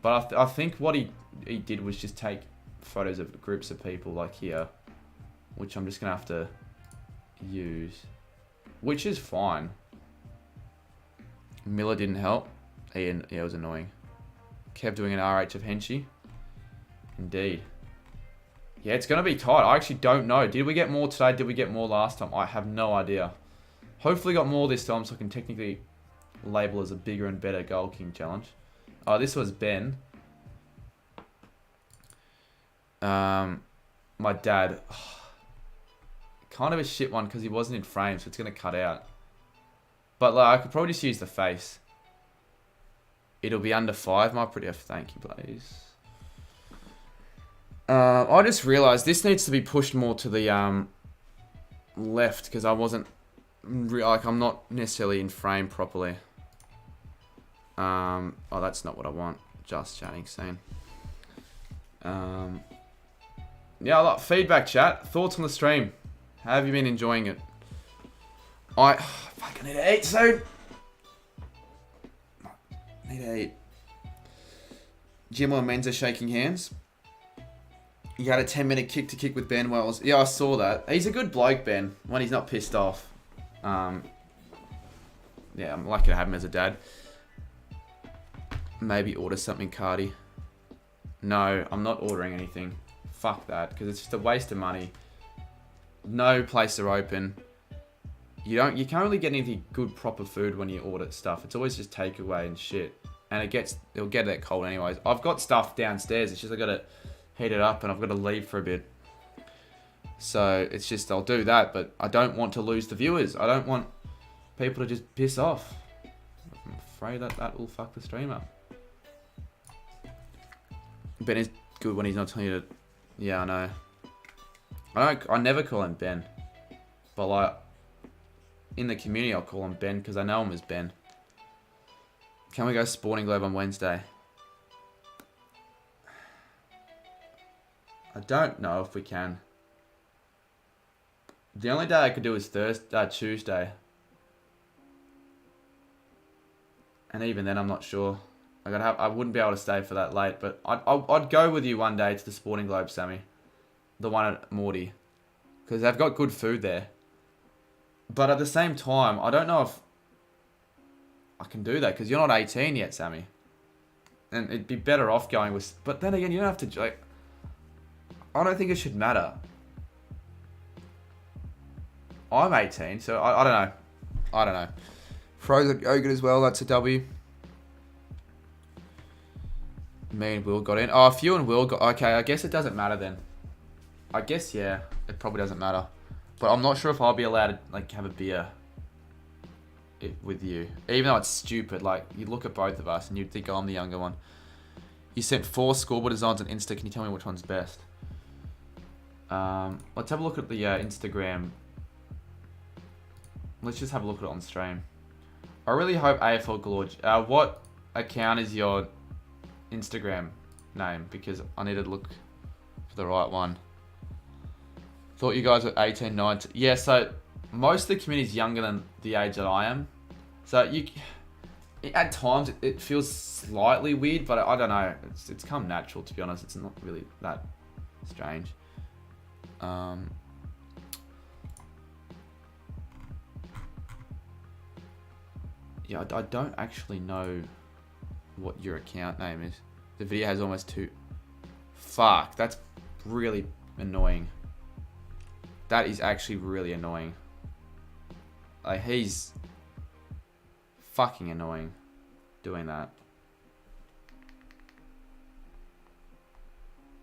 But I think what he did was just take photos of groups of people, like here. Which I'm just going to have to use. Which is fine. Miller didn't help. Ian, yeah, it was annoying. Kev doing an RH of Henchy. Indeed. Yeah, it's going to be tight. I actually don't know. Did we get more today? Did we get more last time? I have no idea. Hopefully got more this time so I can technically label as a bigger and better Goal King challenge. Oh, this was Ben. My dad. Kind of a shit one because he wasn't in frame, so it's going to cut out. But like, I could probably just use the face. It'll be under 5, my pretty... Thank you, Blaze. I just realised this needs to be pushed more to the left because I wasn't... I'm not necessarily in frame properly. Oh, that's not what I want. Just chatting soon. Yeah, a lot feedback, chat. Thoughts on the stream? How have you been enjoying it? I fucking need to eat soon. Need to eat. Jim or Menza shaking hands. You had a 10-minute kick to kick with Ben Wells. Yeah, I saw that. He's a good bloke, Ben, when he's not pissed off. Yeah, I'm lucky to have him as a dad. Maybe order something, Cardi. No, I'm not ordering anything. Fuck that, because it's just a waste of money. No places are open. You can't really get any good proper food when you order stuff. It's always just takeaway and shit. And it'll get that cold anyways. I've got stuff downstairs. It's just I gotta heat it up and I've got to leave for a bit. So it's just I'll do that, but I don't want to lose the viewers. I don't want people to just piss off. I'm afraid that will fuck the stream up. Ben is good when he's not telling you to. Yeah, I know. I never call him Ben, but like in the community I'll call him Ben because I know him as Ben. Can we go Sporting Globe on Wednesday? I don't know if we can. The only day I could do is Tuesday. And even then I'm not sure. I wouldn't be able to stay for that late, but I'd go with you one day to the Sporting Globe, Sammy. The one at Morty. Because they've got good food there. But at the same time, I don't know if I can do that, because you're not 18 yet, Sammy. And it'd be better off going with... But then again, you don't have to... Like, I don't think it should matter. I'm 18, so I don't know. I don't know. Frozen yogurt as well, that's a W. Me and Will got in. Oh, if you and Will got... Okay, I guess it doesn't matter then. I guess, yeah. It probably doesn't matter. But I'm not sure if I'll be allowed to, like, have a beer with you. Even though it's stupid. Like, you look at both of us and you'd think I'm the younger one. You sent 4 scoreboard designs on Insta. Can you tell me which one's best? Let's have a look at the Instagram. Let's just have a look at it on stream. I really hope AFL Galore... what account is your Instagram name? Because I need to look for the right one. Thought you guys were 18, 19. Yeah, so most of the community is younger than the age that I am. So at times it feels slightly weird, but I don't know. It's come natural, to be honest. It's not really that strange. Yeah, I don't actually know what your account name is. The video has almost 2. Fuck, that's really annoying. That is actually really annoying. Like, he's fucking annoying doing that.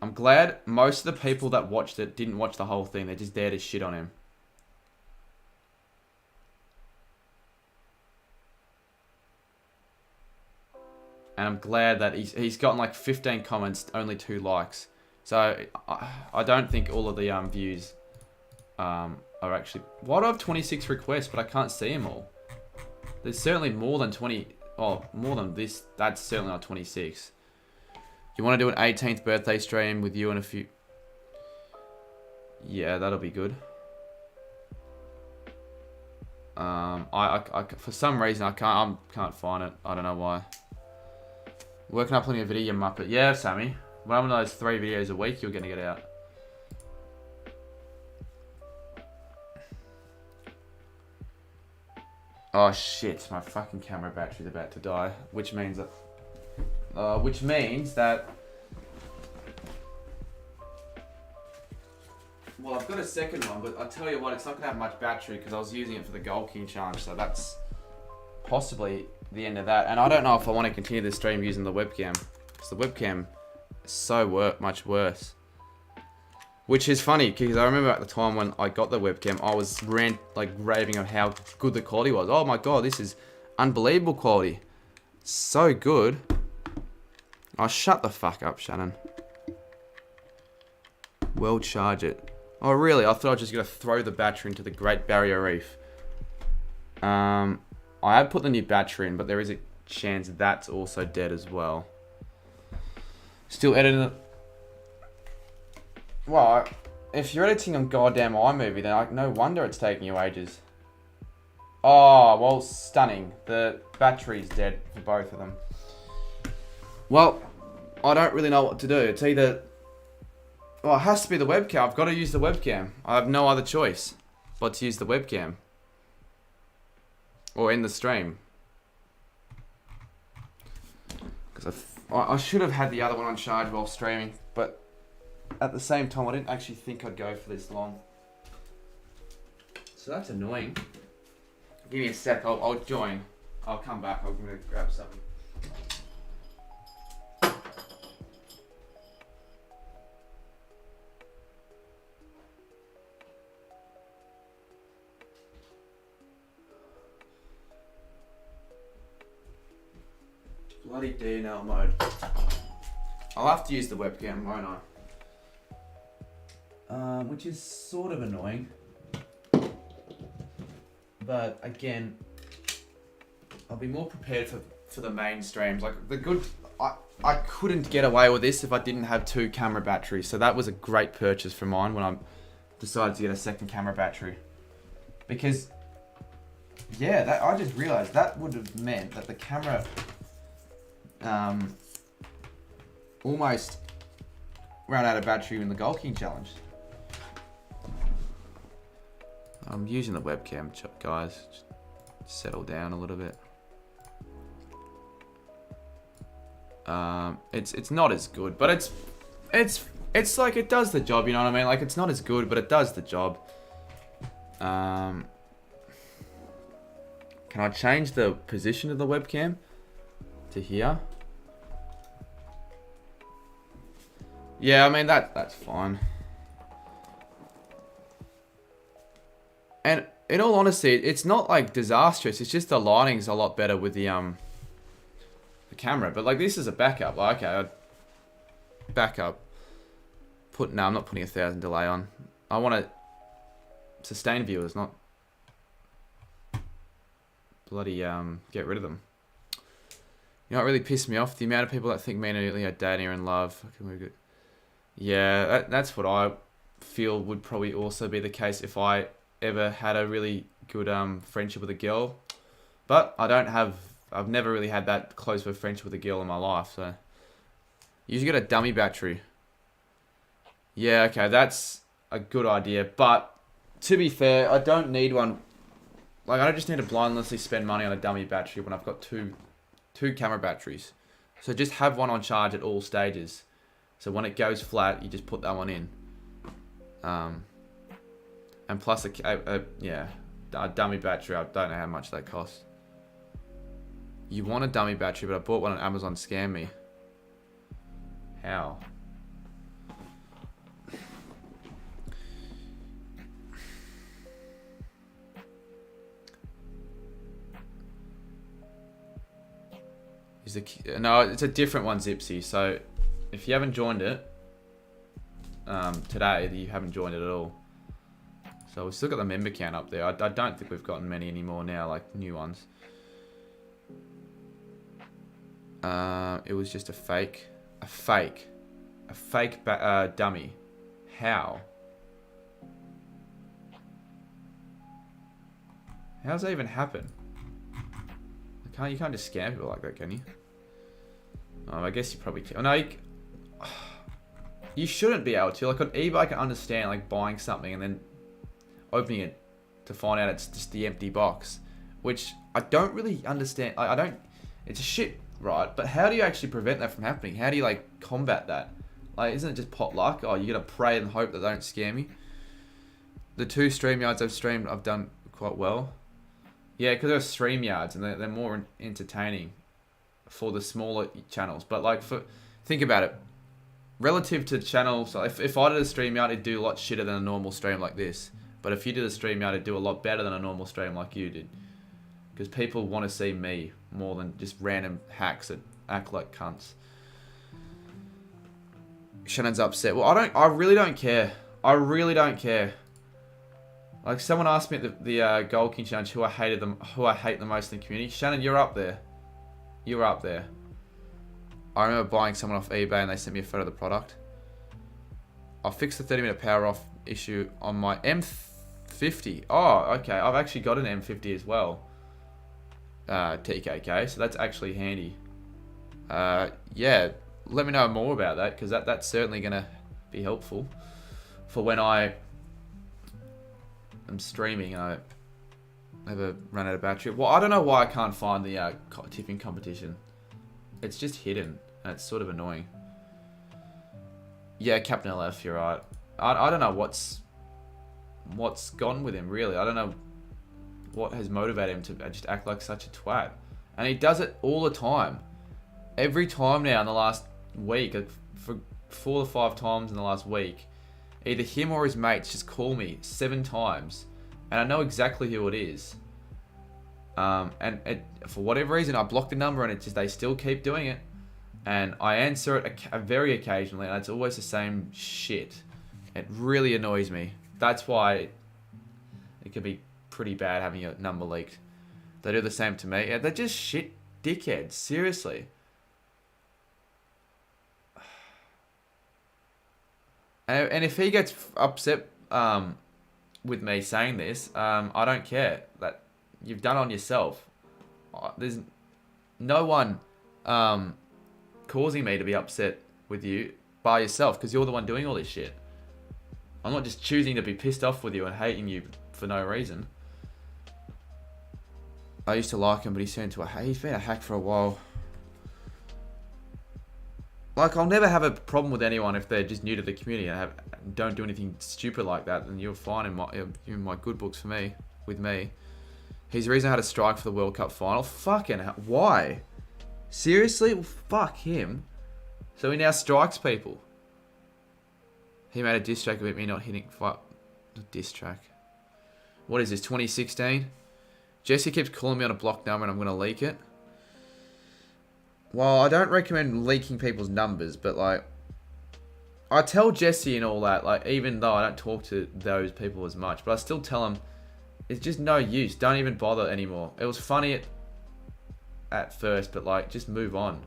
I'm glad most of the people that watched it didn't watch the whole thing. They're just there to shit on him. And I'm glad that he's gotten like 15 comments, only 2 likes. So I don't think all of the views are actually... Why do I have 26 requests, but I can't see them all? There's certainly more than 20... Oh, more than this. That's certainly not 26. You want to do an 18th birthday stream with you and a few... Yeah, that'll be good. For some reason I can't find it. I don't know why. Working up plenty of video, you muppet. Yeah, Sammy. One of those 3 videos a week, you're gonna get out. Oh shit! My fucking camera battery's about to die, which means that. Well, I've got a second one, but I tell you what, it's not gonna have much battery because I was using it for the Gold King challenge, so that's possibly the end of that. And I don't know if I want to continue this stream using the webcam, because the webcam is so much worse. Which is funny, because I remember at the time when I got the webcam, I was raving on how good the quality was. Oh my god, this is unbelievable quality. So good. Oh, shut the fuck up, Shannon. Well, charge it. Oh, really? I thought I was just going to throw the battery into the Great Barrier Reef. I have put the new battery in, but there is a chance that's also dead as well. Still editing it. Well, if you're editing on goddamn iMovie, then no wonder it's taking you ages. Oh, well, stunning. The battery's dead for both of them. Well, I don't really know what to do. It's either... Well, it has to be the webcam. I've got to use the webcam. I have no other choice but to use the webcam. Or in the stream. Because I should have had the other one on charge while streaming. But at the same time, I didn't actually think I'd go for this long. So that's annoying. Give me a sec. I'll join. I'll come back. I'm going to grab something. Bloody DNL mode. I'll have to use the webcam, won't I? Which is sort of annoying. But again, I'll be more prepared for the main streams. Like I couldn't get away with this if I didn't have 2 camera batteries. So that was a great purchase for mine when I decided to get a second camera battery. Because yeah, I just realized that would have meant that the camera almost ran out of battery in the Gold King challenge. I'm using the webcam, guys. Just settle down a little bit. It's not as good, but it's like it does the job. You know what I mean? Like it's not as good, but it does the job. Can I change the position of the webcam to here? Yeah, I mean that's fine. And in all honesty, it's not like disastrous. It's just the lighting's a lot better with the camera. But like this is a backup. Like, okay, backup. No, I'm not putting 1,000 delay on. I want to sustain viewers, not bloody get rid of them. You know what really pissed me off? The amount of people that think me and Italy are dating or in love. Yeah, that's what I feel would probably also be the case if I ever had a really good friendship with a girl. But I've never really had that close of a friendship with a girl in my life, so. You usually get a dummy battery. Yeah, okay, that's a good idea, but to be fair, I don't need one. Like, I don't just need to blindlessly spend money on a dummy battery when I've got two camera batteries. So just have one on charge at all stages. So when it goes flat, you just put that one in. And plus a dummy battery. I don't know how much that costs. You want a dummy battery, but I bought one on Amazon. Scam me. How? No, it's a different one, Zipsy. So if you haven't joined it today, you haven't joined it at all. So we've still got the member count up there. I don't think we've gotten many anymore now, like new ones. It was just a fake dummy. How? How's that even happen? You can't just scam people like that, can you? Oh, I guess you probably can. Oh, no, you shouldn't be able to. Like on eBay, I can understand like buying something and then opening it to find out it's just the empty box, which I don't really understand. I don't. It's a shit, right? But how do you actually prevent that from happening? How do you like combat that? Like, isn't it just pot luck? Oh, you gotta pray and hope that they don't scam me. The 2 StreamYards I've streamed, I've done quite well. Yeah, because they're StreamYards and they're more entertaining for the smaller channels. But like, think about it. Relative to channels, so if I did a StreamYard, it'd do a lot shitter than a normal stream like this. But if you did a StreamYard, it'd do a lot better than a normal stream like you did. Because people want to see me more than just random hacks that act like cunts. Shannon's upset. Well, I really don't care. I really don't care. Like, someone asked me at the Gold King Challenge who I hate the most in the community. Shannon, you're up there. You're up there. I remember buying someone off eBay and they sent me a photo of the product. I'll fix the 30-minute power off issue on my M50. Oh, okay. I've actually got an M50 as well. TKK. So that's actually handy. Yeah. Let me know more about that, because that's certainly going to be helpful for when I am streaming and I ever run out of battery. Well, I don't know why I can't find the tipping competition. It's just hidden, and it's sort of annoying. Yeah, Captain LF, you're right. I don't know what's gone with him, really. I don't know what has motivated him to just act like such a twat. And he does it all the time. Every time now in the last week, for 4 or 5 times in the last week, either him or his mates just call me 7 times. And I know exactly who it is. For whatever reason, I blocked the number and they still keep doing it. And I answer it very occasionally, and it's always the same shit. It really annoys me. That's why it can be pretty bad having your number leaked. They do the same to me. Yeah, they're just shit dickheads, seriously. And if he gets upset with me saying this, I don't care. That you've done on yourself. There's no one causing me to be upset with you by yourself, because you're the one doing all this shit. I'm not just choosing to be pissed off with you and hating you for no reason. I used to like him, but he's turned into he's been a hack for a while. Like, I'll never have a problem with anyone if they're just new to the community and don't do anything stupid like that, then you're fine in my good books for me, with me. He's the reason I had a strike for the World Cup final. Fucking hell. Why? Seriously? Well, fuck him. So he now strikes people. He made a diss track about me not hitting... Fuck. Diss track. What is this, 2016? Jesse keeps calling me on a block number and I'm going to leak it. Well, I don't recommend leaking people's numbers, but like... I tell Jesse and all that, like, even though I don't talk to those people as much, but I still tell him, it's just no use. Don't even bother anymore. It was funny at first, but like, just move on.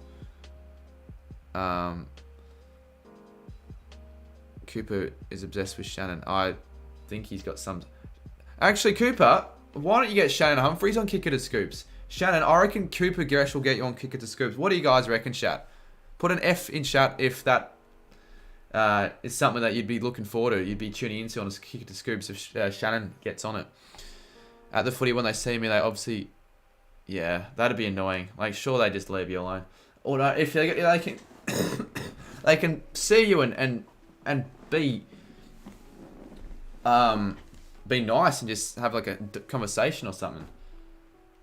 Cooper is obsessed with Shannon. I think he's got some... Actually, Cooper, why don't you get Shannon Humphries on Kicker to Scoops? Shannon, I reckon Cooper Gresh will get you on Kicker to Scoops. What do you guys reckon, chat? Put an F in chat if that is something that you'd be looking forward to. You'd be tuning into on Kicker to Scoops if Shannon gets on it. At the footy, when they see me, they obviously... Yeah, that'd be annoying. Like, sure, they just leave you alone. Or no, if they can... they can see you and be nice and just have like a conversation or something,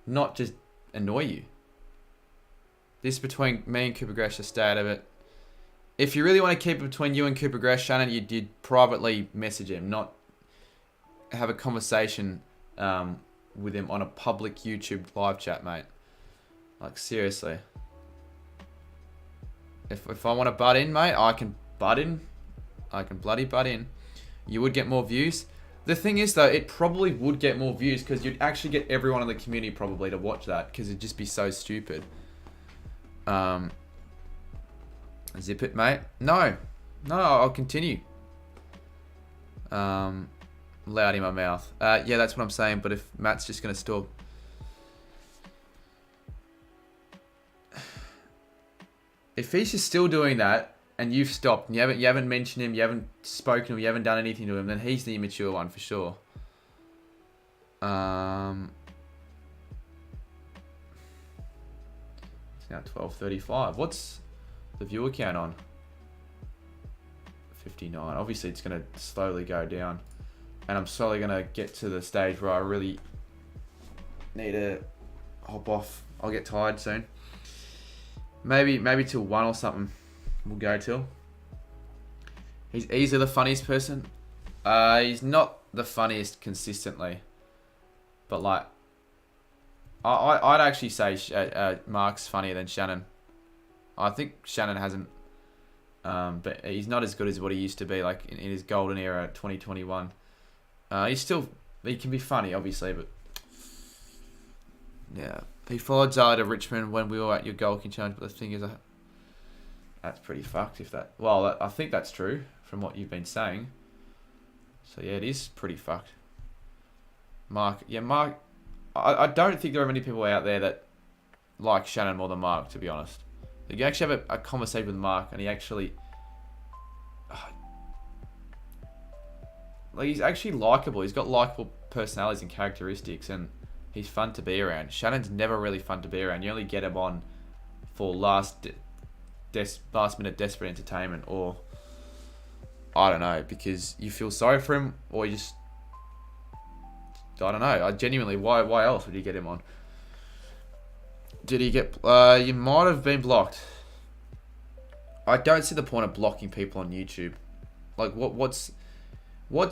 not just annoy you. This between me and Cooper Gresh, stay out of it. If you really want to keep it between you and Cooper Gresh, Shannon, you'd privately message him, not have a conversation with him on a public YouTube live chat, mate. Like, seriously. If I want to butt in, mate, I can butt in. I can bloody butt in. You would get more views. The thing is, though, it probably would get more views because you'd actually get everyone in the community probably to watch that because it'd just be so stupid. Zip it, mate. No, I'll continue. Loud in my mouth. Yeah, that's what I'm saying. But if Matt's just gonna stalk, if he's just still doing that and you've stopped and you haven't mentioned him, you haven't spoken to him, you haven't done anything to him, then he's the immature one for sure. It's now 12:35. What's the viewer count on? 59. Obviously, it's going to slowly go down. And I'm slowly going to get to the stage where I really need to hop off. I'll get tired soon. Maybe till 1 or something we'll go till. He's easily the funniest person. He's not the funniest consistently. But like, I'd actually say Mark's funnier than Shannon. I think Shannon hasn't, but he's not as good as what he used to be, like in his golden era, 2021. He can be funny, obviously, but yeah. He followed Zara to Richmond when we were at your goal challenge, but the thing is, that's pretty fucked. I think that's true from what you've been saying. So yeah, it is pretty fucked. Mark, I don't think there are many people out there that like Shannon more than Mark, to be honest. You actually have a conversation with Mark, and he actually... like he's actually likable. He's got likable personalities and characteristics, and he's fun to be around. Shannon's never really fun to be around. You only get him on for last minute desperate entertainment, or I don't know, because you feel sorry for him, or you just, I don't know. I genuinely, why else would you get him on? Did he get? You might have been blocked. I don't see the point of blocking people on YouTube. Like, what's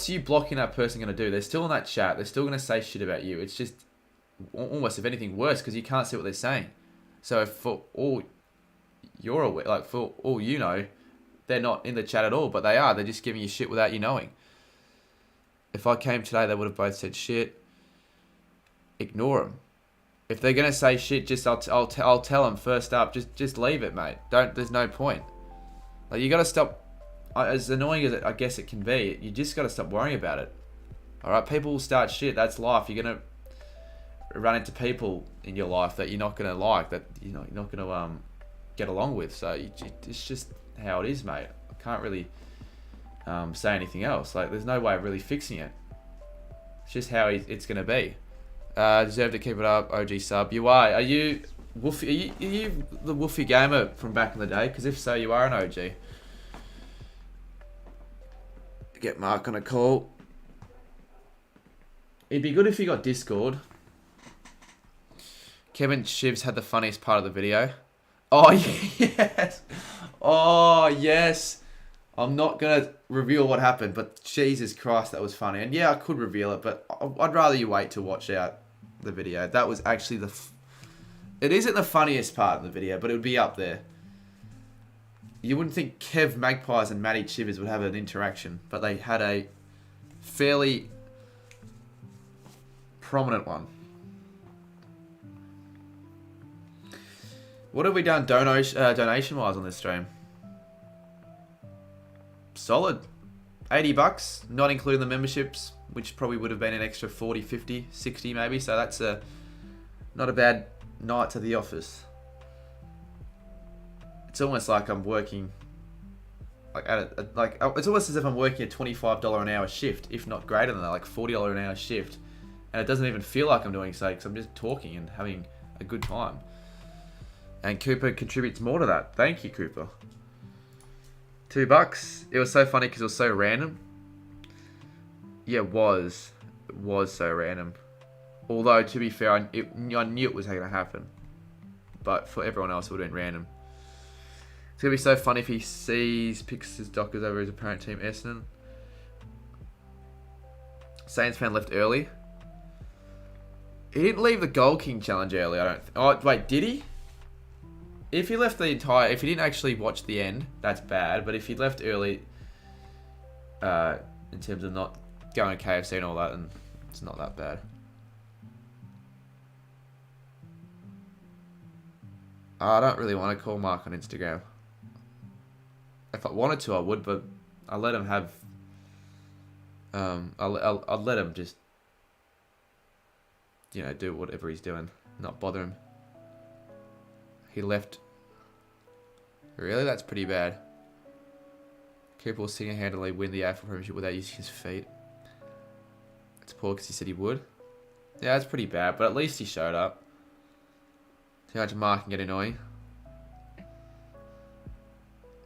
you blocking that person going to do? They're still in that chat. They're still going to say shit about you. It's just almost, if anything, worse, because you can't see what they're saying. So for all you're aware, like for all you know, they're not in the chat at all, but they are. They're just giving you shit without you knowing. If I came today, they would have both said shit. Ignore them. If they're going to say shit, just I'll tell them first up. Just leave it, mate. There's no point. Like, you got to stop. As annoying as I guess it can be, you just got to stop worrying about it. All right, people will start shit. That's life. You're gonna run into people in your life that you're not gonna like, that you're not gonna get along with. So it's just how it is, mate. I can't really say anything else. Like, there's no way of really fixing it. It's just how it's gonna be. Deserve to keep it up, OG sub. You are. Are you Wolfie? Are you the Wolfie gamer from back in the day? Because if so, you are an OG. Get Mark on a call. It'd be good if you got Discord. Kevin Shivs had the funniest part of the video. Oh, yes. Oh, yes. I'm not going to reveal what happened, but Jesus Christ, that was funny. And yeah, I could reveal it, but I'd rather you wait to watch out the video. That was actually it isn't the funniest part of the video, but it would be up there. You wouldn't think Kev Magpies and Matty Chivers would have an interaction, but they had a fairly prominent one. What have we done donation-wise on this stream? Solid. $80, not including the memberships, which probably would have been an extra 40, 50, 60 maybe. So that's not a bad night to the office. It's almost like I'm working, it's almost as if I'm working a $25 an hour shift, if not greater than that, like $40 an hour shift. And it doesn't even feel like I'm doing so, because I'm just talking and having a good time. And Cooper contributes more to that. Thank you, Cooper. $2. It was so funny because it was so random. Yeah, it was. It was so random. Although, to be fair, I knew it was going to happen. But for everyone else, it would have been random. It's going to be so funny if he picks his Dockers over his apparent team, Essendon. Saints fan left early. He didn't leave the Gold King challenge early, I don't oh, wait, did he? If he left if he didn't actually watch the end, that's bad. But if he left early, in terms of not going to KFC and all that, then it's not that bad. I don't really want to call Mark on Instagram. If I wanted to, I would, but I let him have. I'll let him just, do whatever he's doing, not bother him. He left. Really? That's pretty bad. Cooper will single-handedly win the AFL Premiership without using his feet. It's poor because he said he would. Yeah, that's pretty bad, but at least he showed up. Too much Mark can get annoying.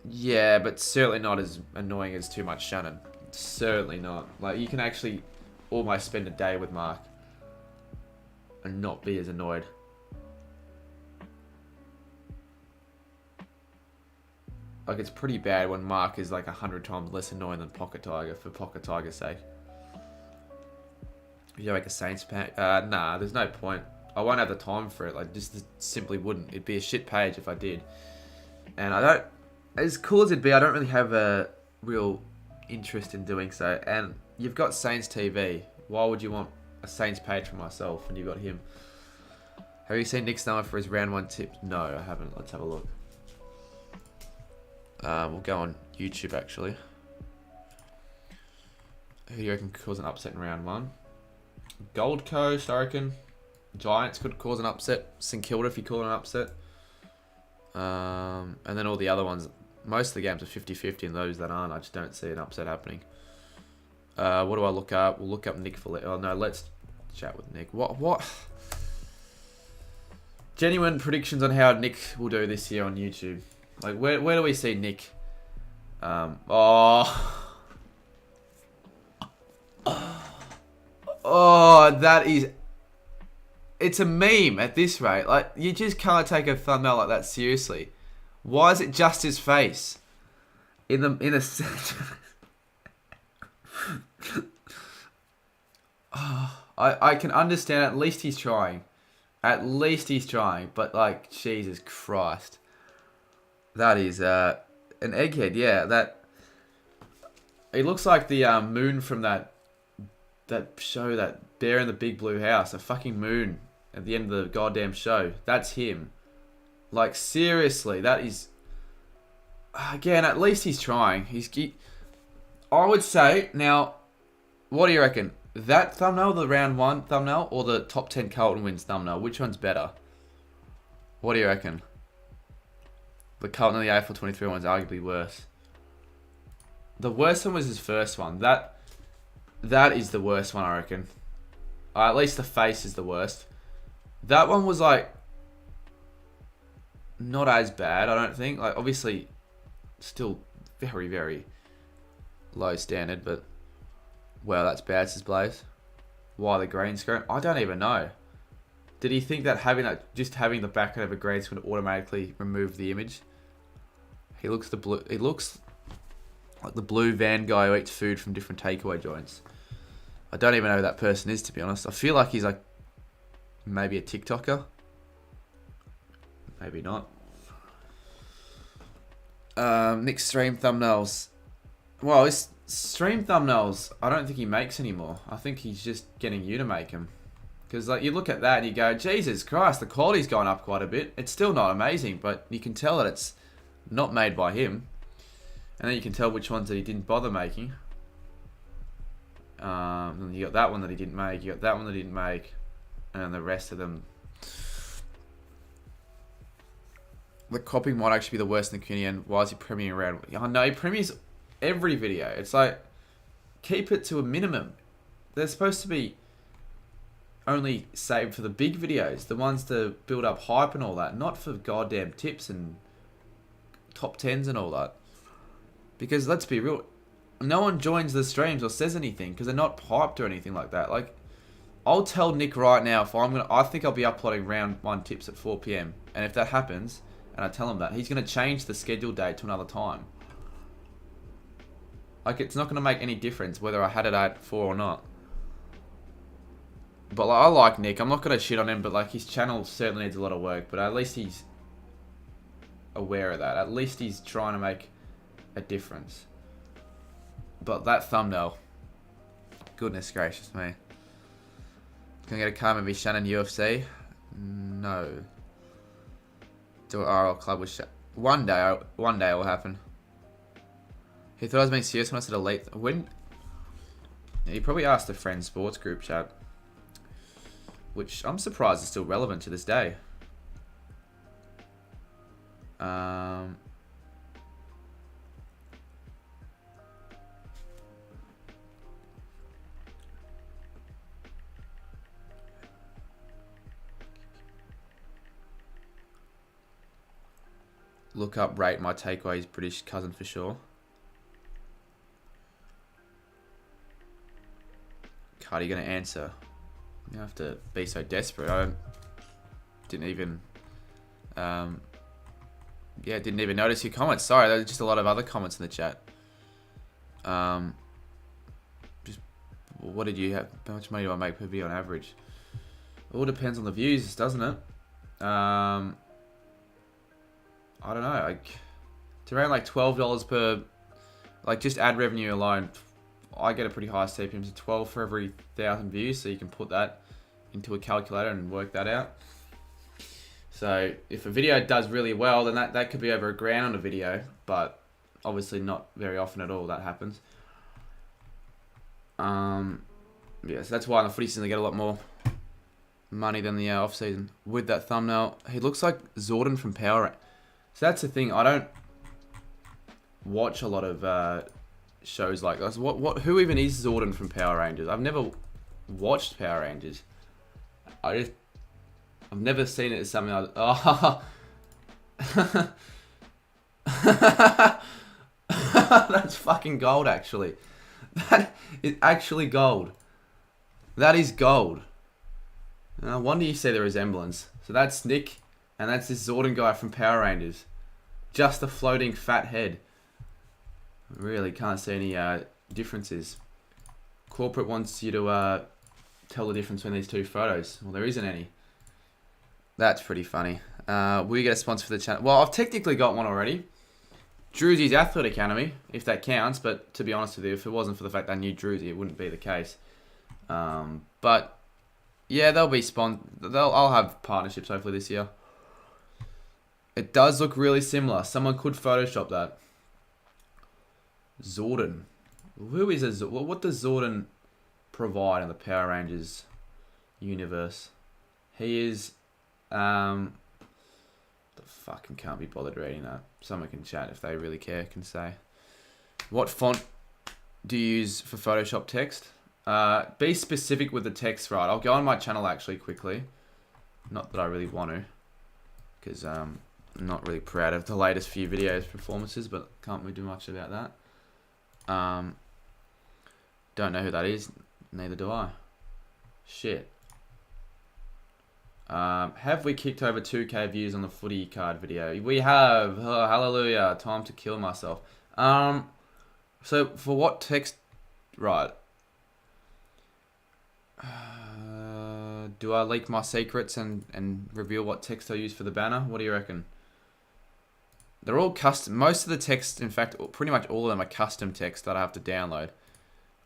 Yeah, but certainly not as annoying as too much Shannon. Certainly not. Like, you can actually almost spend a day with Mark and not be as annoyed. Like, it's pretty bad when Mark is like 100 times less annoying than Pocket Tiger, for Pocket Tiger's sake. If you make a Saints pack, nah, there's no point. I won't have the time for it. Like, just simply wouldn't. It'd be a shit page if I did. And I don't, as cool as it'd be, I don't really have a real interest in doing so. And you've got Saints TV. Why would you want a Saints page for myself when you've got him? Have you seen Nick's number for his round 1 tips? No, I haven't. Let's have a look. We'll go on YouTube, actually. Who do you reckon could cause an upset in round 1? Gold Coast, I reckon. Giants could cause an upset. St Kilda, if you call it an upset. And then all the other ones. Most of the games are 50-50, and those that aren't, I just don't see an upset happening. What do I look up? We'll look up Nick for... Oh, no, let's chat with Nick. What? Genuine predictions on how Nick will do this year on YouTube. Like, where do we see Nick? That is... It's a meme at this rate. Like, you just can't take a thumbnail like that seriously. Why is it just his face? In a... I can understand. At least he's trying. At least he's trying. But like, Jesus Christ, that is an egghead. Yeah, that. It looks like the moon from that show, that Bear in the Big Blue House. A fucking moon at the end of the goddamn show. That's him. Like, seriously, that is. Again, at least he's trying. I would say now. What do you reckon? That thumbnail, the round 1 thumbnail, or the top 10 Carlton wins thumbnail? Which one's better? What do you reckon? The Carlton and the AFL 23 one's arguably worse. The worst one was his first one. That is the worst one, I reckon. At least the face is the worst. That one was like not as bad, I don't think. Like, obviously, still very, very low standard, but. Well, that's bad, says Blaze. Why the green screen? I don't even know. Did he think that just having the background of a green screen would automatically remove the image? He looks like the blue van guy who eats food from different takeaway joints. I don't even know who that person is, to be honest. I feel like he's like maybe a TikToker. Maybe not. Nick's stream thumbnails. Well, his stream thumbnails, I don't think he makes anymore. I think he's just getting you to make them. Because like, you look at that and you go, Jesus Christ, the quality's gone up quite a bit. It's still not amazing, but you can tell that it's not made by him. And then you can tell which ones that he didn't bother making. And you got that one that he didn't make. You got that one that he didn't make. And then the rest of them. The copying might actually be the worst in the community. And why is he premiering around? I know he premieres every video. It's like, keep it to a minimum. They're supposed to be only saved for the big videos, the ones to build up hype and all that, not for goddamn tips and top 10s and all that. Because let's be real, no one joins the streams or says anything because they're not hyped or anything like that. Like, I'll tell Nick right now, I think I'll be uploading round 1 tips at 4 PM, and if that happens and I tell him that, he's going to change the schedule date to another time. Like, it's not going to make any difference whether I had it at 4 or not. But like, I like Nick. I'm not going to shit on him, but like, his channel certainly needs a lot of work. But at least he's aware of that. At least he's trying to make a difference. But that thumbnail, goodness gracious me. Can I get a car maybe Shannon UFC? No. Do an RL club with One day it will happen. He thought I was being serious when I said elite. When? He probably asked a friend sports group chat. Which I'm surprised is still relevant to this day. Look up, rate my takeaways British cousin for sure. Cardi gonna answer. You have to be so desperate. Didn't even notice your comments. Sorry, there's just a lot of other comments in the chat. Just what did you have? How much money do I make per video on average? It all depends on the views, doesn't it? I don't know. Like, it's around like $12 per. Like, just ad revenue alone. I get a pretty high CPM, so 12 for every 1,000 views, so you can put that into a calculator and work that out. So if a video does really well, then that could be over $1,000 on a video, but obviously not very often at all that happens. Yeah, so that's why in the footy season they get a lot more money than the off season. With that thumbnail, he looks like Zordon from Power. So that's the thing. I don't watch a lot of shows like this. Who even is Zordon from Power Rangers? I've never watched Power Rangers. I've never seen it as something like, oh. That's fucking gold, actually. That is actually gold. That is gold. No wonder you see the resemblance. So that's Nick, and that's this Zordon guy from Power Rangers. Just a floating fat head. Really can't see any differences. Corporate wants you to tell the difference between these two photos. Well, there isn't any. That's pretty funny. Will you get a sponsor for the channel? Well, I've technically got one already. Drewsy's Athlete Academy, if that counts. But to be honest with you, if it wasn't for the fact that I knew Drewsy, it wouldn't be the case. But yeah, they'll be I'll have partnerships hopefully this year. It does look really similar. Someone could Photoshop that. Zordon. Who is what does Zordon provide in the Power Rangers universe? He is the fucking can't be bothered reading that. Someone can chat if they really care, can say. What font do you use for Photoshop text? Be specific with the text, right? I'll go on my channel actually quickly. Not that I really want to, because I'm not really proud of the latest few videos performances, but can't really do much about that. Don't know who that is. Neither do I. Shit. Have we kicked over 2k views on the footy card video? We have. Oh, hallelujah. Time to kill myself. So for what text? Right. Do I leak my secrets and reveal what text I use for the banner? What do you reckon? They're all custom. Most of the text, in fact, pretty much all of them are custom text that I have to download.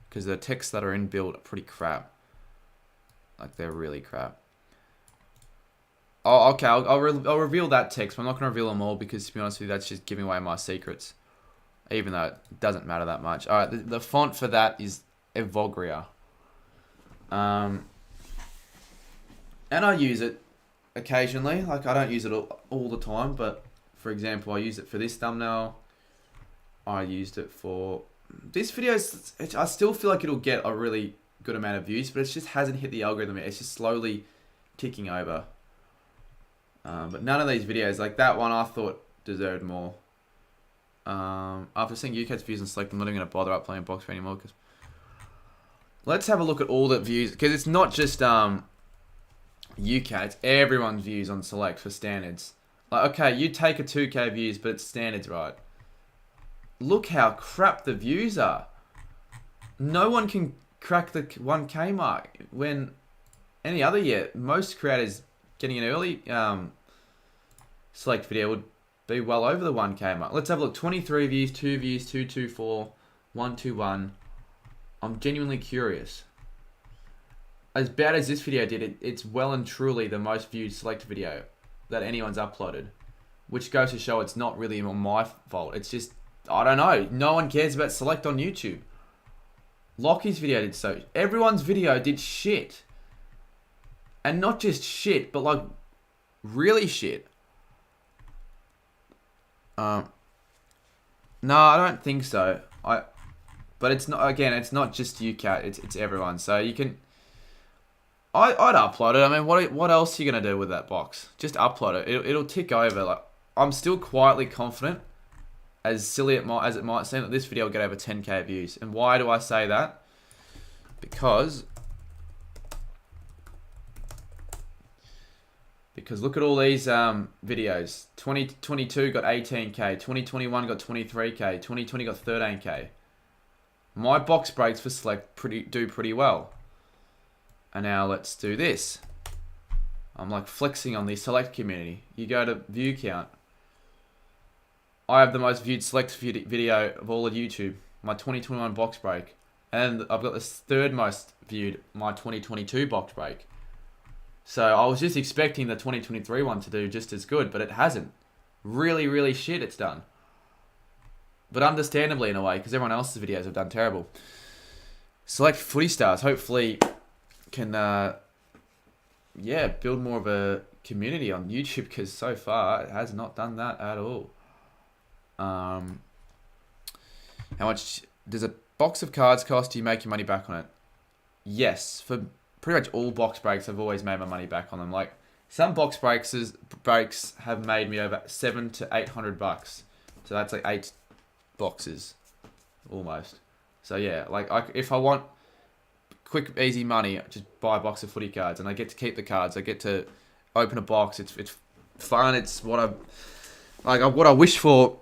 Because the texts that are inbuilt are pretty crap. Like, they're really crap. Oh, okay, I'll reveal that text, but I'm not going to reveal them all because, to be honest with you, that's just giving away my secrets. Even though it doesn't matter that much. Alright, the font for that is Evogria. And I use it occasionally. Like, I don't use it all the time, but for example, I use it for this thumbnail. I used it for this video. I still feel like it'll get a really good amount of views, but it just hasn't hit the algorithm yet. It's just slowly ticking over. But none of these videos, like that one, I thought deserved more. After seeing UCAT's views and select, I'm not even going to bother up playing box anymore. Cause let's have a look at all the views, because it's not just UCAT, it's everyone's views on select for standards. Like, okay, you take a 2k views, but it's standards, right? Look how crap the views are. No one can crack the 1k mark when any other year. Most creators getting an early select video would be well over the 1k mark. Let's have a look. 23 views, 2 views, 224, 121. I'm genuinely curious. As bad as this video did, it's well and truly the most viewed select video that anyone's uploaded. Which goes to show it's not really my fault. It's just, I don't know. No one cares about select on YouTube. Lockie's video did so. Everyone's video did shit. And not just shit, but like really shit. No, I don't think so. But it's not. Again, it's not just UCAT. It's everyone. So you can. I'd upload it. I mean, what else are you gonna do with that box? Just upload it. It'll tick over. Like, I'm still quietly confident, as silly as it might seem, that this video will get over 10k views. And why do I say that? Because look at all these videos. 2022 got 18k, 2021 got 23k, 2020 got 13k. My box breaks for select do pretty well. And now let's do this. I'm like flexing on the select community. You go to view count. I have the most viewed select video of all of YouTube. My 2021 box break. And I've got the third most viewed, my 2022 box break. So I was just expecting the 2023 one to do just as good, but it hasn't. Really, really shit it's done. But understandably in a way, because everyone else's videos have done terrible. Select footy stars. Hopefully can, build more of a community on YouTube, because so far it has not done that at all. How much Does a box of cards cost? Do you make your money back on it? Yes. For pretty much all box breaks, I've always made my money back on them. Like, some box breaks have made me over $700 to $800. So that's like 8 boxes, almost. So yeah, like if I want quick, easy money, just buy a box of footy cards, and I get to keep the cards. I get to open a box. It's fun. It's what I wish for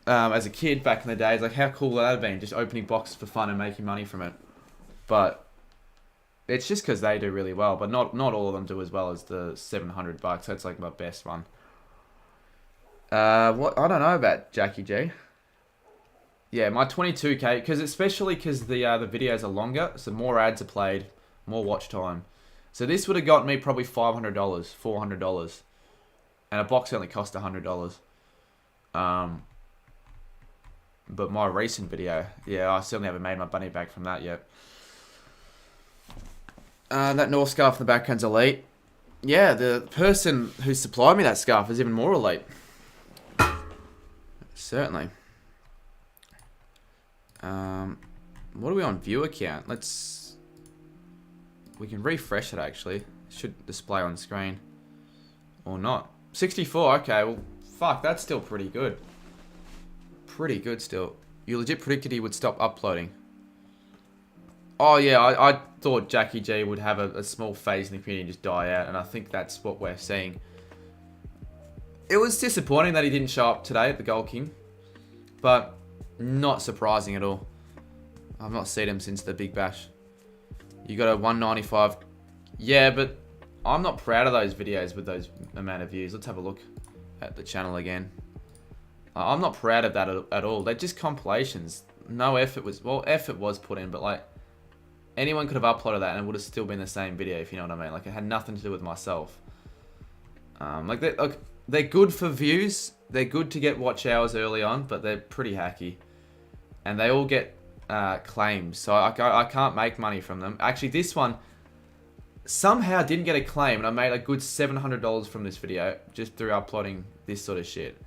as a kid back in the days. Like, how cool would that have been? Just opening boxes for fun and making money from it. But it's just because they do really well. But not all of them do as well as the $700. That's like my best one. What I don't know about Jackie G. Yeah, my 22k, especially because the videos are longer, so more ads are played, more watch time. So this would have got me probably $500, $400, and a box only cost $100. But my recent video, yeah, I certainly haven't made my money back from that yet. That North scarf in the background's elite. Yeah, the person who supplied me that scarf is even more elite. Certainly. What are we on viewer count? We can refresh it actually. It should display on screen. Or not. 64, okay, well, fuck, that's still pretty good. Pretty good still. You legit predicted he would stop uploading. Oh yeah, I thought Jackie G would have a small phase in the community and just die out, and I think that's what we're seeing. It was disappointing that he didn't show up today at the Gold King, but not surprising at all. I've not seen him since the Big Bash. You got a 195. Yeah, but I'm not proud of those videos with those amount of views. Let's have a look at the channel again. I'm not proud of that at all. They're just compilations. No effort was... Well, effort was put in, but like... Anyone could have uploaded that and it would have still been the same video, if you know what I mean. Like, it had nothing to do with myself. They're good for views. They're good to get watch hours early on, but they're pretty hacky. And they all get claims, so I can't make money from them. Actually, this one somehow didn't get a claim, and I made a good $700 from this video just through uploading this sort of shit.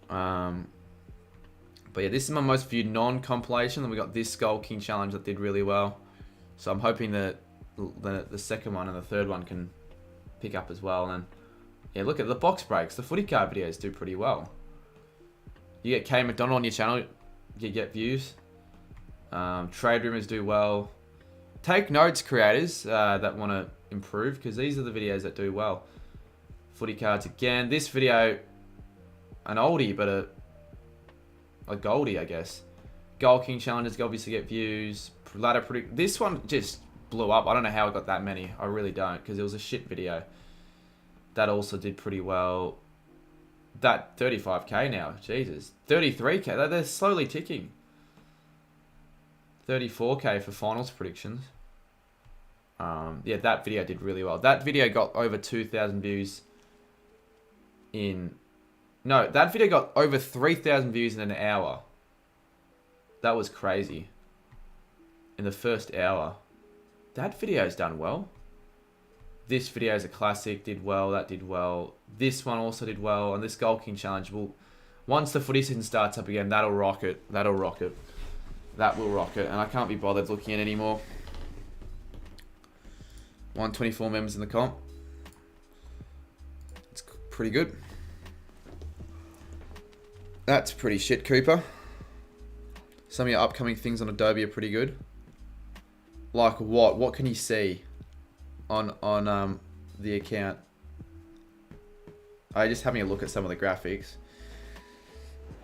But yeah, this is my most viewed non-compilation. Then we got this Gold King challenge that did really well. So I'm hoping that the second one and the third one can pick up as well. And yeah, look at the box breaks. The footy card videos do pretty well. You get K McDonald on your channel, you get views. Trade rumors do well. Take notes, creators that want to improve, because these are the videos that do well. Footy cards again. This video, an oldie, but a goldie, I guess. Gold King challenges obviously get views. Ladder predict. This one just blew up. I don't know how it got that many. I really don't, because it was a shit video. That also did pretty well. That 35k now. Jesus. 33k. They're slowly ticking. 34k for finals predictions. Yeah, that video did really well. That video got over 2,000 views in... No, that video got over 3,000 views in an hour. That was crazy. In the first hour. That video's done well. This video is a classic, did well, that did well. This one also did well, and this Gold King challenge will... Once the footy season starts up again, that'll rock it. That'll rock it. That will rock it, and I can't be bothered looking at it anymore. 124 members in the comp. It's pretty good. That's pretty shit, Cooper. Some of your upcoming things on Adobe are pretty good. Like what? What can you see on the account? I'm just having a look at some of the graphics.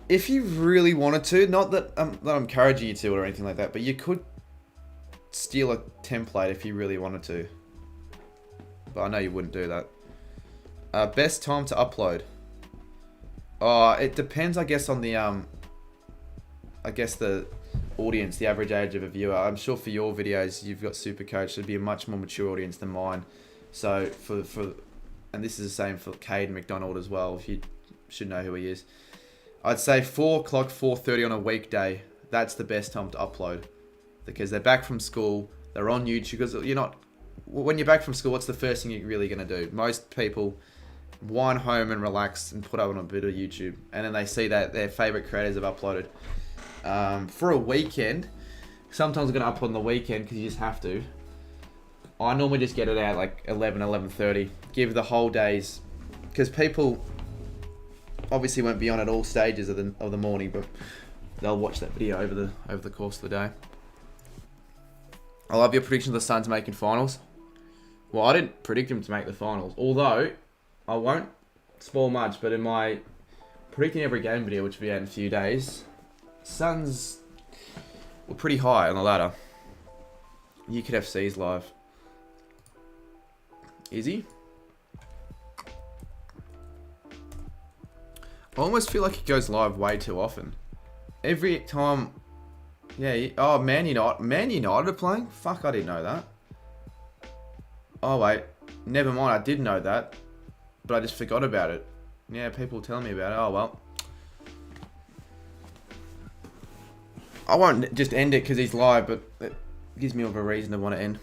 If you really wanted to, not that I'm encouraging you to or anything like that, but you could steal a template if you really wanted to. But I know you wouldn't do that. Best time to upload. It depends, I guess, on the the audience, the average age of a viewer. I'm sure for your videos, you've got Super Coach. It'd be a much more mature audience than mine. So and this is the same for Cade McDonald as well. If you should know who he is. I'd say 4 o'clock, 4:30 on a weekday. That's the best time to upload, because they're back from school. They're on YouTube, because when you're back from school, what's the first thing you're really going to do? Most people whine home and relax and put up on a bit of YouTube, and then they see that their favorite creators have uploaded. for a weekend. Sometimes I'm going to up on the weekend because you just have to. I normally just get it out like 11, 11:30. Give the whole days, because people obviously won't be on at all stages of the morning, but they'll watch that video over the course of the day. I love your prediction of the Suns making finals. Well, I didn't predict him to make the finals, although I won't spoil much, but in my predicting every game video, which will be out in a few days, Suns were pretty high on the ladder. You could have C's live. Is he? I almost feel like he goes live way too often. Every time... Yeah, oh, Man United are playing? Fuck, I didn't know that. Oh, wait. Never mind, I did know that. But I just forgot about it. Yeah, people telling me about it. Oh, well. I won't just end it because he's live, but it gives me of a reason to want to end.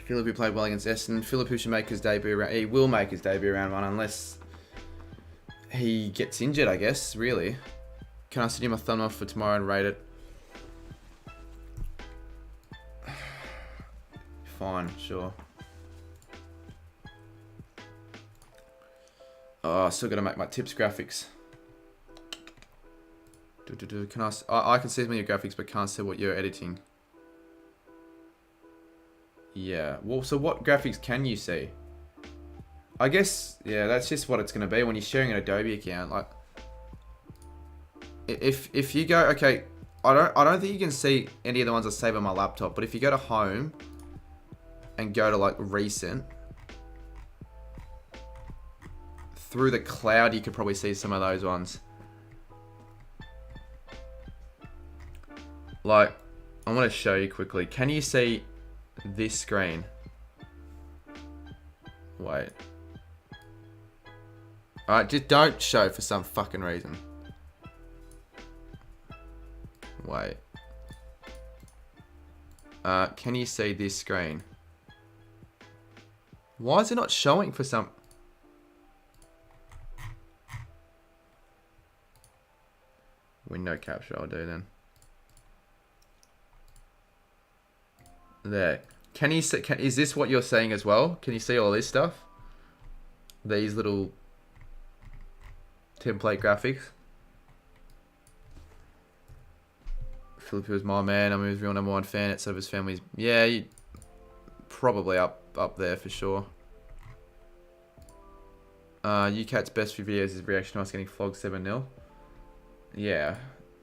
Philippe played well against Essendon. Philippe should make his debut round. He will make his debut round one unless he gets injured, I guess, really. Can I send him a thumb off for tomorrow and rate it? Fine, sure. Oh, I still got to make my tips graphics. Can I can see some of your graphics, but can't see what you're editing. Yeah. Well, so what graphics can you see? I guess, yeah, that's just what it's going to be when you're sharing an Adobe account. Like, if you go, okay, I don't think you can see any of the ones I save on my laptop, but if you go to home and go to like recent, through the cloud, you could probably see some of those ones. Like, I want to show you quickly. Can you see this screen? Wait. Alright, just don't show for some fucking reason. Wait. Can you see this screen? Why is it not showing for some... Window capture, I'll do then. There. Can you see, is this what you're saying as well? Can you see all this stuff? These little template graphics. Philip was my man. I'm his real #1 fan. It's of his family's. Yeah, probably up there for sure. UCat's best few videos is reaction to us getting flogged 7-0. Yeah.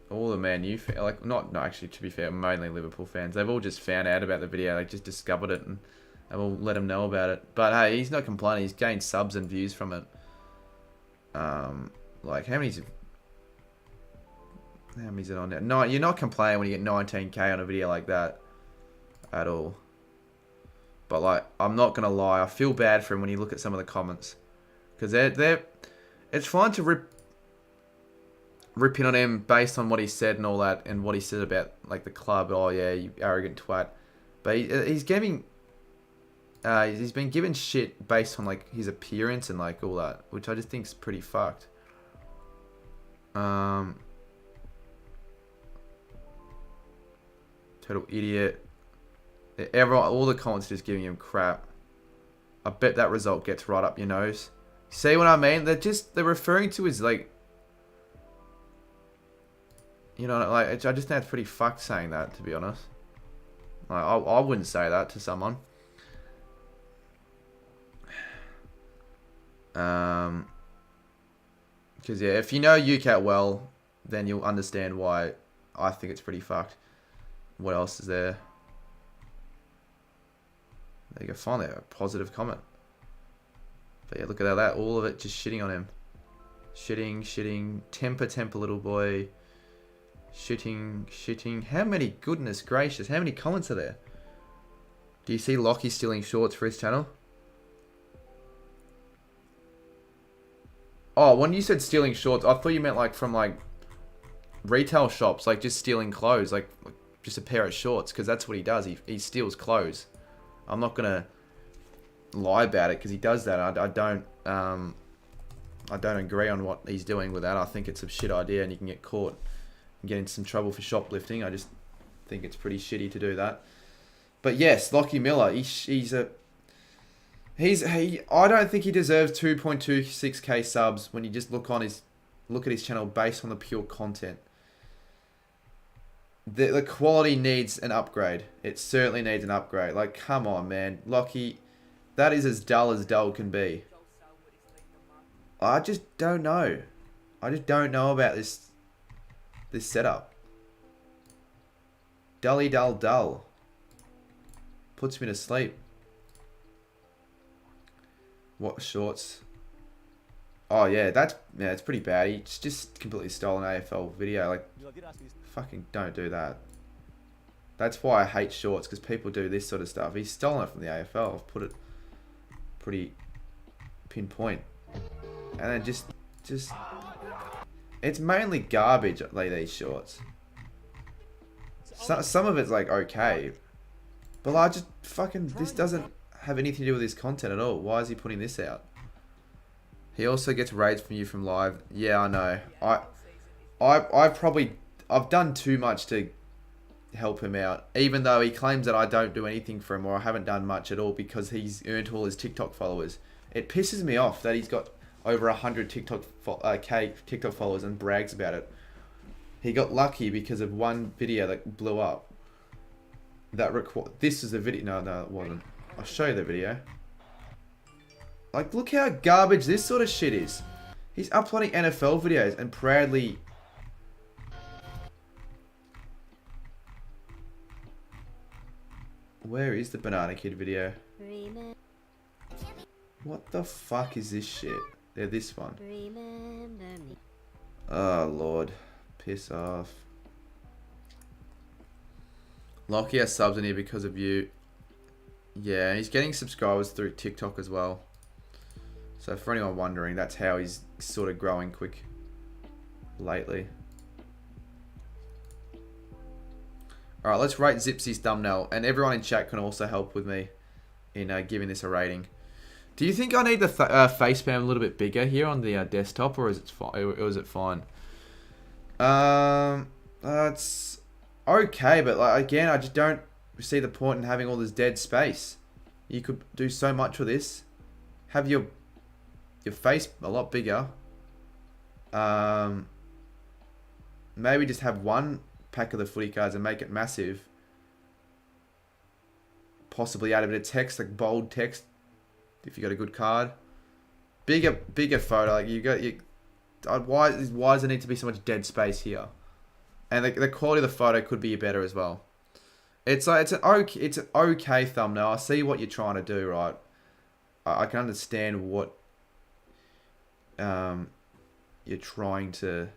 All the Man U fans, like, not actually, to be fair, mainly Liverpool fans. They've all just found out about the video. They just discovered it and we'll let them know about it. But hey, he's not complaining. He's gained subs and views from it. Like, how many's it on now? No, you're not complaining when you get 19k on a video like that at all. But like, I'm not gonna lie, I feel bad for him when you look at some of the comments, because it's fine to ripping on him based on what he said and all that, and what he said about like the club. Oh yeah, you arrogant twat. But he's been given shit based on like his appearance and like all that, which I just think's pretty fucked. Total idiot. Everyone, all the comments just giving him crap. I bet that result gets right up your nose. See what I mean? They're referring to his like. You know, like, I just think it's pretty fucked saying that, to be honest. Like, I wouldn't say that to someone. Because, yeah, if you know UCat well, then you'll understand why I think it's pretty fucked. What else is there? There you go, finally a positive comment. But yeah, look at that, all of it just shitting on him. Shitting, temper little boy. Shitting. How many, goodness gracious, how many comments are there? Do you see Lockie stealing shorts for his channel? Oh, when you said stealing shorts, I thought you meant like from like retail shops, like just stealing clothes, like just a pair of shorts, because that's what he does. He steals clothes. I'm not gonna lie about it because he does that. I don't agree on what he's doing with that. I think it's a shit idea and you can get caught and get into some trouble for shoplifting. I just think it's pretty shitty to do that. But yes, Lockie Miller, I don't think he deserves 2.26k subs when you just look at his channel based on the pure content. The quality needs an upgrade. It certainly needs an upgrade. Like, come on, man. Lockie, that is as dull can be. I just don't know. I just don't know about this setup. Dully dull. Puts me to sleep. What shorts? Oh yeah, it's pretty bad. He's just completely stolen AFL video. Like, fucking don't do that. That's why I hate shorts, because people do this sort of stuff. He's stolen it from the AFL. I've put it pretty pinpoint. And then just it's mainly garbage, like these shorts. Some of it's like okay, but I just fucking, this doesn't have anything to do with his content at all. Why is he putting this out? He also gets raids from you from live. Yeah, I know. I've done too much to help him out, even though he claims that I don't do anything for him, or I haven't done much at all, because he's earned all his TikTok followers. It pisses me off that he's got over 100 TikTok followers and brags about it. He got lucky because of one video that blew up. This is a video. No, it wasn't. I'll show you the video. Like, look how garbage this sort of shit is. He's uploading NFL videos and proudly... Where is the Banana Kid video? What the fuck is this shit? Yeah, this one. Oh, Lord. Piss off. Lockie has subs in here because of you. Yeah, he's getting subscribers through TikTok as well. So for anyone wondering, that's how he's sort of growing quick lately. Alright, let's rate Zipsy's thumbnail. And everyone in chat can also help with me in giving this a rating. Do you think I need the face spam a little bit bigger here on the desktop, or is it fine? It's okay, but like, again, I just don't see the point in having all this dead space. You could do so much with this. Have your face a lot bigger. Maybe just have one pack of the footy cards and make it massive. Possibly add a bit of text, like bold text, if you got a good card. Bigger photo. Like why does there need to be so much dead space here? And the quality of the photo could be better as well. It's an okay thumbnail. I see what you're trying to do, right? I can understand what you're trying to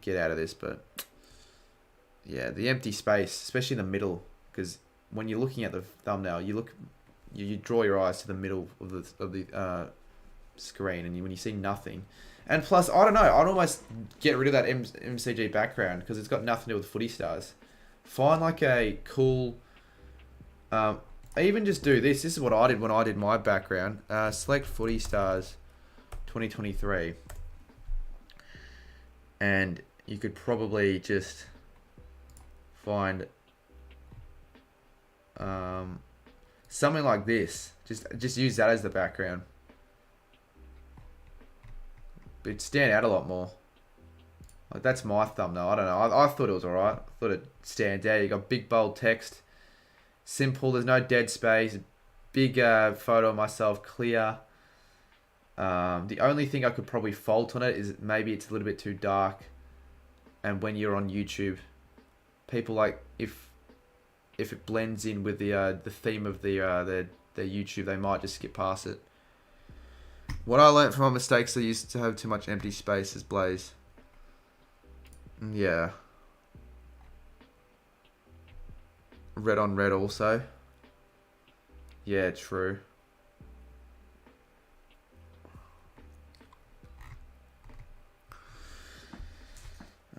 get out of this, but yeah, the empty space, especially in the middle, because when you're looking at the thumbnail, you draw your eyes to the middle of the screen, and when you see nothing. And plus, I don't know, I'd almost get rid of that MCG background, because it's got nothing to do with footy stars. Find like a cool... even just do this. This is what I did when I did my background. Select footy stars 2023. And you could probably just find something like this. Just use that as the background. It'd stand out a lot more. Like, that's my thumbnail. I don't know. I thought it was alright. I thought it stands out. You got big bold text. Simple. There's no dead space. Big photo of myself. Clear. The only thing I could probably fault on it is maybe it's a little bit too dark. And when you're on YouTube, people like, if it blends in with the theme of their YouTube, they might just skip past it. What I learnt from my mistakes, I used to have too much empty space as Blaze. Yeah. Red on red also. Yeah, true.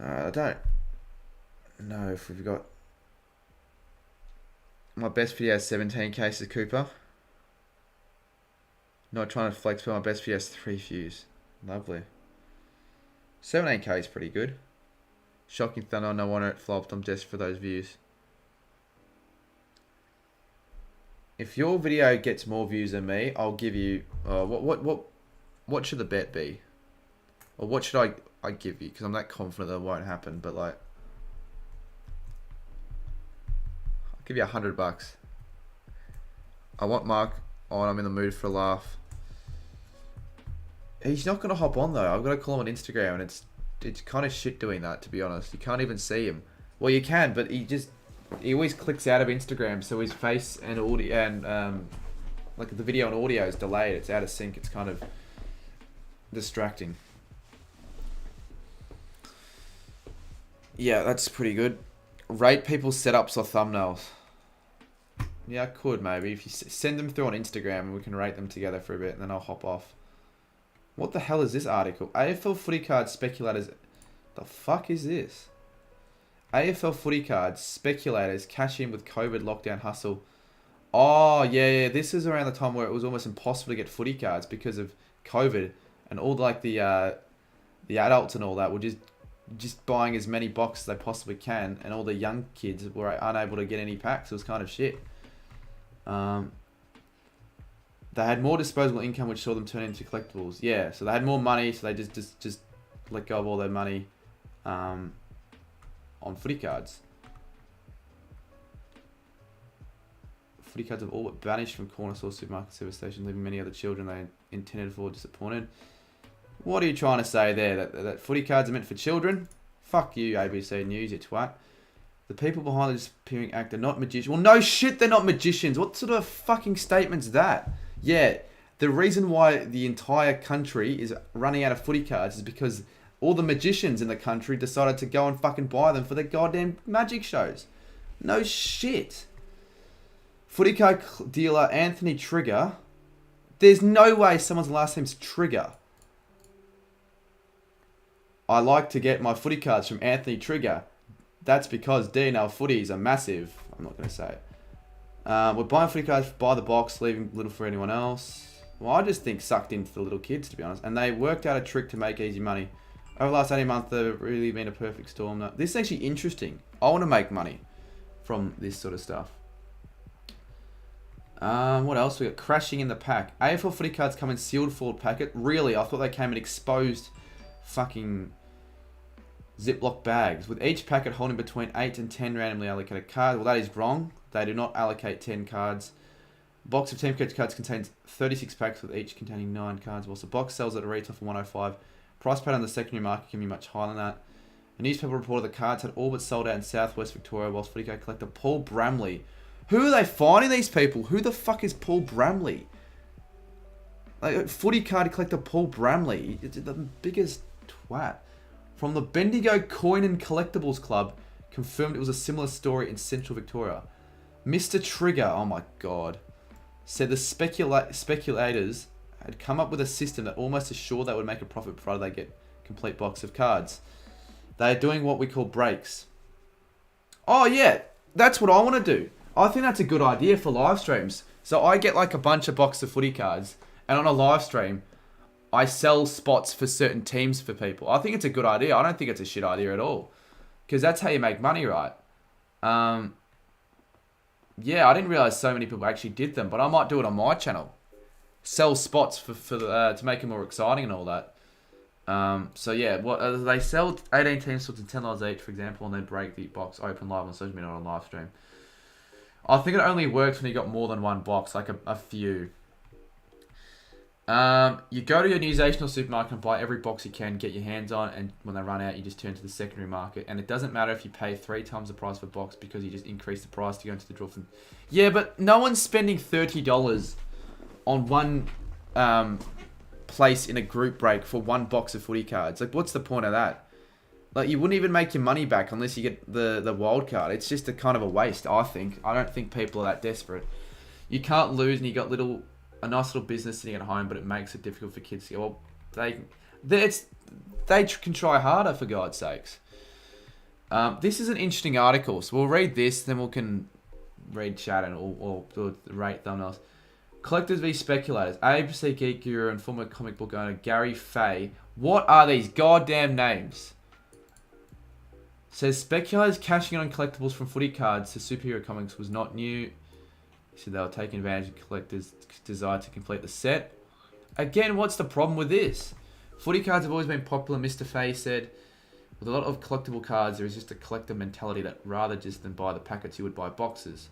I don't know if we've got... My best video has 17 cases Cooper. Not trying to flex, but my best video has 3 views. Lovely. 17k is pretty good. Shocking thunder, no wonder it flopped. I'm just for those views. If your video gets more views than me, I'll give you... what should the bet be? Or what should I give you? Because I'm that confident that it won't happen, but like... I'll give you $100. I want Mark on. I'm in the mood for a laugh. He's not going to hop on though. I've got to call him on Instagram, and it's kind of shit doing that, to be honest. You can't even see him. Well, you can, but he always clicks out of Instagram, so his face and audio and like the video and audio is delayed. It's out of sync. It's kind of distracting. Yeah, that's pretty good. Rate people's setups or thumbnails. Yeah, I could maybe. If you send them through on Instagram, and we can rate them together for a bit, and then I'll hop off. What the hell is this article? AFL footy cards speculators. The fuck is this? AFL footy cards speculators cash in with COVID lockdown hustle. Oh, yeah. This is around the time where it was almost impossible to get footy cards because of COVID. And all like the adults and all that were just buying as many boxes as they possibly can. And all the young kids were unable to get any packs. It was kind of shit. They had more disposable income, which saw them turn into collectibles. Yeah, so they had more money, so they just let go of all their money on footy cards. Footy cards have all but vanished from corner store supermarket service stations, leaving many other children they intended for disappointed. What are you trying to say there? That footy cards are meant for children? Fuck you, ABC News, you twat. The people behind the disappearing act are not magicians. Well, no shit, they're not magicians. What sort of fucking statement's that? Yeah, the reason why the entire country is running out of footy cards is because all the magicians in the country decided to go and fucking buy them for their goddamn magic shows. No shit. Footy card dealer Anthony Trigger. There's no way someone's last name's Trigger. I like to get my footy cards from Anthony Trigger. That's because DNL footies are massive. I'm not going to say it. We're buying footy cards by the box, leaving little for anyone else. Well, I just think sucked into the little kids, to be honest. And they worked out a trick to make easy money. Over the last 18 months, they've really been a perfect storm. Now, this is actually interesting. I want to make money from this sort of stuff. What else? We got crashing in the pack. AFL footy cards come in sealed forward packet. Really? I thought they came in exposed fucking Ziploc bags, with each packet holding between 8 and 10 randomly allocated cards. Well, that is wrong. They do not allocate 10 cards. Box of team catch cards contains 36 packs, with each containing 9 cards. Whilst the box sells at a retail for $105. Price paid on the secondary market can be much higher than that. A newspaper reported the cards had all but sold out in southwest Victoria, whilst footy card collector Paul Bramley. Who are they finding these people? Who the fuck is Paul Bramley? Like, footy card collector Paul Bramley. It's the biggest twat. From the Bendigo Coin and Collectibles Club, confirmed it was a similar story in central Victoria. Mr. Trigger, oh my god, said the speculators had come up with a system that almost assured they would make a profit provided they get a complete box of cards. They are doing what we call breaks. Oh yeah, that's what I want to do. I think that's a good idea for live streams. So I get like a bunch of boxes of footy cards, and on a live stream, I sell spots for certain teams for people. I think it's a good idea. I don't think it's a shit idea at all. Because that's how you make money, right? Yeah, I didn't realize so many people actually did them, but I might do it on my channel. Sell spots to make it more exciting and all that. So yeah, they sell 18 team spots at $10 each, for example, and then break the box open live on social media or on live stream. I think it only works when you got more than one box, like a few. You go to your newsational supermarket and buy every box you can get your hands on, and when they run out, you just turn to the secondary market. And it doesn't matter if you pay 3 times the price of a box because you just increase the price to go into the draw. Yeah, but no one's spending $30 on one place in a group break for one box of footy cards. Like, what's the point of that? Like, you wouldn't even make your money back unless you get the wild card. It's just a kind of a waste, I think. I don't think people are that desperate. You can't lose, and you got a nice little business sitting at home, but it makes it difficult for kids to go, well, they can try harder, for God's sakes. This is an interesting article, so we'll read this, then we can read chat and or rate thumbnails. Collectors v Speculators. ABC Geek Guru and former comic book owner Gary Fay. What are these goddamn names? Says speculators cashing in on collectibles from footy cards to superhero comics was not new. He said they were taking advantage of collectors' desire to complete the set. Again, what's the problem with this? Footy cards have always been popular, Mr. Fay said. With a lot of collectible cards, there is just a collector mentality that rather just than buy the packets, you would buy boxes.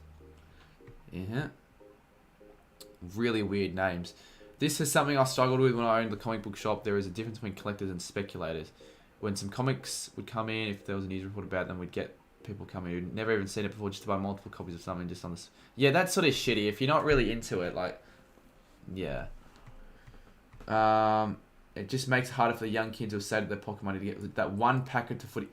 Yeah. Really weird names. This is something I struggled with when I owned the comic book shop. There is a difference between collectors and speculators. When some comics would come in, if there was a news report about them, we'd get people coming who'd never even seen it before just to buy multiple copies of something just on this. Yeah, that's sort of shitty. If you're not really into it, like, yeah. It just makes it harder for the young kids who have saved their pocket money to get that one packet to footy.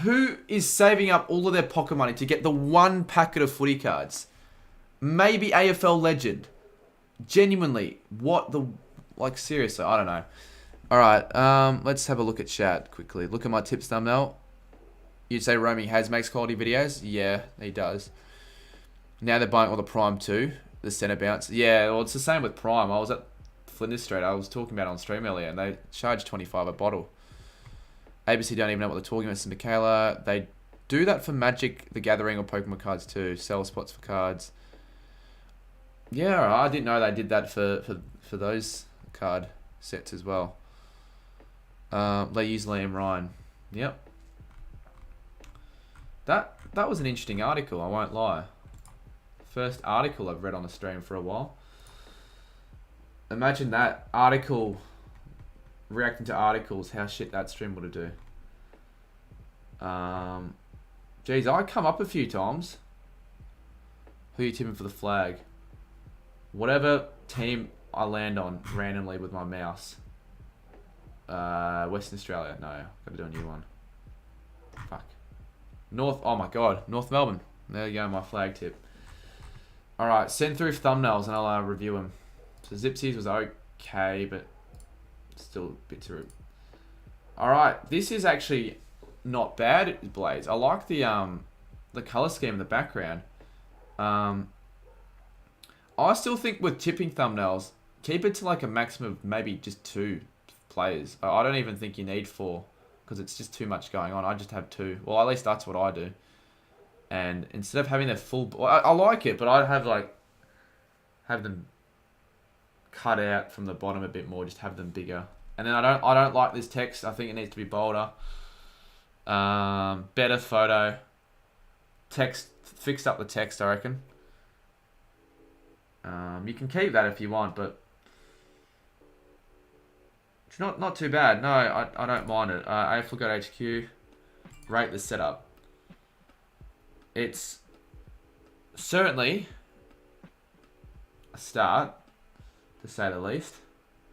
Who is saving up all of their pocket money to get the one packet of footy cards? Maybe AFL Legend. Genuinely, what the... Like, seriously, I don't know. Alright, let's have a look at chat quickly. Look at my tips thumbnail. You'd say Romy has makes quality videos? Yeah, he does. Now they're buying all the Prime too. The centre bounce. Yeah, well, it's the same with Prime. I was at Flinders Street. I was talking about it on stream earlier, and they charge $25 a bottle. ABC don't even know what they're talking about. St. Michaela. They do that for Magic the Gathering or Pokemon cards too. Sell spots for cards. Yeah, I didn't know they did that for those card sets as well. They use Liam Ryan. Yep. That was an interesting article, I won't lie. First article I've read on the stream for a while. Imagine that article, reacting to articles, how shit that stream would do. Geez, I come up a few times. Who are you tipping for the flag? Whatever team I land on randomly with my mouse. Western Australia. No, gotta do a new one. Fuck. Oh my god, North Melbourne. There you go, my flag tip. Alright, send through thumbnails and I'll review them. So Zipsies was okay, but still a bit too... Alright, this is actually not bad, Blaze. I like the colour scheme in the background. I still think with tipping thumbnails, keep it to like a maximum of maybe just 2 players. I don't even think you need 4 because it's just too much going on. I just have 2. Well, at least that's what I do. And instead of having their full... I like it, but I'd have them cut out from the bottom a bit more, just have them bigger. And then I don't like this text. I think it needs to be bolder. Better photo. Text, fixed up the text, I reckon. You can keep that if you want, but it's not too bad. No, I don't mind it. AFL got HQ. Rate the setup. It's certainly a start, to say the least.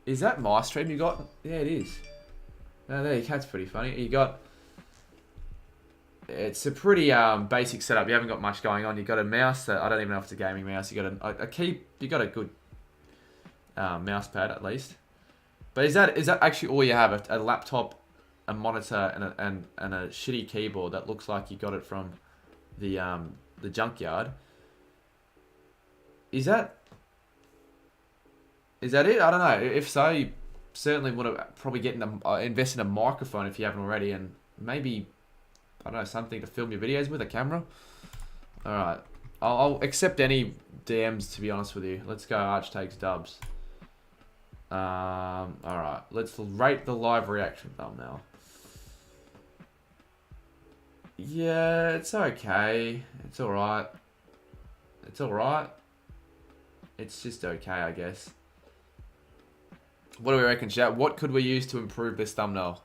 Is that my stream you got? Yeah, it is. No, there you go. That's pretty funny. You got... It's a pretty basic setup. You haven't got much going on. You got a mouse that I don't even know if it's a gaming mouse. You got a key. You got a good mouse pad at least. But is that actually all you have? A laptop, a monitor, and a shitty keyboard that looks like you got it from the junkyard. Is that it? I don't know. If so, you certainly would have probably invest in a microphone if you haven't already, and maybe, I don't know, something to film your videos with, a camera. Alright. I'll accept any DMs, to be honest with you. Let's go Arch takes dubs. Alright. Let's rate the live reaction thumbnail. Yeah, it's okay. It's alright. It's alright. It's just okay, I guess. What do we reckon, chat? What could we use to improve this thumbnail?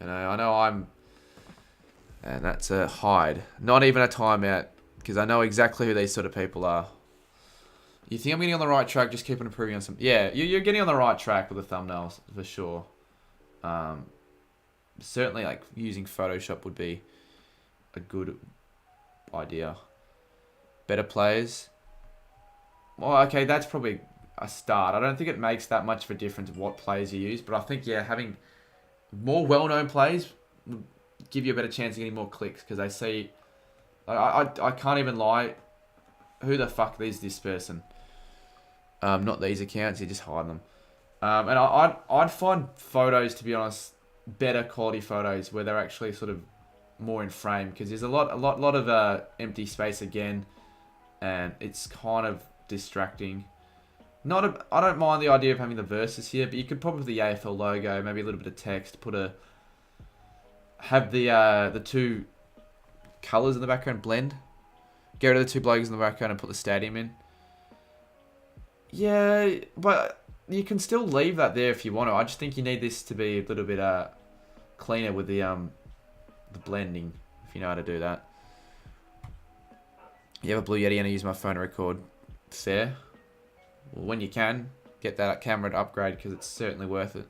You know, I know I'm... And that's a hide. Not even a timeout. Because I know exactly who these sort of people are. You think I'm getting on the right track? Just keep on improving on some... Yeah, you're getting on the right track with the thumbnails, for sure. Certainly, like, using Photoshop would be a good idea. Better players. Well, okay, that's probably a start. I don't think it makes that much of a difference what players you use. But I think, yeah, having more well-known players would give you a better chance of getting more clicks. Because they see... I can't even lie. Who the fuck is this person? Not these accounts. You just hide them. And I'd find photos, to be honest, better quality photos where they're actually sort of more in frame, because there's a lot of empty space again, and it's kind of distracting. I don't mind the idea of having the verses here, but you could probably the AFL logo, maybe a little bit of text, have the two colours in the background blend. Get rid of the two logos in the background and put the stadium in. Yeah, but you can still leave that there if you want to. I just think you need this to be a little bit cleaner with the blending, if you know how to do that. You have a Blue Yeti and I use my phone to record. Fair. Well, when you can, get that camera to upgrade, because it's certainly worth it.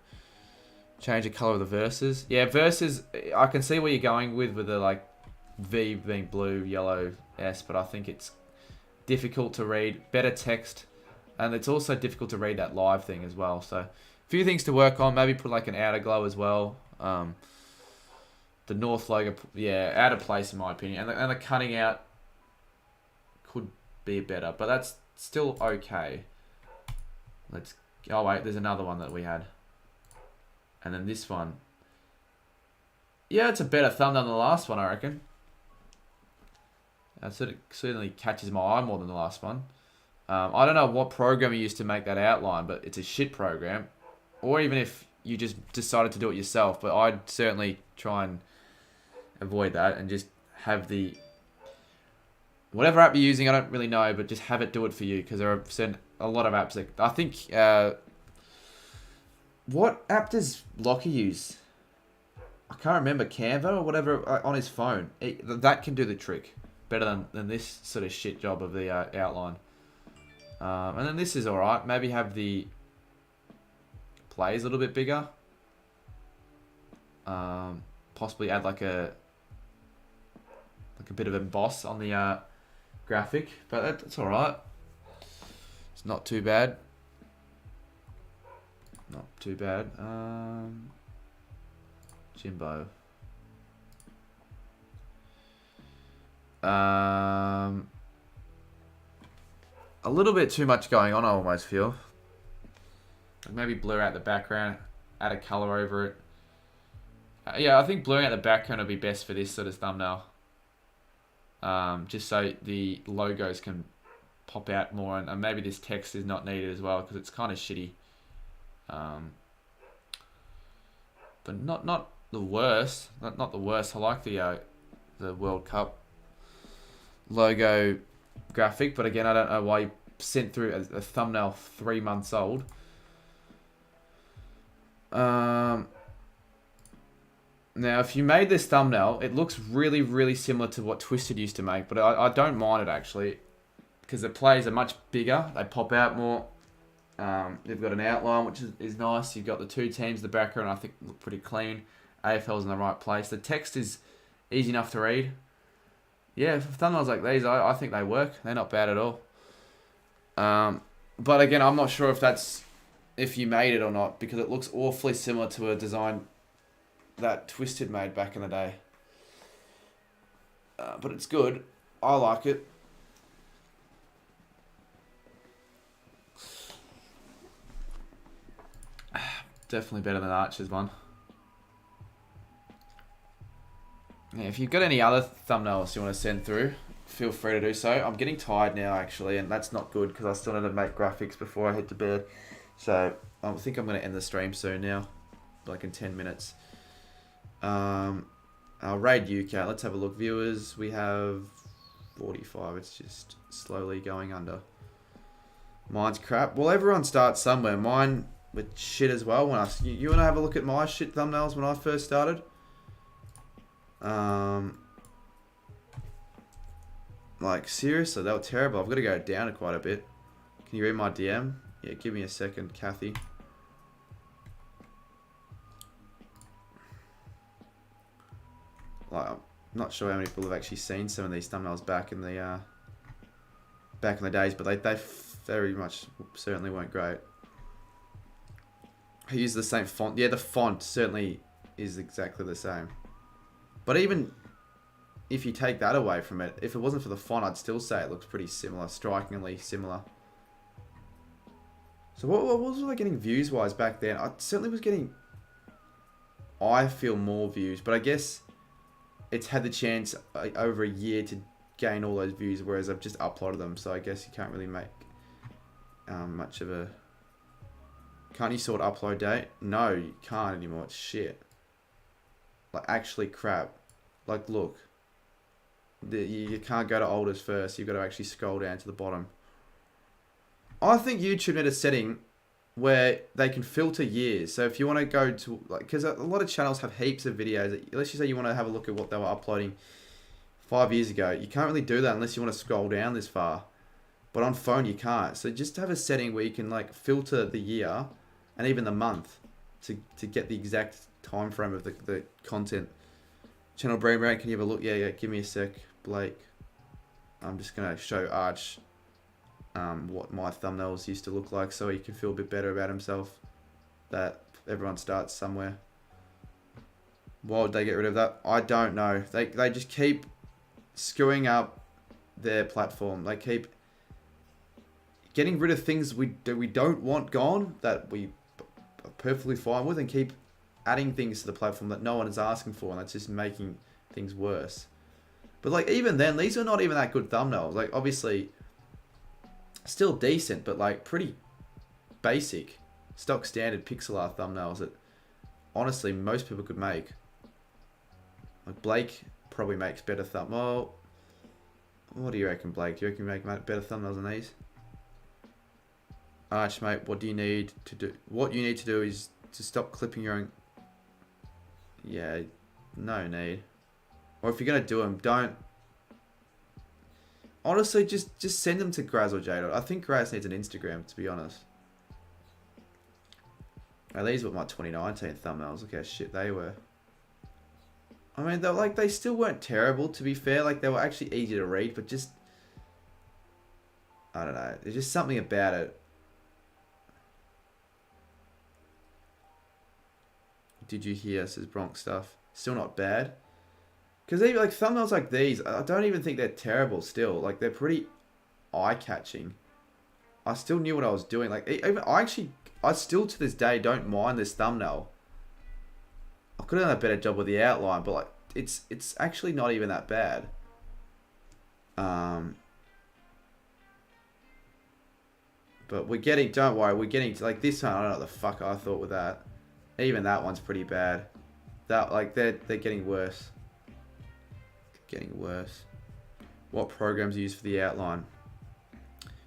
Change the colour of the verses. Yeah, verses, I can see where you're going with the like V being blue, yellow, S, but I think it's difficult to read. Better text, and it's also difficult to read that live thing as well. So, a few things to work on. Maybe put like an outer glow as well. The North logo, yeah, out of place in my opinion. And the cutting out could be better, but that's still okay. Oh wait, there's another one that we had. And then this one. Yeah, it's a better thumbnail than the last one, I reckon. It certainly catches my eye more than the last one. I don't know what program you used to make that outline, but it's a shit program. Or even if you just decided to do it yourself, but I'd certainly try and avoid that and just have whatever app you're using, I don't really know, but just have it do it for you, because there are a lot of apps that I think. What app does Locky use? I can't remember, Canva or whatever on his phone. That can do the trick better than this sort of shit job of the outline. And then this is alright. Maybe have the plays a little bit bigger. Possibly add like a bit of emboss on the graphic, but that's alright. It's not too bad. Not too bad. Jimbo. A little bit too much going on, I almost feel. Maybe blur out the background, add a color over it. Yeah, I think blurring out the background would be best for this sort of thumbnail. Just so the logos can pop out more, and maybe this text is not needed as well, because it's kind of shitty. But not the worst. Not the worst. I like the World Cup logo graphic, but again, I don't know why you sent through a thumbnail 3 months old. Now, if you made this thumbnail, it looks really, really similar to what Twisted used to make, but I don't mind it actually, because the plays are much bigger. They pop out more. They've got an outline, which is nice. You've got the two teams in the background, I think look pretty clean. AFL's in the right place. The text is easy enough to read. Yeah, for thumbnails like these, I think they work. They're not bad at all. But again, I'm not sure if you made it or not, because it looks awfully similar to a design that Twisted made back in the day. But it's good. I like it. Definitely better than Archer's one. Yeah, if you've got any other thumbnails you want to send through, feel free to do so. I'm getting tired now, actually, and that's not good, because I still need to make graphics before I head to bed. So I think I'm going to end the stream soon now, like in 10 minutes. I'll raid UK. Let's have a look. Viewers, we have 45. It's just slowly going under. Mine's crap. Well, everyone starts somewhere. Mine with shit as well. You want to have a look at my shit thumbnails when I first started? Like, seriously, they were terrible. I've got to go down quite a bit. Can you read my DM? Yeah, give me a second, Kathy. Like, I'm not sure how many people have actually seen some of these thumbnails back in the days, but they very much certainly weren't great. I use the same font. Yeah, the font certainly is exactly the same. But even if you take that away from it, if it wasn't for the font, I'd still say it looks pretty similar, strikingly similar. So what was I getting views-wise back then? I certainly was getting, I feel, more views, but I guess it's had the chance over a year to gain all those views, whereas I've just uploaded them, so I guess you can't really make much of a... Can't you sort upload date? No, you can't anymore. It's shit. Like, actually crap. Like, look. You can't go to oldest first. You've got to actually scroll down to the bottom. I think YouTube need a setting where they can filter years. So if you want to go to... like, because a lot of channels have heaps of videos. Let's just say you want to have a look at what they were uploading 5 years ago. You can't really do that unless you want to scroll down this far. But on phone, you can't. So just have a setting where you can, like, filter the year and even the month to get the exact time frame of the content. Channel Brain Brand, can you have a look? Yeah, give me a sec, Blake. I'm just going to show Arch what my thumbnails used to look like so he can feel a bit better about himself. That everyone starts somewhere. Why would they get rid of that? I don't know. They just keep screwing up their platform. They keep getting rid of things we don't want gone, that we are perfectly fine with, and keep adding things to the platform that no one is asking for, and that's just making things worse. But like, even then, these are not even that good thumbnails. Like, obviously still decent, but like pretty basic stock standard pixel art thumbnails that honestly most people could make. Like, Blake probably makes better well, what do you reckon, Blake? Do you reckon you make better thumbnails than these? Arch, mate, what do you need to do? What you need to do is to stop clipping your own... Yeah, no need. Or if you're going to do them, don't... Honestly, just send them to Graz or Jado. I think Graz needs an Instagram, to be honest. Oh, these were my 2019 thumbnails. Look how shit they were. I mean, they still weren't terrible, to be fair. Like, they were actually easy to read, but just... I don't know. There's just something about it. Did you hear, says Bronx stuff. Still not bad. Because even like thumbnails like these, I don't even think they're terrible still. Like, they're pretty eye-catching. I still knew what I was doing. Like, even I still to this day don't mind this thumbnail. I could have done a better job with the outline, but like, it's actually not even that bad. But we're getting, don't worry, we're getting to, like, this one, I don't know what the fuck I thought with that. Even that one's pretty bad. That, like, they're getting worse. Getting worse. What programs are used for the outline?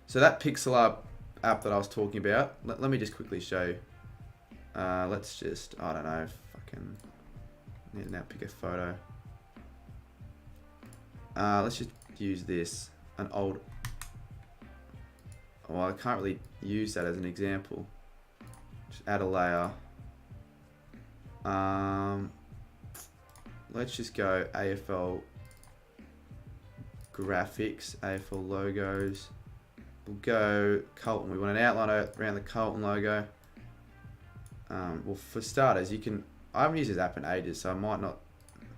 So that pixel art app that I was talking about, let me just quickly show you. Let's just, I don't know, fucking need to now pick a photo. Let's just use this, an old... Well, I can't really use that as an example. Just add a layer. Let's just go AFL graphics, AFL logos. We'll go Colton. We want an outline around the Colton logo. Well, for starters, you can... I haven't used this app in ages, so I might not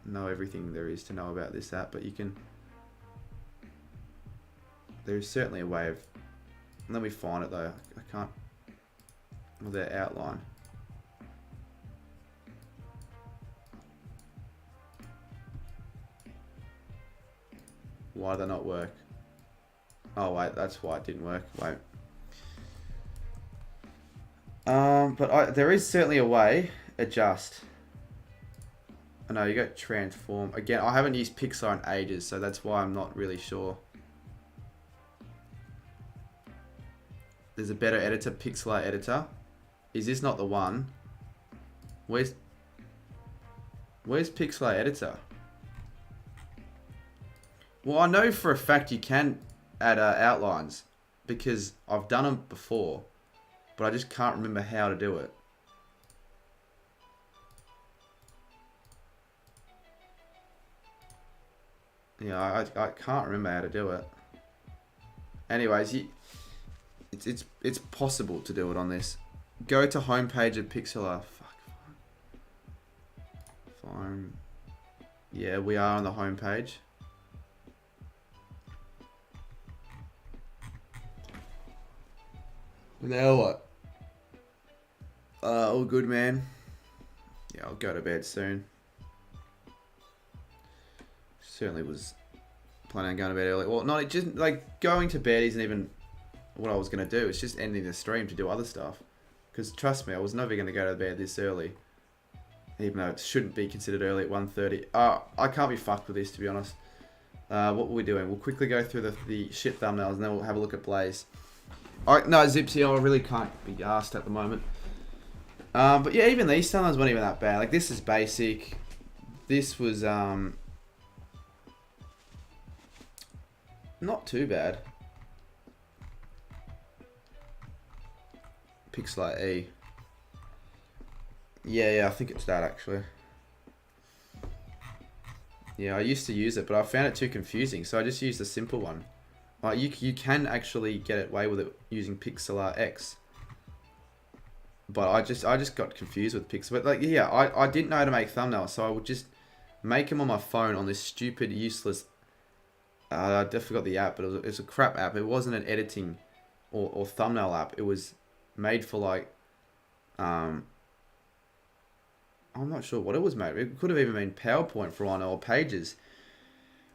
know everything there is to know about this app, but you can... There's certainly a way of... Let me find it though. I can't... Well, their outline. Why did that not work? Oh wait, that's why it didn't work. Wait. But there is certainly a way. Adjust. I know you got transform. Again, I haven't used Pixar in ages, so that's why I'm not really sure. There's a better editor, pixel art editor. Is this not the one? Where's pixel art editor? Well, I know for a fact you can add outlines because I've done them before, but I just can't remember how to do it. Yeah, I can't remember how to do it. Anyways, it's possible to do it on this. Go to homepage of Pixlr. Fuck. Fine. Yeah, we are on the homepage. Now what? All good, man. Yeah, I'll go to bed soon. certainly was planning on going to bed early. Well, not just like going to bed isn't even what I was going to do. It's just ending the stream to do other stuff. Because trust me, I was never going to go to bed this early. Even though it shouldn't be considered early at 1:30. I can't be fucked with this, to be honest. What were we doing? We'll quickly go through the shit thumbnails and then we'll have a look at Blaze. Alright, no, Zipsy, I really can't be asked at the moment. But yeah, even these thumbnails weren't even that bad. Like, this is basic. This was, not too bad. Pixelite E. Yeah, I think it's that, actually. Yeah, I used to use it, but I found it too confusing, so I just used the simple one. Like, you can actually get away with it using Pixel X. But I just got confused with Pixel. But like, yeah, I didn't know how to make thumbnails, so I would just make them on my phone on this stupid, useless... I forgot the app, but it was a crap app. It wasn't an editing or thumbnail app. It was made for like... I'm not sure what it was made. It could have even been PowerPoint for one or Pages.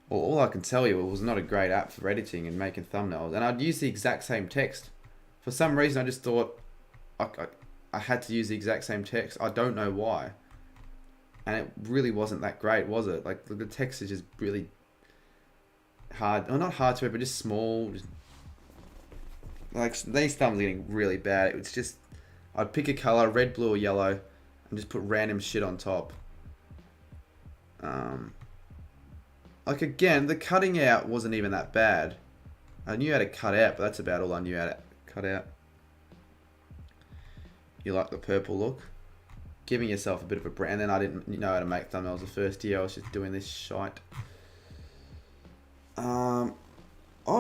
Well, all I can tell you, it was not a great app for editing and making thumbnails. And I'd use the exact same text. For some reason, I just thought I had to use the exact same text. I don't know why. And it really wasn't that great, was it? Like, the text is just really hard. Well, not hard to read, but just small. Just, like, these thumbs are getting really bad. It's just, I'd pick a color, red, blue, or yellow, and just put random shit on top. Like, again, the cutting out wasn't even that bad. I knew how to cut out, but that's about all I knew how to cut out. You like the purple look? Giving yourself a bit of a brand. And then I didn't know how to make thumbnails the first year. I was just doing this shite. I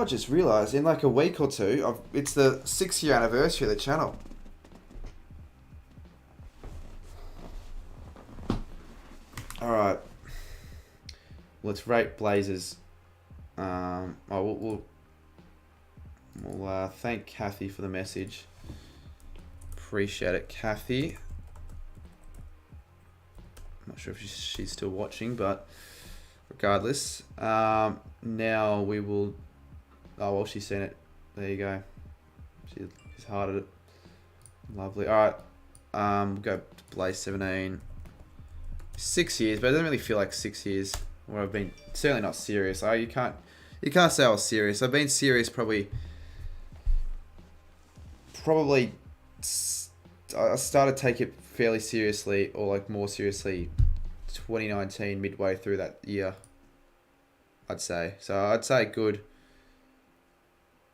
just realised in like a week or two, it's the 6-year anniversary of the channel. Alright. Let's rate Blazers. We'll thank Kathy for the message. Appreciate it, Kathy. I'm not sure if she's still watching, but regardless. Now we will... Oh, well, she's seen it. There you go. She's hard at it. Lovely. Alright. We'll go to Blaze 17. 6 years, but it doesn't really feel like 6 years where I've been certainly not serious. You can't say I was serious. I've been serious probably I started to take it fairly seriously, or like more seriously 2019, midway through that year, I'd say. So I'd say good.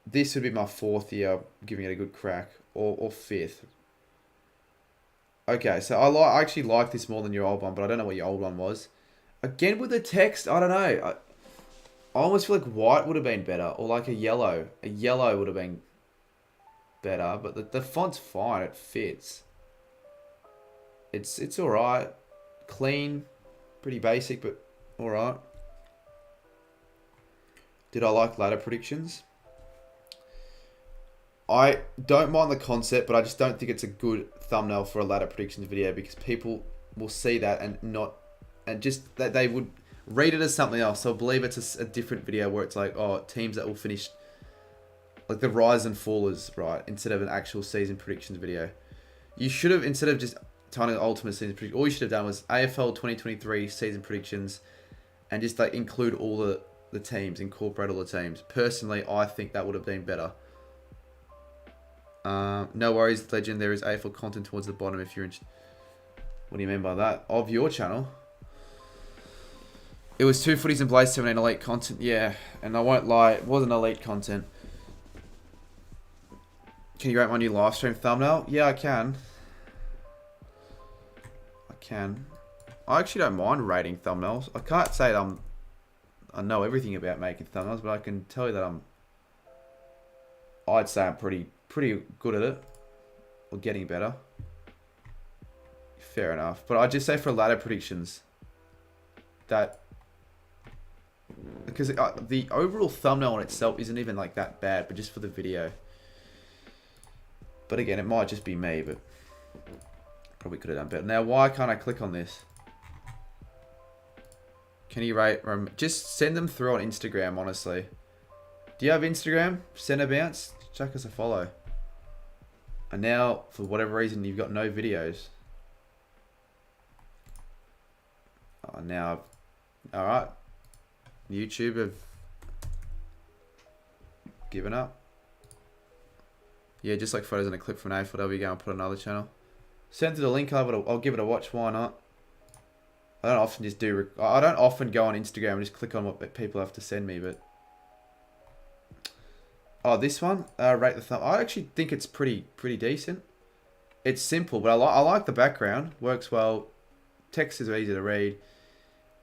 This would be my 4th year giving it a good crack, or 5th. Okay, so I actually like this more than your old one, but I don't know what your old one was. Again, with the text, I don't know. I almost feel like white would have been better, or like a yellow. A yellow would have been better, but the font's fine. It fits. It's alright. Clean. Pretty basic, but alright. Did I like ladder predictions? I don't mind the concept, but I just don't think it's a good thumbnail for a ladder predictions video, because people will see that and just that they would read it as something else. They'll believe it's a different video where it's like, oh, teams that will finish like the rise and fallers, right? Instead of an actual season predictions video. You should have, instead of just trying to ultimate season prediction, all you should have done was AFL 2023 season predictions and just like include all the teams, incorporate all the teams. Personally, I think that would have been better. No worries, legend. There is AFL content towards the bottom if you're interested. What do you mean by that? Of your channel? It was 2 footies and Blaze 17 elite content. Yeah, and I won't lie, it wasn't elite content. Can you rate my new live stream thumbnail? Yeah, I can. I actually don't mind rating thumbnails. I can't say that I know everything about making thumbnails, but I can tell you that I'd say I'm pretty good at it, or getting better. Fair enough, but I'd just say for ladder predictions that, because the overall thumbnail in itself isn't even like that bad, but just for the video. But again, it might just be me, but probably could have done better. Now, why can't I click on this? Can you rate? Just send them through on Instagram, honestly. Do you have Instagram? Send a bounce. Chuck us a follow. And now, for whatever reason, you've got no videos. Oh, now, alright. YouTube have given up. Yeah, just like photos and a clip from an A4W, go and put on another channel. Send through the link, I'll give it a watch, why not? I don't often go on Instagram and just click on what people have to send me, but... Oh, this one, rate the thumb. I actually think it's pretty decent. It's simple, but I like the background. Works well. Text is easy to read.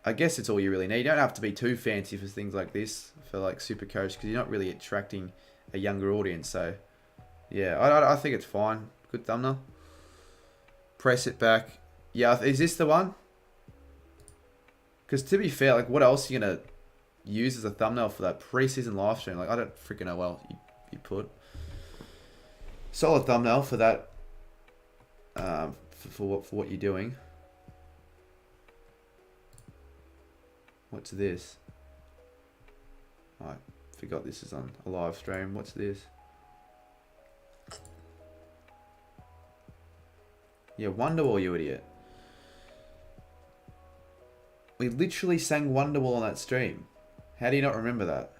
I guess it's all you really need. You don't have to be too fancy for things like this, for like super coach, because you're not really attracting a younger audience. So, yeah, I think it's fine. Good thumbnail. Press it back. Yeah, is this the one? Because to be fair, like, what else are you gonna use as a thumbnail for that preseason live stream? Like, I don't freaking know what you put. Solid thumbnail for that. For what you're doing. What's this? I forgot this is on a live stream. What's this? Yeah, Wonderwall, you idiot. We literally sang Wonderwall on that stream. How do you not remember that?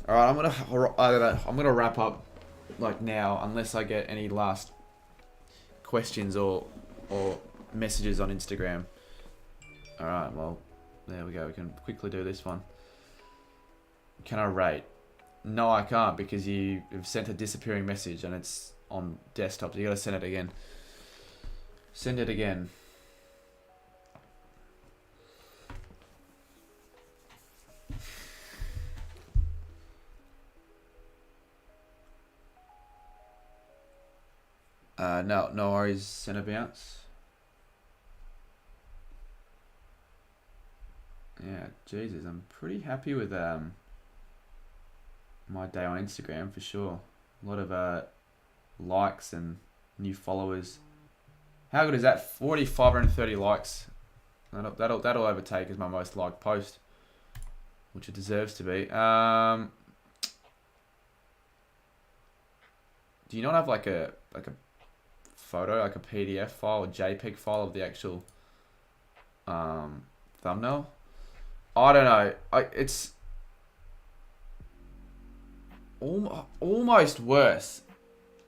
All right, I'm gonna wrap up like now, unless I get any last questions or messages on Instagram. All right, well, there we go. We can quickly do this one. Can I rate? No, I can't, because you have sent a disappearing message and it's on desktop. So you gotta send it again. Send it again. No worries, send a bounce. Yeah, Jesus, I'm pretty happy with my day on Instagram for sure. A lot of likes and new followers. How good is that? 530 likes. That'll overtake as my most liked post, which it deserves to be. Do you not have like a photo, like a PDF file or JPEG file of the actual thumbnail? I don't know. It's almost worse,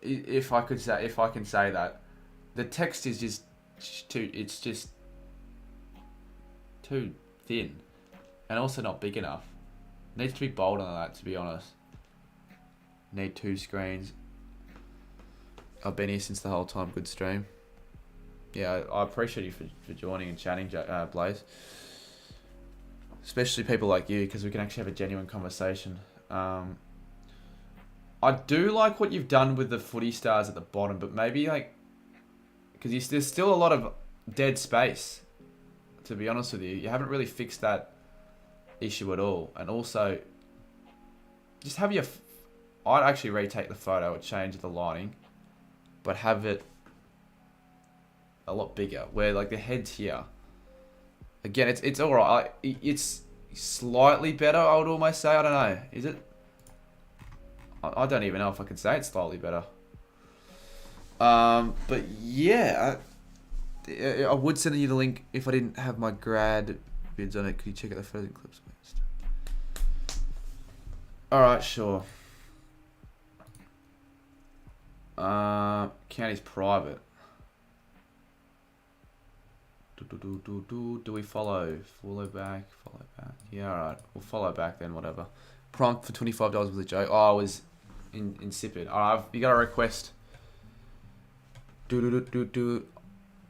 if I can say that. The text is just too. It's just too thin, and also not big enough. Needs to be bold on that, to be honest. Need 2 screens. I've been here since the whole time. Good stream. Yeah, I appreciate you for joining and chatting, Blaze. Especially people like you, because we can actually have a genuine conversation. I do like what you've done with the footy stars at the bottom, but maybe like, because there's still a lot of dead space, to be honest with you. You haven't really fixed that issue at all. And also, just have your... I'd actually retake the photo, change the lighting, but have it a lot bigger, where like the head's here. Again, it's alright. It's slightly better, I would almost say. I don't know. Is it? I don't even know if I can say it's slightly better. But yeah, I would send you the link if I didn't have my grad vids on it. Could you check out the photos and clips? Alright, sure. County's private. Do we follow? Follow back. Yeah, alright. We'll follow back then, whatever. Prompt for $25 was a joke. Oh, I was insipid. Alright, you got a request. Been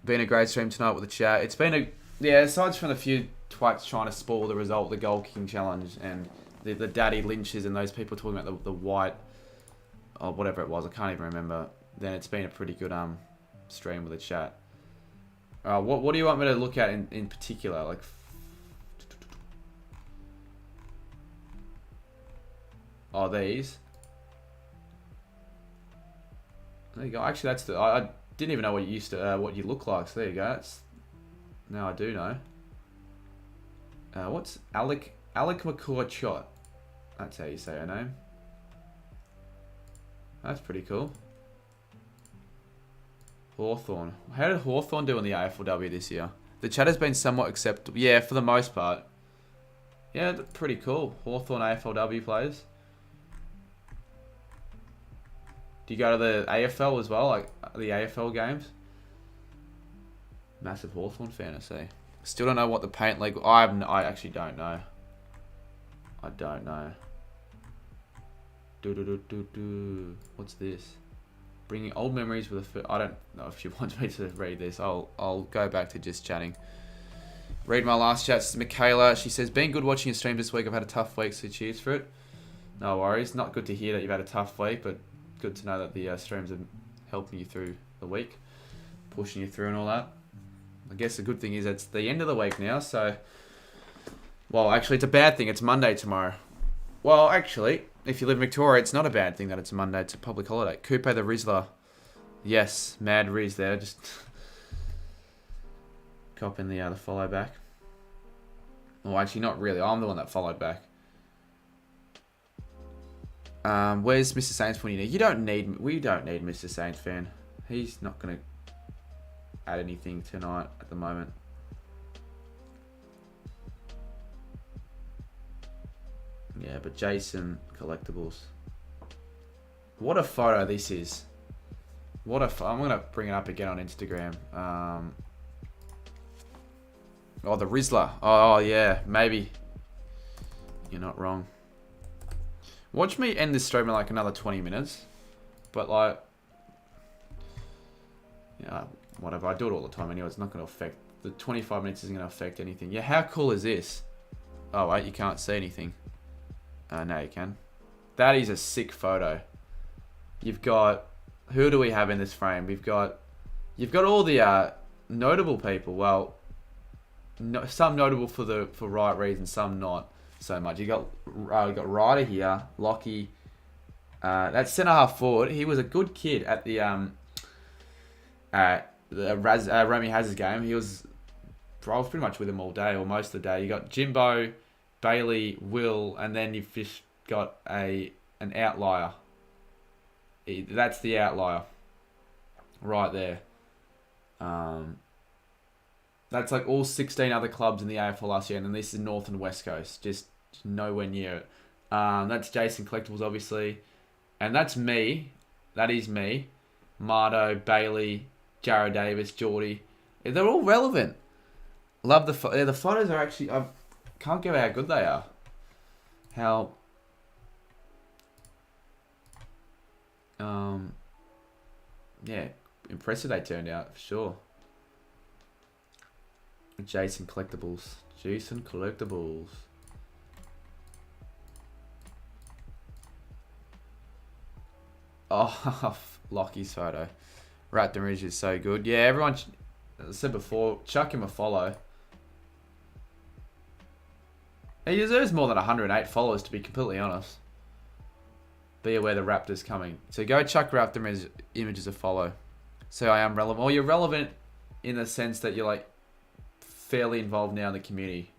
a great stream tonight with the chat. It's been aside from a few twats trying to spoil the result, the goal kicking challenge, and the daddy lynches and those people talking about the white, or whatever it was, I can't even remember. Then it's been a pretty good stream with the chat. What do you want me to look at in particular? Like, oh, these. There you go. Actually, that's I didn't even know what you look like. So there you go. That's Now I do know. What's Alec McCoy Chot? That's how you say her name. That's pretty cool. Hawthorn. How did Hawthorn do in the AFLW this year? The chat has been somewhat acceptable. Yeah, for the most part. Yeah, pretty cool. Hawthorn AFLW players. Do you go to the AFL as well? Like the AFL games? Massive Hawthorn fan, I see. Still don't know what the paint league... I actually don't know. I don't know. What's this? Bringing old memories with a... I don't know if she wants me to read this. I'll go back to just chatting. Read my last chat. This is Michaela. She says, been good watching your stream this week. I've had a tough week, so cheers for it. No worries. Not good to hear that you've had a tough week, but good to know that the streams are helping you through the week. Pushing you through and all that. I guess the good thing is it's the end of the week now, so... Well, actually, it's a bad thing. It's Monday tomorrow. Well, actually, if you live in Victoria, it's not a bad thing that it's a Monday. It's a public holiday. Coupe the Rizzler. Yes, Mad Riz there. Just copping the follow back. Well, actually, not really. I'm the one that followed back. Where's Mr. Saints when you need? We don't need Mr. Saints fan. He's not going to add anything tonight at the moment. Yeah, but Jason Collectibles. What a photo this is. What a I'm going to bring it up again on Instagram. Oh, the Rizzler. Oh, yeah, maybe. You're not wrong. Watch me end this stream in like another 20 minutes. But like... Yeah, whatever. I do it all the time anyway. It's not going to affect... The 25 minutes isn't going to affect anything. Yeah, how cool is this? Oh, wait, you can't see anything. No, you can. That is a sick photo. You've got... Who do we have in this frame? You've got all the notable people. Well, no, some notable for right reasons, some not so much. You got Ryder here, Lockie. That's centre half forward. He was a good kid at the Romy Hazard's game. I was pretty much with him all day or most of the day. You got Jimbo, Bailey, Will, and then you've just got an outlier. That's the outlier right there. That's like all 16 other clubs in the AFL last year, and then this is North and West Coast, just nowhere near it. That's Jason Collectibles, obviously, and that's me. That is me. Mardo, Bailey, Jared Davis, Geordie. They're all relevant. Love the the photos are actually. I can't give how good they are. How. Yeah, impressive they turned out for sure. Jason Collectibles. Oh, Lockie's photo. Raptor Ridge is so good. Yeah, everyone, as I said before, chuck him a follow. He deserves more than 108 followers, to be completely honest. Be aware the Raptor's coming. So go chuck Raptor images a follow. So I am relevant. Or you're relevant in the sense that you're like fairly involved now in the community.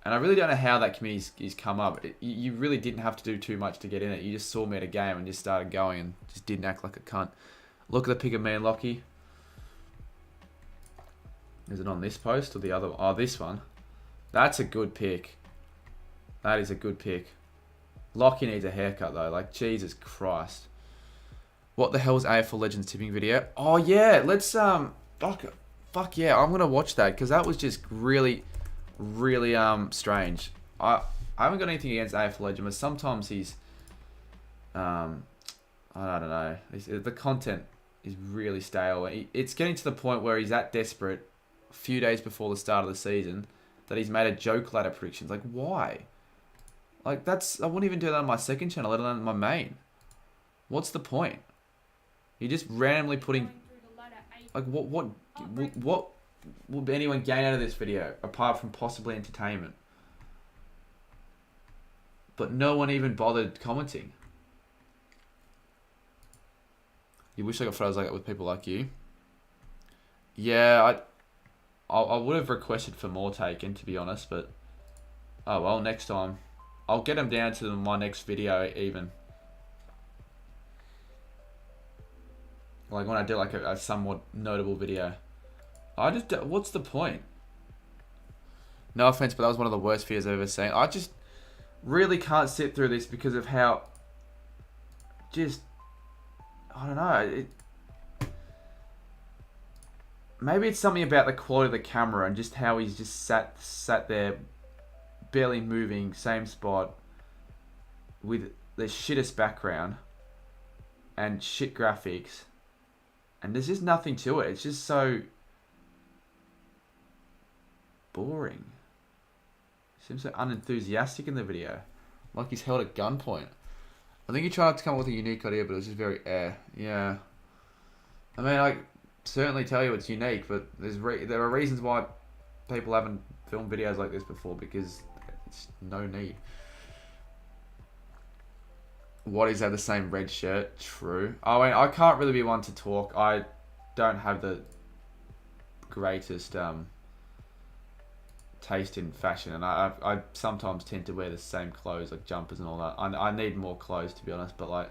And I really don't know how that community's come up. You really didn't have to do too much to get in it. You just saw me at a game and just started going and just didn't act like a cunt. Look at the pic of me and Lockie. Is it on this post or the other one? Oh, this one. That's a good pic. That is a good pic. Lockie needs a haircut though. Like, Jesus Christ. What the hell is AFL Legends tipping video? Oh yeah, let's fuck yeah, I'm gonna watch that because that was just really strange. I haven't got anything against AFL Legends, but sometimes he's I don't know. The content is really stale. It's getting to the point where he's that desperate a few days before the start of the season that he's made a joke ladder predictions. Like, why? Like, I wouldn't even do that on my second channel, let alone my main. What's the point? You're just randomly putting... Like, what will anyone gain out of this video, apart from possibly entertainment? But no one even bothered commenting. You wish I got photos like that with people like you? Yeah, I would have requested for more taken, to be honest, but oh well, next time. I'll get them down to my next video even. Like when I do like a somewhat notable video. What's the point? No offense, but that was one of the worst videos I've ever seen. I just really can't sit through this because of how I don't know. Maybe it's something about the quality of the camera and just how he's just sat there, barely moving, same spot, with the shittest background and shit graphics, and there's just nothing to it. It's just so boring. Seems so unenthusiastic in the video, like he's held at gunpoint. I think he tried to come up with a unique idea, but it was just very yeah. I mean, I certainly tell you it's unique, but there are reasons why people haven't filmed videos like this before, because it's no need. What, is that the same red shirt? True. I mean, I can't really be one to talk. I don't have the greatest taste in fashion, and I sometimes tend to wear the same clothes, like jumpers and all that. I need more clothes, to be honest, but like,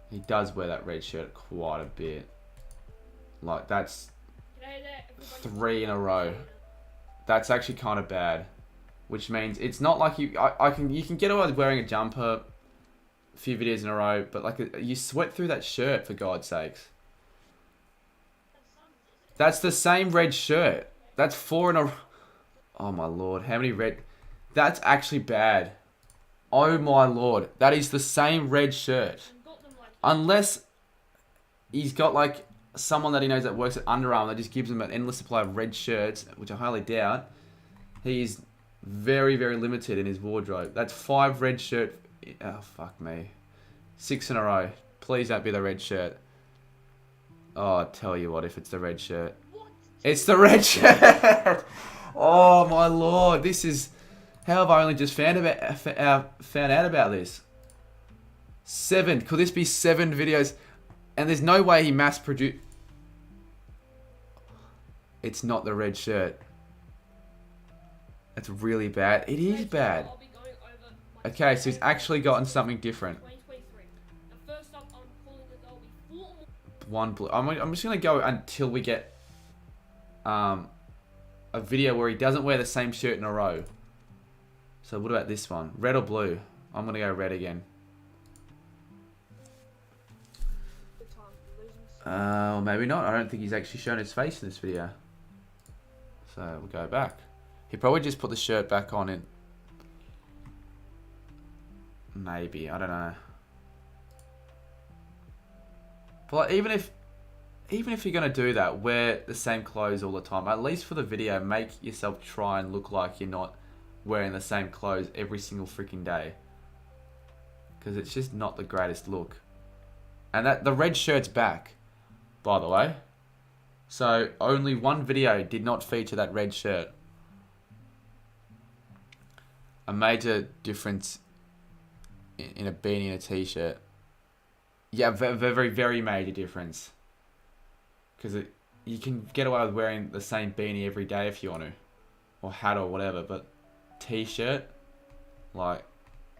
he does wear that red shirt quite a bit. Like, that's 3 in a row. That's actually kind of bad, which means it's not like you can get away with wearing a jumper a few videos in a row, but like, you sweat through that shirt, for God's sakes. That's the same red shirt. That's 4 in a row. Oh my lord, how many red? That's actually bad. Oh my lord, that is the same red shirt. Unless he's got like someone that he knows that works at Under Armour that just gives him an endless supply of red shirts, which I highly doubt. He is very, very limited in his wardrobe. That's 5 red shirt. Oh fuck me. 6 in a row. Please don't be the red shirt. Oh, I tell you what, if it's the red shirt. It's the red shirt. Oh my lord, this is... How have I only just found out about this? 7. Could this be 7 videos? And there's no way he mass produced... It's not the red shirt. That's really bad. It is bad. Okay, so he's actually gotten something different. One blue. I'm just going to go until we get... a video where he doesn't wear the same shirt in a row. So what about this one? Red or blue? I'm going to go red again. Maybe not. I don't think he's actually shown his face in this video. So we'll go back. He probably just put the shirt back on it. Maybe. I don't know. But like, even if you're going to do that, wear the same clothes all the time. At least for the video, make yourself try and look like you're not wearing the same clothes every single freaking day. Because it's just not the greatest look. And that the red shirt's back, by the way. So only one video did not feature that red shirt. A major difference in a beanie and a t-shirt. Yeah, very, very major difference. Because you can get away with wearing the same beanie every day if you want to. Or hat or whatever. But t-shirt? Like,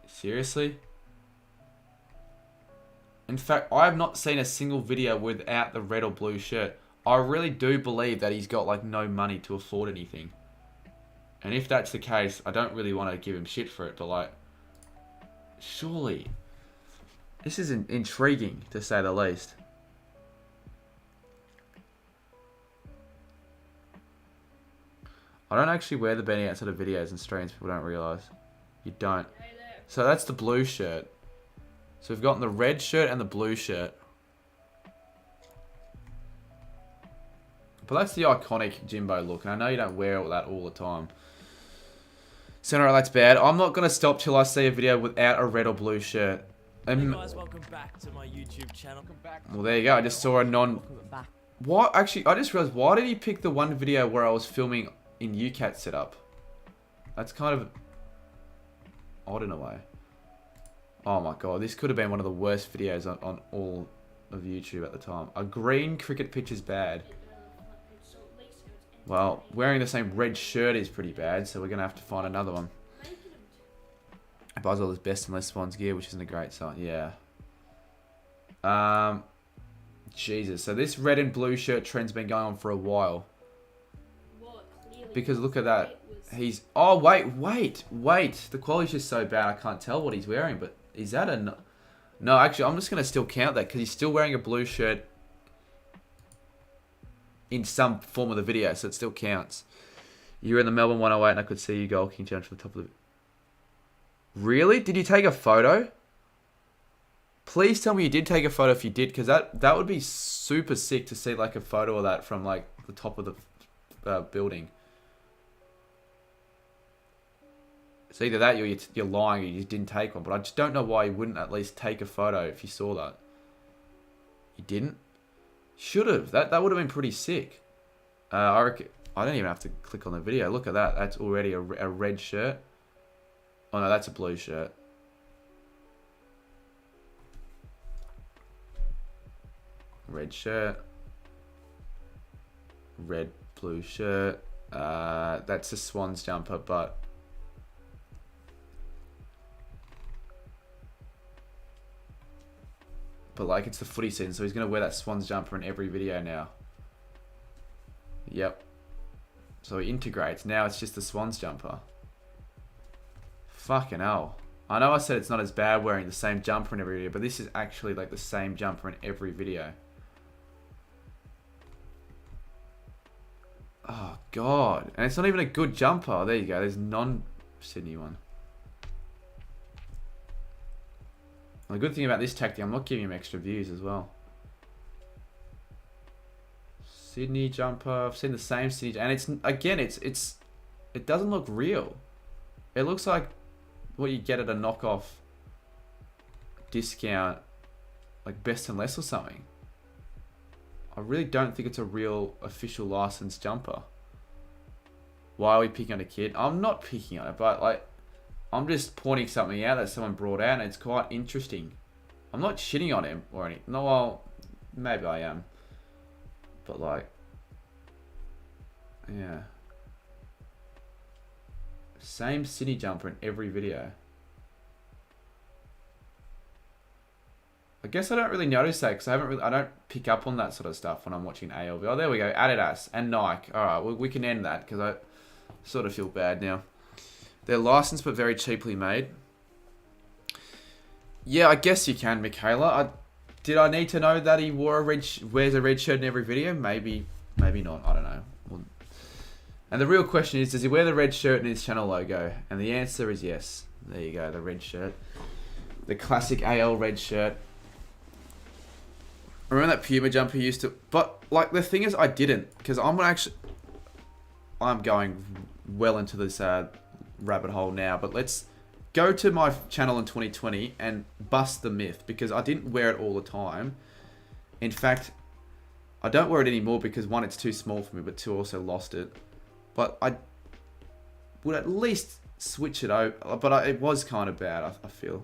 seriously? In fact, I have not seen a single video without the red or blue shirt. I really do believe that he's got like no money to afford anything. And if that's the case, I don't really want to give him shit for it. But like, surely. This is intriguing, to say the least. I don't actually wear the beanie outside of videos and streams, people don't realise. You don't. So that's the blue shirt. So we've gotten the red shirt and the blue shirt. But that's the iconic Jimbo look, and I know you don't wear that all the time. So alright, that's bad. I'm not going to stop till I see a video without a red or blue shirt. Hey guys, welcome back to my YouTube channel. Well, there you go. I just saw a non... What? Actually, I just realised, why did he pick the one video where I was filming in UCAT setup? That's kind of odd in a way. Oh my god, this could have been one of the worst videos on all of YouTube at the time. A green cricket pitch is bad. Well, wearing the same red shirt is pretty bad, so we're going to have to find another one. Buys all his best unless Swans gear, which isn't a great sign. Yeah. Jesus. So this red and blue shirt trend's been going on for a while. Because look at that. He's... Oh, wait. The quality's just so bad I can't tell what he's wearing. But is that a... No, actually, I'm just going to still count that because he's still wearing a blue shirt in some form of the video, so it still counts. You were in the Melbourne 108 and I could see you golking down to the top of the... Really? Did you take a photo? Please tell me you did take a photo if you did, because that would be super sick to see like a photo of that from like the top of the building. It's either that or you're lying or you just didn't take one, but I just don't know why you wouldn't at least take a photo if you saw that. You didn't? Should have. That would have been pretty sick. I reckon, I don't even have to click on the video. Look at that. That's already a red shirt. Oh no, that's a blue shirt. Red shirt. Red, blue shirt. That's a Swans jumper, but... But like, it's the footy season, so he's going to wear that Swans jumper in every video now. Yep. So he integrates. Now it's just the Swans jumper. Fucking hell. I know I said it's not as bad wearing the same jumper in every video, but this is actually like the same jumper in every video. Oh, God. And it's not even a good jumper. Oh, there you go. There's non-Sydney one. The good thing about this tactic, I'm not giving him extra views as well. Sydney jumper. I've seen the same Sydney, and it's again, it doesn't look real. It looks like what you get at a knockoff discount, like Best and Less or something. I really don't think it's a real official licensed jumper. Why are we picking on a kid? I'm not picking on it, but like, I'm just pointing something out that someone brought out, and it's quite interesting. I'm not shitting on him or anything. No, well, maybe I am. But like, yeah. Same Sydney jumper in every video. I guess I don't really notice that because I don't pick up on that sort of stuff when I'm watching ALV. Oh, there we go. Adidas and Nike. All right, we can end that because I sort of feel bad now. They're licensed but very cheaply made. Yeah, I guess you can, Michaela. Did I need to know that he wears a red shirt in every video? Maybe not. I don't know. And the real question is, does he wear the red shirt in his channel logo? And the answer is yes. There you go, the red shirt. The classic AL red shirt. Remember that Puma jumper used to... But, like, the thing is, I didn't. Because I'm going well into this rabbit hole now. But let's go to my channel in 2020 and bust the myth. Because I didn't wear it all the time. In fact, I don't wear it anymore because, one, it's too small for me. But two, also lost it. But I would at least switch it over. But it was kind of bad, I feel.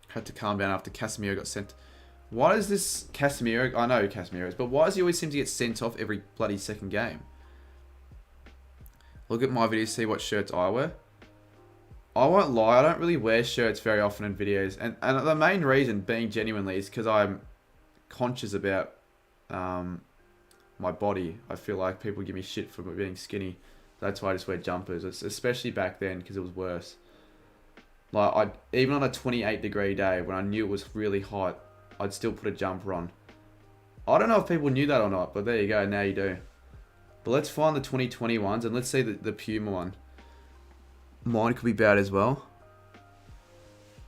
Had to calm down after Casemiro got sent. Why does this Casemiro... I know who Casemiro is, but why does he always seem to get sent off every bloody second game? Look at my videos, see what shirts I wear. I won't lie, I don't really wear shirts very often in videos. And the main reason, being genuinely, is because I'm conscious about my body. I feel like people give me shit for being skinny. That's why I just wear jumpers. It's especially back then because it was worse. Like, even on a 28-degree day when I knew it was really hot, I'd still put a jumper on. I don't know if people knew that or not, but there you go, now you do. But let's find the 2020 ones, and let's see the Puma one. Mine could be bad as well.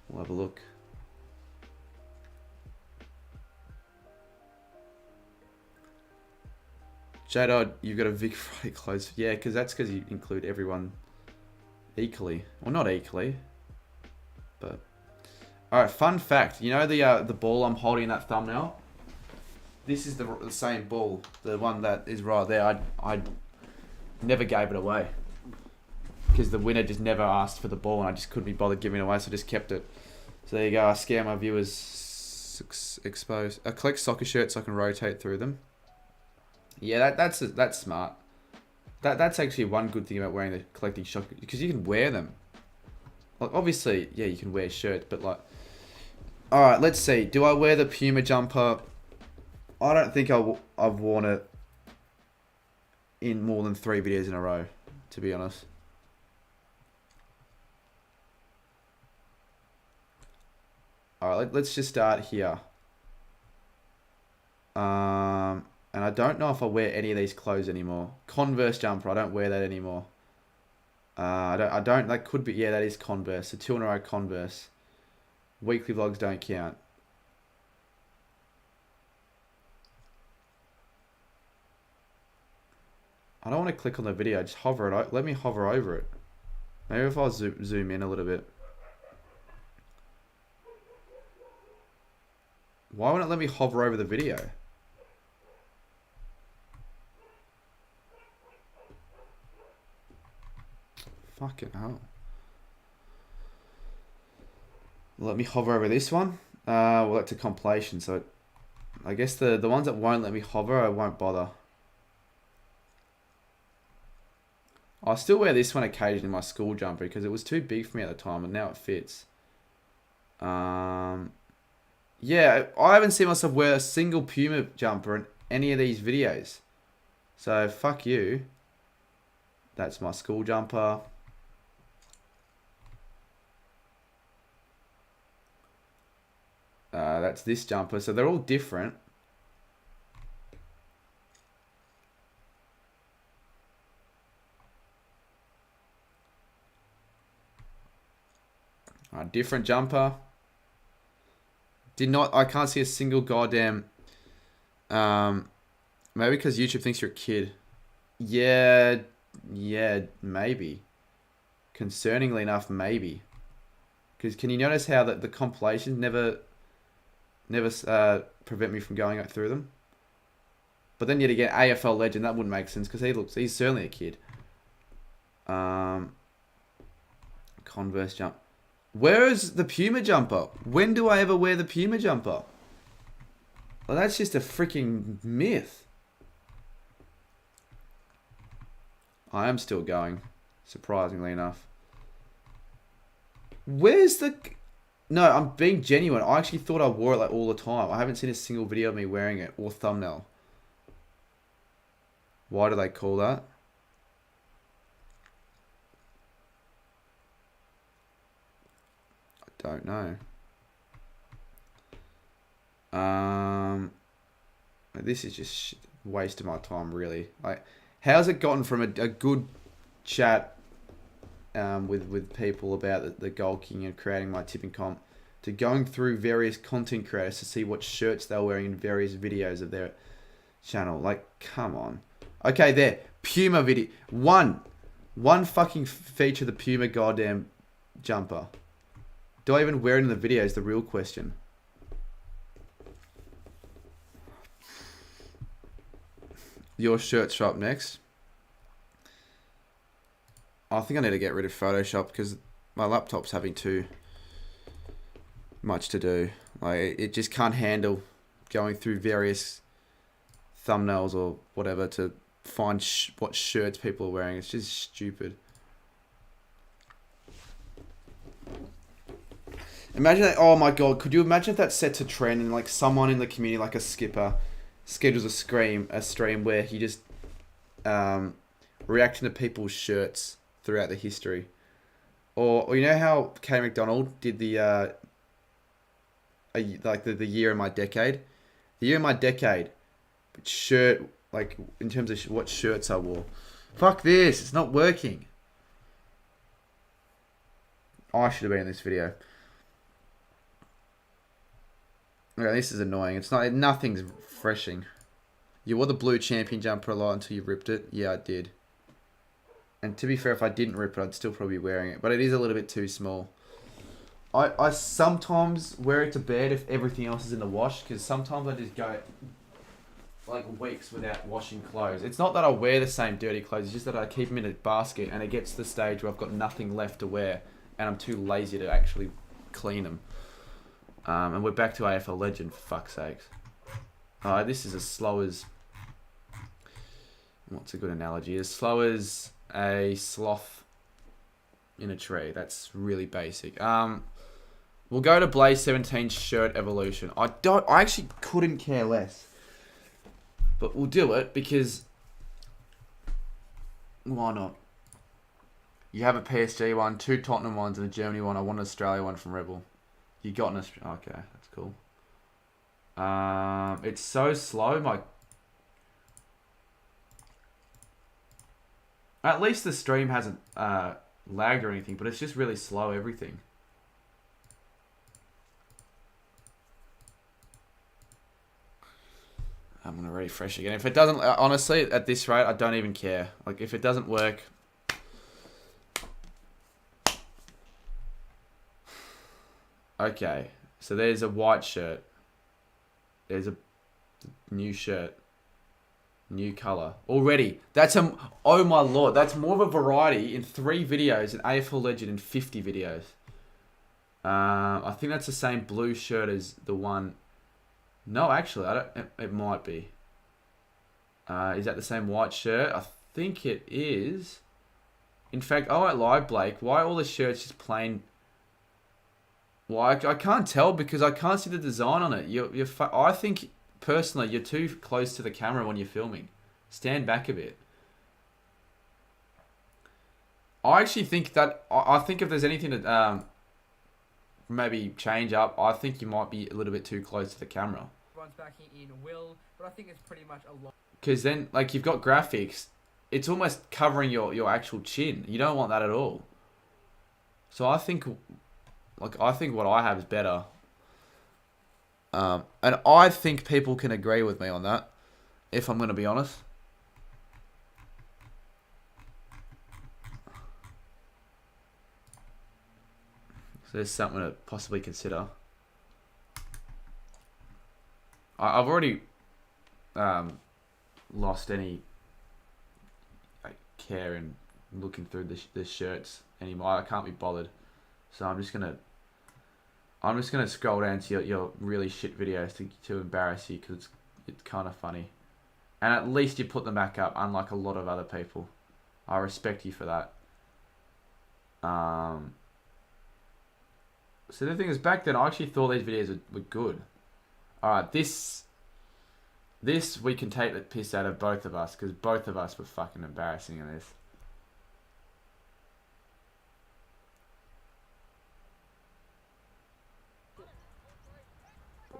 We'll have a look. J-Dod, you've got a Vic Friday clothes. Yeah, that's because you include everyone equally. Well, not equally. But alright, fun fact. You know the ball I'm holding in that thumbnail? This is the same ball. The one that is right there. I never gave it away. Because the winner just never asked for the ball and I just couldn't be bothered giving it away, so I just kept it. So there you go. I scare my viewers Exposed. I collect soccer shirts so I can rotate through them. Yeah, that's smart. That's actually one good thing about wearing the collecting soccer, because you can wear them. Like, obviously, yeah, you can wear shirts, but like... Alright, let's see. Do I wear the Puma jumper? I don't think I've worn it in more than 3 videos in a row, to be honest. Alright, let's just start here. And I don't know if I wear any of these clothes anymore. Converse jumper, I don't wear that anymore. I don't, that could be, yeah, that is Converse. So 2 in a row Converse. Weekly vlogs don't count. I don't want to click on the video, just hover it, let me hover over it. Maybe if I zoom in a little bit. Why won't it let me hover over the video? Fucking hell. Let me hover over this one. Well, that's a compilation, so I guess the ones that won't let me hover, I won't bother. I still wear this one occasionally in my school jumper because it was too big for me at the time, and now it fits. Yeah, I haven't seen myself wear a single Puma jumper in any of these videos. So, fuck you. That's my school jumper. That's this jumper. So, they're all different. Different jumper. I can't see a single goddamn, maybe because YouTube thinks you're a kid. Yeah, maybe. Concerningly enough, maybe. Because can you notice how the compilations never prevent me from going up through them? But then yet again, AFL legend, that wouldn't make sense because he's certainly a kid. Converse jump. Where is the Puma jumper? When do I ever wear the Puma jumper? Well, that's just a freaking myth. I am still going, surprisingly enough. Where's the... No, I'm being genuine. I actually thought I wore it like all the time. I haven't seen a single video of me wearing it or thumbnail. Why do they call that? Don't know. This is just wasting my time, really. Like, how's it gotten from a good chat with people about the Gold King and creating my tipping comp to going through various content creators to see what shirts they're wearing in various videos of their channel? Like, come on. Okay, there. Puma video. One fucking feature the Puma goddamn jumper. Do I even wear it in the video is the real question. Your shirts are up next. I think I need to get rid of Photoshop because my laptop's having too much to do. Like, it just can't handle going through various thumbnails or whatever to find what shirts people are wearing. It's just stupid. Imagine that. Oh my god, could you imagine if that sets a trend and like someone in the community, like a skipper, schedules a stream where he just reacting to people's shirts throughout the history, or you know how K McDonald did the the year in my decade, shirt, like in terms of what shirts I wore. Fuck this, it's not working. I should have been in this video. Okay, this is annoying. It's not. Nothing's refreshing. You wore the blue champion jumper a lot until you ripped it. Yeah, I did. And to be fair, if I didn't rip it, I'd still probably be wearing it. But it is a little bit too small. I sometimes wear it to bed if everything else is in the wash. Because sometimes I just go like weeks without washing clothes. It's not that I wear the same dirty clothes. It's just that I keep them in a basket. And it gets to the stage where I've got nothing left to wear. And I'm too lazy to actually clean them. And we're back to AFL Legend, for fuck's sakes. This is as slow as... What's a good analogy? As slow as a sloth in a tree. That's really basic. We'll go to Blaze 17 shirt evolution. I actually couldn't care less. But we'll do it because... Why not? You have a PSG one, 2 Tottenham ones, and a Germany one. I want an Australia one from Rebel. You got an Australia... Okay, that's cool. It's so slow. At least the stream hasn't lagged or anything, but it's just really slow, everything. I'm going to refresh again. If it doesn't... Honestly, at this rate, I don't even care. Like, if it doesn't work... Okay. So there's a white shirt. There's a new shirt. New colour. Already. That's a... Oh my lord. That's more of a variety in 3 videos than AFL Legend in 50 videos. I think that's the same blue shirt as the one... No, actually, I don't... It might be. Is that the same white shirt? I think it is. In fact, I won't lie, Blake. Why are all the shirts just plain... Why? I can't tell because I can't see the design on it. I think, personally, you're too close to the camera when you're filming. Stand back a bit. I actually think that... I think if there's anything to maybe change up, I think you might be a little bit too close to the camera. Everyone's backing in Will, but I think it's pretty much a lot. Because then, like, you've got graphics. It's almost covering your actual chin. You don't want that at all. So I think... Like, I think what I have is better. And I think people can agree with me on that. If I'm going to be honest. So there's something to possibly consider. I've already lost any care in looking through the shirts anymore. I can't be bothered. So I'm just gonna scroll down to your really shit videos to embarrass you because it's kind of funny, and at least you put them back up, unlike a lot of other people. I respect you for that. So the thing is, back then I actually thought these videos were good. All right, this we can take the piss out of both of us because both of us were fucking embarrassing in this.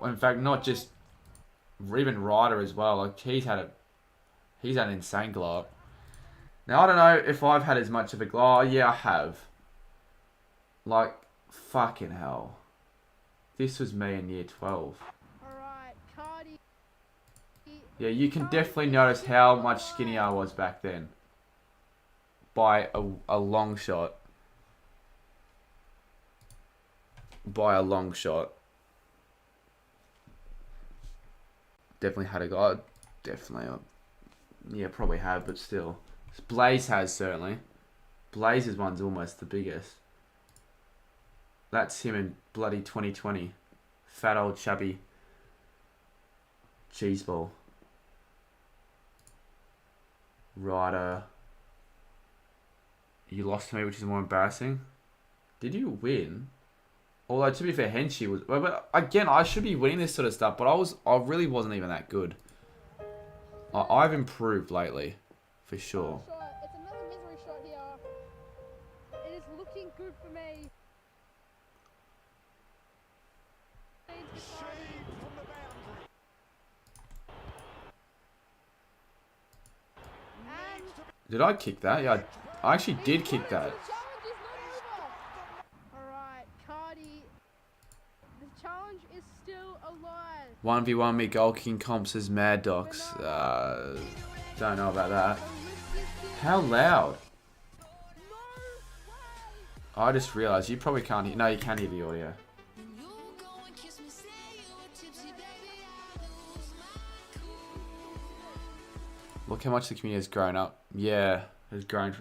In fact, not just even Ryder as well. Like he's had an insane glow up. Now I don't know if I've had as much of a glow. Oh, yeah, I have. Like fucking hell. This was me in year 12. Alright, Cardi. Yeah, you can definitely notice how much skinnier I was back then. By a long shot. By a long shot. Definitely had a guy. Definitely. Yeah, probably have, but still. Blaze has, certainly. Blaze's one's almost the biggest. That's him in bloody 2020. Fat old chubby cheeseball. Ryder. You lost to me, which is more embarrassing. Did you win? Although, to be fair, Henshi was... But again, I should be winning this sort of stuff, but I really wasn't even that good. I've improved lately, for sure. It's another misery shot here. It is looking good for me. Did I kick that? Yeah, I actually did kick that. Alright, Cardi. The challenge is still alive. 1v1 me goal kicking comps as Mad Docs. Don't know about that. How loud? I just realised you probably can't hear... No, you can hear the audio. Look how much the community has grown up. Yeah, has grown.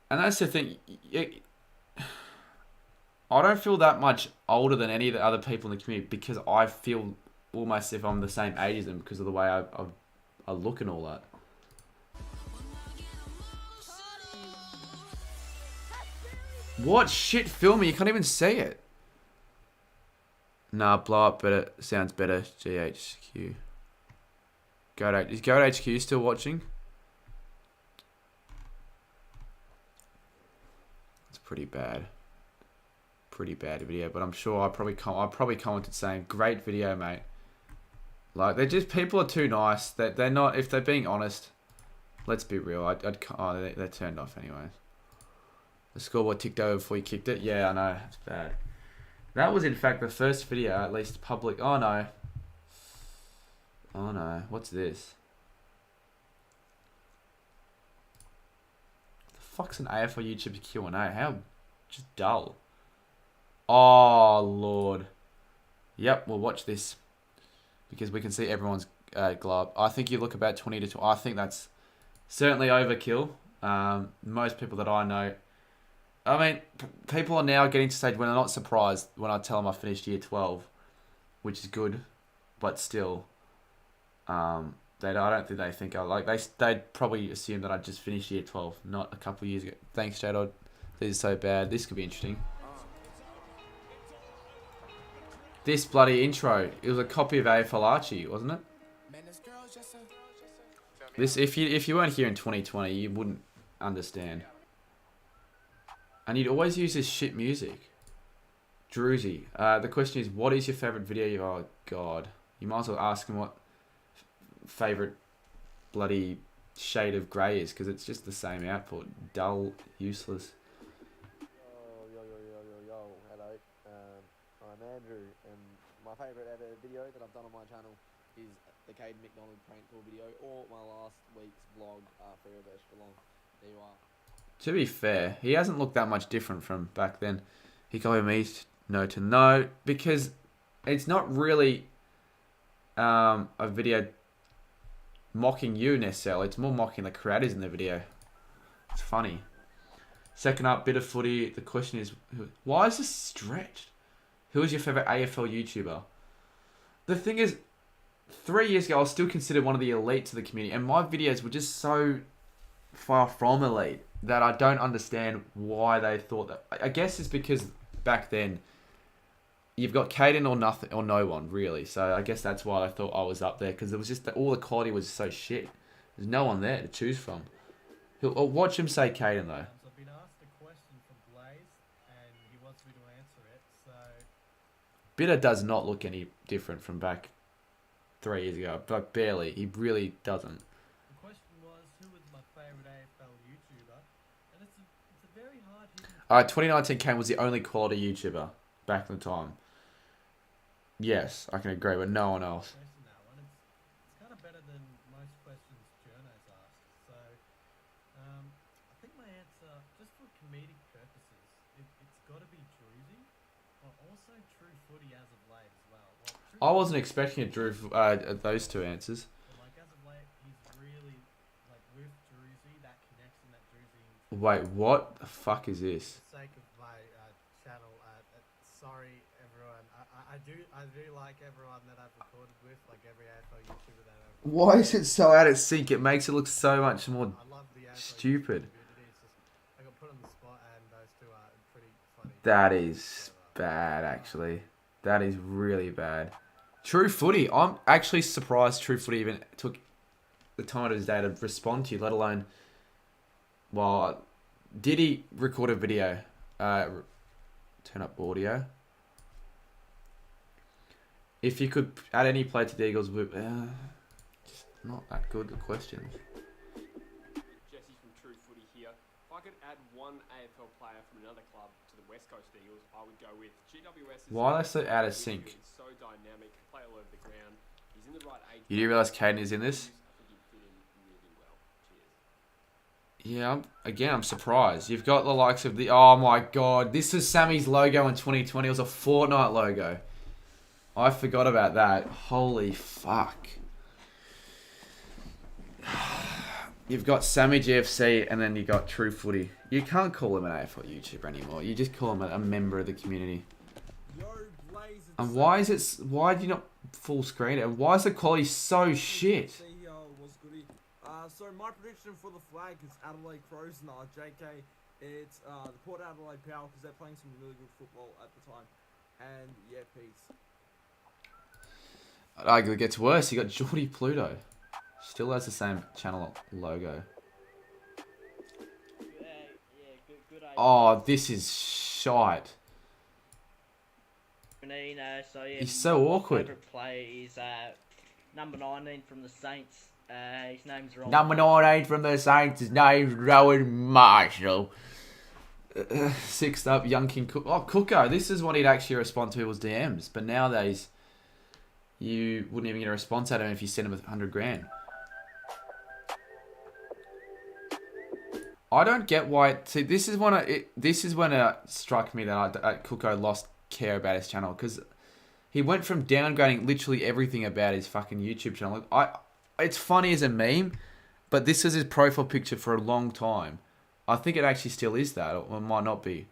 And that's the thing. I don't feel that much older than any of the other people in the community because I feel almost if I'm the same age as them because of the way I look and all that. What shit filming? You can't even see it. Nah, blow up better. Sounds better. GHQ. Is Goat HQ still watching? It's pretty bad. Pretty bad video, but I'm sure I probably commented saying great video, mate. Like they're just people are too nice. They're not. If they're being honest, let's be real. They're turned off anyways. The scoreboard ticked over before you kicked it. Yeah, I know. It's bad. That was in fact the first video, at least public. Oh no. Oh no. What's this? What the fuck's an AFL YouTube Q&A? How just dull. Oh lord. Yep, we'll watch this because we can see everyone's glob. I think you look about 20 to 20. I think that's certainly overkill. Most people that I know. I mean, people are now getting to stage when they're not surprised when I tell them I finished year 12, which is good, but still, I don't think they think they'd probably assume that I just finished year 12, not a couple of years ago. Thanks, J-Dod. This is so bad. This could be interesting. This bloody intro, it was a copy of AFL Archie, wasn't it? This, if you weren't here in 2020, you wouldn't understand. And you'd always use this shit music. Druzy. The question is, what is your favourite video? Oh, God. You might as well ask him what favourite bloody shade of grey is, because it's just the same output. Dull, useless. Yo, hello. I'm Andrew, and my favourite ever video that I've done on my channel is the Caden McDonald prank call video, or my last week's vlog, Freeverse for long. There you are. To be fair, he hasn't looked that much different from back then. He called me no to no, because it's not really a video mocking you necessarily. It's more mocking the creators in the video. It's funny. Second up, bit of footy. The question is, why is this stretched? Who is your favourite AFL YouTuber? The thing is, 3 years ago, I was still considered one of the elites of the community, and my videos were just so far from elite that I don't understand why they thought that. I guess it's because back then you've got Caden or nothing or no one really. So I guess that's why I thought I was up there, because it was just that all the quality was so shit. There's no one there to choose from. I'll watch him say Caden though. I've been asked a question from Blaze and he wants me to answer it. So Bitter does not look any different from back 3 years ago, but barely. He really doesn't. the question was, who was my favourite AFL YouTuber? And it's a very hard hitting 2019 Kane was the only quality YouTuber back in the time. Yes, I can agree, but no one else. question, that one. It's kind of better than most questions journos ask. So I think my answer, just for comedic purposes, it's got to be Druzy, but also True Footy as of late as well. I wasn't expecting those two answers. Like as of late, he's really like with Druzy, that connection that Druzy. Wait, what the fuck is this? For the sake of my channel, sorry everyone. I do like everyone that I've recorded with, like every AFL YouTuber that I've. Why is it so out of sync? It makes it look so much more I love the AFL stupid. community. It's just I got put on the spot, and those two are pretty funny. That is bad, actually. That is really bad. True Footy. I'm actually surprised True Footy even took the time out of his day to respond to you, let alone... Well, did he record a video? Turn up audio. If you could add any player to the Eagles, just not that good, the questions. Jesse from True Footy here. If I could add one AFL player from another club to the West Coast Eagles, I would go with GWS. Why are they so out of sync? He's so dynamic, can play all over the ground. He's in the right age. You do realise Caden is in this? I think he'd fit in really well. Cheers. Yeah, I'm surprised. You've got the likes of the... Oh my god, this was Sammy's logo in 2020. It was a Fortnite logo. I forgot about that. Holy fuck. You've got Sammy GFC and then you got True Footy. You can't call him an AFL YouTuber anymore. You just call him a member of the community. And why is it? Why do you not full screen it? And why is the quality so shit? So my prediction for the flag is Adelaide Crows, not JK. It's the Port Adelaide Power because they're playing some really good football at the time. And yeah, peace. I'd argue it gets worse. You got Geordie Pluto. Still has the same channel logo. Good idea. Oh, this is shite. So, yeah, He's so awkward. Favorite player is number 19 from the Saints. His name's Ron. Number 19 from the Saints. His name's Rowan Marshall. Sixth up, Young King Cook. Oh, Cooko. This is what he'd actually respond to people's DMs. But nowadays, you wouldn't even get a response out of him if you sent him 100 grand. I don't get why. See, this is when it struck me that Cooko lost care about his channel, because he went from downgrading literally everything about his fucking YouTube channel. It's funny as a meme, but this is his profile picture for a long time. I think it actually still is that, or it might not be.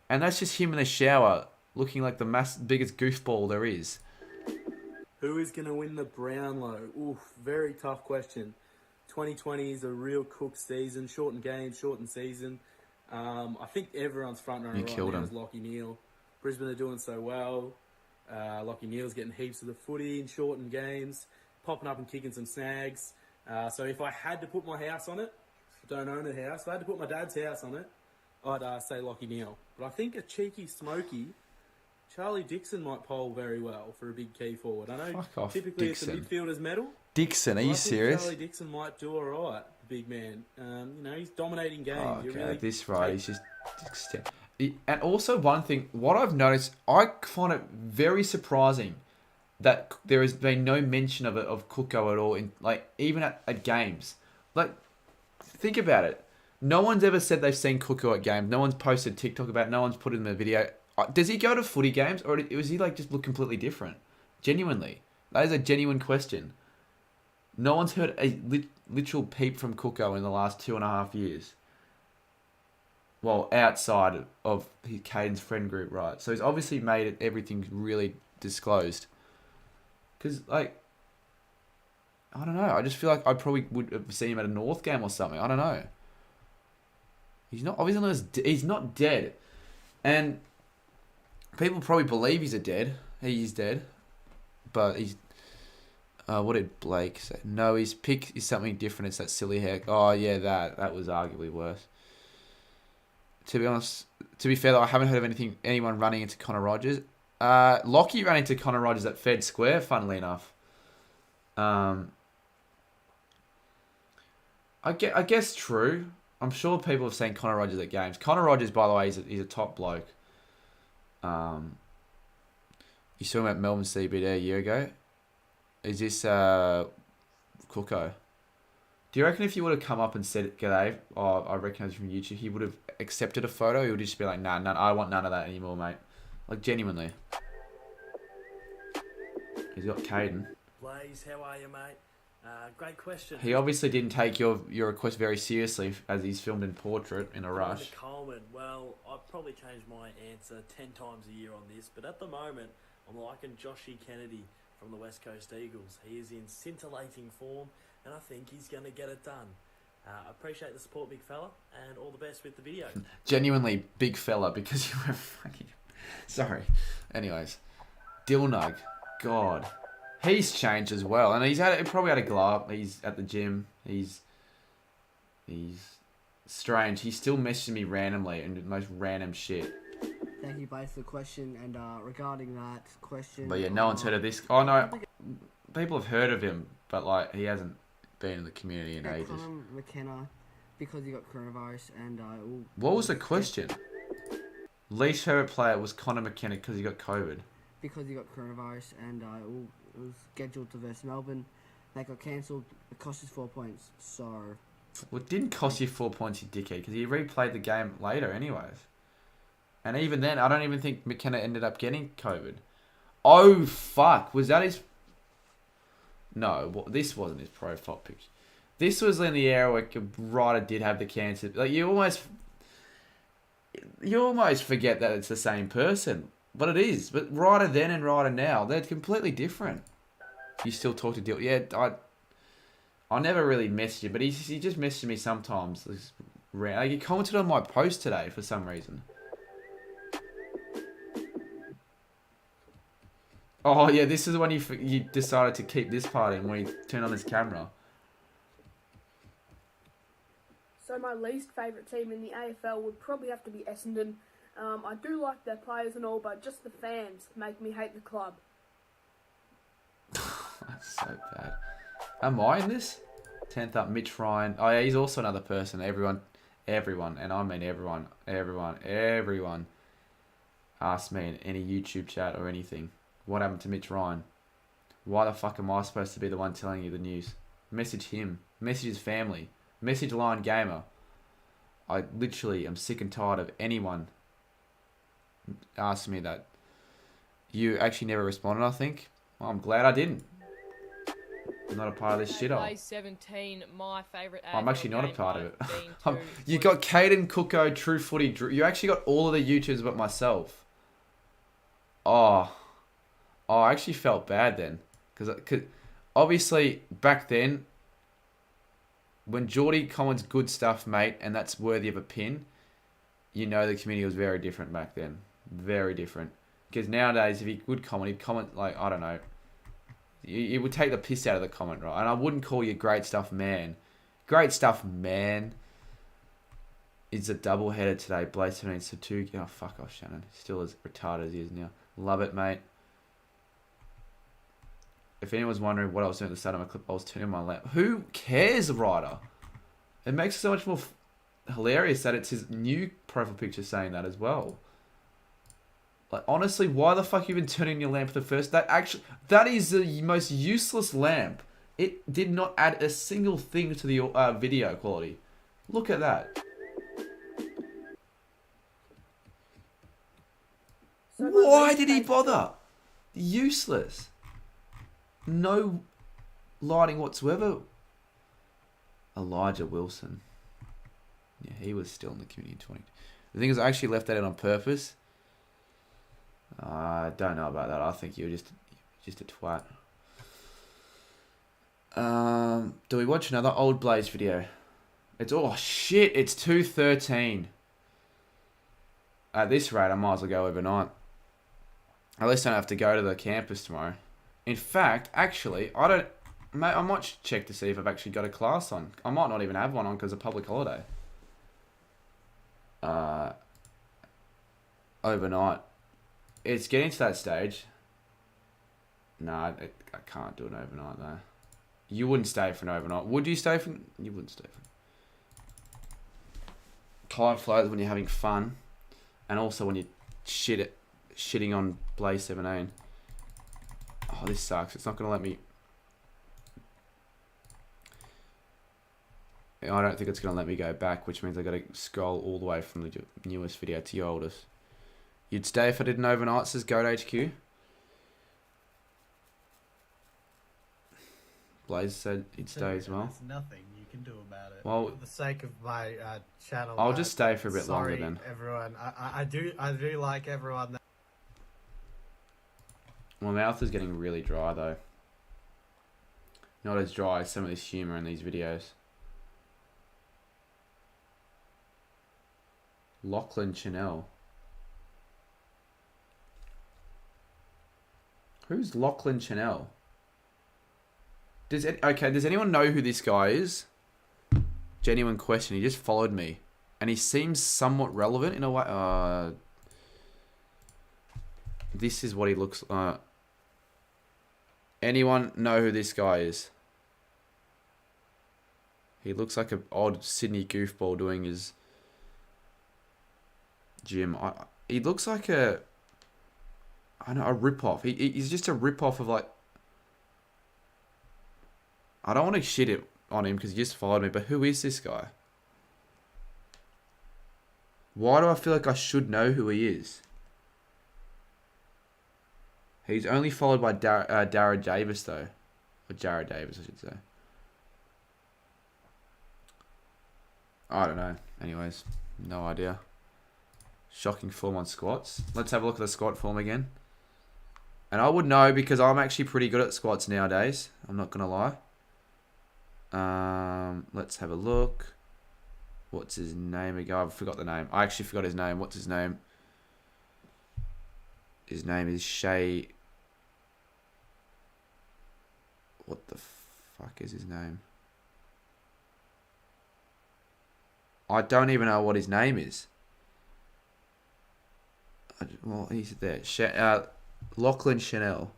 And that's just him in the shower, looking like the biggest goofball there is. Who is going to win the Brownlow? Oof, very tough question. 2020 is a real Cook season, shortened game, shortened season. I think everyone's front runner right now is Lockie Neal. Brisbane are doing so well. Lockie Neal's getting heaps of the footy in shortened games, popping up and kicking some snags. So if I had to put my house on it, I don't own a house. If I had to put my dad's house on it, I'd say Lockie Neal. But I think a cheeky smoky, Charlie Dixon might poll very well for a big key forward. I know Fuck off, typically Dixon. it's a midfielder's medal. Dixon, are I you think serious? Charlie Dixon might do alright, big man. He's dominating games. Oh, You're okay, really this right, he's just... And also one thing, what I've noticed, I find it very surprising that there has been no mention of Cooko at all, in even at games. Think about it. No one's ever said they've seen Cooko at games. No one's posted TikTok about it. No one's put in the video. Does he go to footy games, or was he just look completely different? Genuinely. That is a genuine question. No one's heard a literal peep from Cooko in the last 2.5 years. Well, outside of Caden's friend group, right? So he's obviously made everything really disclosed. Because, I don't know. I just feel like I probably would have seen him at a North game or something. I don't know. He's not, obviously, he's not dead. And people probably believe he's dead. He's dead. But he's... what did Blake say? No, his pick is something different. It's that silly hair. Oh, yeah, that was arguably worse. To be honest, to be fair though, I haven't heard of anyone running into Connor Rogers. Lockie ran into Connor Rogers at Fed Square, funnily enough. I guess true. I'm sure people have seen Connor Rogers at games. Connor Rogers, by the way, he's a top bloke. You saw him at Melbourne CBD a year ago. Is this Cooko? Do you reckon if you would have come up and said, "G'day, I recognise you from YouTube," he would have accepted a photo? He would just be like, "Nah, I want none of that anymore, mate." Genuinely. He's got Caden. Blaze, how are you, mate? Great question. He obviously didn't take your request very seriously, as he's filmed in portrait in a rush. Coleman. Well, I've probably changed my answer 10 times a year on this, but at the moment, I'm liking Joshy Kennedy from the West Coast Eagles. He is in scintillating form, and I think he's going to get it done. I appreciate the support, big fella, and all the best with the video. Genuinely, big fella, because you were fucking... Sorry. Anyways. Dilnug. God. He's changed as well. And he probably had a glow up. He's at the gym. He's strange. He still messages me randomly and the most random shit. Thank you, both, for the question. And regarding that question... But yeah, no one's heard of this. Oh, no. People have heard of him, but he hasn't been in the community in ages. Conor McKenna, because he got coronavirus, and what was the question? Least favourite player was Conor McKenna because he got COVID. Because he got coronavirus, and it was scheduled to versus Melbourne. They got cancelled. It cost us 4 points. So... Well, it didn't cost you 4 points, you dickhead, because he replayed the game later anyways. And even then, I don't even think McKenna ended up getting COVID. Oh, fuck. Was that his... No, this wasn't his profile picture. This was in the era where Ryder did have the cancer. Like you almost forget that it's the same person, but it is. But Ryder then and Ryder now, they're completely different. You still talk to Dill? Yeah, I never really messaged him, but he just messaged me sometimes. Like, he commented on my post today for some reason. Oh yeah, this is when you decided to keep this part in when you turn on his camera. So my least favourite team in the AFL would probably have to be Essendon. I do like their players and all, but just the fans make me hate the club. That's so bad. Am I in this? 10th up, Mitch Ryan. Oh yeah, he's also another person. Everyone, and I mean everyone asked me in any YouTube chat or anything, what happened to Mitch Ryan? Why the fuck am I supposed to be the one telling you the news? Message him. Message his family. Message Lion Gamer. I literally am sick and tired of anyone asking me that. You actually never responded, I think. Well, I'm glad I didn't. I'm not a part of this shit. Play 17, my favourite. I'm actually not a part of it. You got Caden, Cooko, True Footy. You actually got all of the YouTubers but myself. Oh, I actually felt bad then. Because obviously, back then, when Geordie comments good stuff, mate, and that's worthy of a pin, you know the community was very different back then. Very different. Because nowadays, if he would comment, he'd comment like, I don't know. It would take the piss out of the comment, right? And I wouldn't call you great stuff, man. Great stuff, man. It's a double-header today. Blade 17 to 2. Oh, fuck off, Shannon. Still as retarded as he is now. Love it, mate. If anyone's wondering what I was doing at the start of my clip, I was turning my lamp. Who cares, Ryder? It makes it so much more hilarious that it's his new profile picture saying that as well. Like, honestly, why the fuck you been turning your lamp for the first? That is the most useless lamp. It did not add a single thing to the video quality. Look at that. Why did he bother? Useless. No lighting whatsoever. Elijah Wilson. Yeah, he was still in the community in 20. The thing is, I actually left that in on purpose. I don't know about that. I think you're just a twat. Do we watch another Old Blaze video? Oh shit, it's 2:13. At this rate, I might as well go overnight. At least I don't have to go to the campus tomorrow. In fact, actually, I might check to see if I've actually got a class on. I might not even have one on because of public holiday. Overnight. It's getting to that stage. No, I can't do an overnight though. You wouldn't stay for an overnight. Would you stay for... You wouldn't stay for... Client flows when you're having fun. And also when you're shitting on Blaze 17. Oh, this sucks. It's not going to let me... I don't think it's going to let me go back, which means I've got to scroll all the way from the newest video to your oldest. You'd stay if I did an overnight, says Goat HQ. Blaze said he'd stay as well. There's nothing you can do about it. Well, for the sake of my channel, I'll just stay for a bit sorry, longer then. Everyone, I do like everyone. My mouth is getting really dry though. Not as dry as some of this humour in these videos. Lochlan Chanel. Who's Lochlan Chanel? Does anyone know who this guy is? Genuine question. He just followed me. And he seems somewhat relevant in a way. This is what he looks like. Anyone know who this guy is? He looks like an odd Sydney goofball doing his gym. He looks like a rip-off. He's just a rip-off of like... I don't want to shit it on him because he just followed me, but who is this guy? Why do I feel like I should know who he is? He's only followed by Dara Davis though. Or Jared Davis, I should say. I don't know. Anyways, no idea. Shocking form on squats. Let's have a look at the squat form again. And I would know because I'm actually pretty good at squats nowadays. I'm not going to lie. Let's have a look. What's his name again? I forgot the name. I actually forgot his name. What's his name? His name is Shay. What the fuck is his name? I don't even know what his name is. Well, he's there. Lochman Chanel.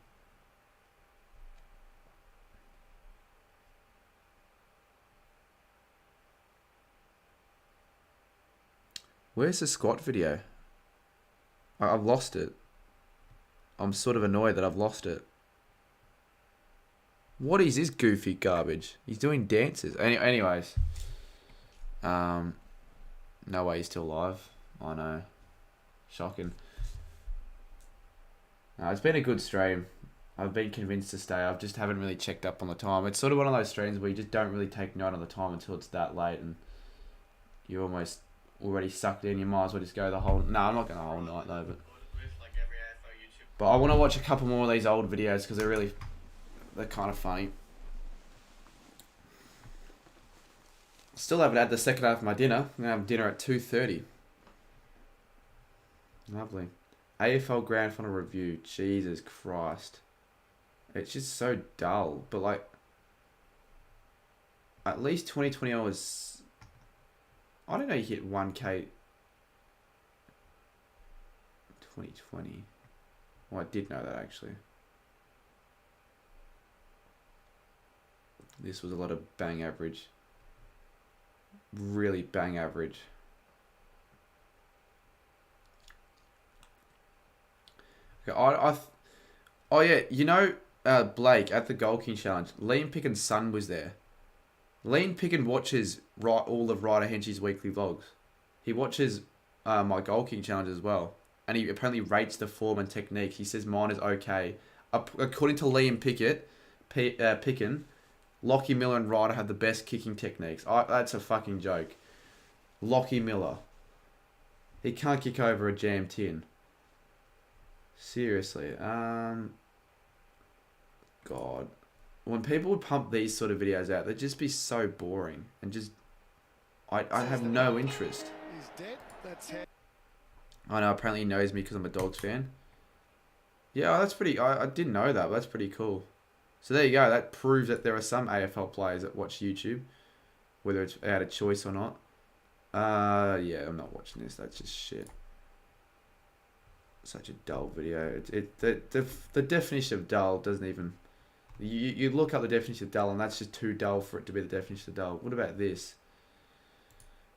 Where's the squat video? I've lost it. I'm sort of annoyed that I've lost it. What is this goofy garbage? He's doing dances. Anyways. No way he's still alive. I know. Shocking. No, it's been a good stream. I've been convinced to stay. I just haven't really checked up on the time. It's sort of one of those streams where you just don't really take note of the time until it's that late and you're almost already sucked in. You might as well just go the whole... No, I'm not going the whole night though, but I want to watch a couple more of these old videos because they're kind of funny. Still haven't had the second half of my dinner. I'm going to have dinner at 2:30. Lovely. AFL Grand Final review. Jesus Christ. It's just so dull. But like, at least 2020 was... I don't know you hit 1K 2020. Well, I did know that actually. This was a lot of bang average. Really bang average. Okay, oh yeah, you know Blake at the Goal King Challenge. Liam Picken's son was there. Liam Picken watches all of Ryder Henschy's weekly vlogs. He watches my Goal King Challenge as well. And he apparently rates the form and technique. He says mine is okay. According to Liam Picken, Lockie Miller and Ryder have the best kicking techniques. That's a fucking joke. Lockie Miller. He can't kick over a jam tin. Seriously. God. When people would pump these sort of videos out, they'd just be so boring. And just... I have no interest. I know, apparently he knows me because I'm a Dogs fan. Yeah, that's pretty... I didn't know that, but that's pretty cool. So there you go. That proves that there are some AFL players that watch YouTube. Whether it's out of choice or not. Yeah, I'm not watching this. That's just shit. Such a dull video. The definition of dull doesn't even... You look up the definition of dull and that's just too dull for it to be the definition of dull. What about this?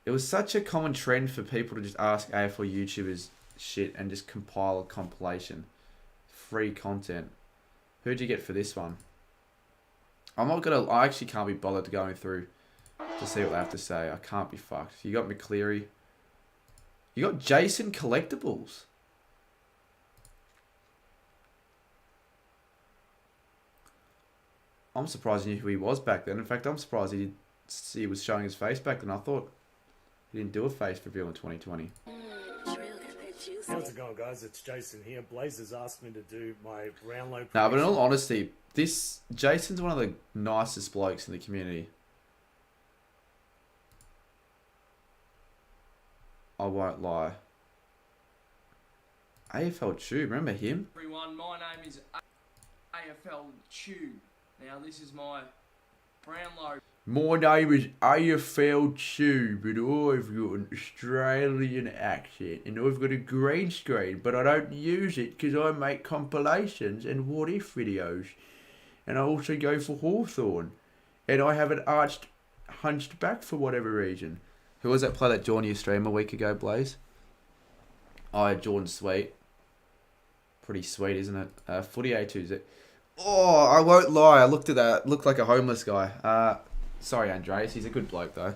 It was such a common trend for people to just ask AFL YouTubers shit and just compile a compilation. Free content. Who'd you get for this one? I actually can't be bothered going through to see what they have to say. I can't be fucked. You got McCleary. You got Jason Collectibles. I'm surprised he knew who he was back then. In fact, I'm surprised he was showing his face back then. I thought he didn't do a face reveal in 2020. How's it going, guys? It's Jason here. Blazers asked me to do my Brownlow. No, but in all honesty, Jason's one of the nicest blokes in the community. I won't lie. AFL Tube, remember him? Everyone, my name is AFL Tube. Now this is my Brownlow. My name is AFL Tube and I've got an Australian accent and I've got a green screen but I don't use it because I make compilations and what if videos and I also go for Hawthorn and I have an hunched back for whatever reason. Who was that play that joined your stream a week ago, Blaze? Oh, Jordan Sweet. Pretty sweet, isn't it? Footy A2's. Oh, I won't lie. I looked at that. Looked like a homeless guy. Sorry, Andreas. He's a good bloke, though.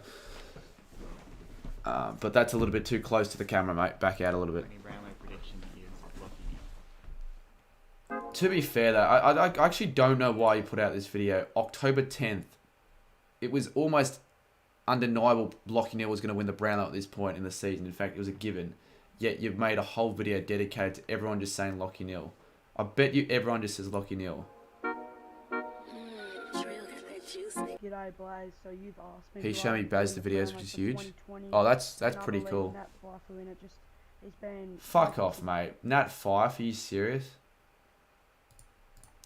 But that's a little bit too close to the camera, mate. Back out a little bit. To be fair, though, I actually don't know why you put out this video. October 10th. It was almost undeniable Lockie Neal was going to win the Brownlow at this point in the season. In fact, it was a given. Yet you've made a whole video dedicated to everyone just saying Lockie Neal. I bet you everyone just says Lockie Neal. G'day Blaze, so you've asked me. He showed me Baz the videos, which is huge. Oh, that's pretty cool. Fuck off, mate. Nat Fife, are you serious?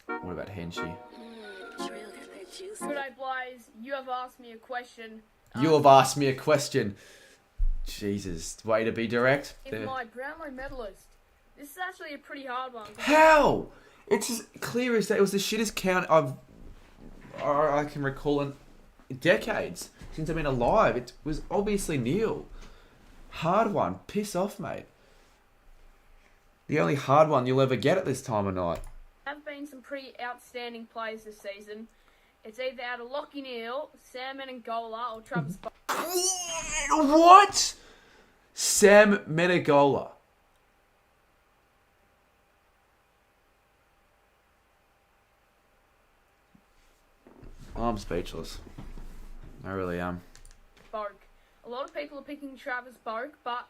What about Henchy? G'day Blaze, you have asked me a question. You have asked me a question. Jesus, way to be direct. Is my Brownlow medalist. This is actually a pretty hard one. How? It's as clear as that. It was the shittest count I can recall in decades since I've been alive. It was obviously Neil. Hard one. Piss off, mate. The only hard one you'll ever get at this time of night. There have been some pretty outstanding players this season. It's either out of Lockie Neal, Sam Menegola, or Travis Barker. What? Sam Menegola. I'm speechless. I really am. Boak. A lot of people are picking Travis Boak, but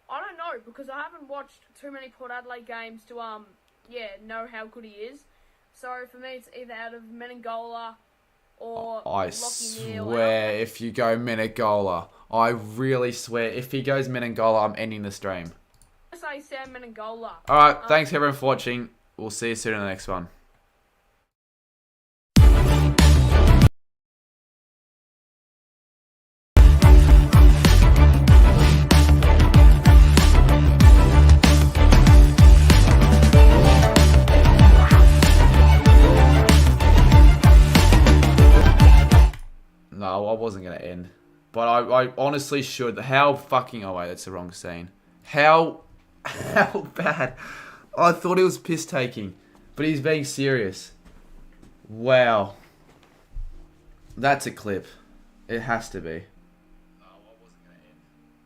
I don't know because I haven't watched too many Port Adelaide games to know how good he is. So for me, it's either out of Menegola or I Lockie Neal. swear, if you go Menegola, I really swear, if he goes Menegola, I'm ending the stream. I say Sam Menegola. All right, thanks everyone for watching. We'll see you soon in the next one. No, I wasn't going to end. But I honestly should. How fucking... Oh, wait, that's the wrong scene. How bad. I thought it was piss-taking. But he's being serious. Wow. That's a clip. It has to be. No, I wasn't going to end.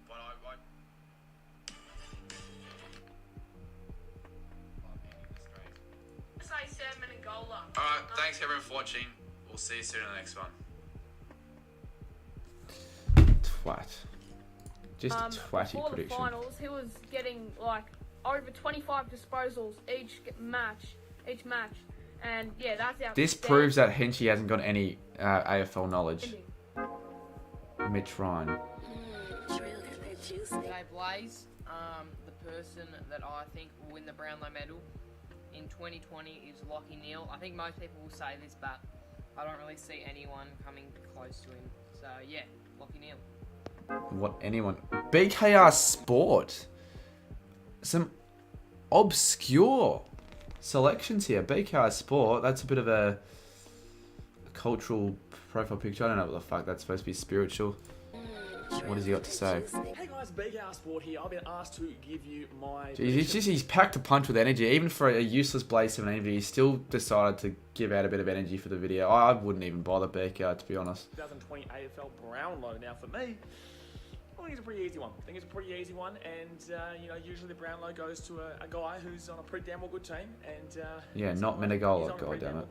But I'm ending the stream. Say Sam Menegola. Alright, thanks everyone for watching. We'll see you soon in the next one. Twat. Just a twatty before prediction. The finals, he was getting like over 25 disposals each match, and yeah, that's out. This proves that Henchy hasn't got any AFL knowledge. Mitch Ryan. G'day Blaze. The person that I think will win the Brownlow medal in 2020 is Lockie Neal. I think most people will say this, but I don't really see anyone coming close to him. So yeah, Lockie Neal. What anyone? BKR Sport. Some obscure selections here. BKR Sport. That's a bit of a cultural profile picture. I don't know what the fuck that's supposed to be. Spiritual. What has he got to say? Hey guys, BKR Sport here. I've been asked to give you my... Jeez, he's packed a punch with energy. Even for a useless Blaze 17 video, he still decided to give out a bit of energy for the video. I wouldn't even bother BKR, to be honest. 2020 AFL Brownlow. Now for me, I think it's a pretty easy one. And usually the Brownlow goes to a guy who's on a pretty damn well good team. And yeah, not Menegola, goddammit.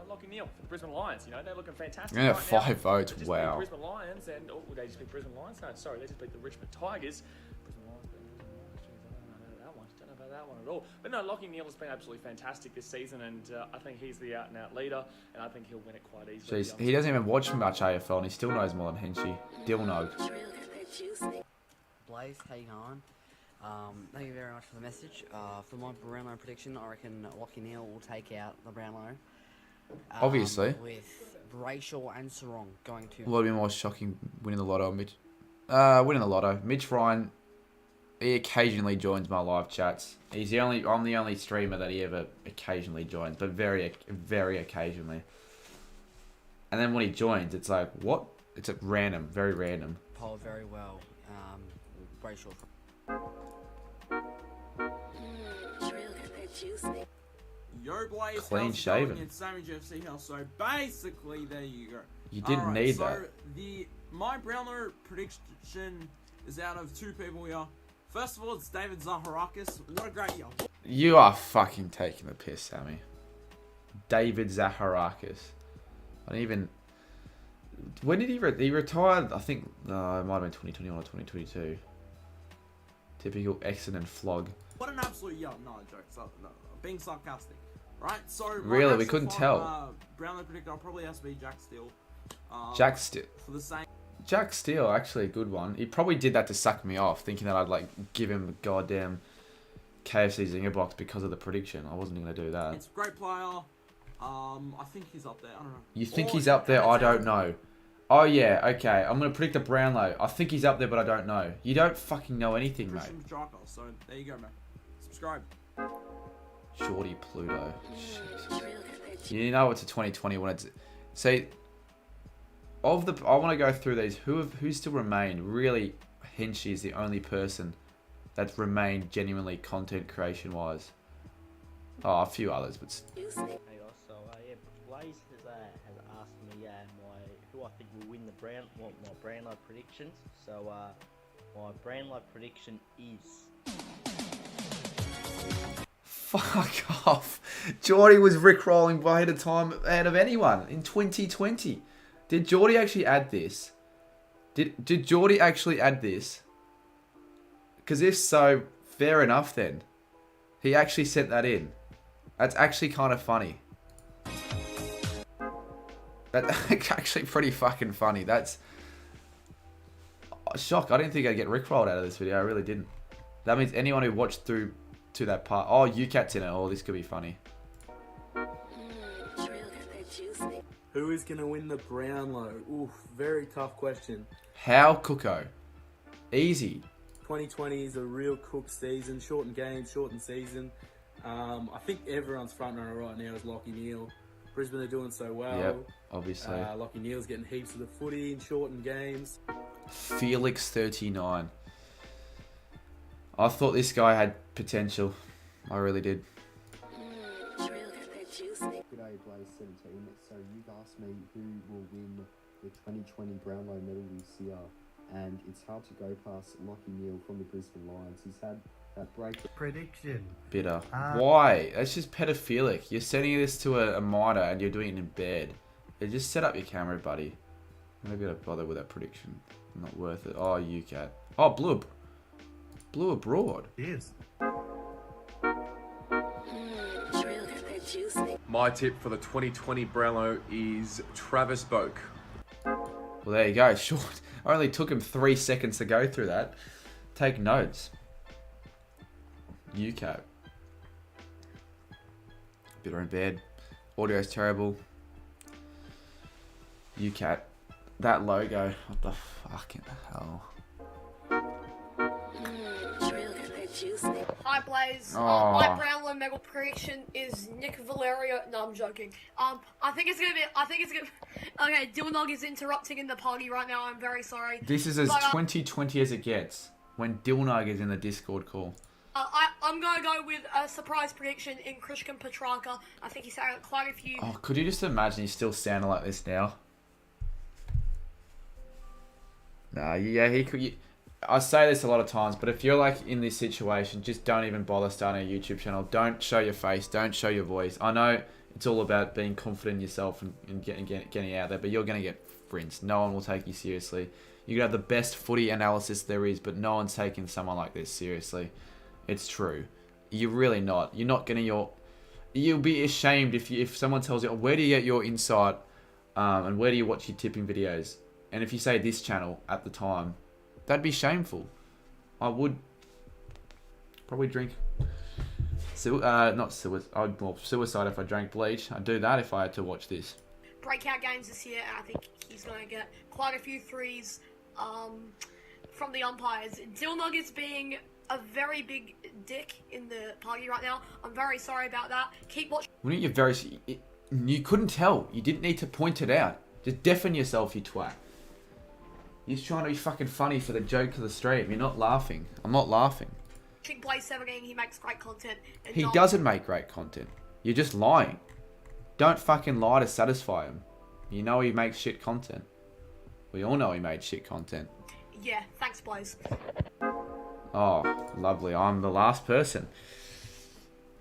Lockie Neal for the Brisbane Lions. They're looking fantastic. Yeah, right 5 votes. They just Wow. beat Brisbane Lions and they just beat Brisbane Lions. No, sorry, they just beat the Richmond Tigers. Brisbane Lions. Don't know about that one at all. But no, Lockie Neal has been absolutely fantastic this season, and I think he's the out-and-out leader, and I think he'll win it quite easily. Jeez, he doesn't even watch much AFL, and he still knows more than Henchy. Dilnog. Blaze, how you going? Thank you very much for the message. For my Brownlow prediction, I reckon Lockie Neal will take out the Brownlow. Obviously. With Brayshaw and Sarong going to... A little bit more shocking winning the lotto. Winning the lotto. Mitch Ryan, he occasionally joins my live chats. I'm the only streamer that he ever occasionally joins, but very, very occasionally. And then when he joins, it's like, what? It's like random, very random. Poll very well. Brayshaw. Yo, Blaze, Clean shaven. It's Sammy GFC House. So basically, there you go. You didn't need so that. My Brownlow prediction is out of 2 people here. First of all, it's David Zaharakis. What a great year. You are fucking taking the piss, Sammy. David Zaharakis. I don't even... When did he he retired? I think it might have been 2021 or 2022. Typical Essendon flog. What an absolute no jokes. No, being sarcastic, right? So Really, we couldn't tell. Brownlow predictor, I'll probably have to be Jack Steele. Jack Steele. For the same. Jack Steele, actually a good one. He probably did that to suck me off, thinking that I'd like give him a goddamn KFC Zinger box because of the prediction. I wasn't going to do that. It's a great player. I think he's up there. I don't know. You think he's up there? I don't know. Oh yeah, okay. I'm going to predict a Brownlow. I think he's up there, but I don't know. You don't fucking know anything, mate. So there you go, man. Subscribe. Shorty Pluto. Jeez. You know it's a 2020 when it's... See, I want to go through these. Who's still remained? Really, Henchy is the only person that's remained genuinely content creation wise. Oh, a few others, but... Hey guys, so yeah, Blaze has asked me who I think will win the my Brownlow predictions. So my Brownlow prediction is... Fuck off. Geordie was rickrolling by a time ahead of anyone in 2020. Did Geordie actually add this? Did Geordie actually add this? Because if so, fair enough then. He actually sent that in. That's actually kind of funny. That's actually pretty fucking funny. That's... shock. I didn't think I'd get rickrolled out of this video. I really didn't. That means anyone who watched through to that part... Oh, UCAT's in it. Oh, this could be funny. Who is going to win the Brownlow? Oof, very tough question. How Cooko? Easy. 2020 is a real cook season. Shortened game, shortened season. I think everyone's front runner right now is Lachie Neale. Brisbane are doing so well. Yep, obviously. Lachie Neale's getting heaps of the footy in shortened games. Felix 39. I thought this guy had potential. I really did. G'day Blaze17. So you've asked me who will win the 2020 Brownlow medal this year, and it's hard to go past Lachie Neale from the Brisbane Lions. He's had that break. Prediction. Bitter. Why? That's just pedophilic. You're sending this to a minor and you're doing it in bed. Just set up your camera, buddy. Maybe I'll bother with that prediction. Not worth it. Oh, UCAT. Oh, Blue abroad. It is. My tip for the 2020 Brownlow is Travis Boak. Well, there you go. Short. Only took him 3 seconds to go through that. Take notes. UCAT. Bitter in bed. Audio's terrible. UCAT. That logo. What the fucking hell? Hi Blaze. Oh. My Brownlow medal prediction is Nick Valerio. No, I'm joking. I think it's gonna. Okay, Dilnog is interrupting in the party right now. I'm very sorry. This is as 2020 as it gets. When Dilnog is in the Discord call. I'm gonna go with a surprise prediction in Krishkan Petrarca. I think he's had quite a few. Oh, could you just imagine he's still sounding like this now? Nah, yeah, he could. I say this a lot of times, but if you're like in this situation, just don't even bother starting a YouTube channel. Don't show your face. Don't show your voice. I know it's all about being confident in yourself and getting out there, but you're going to get rinsed. No one will take you seriously. You could have the best footy analysis there is, but no one's taking someone like this seriously. It's true. You're really not. You're not getting your... You'll be ashamed if someone tells you, oh, where do you get your insight and where do you watch your tipping videos? And if you say this channel at the time... That'd be shameful. I would probably drink not suicide. I'd more suicide if I drank bleach. I'd do that if I had to watch this. Breakout games this year, and I think he's going to get quite a few threes from the umpires. Dilnog is being a very big dick in the party right now. I'm very sorry about that. Keep watching. Wouldn't you you couldn't tell. You didn't need to point it out. Just deafen yourself, you twat. You're trying to be fucking funny for the joke of the stream. You're not laughing. I'm not laughing. Blaze 17, he makes great content. And he doesn't make great content. You're just lying. Don't fucking lie to satisfy him. You know he makes shit content. We all know he made shit content. Yeah, thanks, Blaze. Oh, lovely. I'm the last person.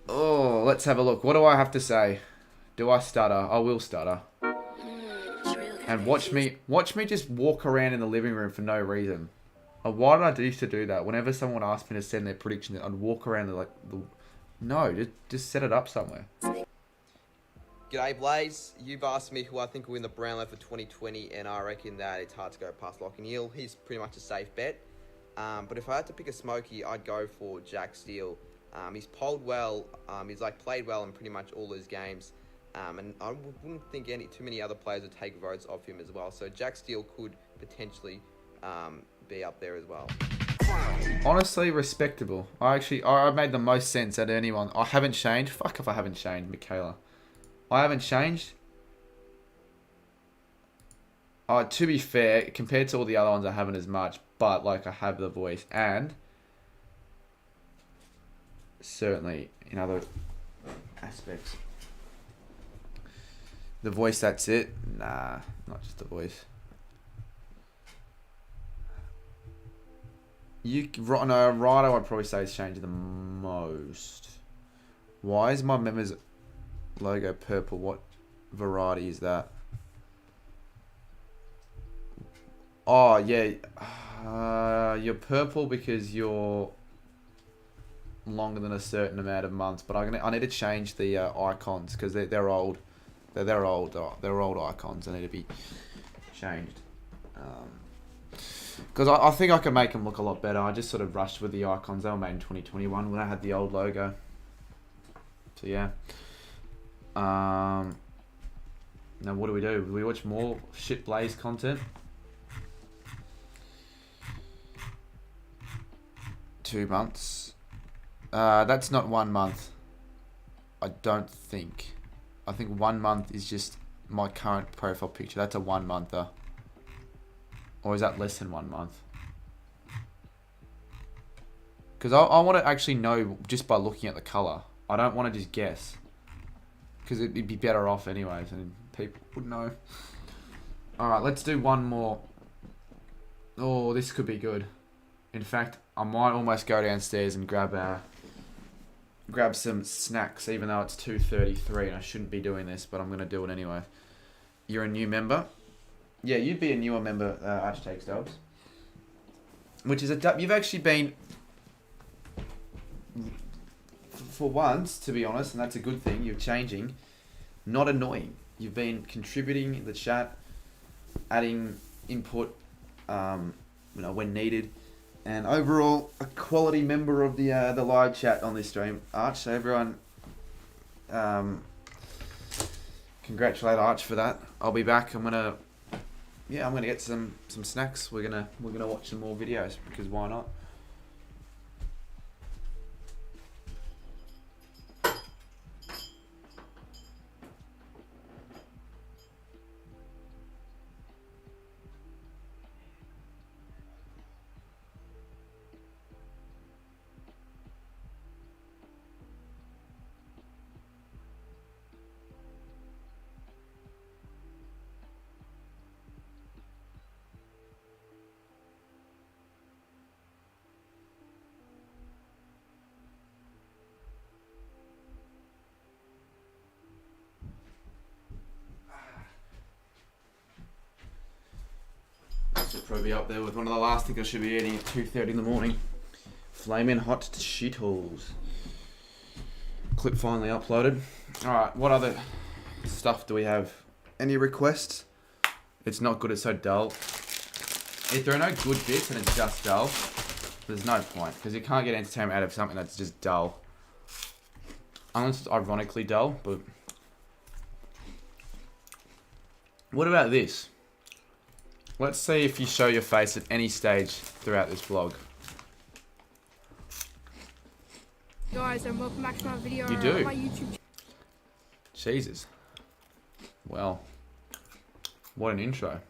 Oh, let's have a look. What do I have to say? Do I stutter? I will stutter. And watch me just walk around in the living room for no reason. Why did I used to do that? Whenever someone asked me to send their prediction, I'd walk around no, just set it up somewhere. G'day Blaze, you've asked me who I think will win the Brownlow for 2020, and I reckon that it's hard to go past Lochman Gaming. He's pretty much a safe bet. But if I had to pick a smoky, I'd go for Jack Steele. He's polled well, he's played well in pretty much all his games. And I wouldn't think too many other players would take votes off him as well. So Jack Steele could potentially be up there as well. Honestly, respectable. I made the most sense out of anyone. I haven't changed. Fuck if I haven't changed, Michaela. I haven't changed. To be fair, compared to all the other ones, I haven't as much. But, I have the voice. And certainly in other aspects. The voice, that's it? Nah, not just the voice. Righto, I'd probably say it's changed the most. Why is my members logo purple? What variety is that? Oh, yeah. You're purple because you're longer than a certain amount of months. But I need to change the icons because they're old. They're old icons. They need to be changed. Because I think I can make them look a lot better. I just sort of rushed with the icons. They were made in 2021 when I had the old logo. So yeah. Now what do? Do we watch more shit Blaze content? 2 months. That's not 1 month. I don't think. I think 1 month is just my current profile picture. That's a 1 monther. Or is that less than 1 month? Because I want to actually know just by looking at the colour. I don't want to just guess. Because it'd be better off anyways, and people would know. Alright, let's do one more. Oh, this could be good. In fact, I might almost go downstairs and grab some snacks, even though it's 2:33 and I shouldn't be doing this, but I'm going to do it anyway. You're a new member? Yeah, you'd be a newer member, Archtakes Dubs. Which is you've actually been, for once, to be honest, and that's a good thing, you're changing, not annoying. You've been contributing in the chat, adding input, when needed, and overall a quality member of the live chat on this stream. Arch, so everyone, congratulate Arch for that. I'll be back. I'm gonna get some snacks. We're gonna watch some more videos because why not? Should probably be up there with one of the last things I should be eating at 2:30 in the morning. Flaming hot shitholes. Clip finally uploaded. Alright, what other stuff do we have? Any requests? It's not good, it's so dull. If there are no good bits and it's just dull, there's no point. Because you can't get entertainment out of something that's just dull. Unless it's ironically dull, but... What about this? Let's see if you show your face at any stage throughout this vlog. Guys, and welcome back to my video You do? on my YouTube. Jesus. Well, what an intro.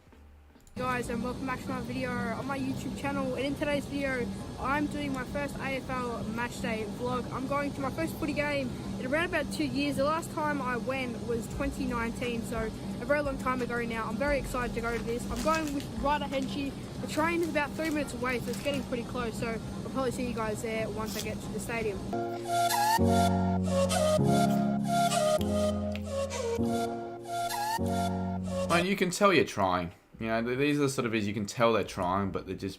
Guys, and welcome back to my video on my YouTube channel. And in today's video, I'm doing my first AFL matchday vlog. I'm going to my first footy game in around about 2 years. The last time I went was 2019, so a very long time ago now. I'm very excited to go to this. I'm going with Ryder Henchy. The train is about 3 minutes away, so it's getting pretty close. So I'll probably see you guys there once I get to the stadium. mean, you can tell you're trying. You know, these are the sort of videos you can tell they're trying, but they just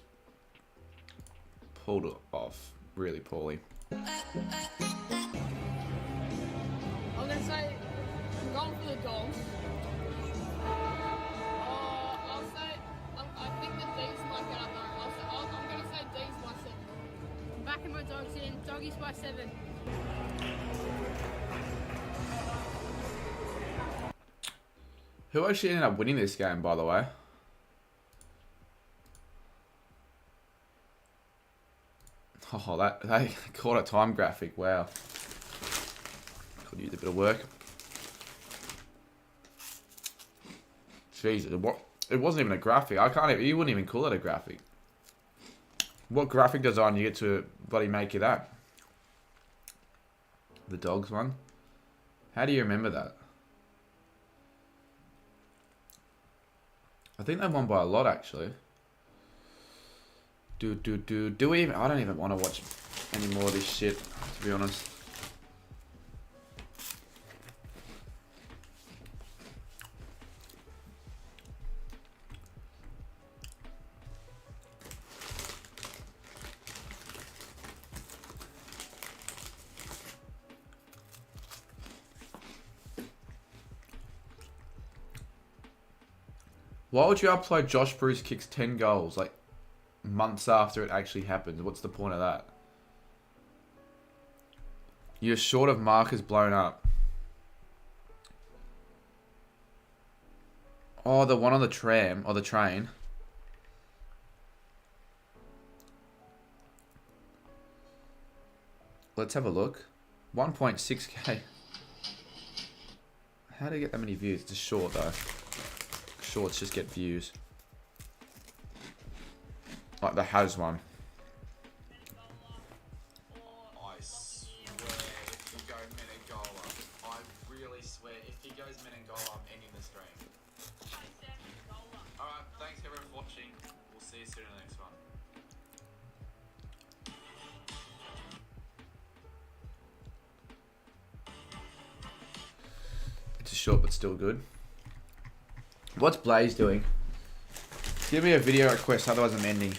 pulled it off really poorly. I'm gonna say I'm going for the dogs. I'll say I think the D's might get up though. I'm gonna say D's by 7. I'm backing my dogs in. Doggies by 7. Who actually ended up winning this game, by the way? Oh, they caught a time graphic. Wow. Could use a bit of work. Jesus, it wasn't even a graphic. You wouldn't even call it a graphic. What graphic design you get to bloody make you that? The dogs one? How do you remember that? I think they won by a lot, actually. Do we even... I don't even want to watch any more of this shit, to be honest. Why would you upload Josh Bruce kicks 10 goals, like, months after it actually happens? What's the point of that? You're short of markers blown up. Oh, the one on the tram, or the train. Let's have a look. 1.6k. How do you get that many views? It's a short, though. Shorts just get views. Like the has one. I swear if you go Menegola, I really swear if he goes Menegola, I'm ending the stream. Alright, thanks everyone for watching. We'll see you soon in the next one. It's a short but still good. What's Blaze doing? Give me a video request, otherwise I'm ending.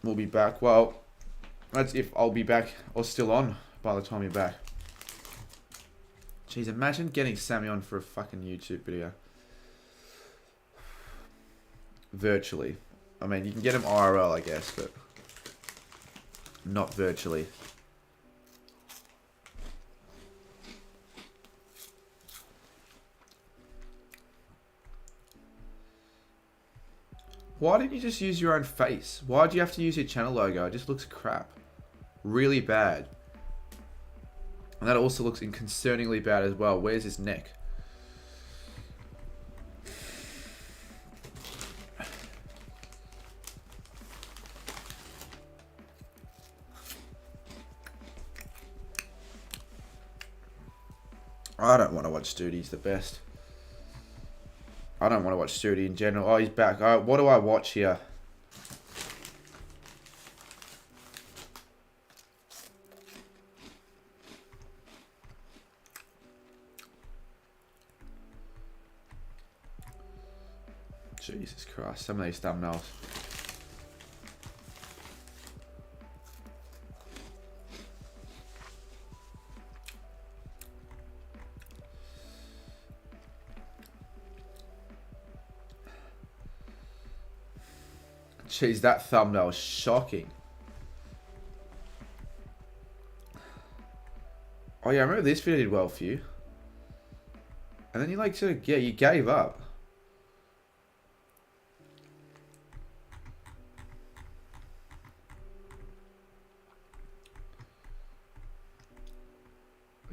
We'll be back. Well, that's if I'll be back or still on by the time you're back. Jeez, imagine getting Sammy on for a fucking YouTube video. Virtually. I mean, you can get him IRL, I guess, but not virtually. Why didn't you just use your own face? Why do you have to use your channel logo? It just looks crap. Really bad. And that also looks concerningly bad as well. Where's his neck? I don't want to watch Studi. He's the best. I don't want to watch Studi in general. Oh, he's back. What do I watch here? Jesus Christ, some of these thumbnails. Jeez, that thumbnail is shocking. Oh yeah, I remember this video did well for you. And then you like sort of, yeah, you gave up.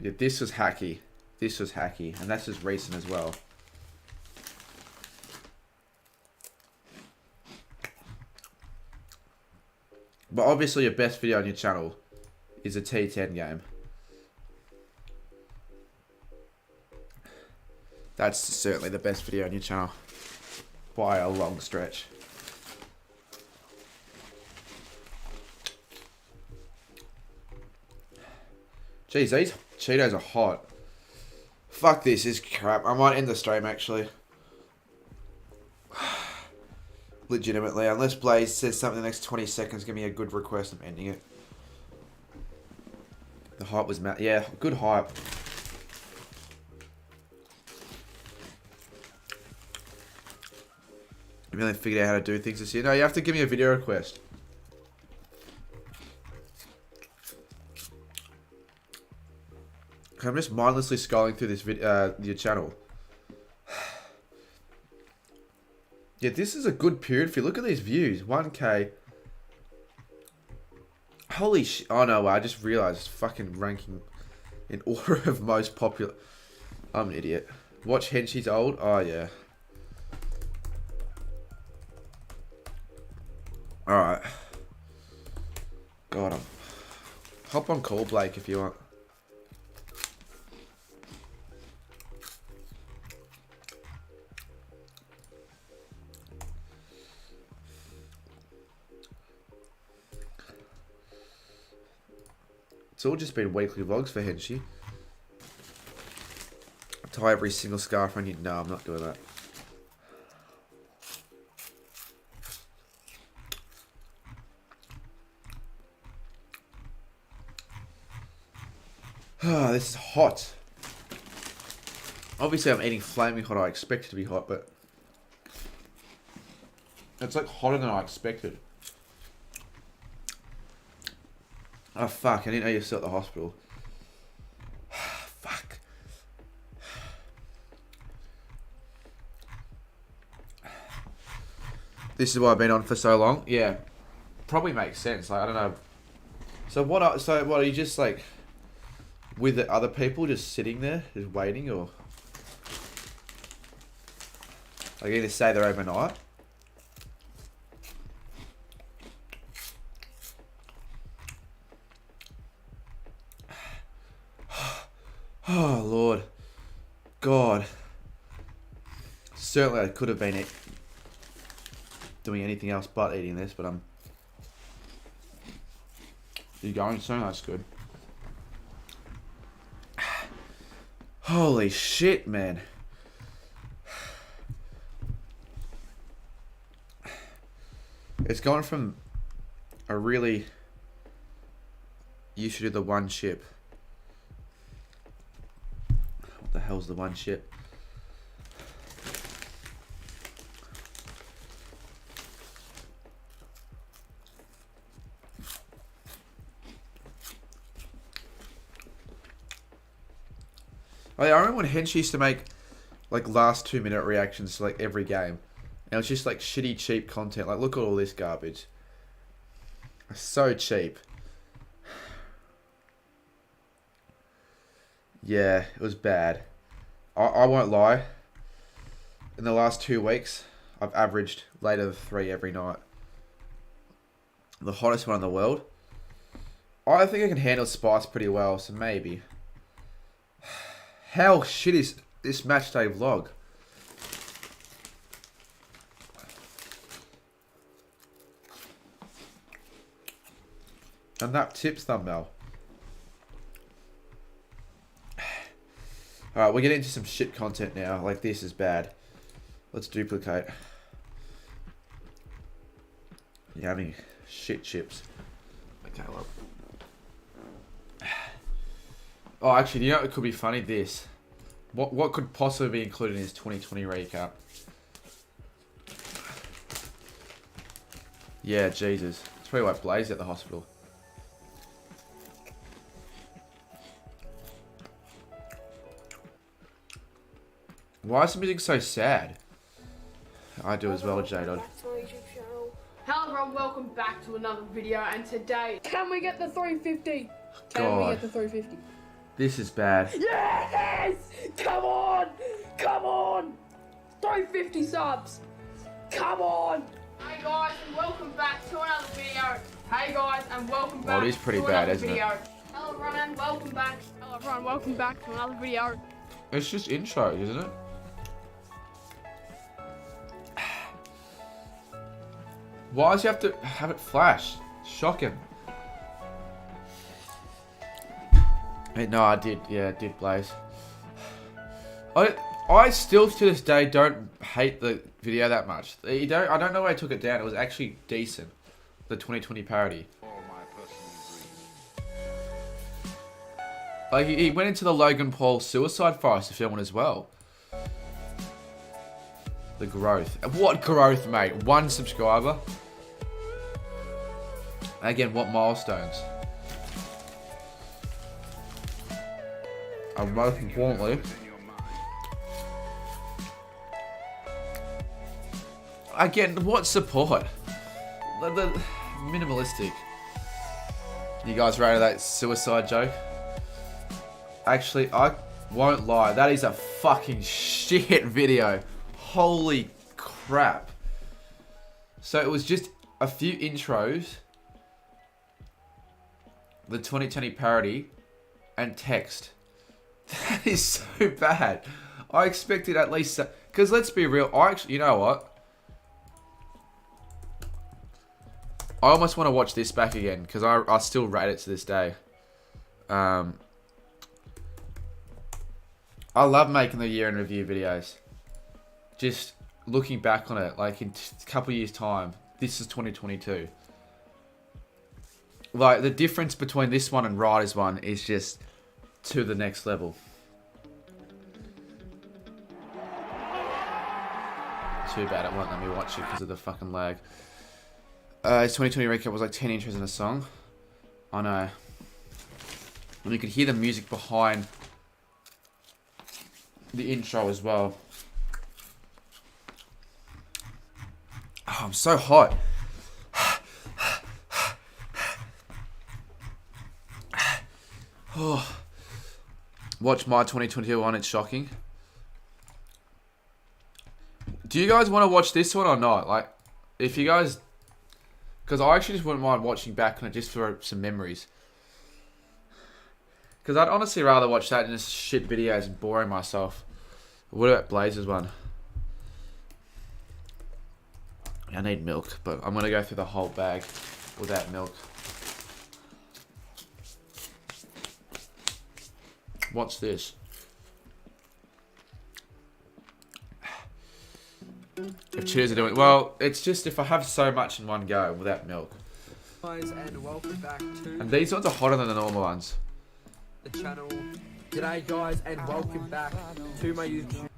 Yeah, this was hacky. This was hacky. And that's just recent as well. But obviously your best video on your channel is a T10 game. That's certainly the best video on your channel. By a long stretch. Jeez, these Cheetos are hot. Fuck this is crap. I might end the stream actually. Legitimately, unless Blaze says something in the next 20 seconds, give me a good request, I'm ending it. The hype was yeah, good hype. You really figured out how to do things this year. No, you have to give me a video request. I'm just mindlessly scrolling through this your channel. Yeah, this is a good period for you. Look at these views. 1K. Holy shit. Oh no, I just realized it's fucking ranking in order of most popular. I'm an idiot. Watch Henshi's old. Oh yeah. Alright. Got him. Hop on call, Blake, if you want. It's all just been weekly vlogs for Henshi. Tie every single scarf on you. No, I'm not doing that. Ah, this is hot. Obviously, I'm eating flaming hot. I expect it to be hot, but it's like hotter than I expected. Oh fuck, I didn't know you were still at the hospital. Fuck. This is why I've been on for so long. Yeah. Probably makes sense. Like, I don't know. So what are you just like with the other people just sitting there, just waiting, or like either stay there overnight? Oh, Lord. God. Certainly I could have been doing anything else but eating this, but I'm... You going soon? That's good. Holy shit, man. It's gone from a really... You should do the one chip. What the hell's the one chip? Oh, yeah, I remember when Henshi used to make like last 2-minute reactions to like every game. And it was just like shitty cheap content. Like look at all this garbage. It's so cheap. Yeah, it was bad. I won't lie. In the last 2 weeks, I've averaged later than 3 every night. The hottest one in the world. I think I can handle spice pretty well, so maybe. How shit is this match day vlog? And that tips thumbnail. Alright, we're getting into some shit content now. Like, this is bad. Let's duplicate. Yummy. Shit chips. Okay, well. Oh, actually, you know it could be funny? This. What could possibly be included in his 2020 recap? Yeah, Jesus. It's probably why Blaze at the hospital. Why is the music so sad? I do as well, J-Dod. Hello everyone, welcome back to another video, and today... Can we get the 350? Can God. we get the 350? This is bad. Yes! Come on! Come on! 350 subs! Come on! Hey guys, and welcome back to another video. Hey guys, and welcome back Well, it is pretty to bad, another isn't it? video. Hello everyone, and welcome back. Hello everyone, welcome back to another video. It's just intro, isn't it? Why does he have to have it flash? Shocking. Hey, no, I did. Yeah, I did, Blaze. I still to this day don't hate the video that much. I don't know why I took it down. It was actually decent. The 2020 parody. Like he went into the Logan Paul suicide forest film as well. The growth. What growth, mate? 1 subscriber. Again, what milestones? And most importantly, again, what support? The minimalistic. You guys rated that suicide joke? Actually, I won't lie. That is a fucking shit video. Holy crap. So it was just a few intros, the 2020 parody, and text. That is so bad. I expected at least... Because let's be real, you know what? I almost want to watch this back again, because I still rate it to this day. I love making the year in review videos. Just looking back on it, like in a couple years' time, this is 2022. Like, the difference between this one and Ryder's one is just to the next level. Too bad it won't let me watch it because of the fucking lag. His 2020 recap was like 10 intros in a song. I know. And you could hear the music behind the intro as well. Oh, I'm so hot. Oh. Watch my 2022 one, it's shocking. Do you guys want to watch this one or not? Like, if you guys... Because I actually just wouldn't mind watching back on it just for some memories. Because I'd honestly rather watch that than just shit videos and boring myself. What about Blazer's one? I need milk, but I'm going to go through the whole bag without milk. What's this? If cheers are doing... Well, it's just if I have so much in one go without milk. Guys, and welcome back to... And these ones are hotter than the normal ones. The channel. G'day guys, and welcome back to my YouTube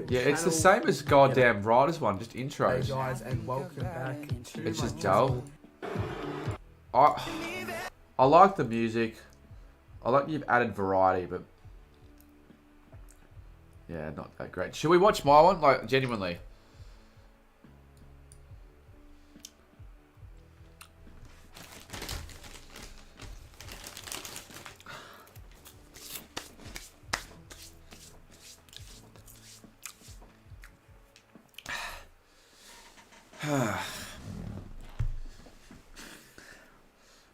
Yeah, it's the same as goddamn Riders one, just intros. Hey guys, and welcome back to It's my just dull. I like the music. I like you've added variety, but... Yeah, not that great. Should we watch my one? Like, genuinely.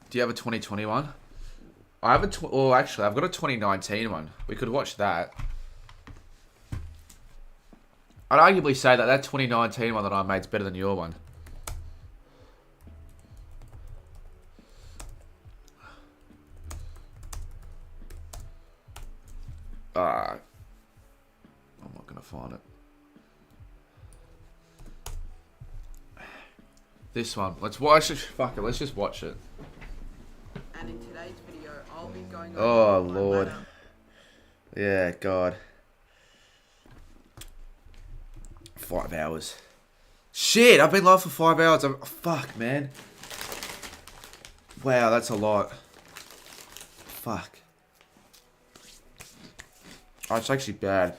Do you have a 2021? I have a actually, I've got a 2019 one. We could watch that. I'd arguably say that 2019 one that I made is better than your one. I'm not gonna find it. This one. Let's watch it. Fuck it. Let's just watch it. And in today's video, I'll be going Oh, Lord. Yeah, God. 5 hours. Shit, I've been live for 5 hours. Fuck, man. Wow, that's a lot. Fuck. Oh, it's actually bad.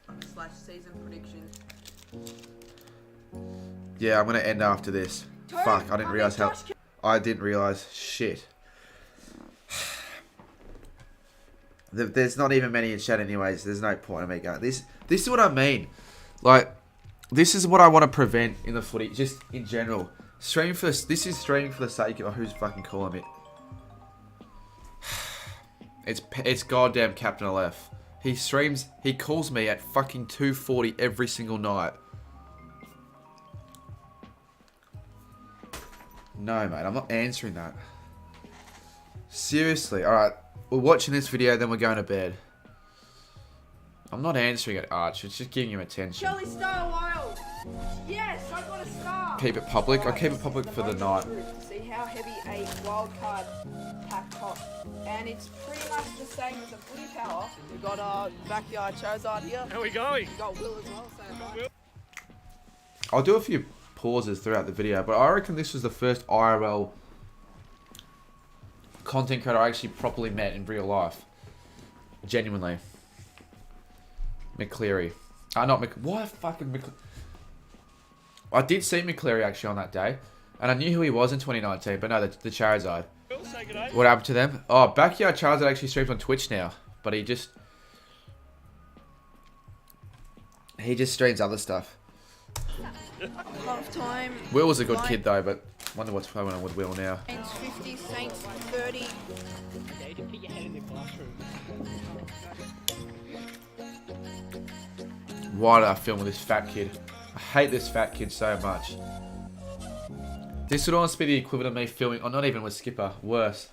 /season predictions. Yeah, I'm gonna end after this. Fuck, I didn't realize how... I didn't realize. Shit. There's not even many in chat anyways. There's no point in me going... This is what I mean. Like, this is what I want to prevent in the footy. Just in general. Streaming for... This is streaming for the sake of... Who's fucking calling me? It's goddamn Captain LF. He streams... He calls me at fucking 2:40 every single night. No, mate, I'm not answering that. Seriously, alright. We're watching this video, then we're going to bed. I'm not answering it, Arch. It's just giving him attention. Shelly Star Wild. Yes, I got a star. Keep it public. I'll keep it public for the night. To see how heavy a wild card pack costs, and it's pretty much the same as a footy power. We got our backyard Charizard here. How are we going? We got Will as well. So I'll do a few pauses throughout the video, but I reckon this was the first IRL content creator I actually properly met in real life. Genuinely. McCleary. Why fucking McCleary? I did see McCleary actually on that day, and I knew who he was in 2019, but no, the Charizard. What happened to them? Oh, Backyard Charizard actually streams on Twitch now, but he just streams other stuff. half time. Will was a good kid though, but wonder what's going on with Will now. Saints 50, Saints 30. Why did I film with this fat kid? I hate this fat kid so much. This would almost be the equivalent of me filming, or not even with Skipper, worse.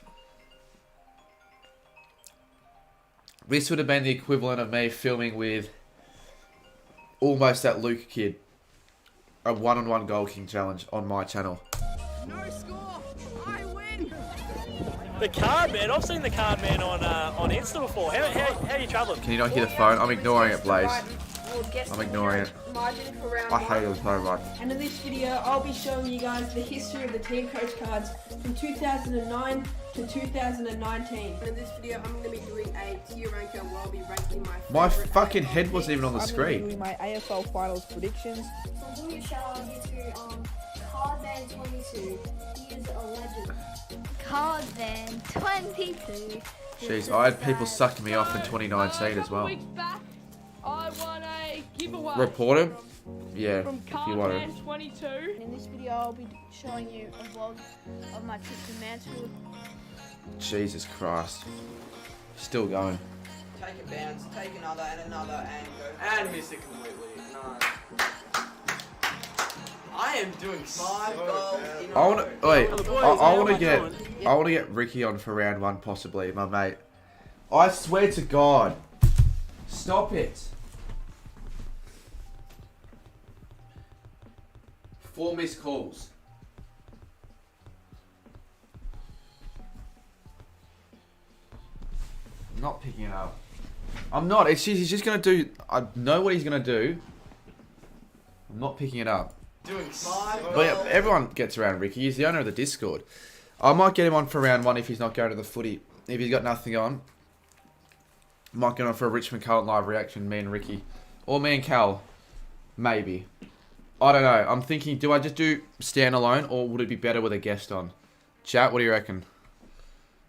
This would have been the equivalent of me filming with almost that Luke kid. A one-on-one goal king challenge on my channel. No score. I win. The card man. I've seen the card man on Insta before. How are you travelling? Can you not hear the phone? I'm ignoring it, Blaze. I'm ignoring it. I hate it so much. And in this video, I'll be showing you guys the history of the team coach cards from 2009 to 2019. And in this video, I'm going to be doing a tier ranker where I'll be ranking My fucking head wasn't even on the screen. doing my AFL finals predictions. So I'm doing a shout out here to Cardman22. He is a legend. Cardman22. Jeez, I had people sucking me off in 2019 as well. I won a giveaway. Report him? Yeah, From if you want to. Cardman22. In this video, I'll be showing you a vlog of my trip to Mansfield. Jesus Christ. Still going. Take a bounce, take another, and go. And miss it completely. No. I am doing 5 goals in a I want to wait. row. I want to get Ricky on for round 1 possibly, my mate. I swear to God. Stop it. 4 missed calls. I'm not picking it up. I'm not. He's just going to do... I know what he's going to do. I'm not picking it up. Doing 5 But yeah, everyone gets around Ricky. He's the owner of the Discord. I might get him on for round 1 if he's not going to the footy. If he's got nothing on. Might get on for a Richmond Carlton live reaction, me and Ricky. Or me and Cal. Maybe. I don't know. I'm thinking, do I just do standalone or would it be better with a guest on? Chat, what do you reckon?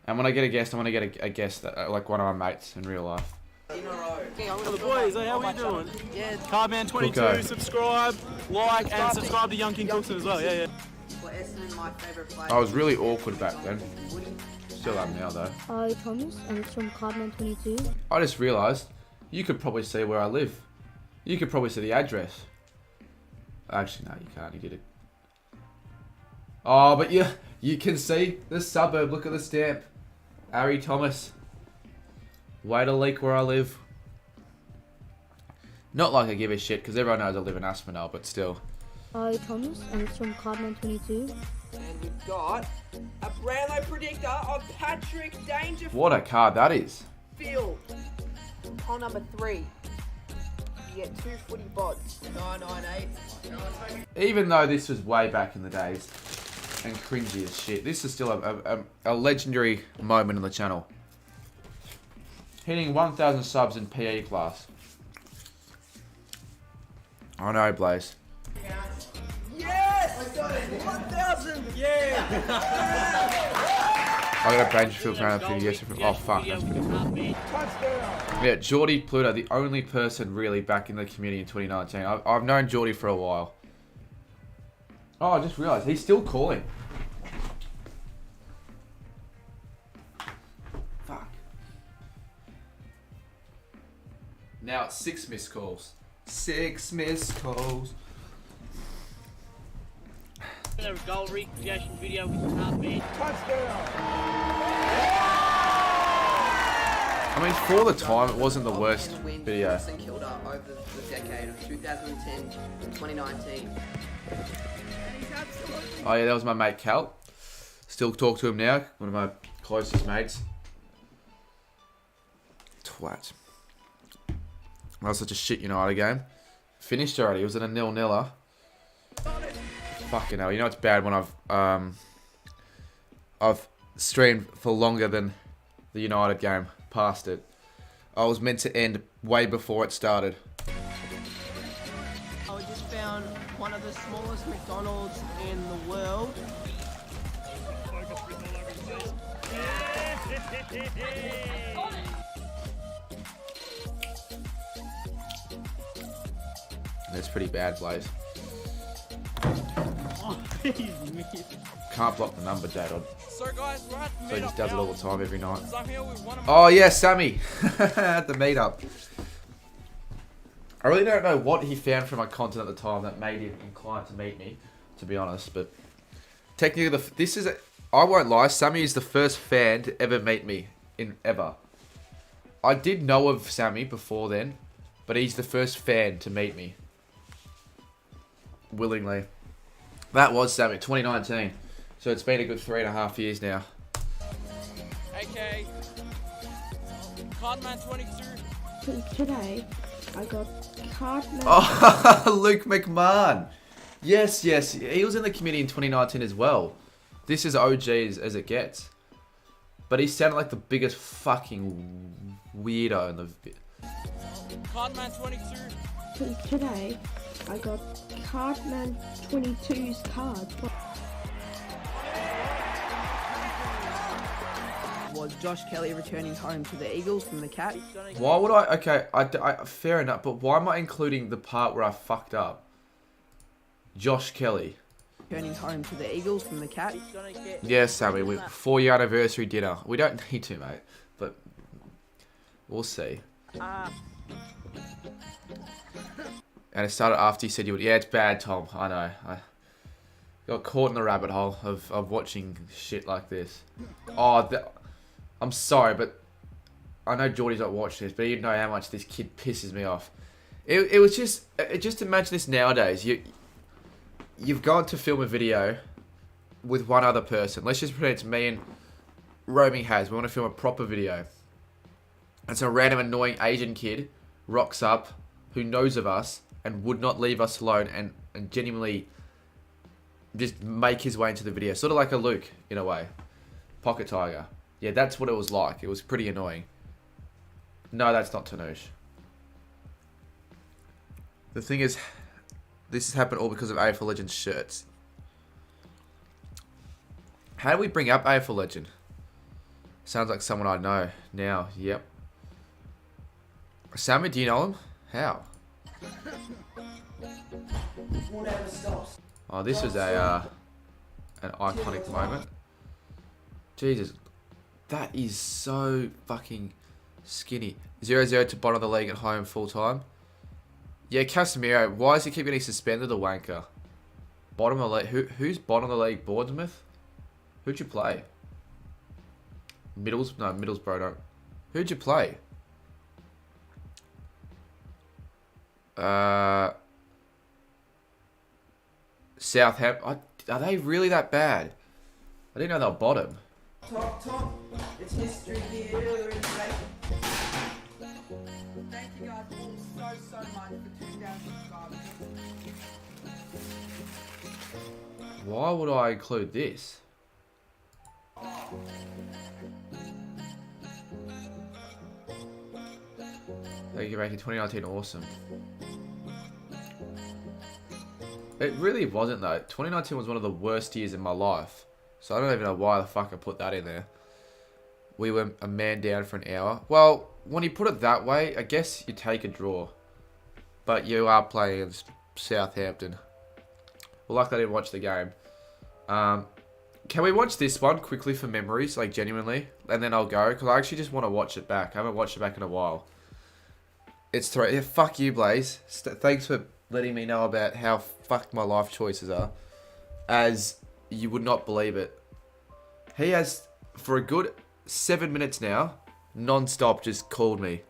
And when I get a guest, I want to get a guest, that, like one of my mates in real life. Hello boys, hey, how are we doing? Yeah. Cardman22, Okay. subscribe, like, and subscribe to Young King Cookson as well. Yeah. I was really awkward back then. Still am now though. Hi Thomas, and it's from Cardman22. I just realised you could probably see where I live. You could probably see the address. Actually, no, you can't. You did it. Oh, but you can see the suburb. Look at the stamp. Harry Thomas. Way to leak where I live. Not like I give a shit, because everyone knows I live in Aspinall, but still. Hi Thomas, and it's from Cardman22. And we've got a Brownlow predictor of Patrick Dangerfield. What a card that is. Pile number 3. You get 2 footy bots. 998. Even though this was way back in the days and cringy as shit, this is still a legendary moment on the channel. Hitting 1,000 subs in PE class. I know, Blaze. Yes! I got it! 1,000! Yeah! I got a Dangerfield round up yes. Oh fuck, that's pretty cool. Yeah, Geordie Pluto, the only person really back in the community in 2019. I've known Geordie for a while. Oh, I just realised he's still calling. Fuck. Now it's 6 missed calls. 6 missed calls. A goal recreation video with Cardman. I mean, for the time, it wasn't the worst Win video. for St Kilda over the decade of 2010 and 2019. Oh yeah, that was my mate Cal. Still talk to him now. One of my closest mates. Twat. That was such a shit United game. Finished already. It was in a 0-0. Fucking hell. You know it's bad when I've streamed for longer than the United game. Past it. I was meant to end way before it started. I just found one of the smallest McDonald's in the world. It's pretty bad, Blaze. Oh, Can't block the number, Jadon. So guys, we're at the So he just does it all the time, every night. So I'm here with one of Oh yeah, Sammy at the meetup. I really don't know what he found from my content at the time that made him inclined to meet me, to be honest. But technically, I won't lie. Sammy is the first fan to ever meet me ever. I did know of Sammy before then, but he's the first fan to meet me willingly. That was Sammy, 2019. So it's been a good 3.5 years now. AK Cardman 22. Today, I got Cardman. Oh, Luke McMahon. Yes, yes. He was in the community in 2019 as well. This is OG as it gets. But he sounded like the biggest fucking weirdo in the... Cardman 22. Today, I got Cardman 22's card. Was Josh Kelly returning home to the Eagles from the Cats? Why would I... Okay, fair enough. But why am I including the part where I fucked up? Josh Kelly. Returning home to the Eagles from the Cats? Yes, Sammy. 4-year anniversary dinner. We don't need to, mate. But we'll see. And it started after you said you would... Yeah, it's bad, Tom. I know. I got caught in the rabbit hole of watching shit like this. Oh, I'm sorry, but... I know Geordie's not watching this, but you know how much this kid pisses me off. It was just... Just imagine this nowadays. You've gone to film a video with one other person. Let's just pretend it's me and Roaming Has. We want to film a proper video. And some random annoying Asian kid rocks up who knows of us and would not leave us alone and genuinely just make his way into the video. Sort of like a Luke, in a way. Pocket Tiger. Yeah, that's what it was like. It was pretty annoying. No, that's not Tanush. The thing is, this has happened all because of AFL Legends shirts. How do we bring up AFL Legend? Sounds like someone I know now. Yep. Sammy, do you know him? How? Oh, this was an iconic moment. Jesus, that is so fucking skinny. 0-0 to bottom of the league at home full time. Yeah, Casemiro. Why does he keep getting suspended, the wanker? Bottom of the league. Who's bottom of the league? Bournemouth? Who'd you play? Middlesbrough don't. Who'd you play? Southampton. Are they really that bad? I didn't know they were bottom. Talk. It's history here. Thank you guys so much for 2,000 subscribers. Why would I include this? Thank you, making 2019 awesome. It really wasn't though. 2019 was one of the worst years in my life. So I don't even know why the fuck I put that in there. We were a man down for an hour. Well, when you put it that way, I guess you take a draw. But you are playing against Southampton. Well, luckily I didn't watch the game. Can we watch this one quickly for memories, like genuinely? And then I'll go, because I actually just want to watch it back. I haven't watched it back in a while. It's 3. Yeah, fuck you, Blaze. Thanks for letting me know about how fucked my life choices are. As you would not believe it. He has, for a good 7 minutes now, non-stop just called me.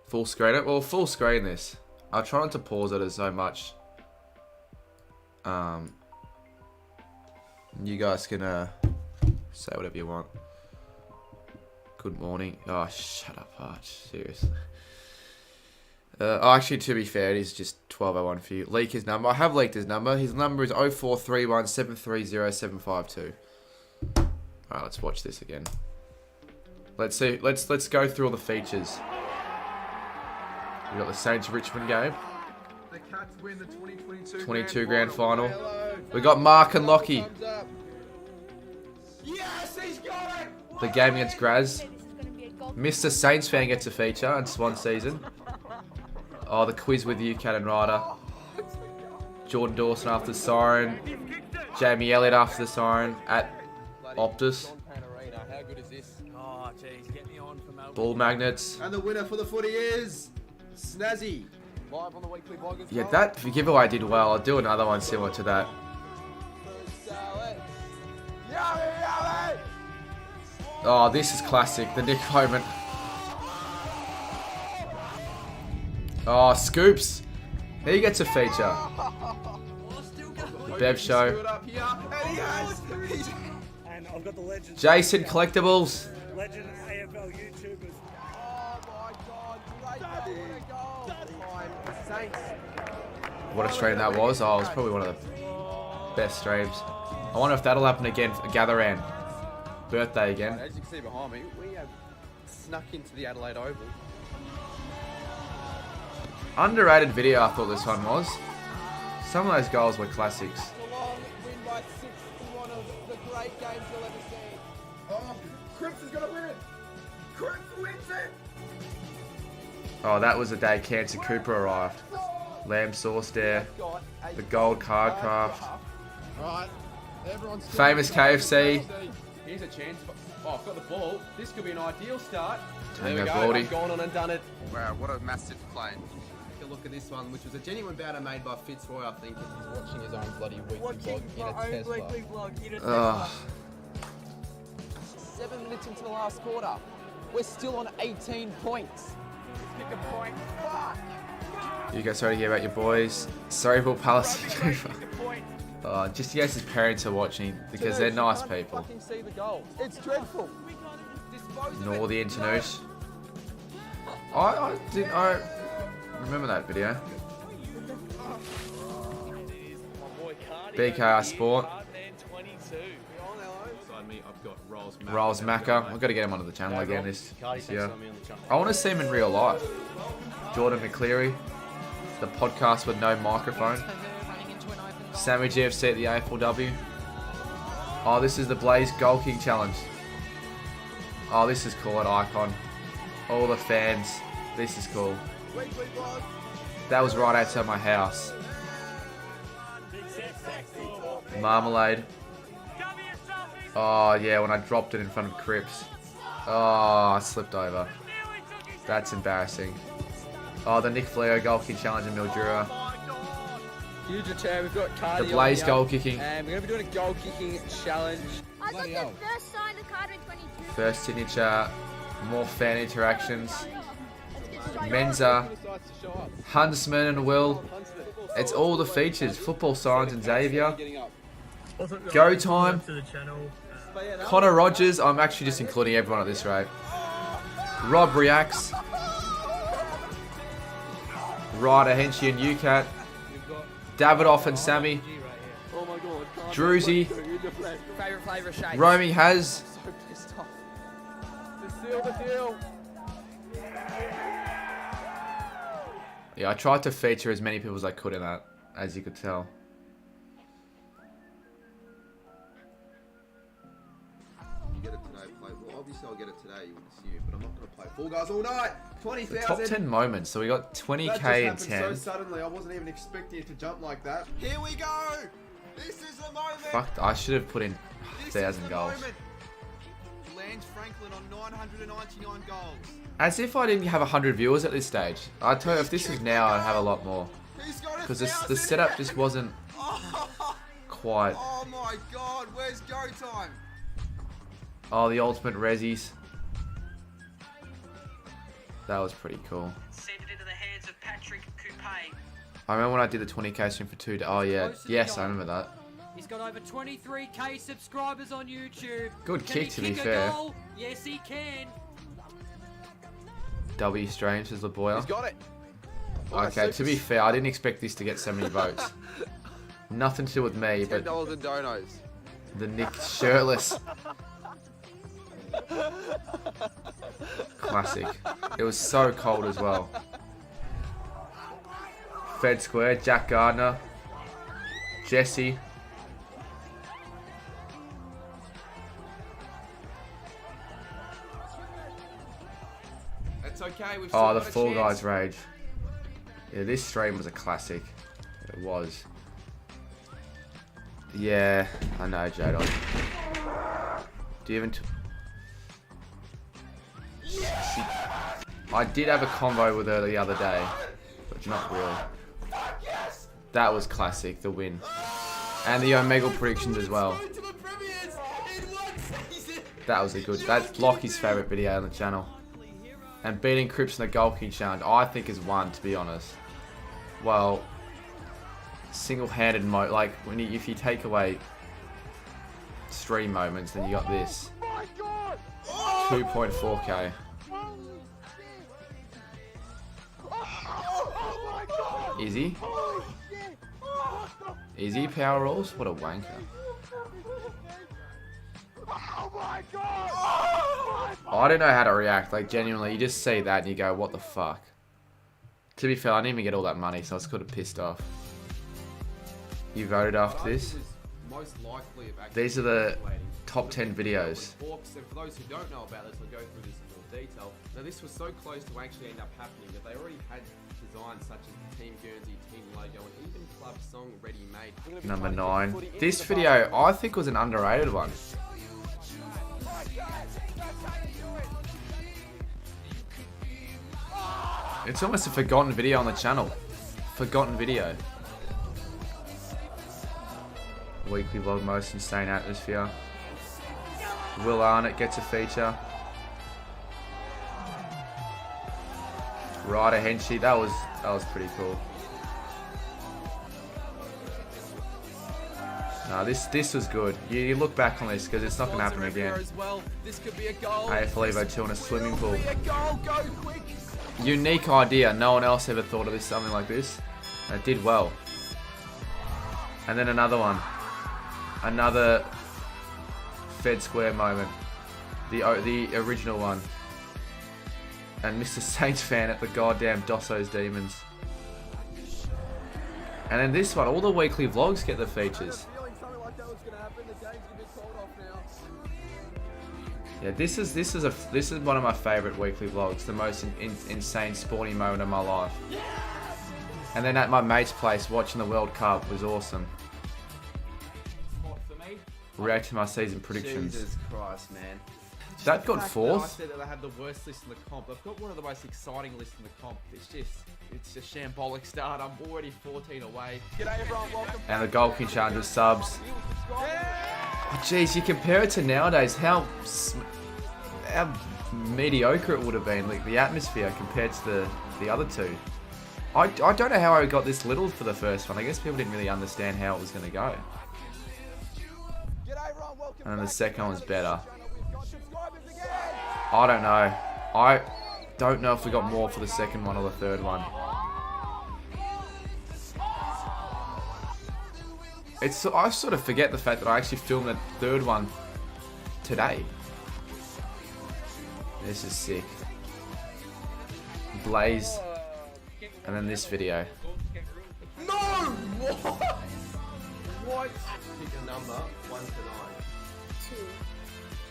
Full screen it? Well, full screen this. I'll try not to pause it so much. You guys can say whatever you want. Good morning. Oh, shut up, Arch. Seriously. Actually, to be fair, it is just 1201 for you. Leak his number. I have leaked his number. His number is 0431 730 752. Alright, let's watch this again. Let's see. Let's go through all the features. We got the Saints Richmond game. The Cats win the 2022 22 grand final. We got Mark and Lockie. Yes, he's got it! The game against Graz. Mr. Saints fan gets a feature in Swan season. Oh, the quiz with you, Cat and Ryder. Jordan Dawson after the siren. Jamie Elliott after the siren at Optus. How good is this? Oh, jeez, get me on for Melbourne. Ball magnets. And the winner for the footy is Snazzy. Live on the weekly vlog as Yeah, well. that giveaway did well. I'll do another one similar to that. Oh, this is classic. The Nick moment. Oh, Scoops. He gets a feature. The Bev Show. And I've got the legend. Jason Collectibles. Legend AFL YouTubers. What a stream that was. Oh, it was probably one of the best streams. I wonder if that'll happen again for Gatheran. Birthday again. As you can see behind me, we have snuck into the Adelaide Oval. Underrated video, I thought this one was. Some of those goals were classics. Win by 6 in one of the great games you'll ever see. Oh, Cripps is going to win it. Cripps wins it. Oh, that was the day Cancer Cooper arrived. Lamb sauce there. The gold card craft. Right, everyone's Famous KFC. Here's a chance. Oh, I've got the ball. This could be an ideal start. Tango There we go. Baldy. I've gone on and done it. Wow, what a massive play. Take a look at this one, which was a genuine batter made by Fitzroy, I think. He's watching his own bloody weekly vlog in a Tesla. 7 minutes into the last quarter. We're still on 18 points. Pick a point. Fuck. You guys sorry to hear about your boys. Cerebral Palsy Cooper. Just in case his parents are watching, because they're nice people. Fucking see the goal. It's dreadful. Northy and Tanoosh. I remember that video. BKR Sport. Rolls Macca. I've got to get him onto the channel again this year. I want to see him in real life. Jordan McCleary. The podcast with no microphone. Sammy GFC at the AFLW. Oh, this is the Blaze Goal King Challenge. Oh, this is cool at Icon. All the fans. This is cool. That was right outside my house. Marmalade. Oh, yeah, when I dropped it in front of Cripps. Oh, I slipped over. That's embarrassing. Oh, the Nick Fleo Goal King Challenge in Mildura. Huge chair. We've got Cardi. The Blaze goal kicking. And we're going to be doing a goal kicking challenge. I got the first signed card in 22. First signature. More fan interactions. Menza. Huntsman and Will. It's all the features. Football Sirens and Xavier. Go time. Connor Rogers. I'm actually just including everyone at this rate. Rob reacts. Ryder, Henchy and UCAT. Davidoff and Sammy. Druzy. Favorite flavour shakes. Romy has. So pissed off. The seal. Yeah, I tried to feature as many people as I could in that, as you could tell. You get it today, play. Well, obviously I'll get it today, you would assume, but I'm not going to play Fall Guys all night. 20,000. Top 10 moments. So we got 20k That just and happened 10. so suddenly, I wasn't even expecting it to jump like that. Here we go. This is the moment. Fuck, I should have put in 1,000 goals. Lance Franklin on 999 goals. As if I didn't have 100 viewers at this stage. I tell you, if this was now, I'd have a lot more. Because the setup just wasn't quite. Oh my god, where's go time? Oh, the ultimate resis. That was pretty cool. Send it into the hands of Patrick Coupe. I remember when I did the 20k stream for 2 days. Oh yeah, yes, I remember that. He's got over 23k subscribers on YouTube. Good Can kick, he to be kick a fair. goal? Yes, he can. W Strange says LeBoyer. He's got it. Okay, to be fair, I didn't expect this to get so many votes. Nothing to do with me, but $10 in donos. the Nick shirtless. Classic. It was so cold as well. Fed Square, Jack Gardner, Jesse. It's okay. We've Oh, still the got a Fall chance. Guys rage. Yeah, this stream was a classic. It was. Yeah, I know, Jadon. Do you even... I did have a convo with her the other day, but not really. That was classic, the win. And the Omega predictions as well. That was a good... That's Lockie's favourite video on the channel. And beating Crips in the goal kick challenge, I think is one, to be honest. Well, single-handed mode, like when you, if you take away stream moments, then you got this. 2.4k. Easy. Easy power rolls? What a wanker. I don't know how to react, like genuinely, you just see that and you go, what the fuck? To be fair, I didn't even get all that money, so I was kind of pissed off. You voted after this? These are the top 10 videos. And for those who don't know about this, I'll go through this in more detail. Now this was so close to actually end up happening that they already had designs such as the Team Guernsey, Team Logo, and even Club Song ready-made. Number 9. This video, I think, was an underrated one. It's almost a forgotten video on the channel. Forgotten video. Weekly vlog, most insane atmosphere. Will Arnott gets a feature. Ryder Henchy, that was pretty cool. No, this was good. You look back on this because it's not going to happen again. AFL Evo 2 in a swimming pool. Unique idea. No one else ever thought of this, something like this. And it did well. And then another one. Another Fed Square moment. The original one. And Mr. Saints fan at the goddamn Dosso's Demons. And then this one. All the weekly vlogs get the features. Yeah, this is one of my favourite weekly vlogs. The most insane sporting moment of my life. And then at my mate's place watching the World Cup was awesome. React to my season predictions. Jesus Christ, man. That got I fourth. said that they have the worst list in the comp. They've got one of the most exciting lists in the comp. It's a shambolic start. I'm already 14 away. G'day everyone, welcome. And the goal kick challenge with subs. Oh, jeez, you compare it to nowadays, how mediocre it would have been, like the atmosphere compared to the other two. I don't know how I got this little for the first one. I guess people didn't really understand how it was going to go. And then the second one was better. I don't know. I don't know if we got more for the second one or the third one. I sort of forget the fact that I actually filmed the third one today. This is sick. Blaze. And then this video. No! What? What? Pick a number, 1 to 9.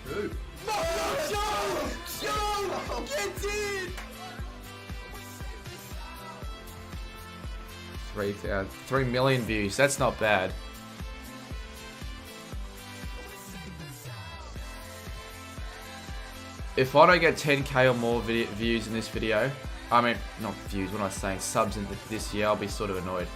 2. No! Shaun! Get in! 3 million views. That's not bad. If I don't get 10k or more views in this video, I mean, not views, what am I saying, subs in this year, I'll be sort of annoyed.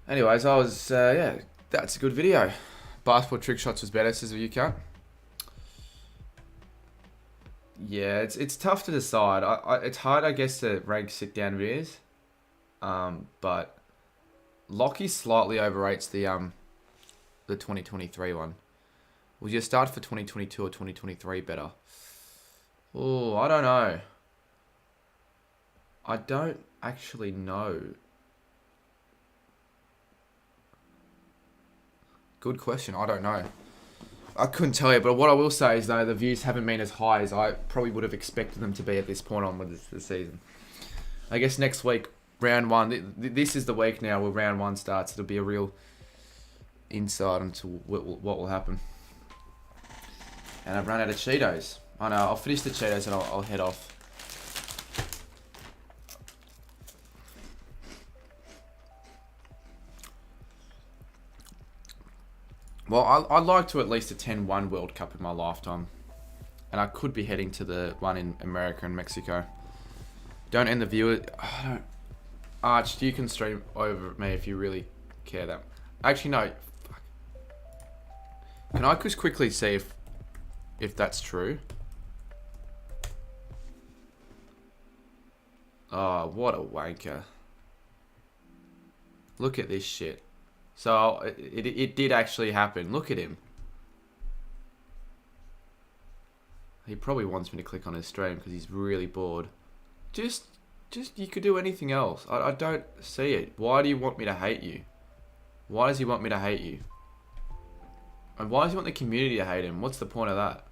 Anyways, yeah, that's a good video. Basketball trick shots was better, says you can't. Yeah, it's tough to decide. It's hard, I guess, to rank sit down videos. But Lockie slightly overrates the 2023 one. Would you start for 2022 or 2023 better? Oh, I don't know. I don't actually know. Good question. I don't know. I couldn't tell you, but what I will say is, though, the views haven't been as high as I probably would have expected them to be at this point on with the season. I guess next week, round one, this is the week now where round one starts. It'll be a real insight into what will happen. And I've run out of Cheetos. I know, I'll finish the Cheetos and I'll head off. Well, I'd like to at least attend one World Cup in my lifetime. And I could be heading to the one in America and Mexico. Don't end the viewer. Arch, you can stream over me if you really care that. Actually, no. Fuck. Can I just quickly see if that's true? Oh, what a wanker. Look at this shit. So, it did actually happen. Look at him. He probably wants me to click on his stream because he's really bored. Just, you could do anything else. I don't see it. Why do you want me to hate you? Why does he want me to hate you? And why does he want the community to hate him? What's the point of that?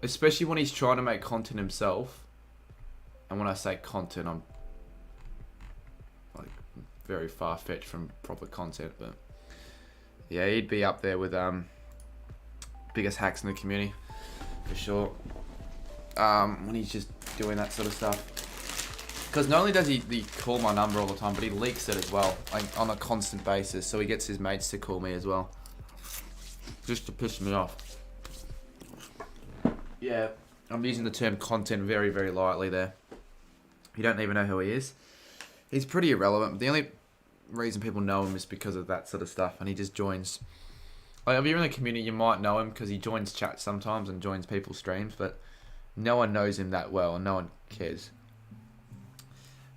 Especially when he's trying to make content himself. And when I say content, I'm like very far-fetched from proper content, but yeah, he'd be up there with biggest hacks in the community for sure. When he's just doing that sort of stuff, because not only does he call my number all the time, but he leaks it as well, like on a constant basis, so he gets his mates to call me as well, just to piss me off. Yeah, I'm using the term content very, very lightly there. You don't even know who he is. He's pretty irrelevant. The only reason people know him is because of that sort of stuff, and he just joins. Like, if you're in the community, you might know him because he joins chats sometimes and joins people's streams, but no one knows him that well, and no one cares.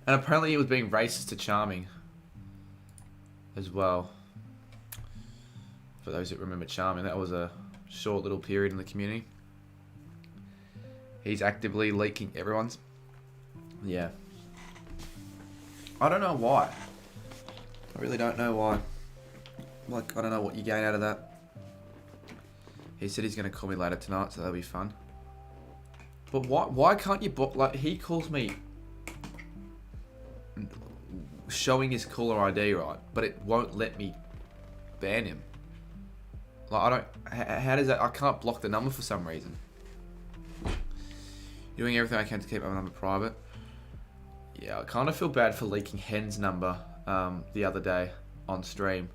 And apparently he was being racist to Charming as well. For those that remember Charming, that was a short little period in the community. He's actively leaking everyone's. Yeah. I don't know why. I really don't know why. Like, I don't know what you gain out of that. He said he's going to call me later tonight, so that'll be fun. But why can't you book, like, he calls me showing his caller ID, right? But it won't let me ban him. Like, I don't, how does that, I can't block the number for some reason. Doing everything I can to keep my number private. Yeah, I kind of feel bad for leaking Hen's number the other day on stream.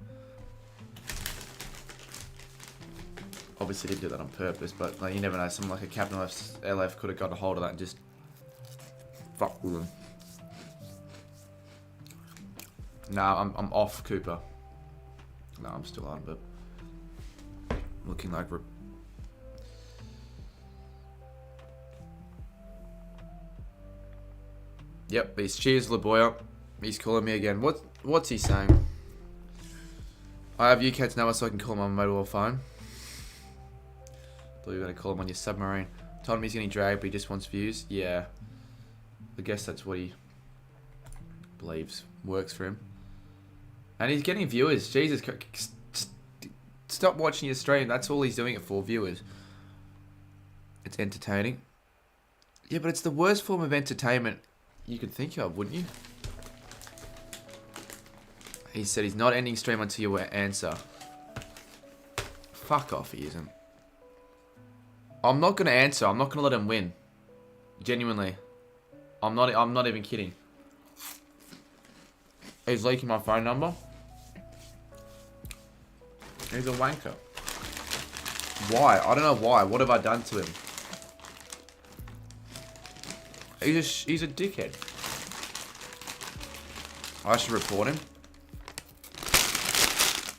Obviously didn't do that on purpose, but like, you never know. Someone like a Captain LF could have got a hold of that and just fuck with them. Nah, I'm off Cooper. No, I'm still on, but looking like Yep, he's cheers LaBoya. He's calling me again. What's he saying? I have UCAT's number so I can call him on my mobile phone. Thought you were going to call him on your submarine. Told him he's getting dragged, but he just wants views. Yeah. I guess that's what he believes works for him. And he's getting viewers. Jesus, stop watching your stream. That's all he's doing it for, viewers. It's entertaining. Yeah, but it's the worst form of entertainment you could think of, wouldn't you? He said he's not ending stream until you answer. Fuck off, he isn't. I'm not gonna answer. I'm not gonna let him win. Genuinely, I'm not even kidding. He's leaking my phone number. He's a wanker. Why? I don't know why. What have I done to him? He's a dickhead. I should report him.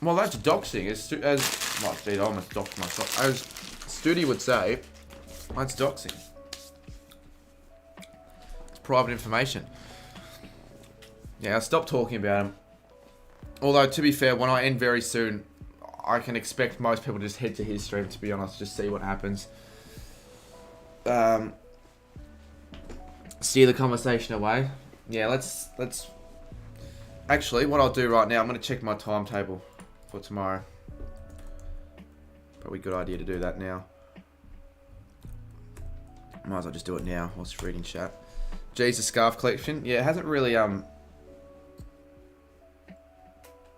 Well, that's doxing. As well, geez, I almost doxed myself. As Studi would say, that's doxing. It's private information. Yeah, I'll stop talking about him. Although, to be fair, when I end very soon, I can expect most people to just head to his stream, to be honest, just see what happens. Steer the conversation away. Yeah, let's... Actually, what I'll do right now, I'm going to check my timetable for tomorrow. Probably a good idea to do that now. Might as well just do it now whilst reading chat. Geez, the scarf collection. Yeah, it hasn't really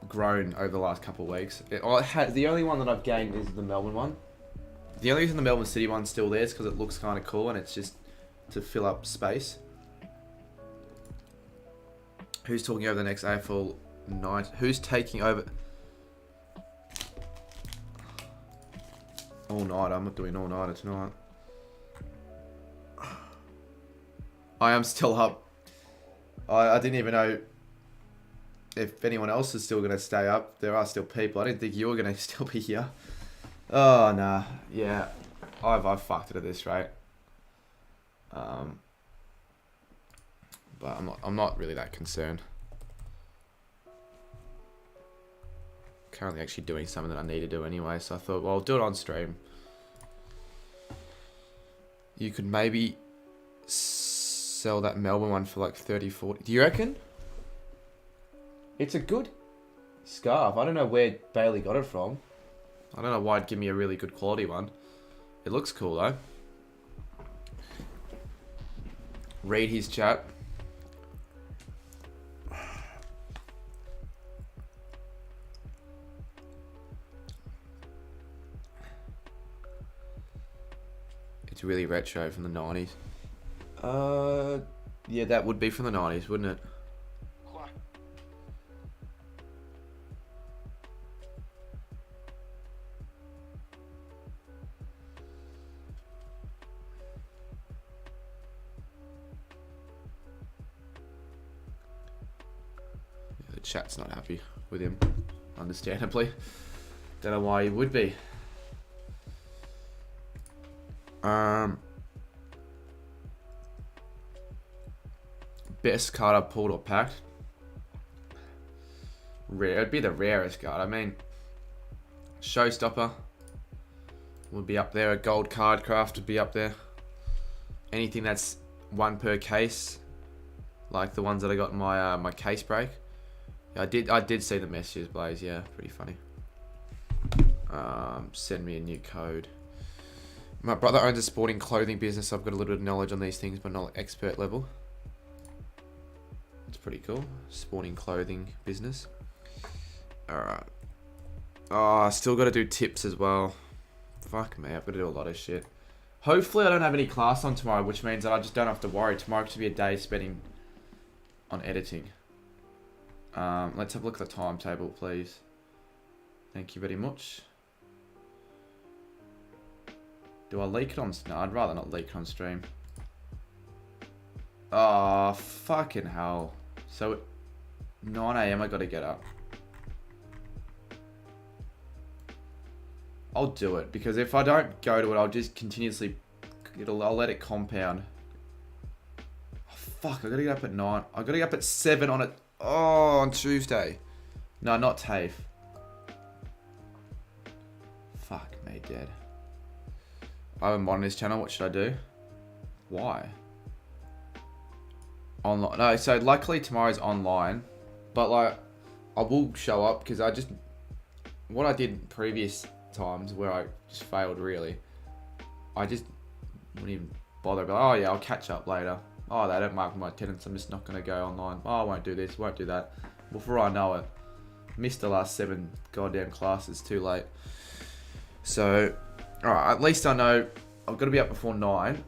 grown over the last couple of weeks. The only one that I've gained is the Melbourne one. The only reason the Melbourne City one's still there is because it looks kind of cool and it's just to fill up space. Who's talking over the next AFL night? Who's taking over? All night. I'm not doing all nighter tonight. I am still up. I didn't even know if anyone else is still going to stay up. There are still people. I didn't think you were going to still be here. Oh, nah. Yeah. I've fucked it at this rate. But I'm not really that concerned. Currently actually doing something that I need to do anyway, so I thought, well, I'll do it on stream. You could maybe sell that Melbourne one for like 30, 40. Do you reckon? It's a good scarf. I don't know where Bailey got it from. I don't know why it'd give me a really good quality one. It looks cool though. Read his chat. It's really retro from the 90s. Yeah, that would be from the 90s, wouldn't it? Yeah, the chat's not happy with him, understandably. Don't know why he would be. Best card I pulled or packed. Rare. It'd be the rarest card. I mean, Showstopper would be up there. A gold card craft would be up there. Anything that's one per case, like the ones that I got in my my case break. Yeah, I did see the messages, Blaze. Yeah, pretty funny. Send me a new code. My brother owns a sporting clothing business, so I've got a little bit of knowledge on these things, but not expert level. It's pretty cool. Sporting clothing business. Alright. Oh, I still got to do tips as well. Fuck me, I've got to do a lot of shit. Hopefully I don't have any class on tomorrow, which means that I just don't have to worry. Tomorrow could be a day spending on editing. Let's have a look at the timetable, please. Thank you very much. Do I leak it on... No, I'd rather not leak it on stream. Oh, fucking hell. So, at 9 AM I gotta get up. I'll do it, because if I don't go to it, I'll just continuously... I'll let it compound. Oh, fuck, I gotta get up at 9. I gotta get up at 7 on it. Oh, on Tuesday. No, not TAFE. Fuck me, dead. I haven't mod on this channel. What should I do? Why? Online. No, so luckily tomorrow's online. But like, I will show up because I just... What I did previous times where I just failed really. I just wouldn't even bother. But oh yeah, I'll catch up later. Oh, they don't mark my attendance. I'm just not going to go online. Oh, I won't do this. Won't do that. Before I know it. Missed the last 7 goddamn classes. Too late. So... Alright, at least I know I've got to be up before 9.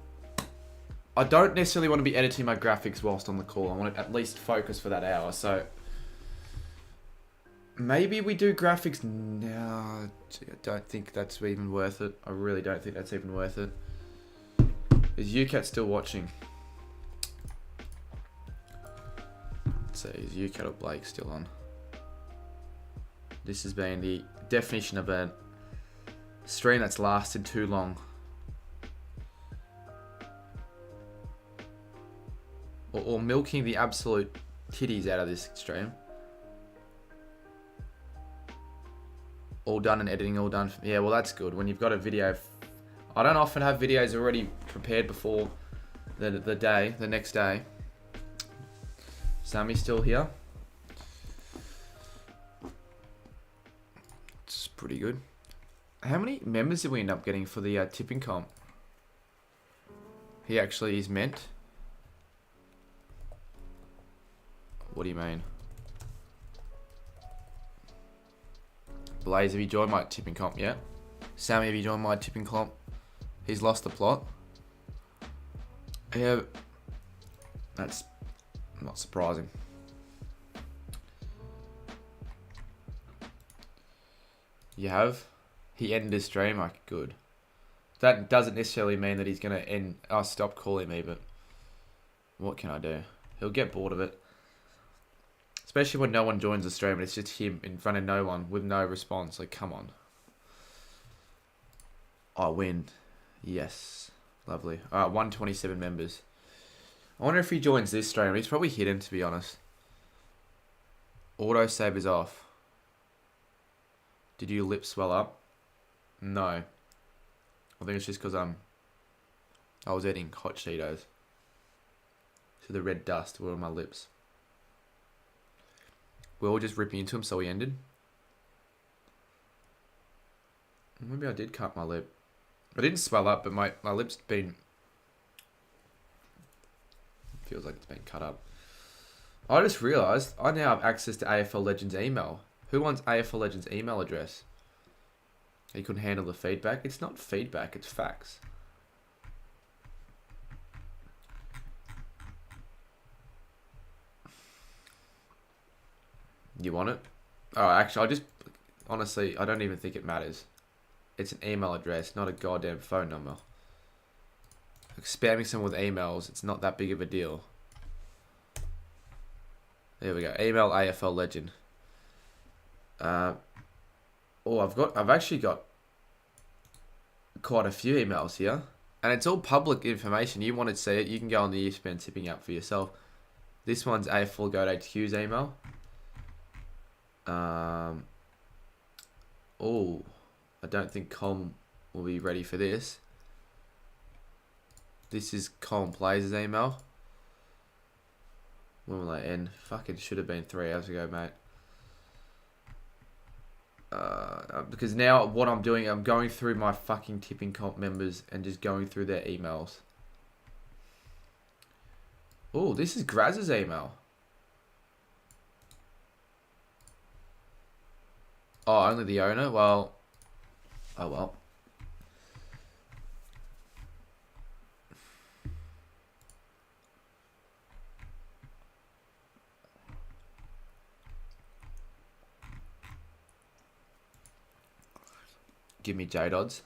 I don't necessarily want to be editing my graphics whilst on the call. I want to at least focus for that hour. So, maybe we do graphics now. I don't think that's even worth it. I really don't think that's even worth it. Is UCAT still watching? Let's see, is UCAT or Blake still on? This has been the definition of a stream that's lasted too long. Or milking the absolute titties out of this stream. All done and editing, all done. Yeah, well that's good. When you've got a video, I don't often have videos already prepared before the next day. Sammy's still here. It's pretty good. How many members did we end up getting for the tipping comp? He actually is meant. What do you mean? Blaze, have you joined my tipping comp yet? Sammy, have you joined my tipping comp? He's lost the plot. Yeah, that's not surprising. You have? He ended his stream? Like, good. That doesn't necessarily mean that he's going to end... Oh, stop calling me, but... What can I do? He'll get bored of it. Especially when no one joins the stream and it's just him in front of no one with no response. Like, come on. I win. Yes. Lovely. Alright, 127 members. I wonder if he joins this stream. He's probably hidden, to be honest. Auto save is off. Did your lips swell up? No. I think it's just because I was eating hot Cheetos. So the red dust were on my lips. We're all just ripping into him, so he ended. Maybe I did cut my lip. I didn't swell up, but my lip's been... Feels like it's been cut up. I just realised I now have access to AFL Legends email. Who wants AFL Legends email address? He couldn't handle the feedback. It's not feedback, it's facts. You want it? Oh, actually, honestly, I don't even think it matters. It's an email address, not a goddamn phone number. Like, spamming someone with emails, it's not that big of a deal. There we go. Email AFL Legend. Oh, I've actually got quite a few emails here. And it's all public information. You want to see it, you can go on the ESPN tipping app for yourself. This one's AFL Goat HQ's email. Oh, I don't think Colm will be ready for this. This is Colm Plays' email. When will that end? Fucking should have been 3 hours ago, mate. Because now what I'm doing, I'm going through my fucking tipping comp members and just going through their emails. Oh, this is Graz's email. Oh, only the owner? Well, oh well. Give me J-Dodds.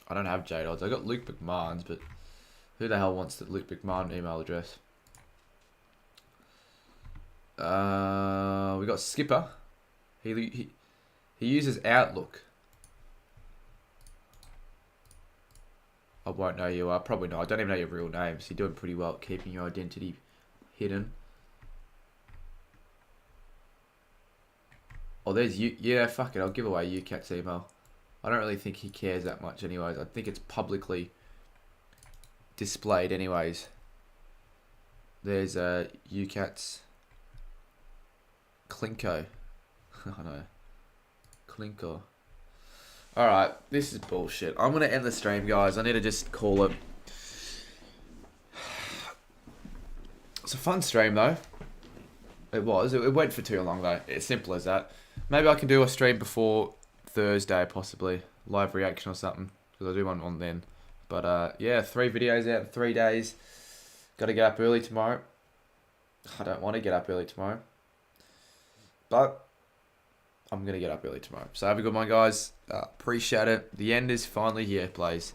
I don't have J-Dodds. I got Luke McMahon's, but who the hell wants the Luke McMahon email address? We got Skipper. He uses Outlook. I won't know you are. Probably not. I don't even know your real name, so you're doing pretty well at keeping your identity hidden. Oh, there's you. Yeah, fuck it. I'll give away UCat's email. I don't really think he cares that much anyways. I think it's publicly displayed anyways. There's UCat's Klinko. I know. Klinko. Alright, this is bullshit. I'm going to end the stream, guys. I need to just call it. It's a fun stream, though. It was. It went for too long, though. It's simple as that. Maybe I can do a stream before Thursday, possibly. Live reaction or something. Because I'll do one on then. But, yeah, 3 videos out in 3 days. Got to get up early tomorrow. I don't want to get up early tomorrow. But I'm going to get up early tomorrow. So have a good one, guys. Appreciate it. The end is finally here, please.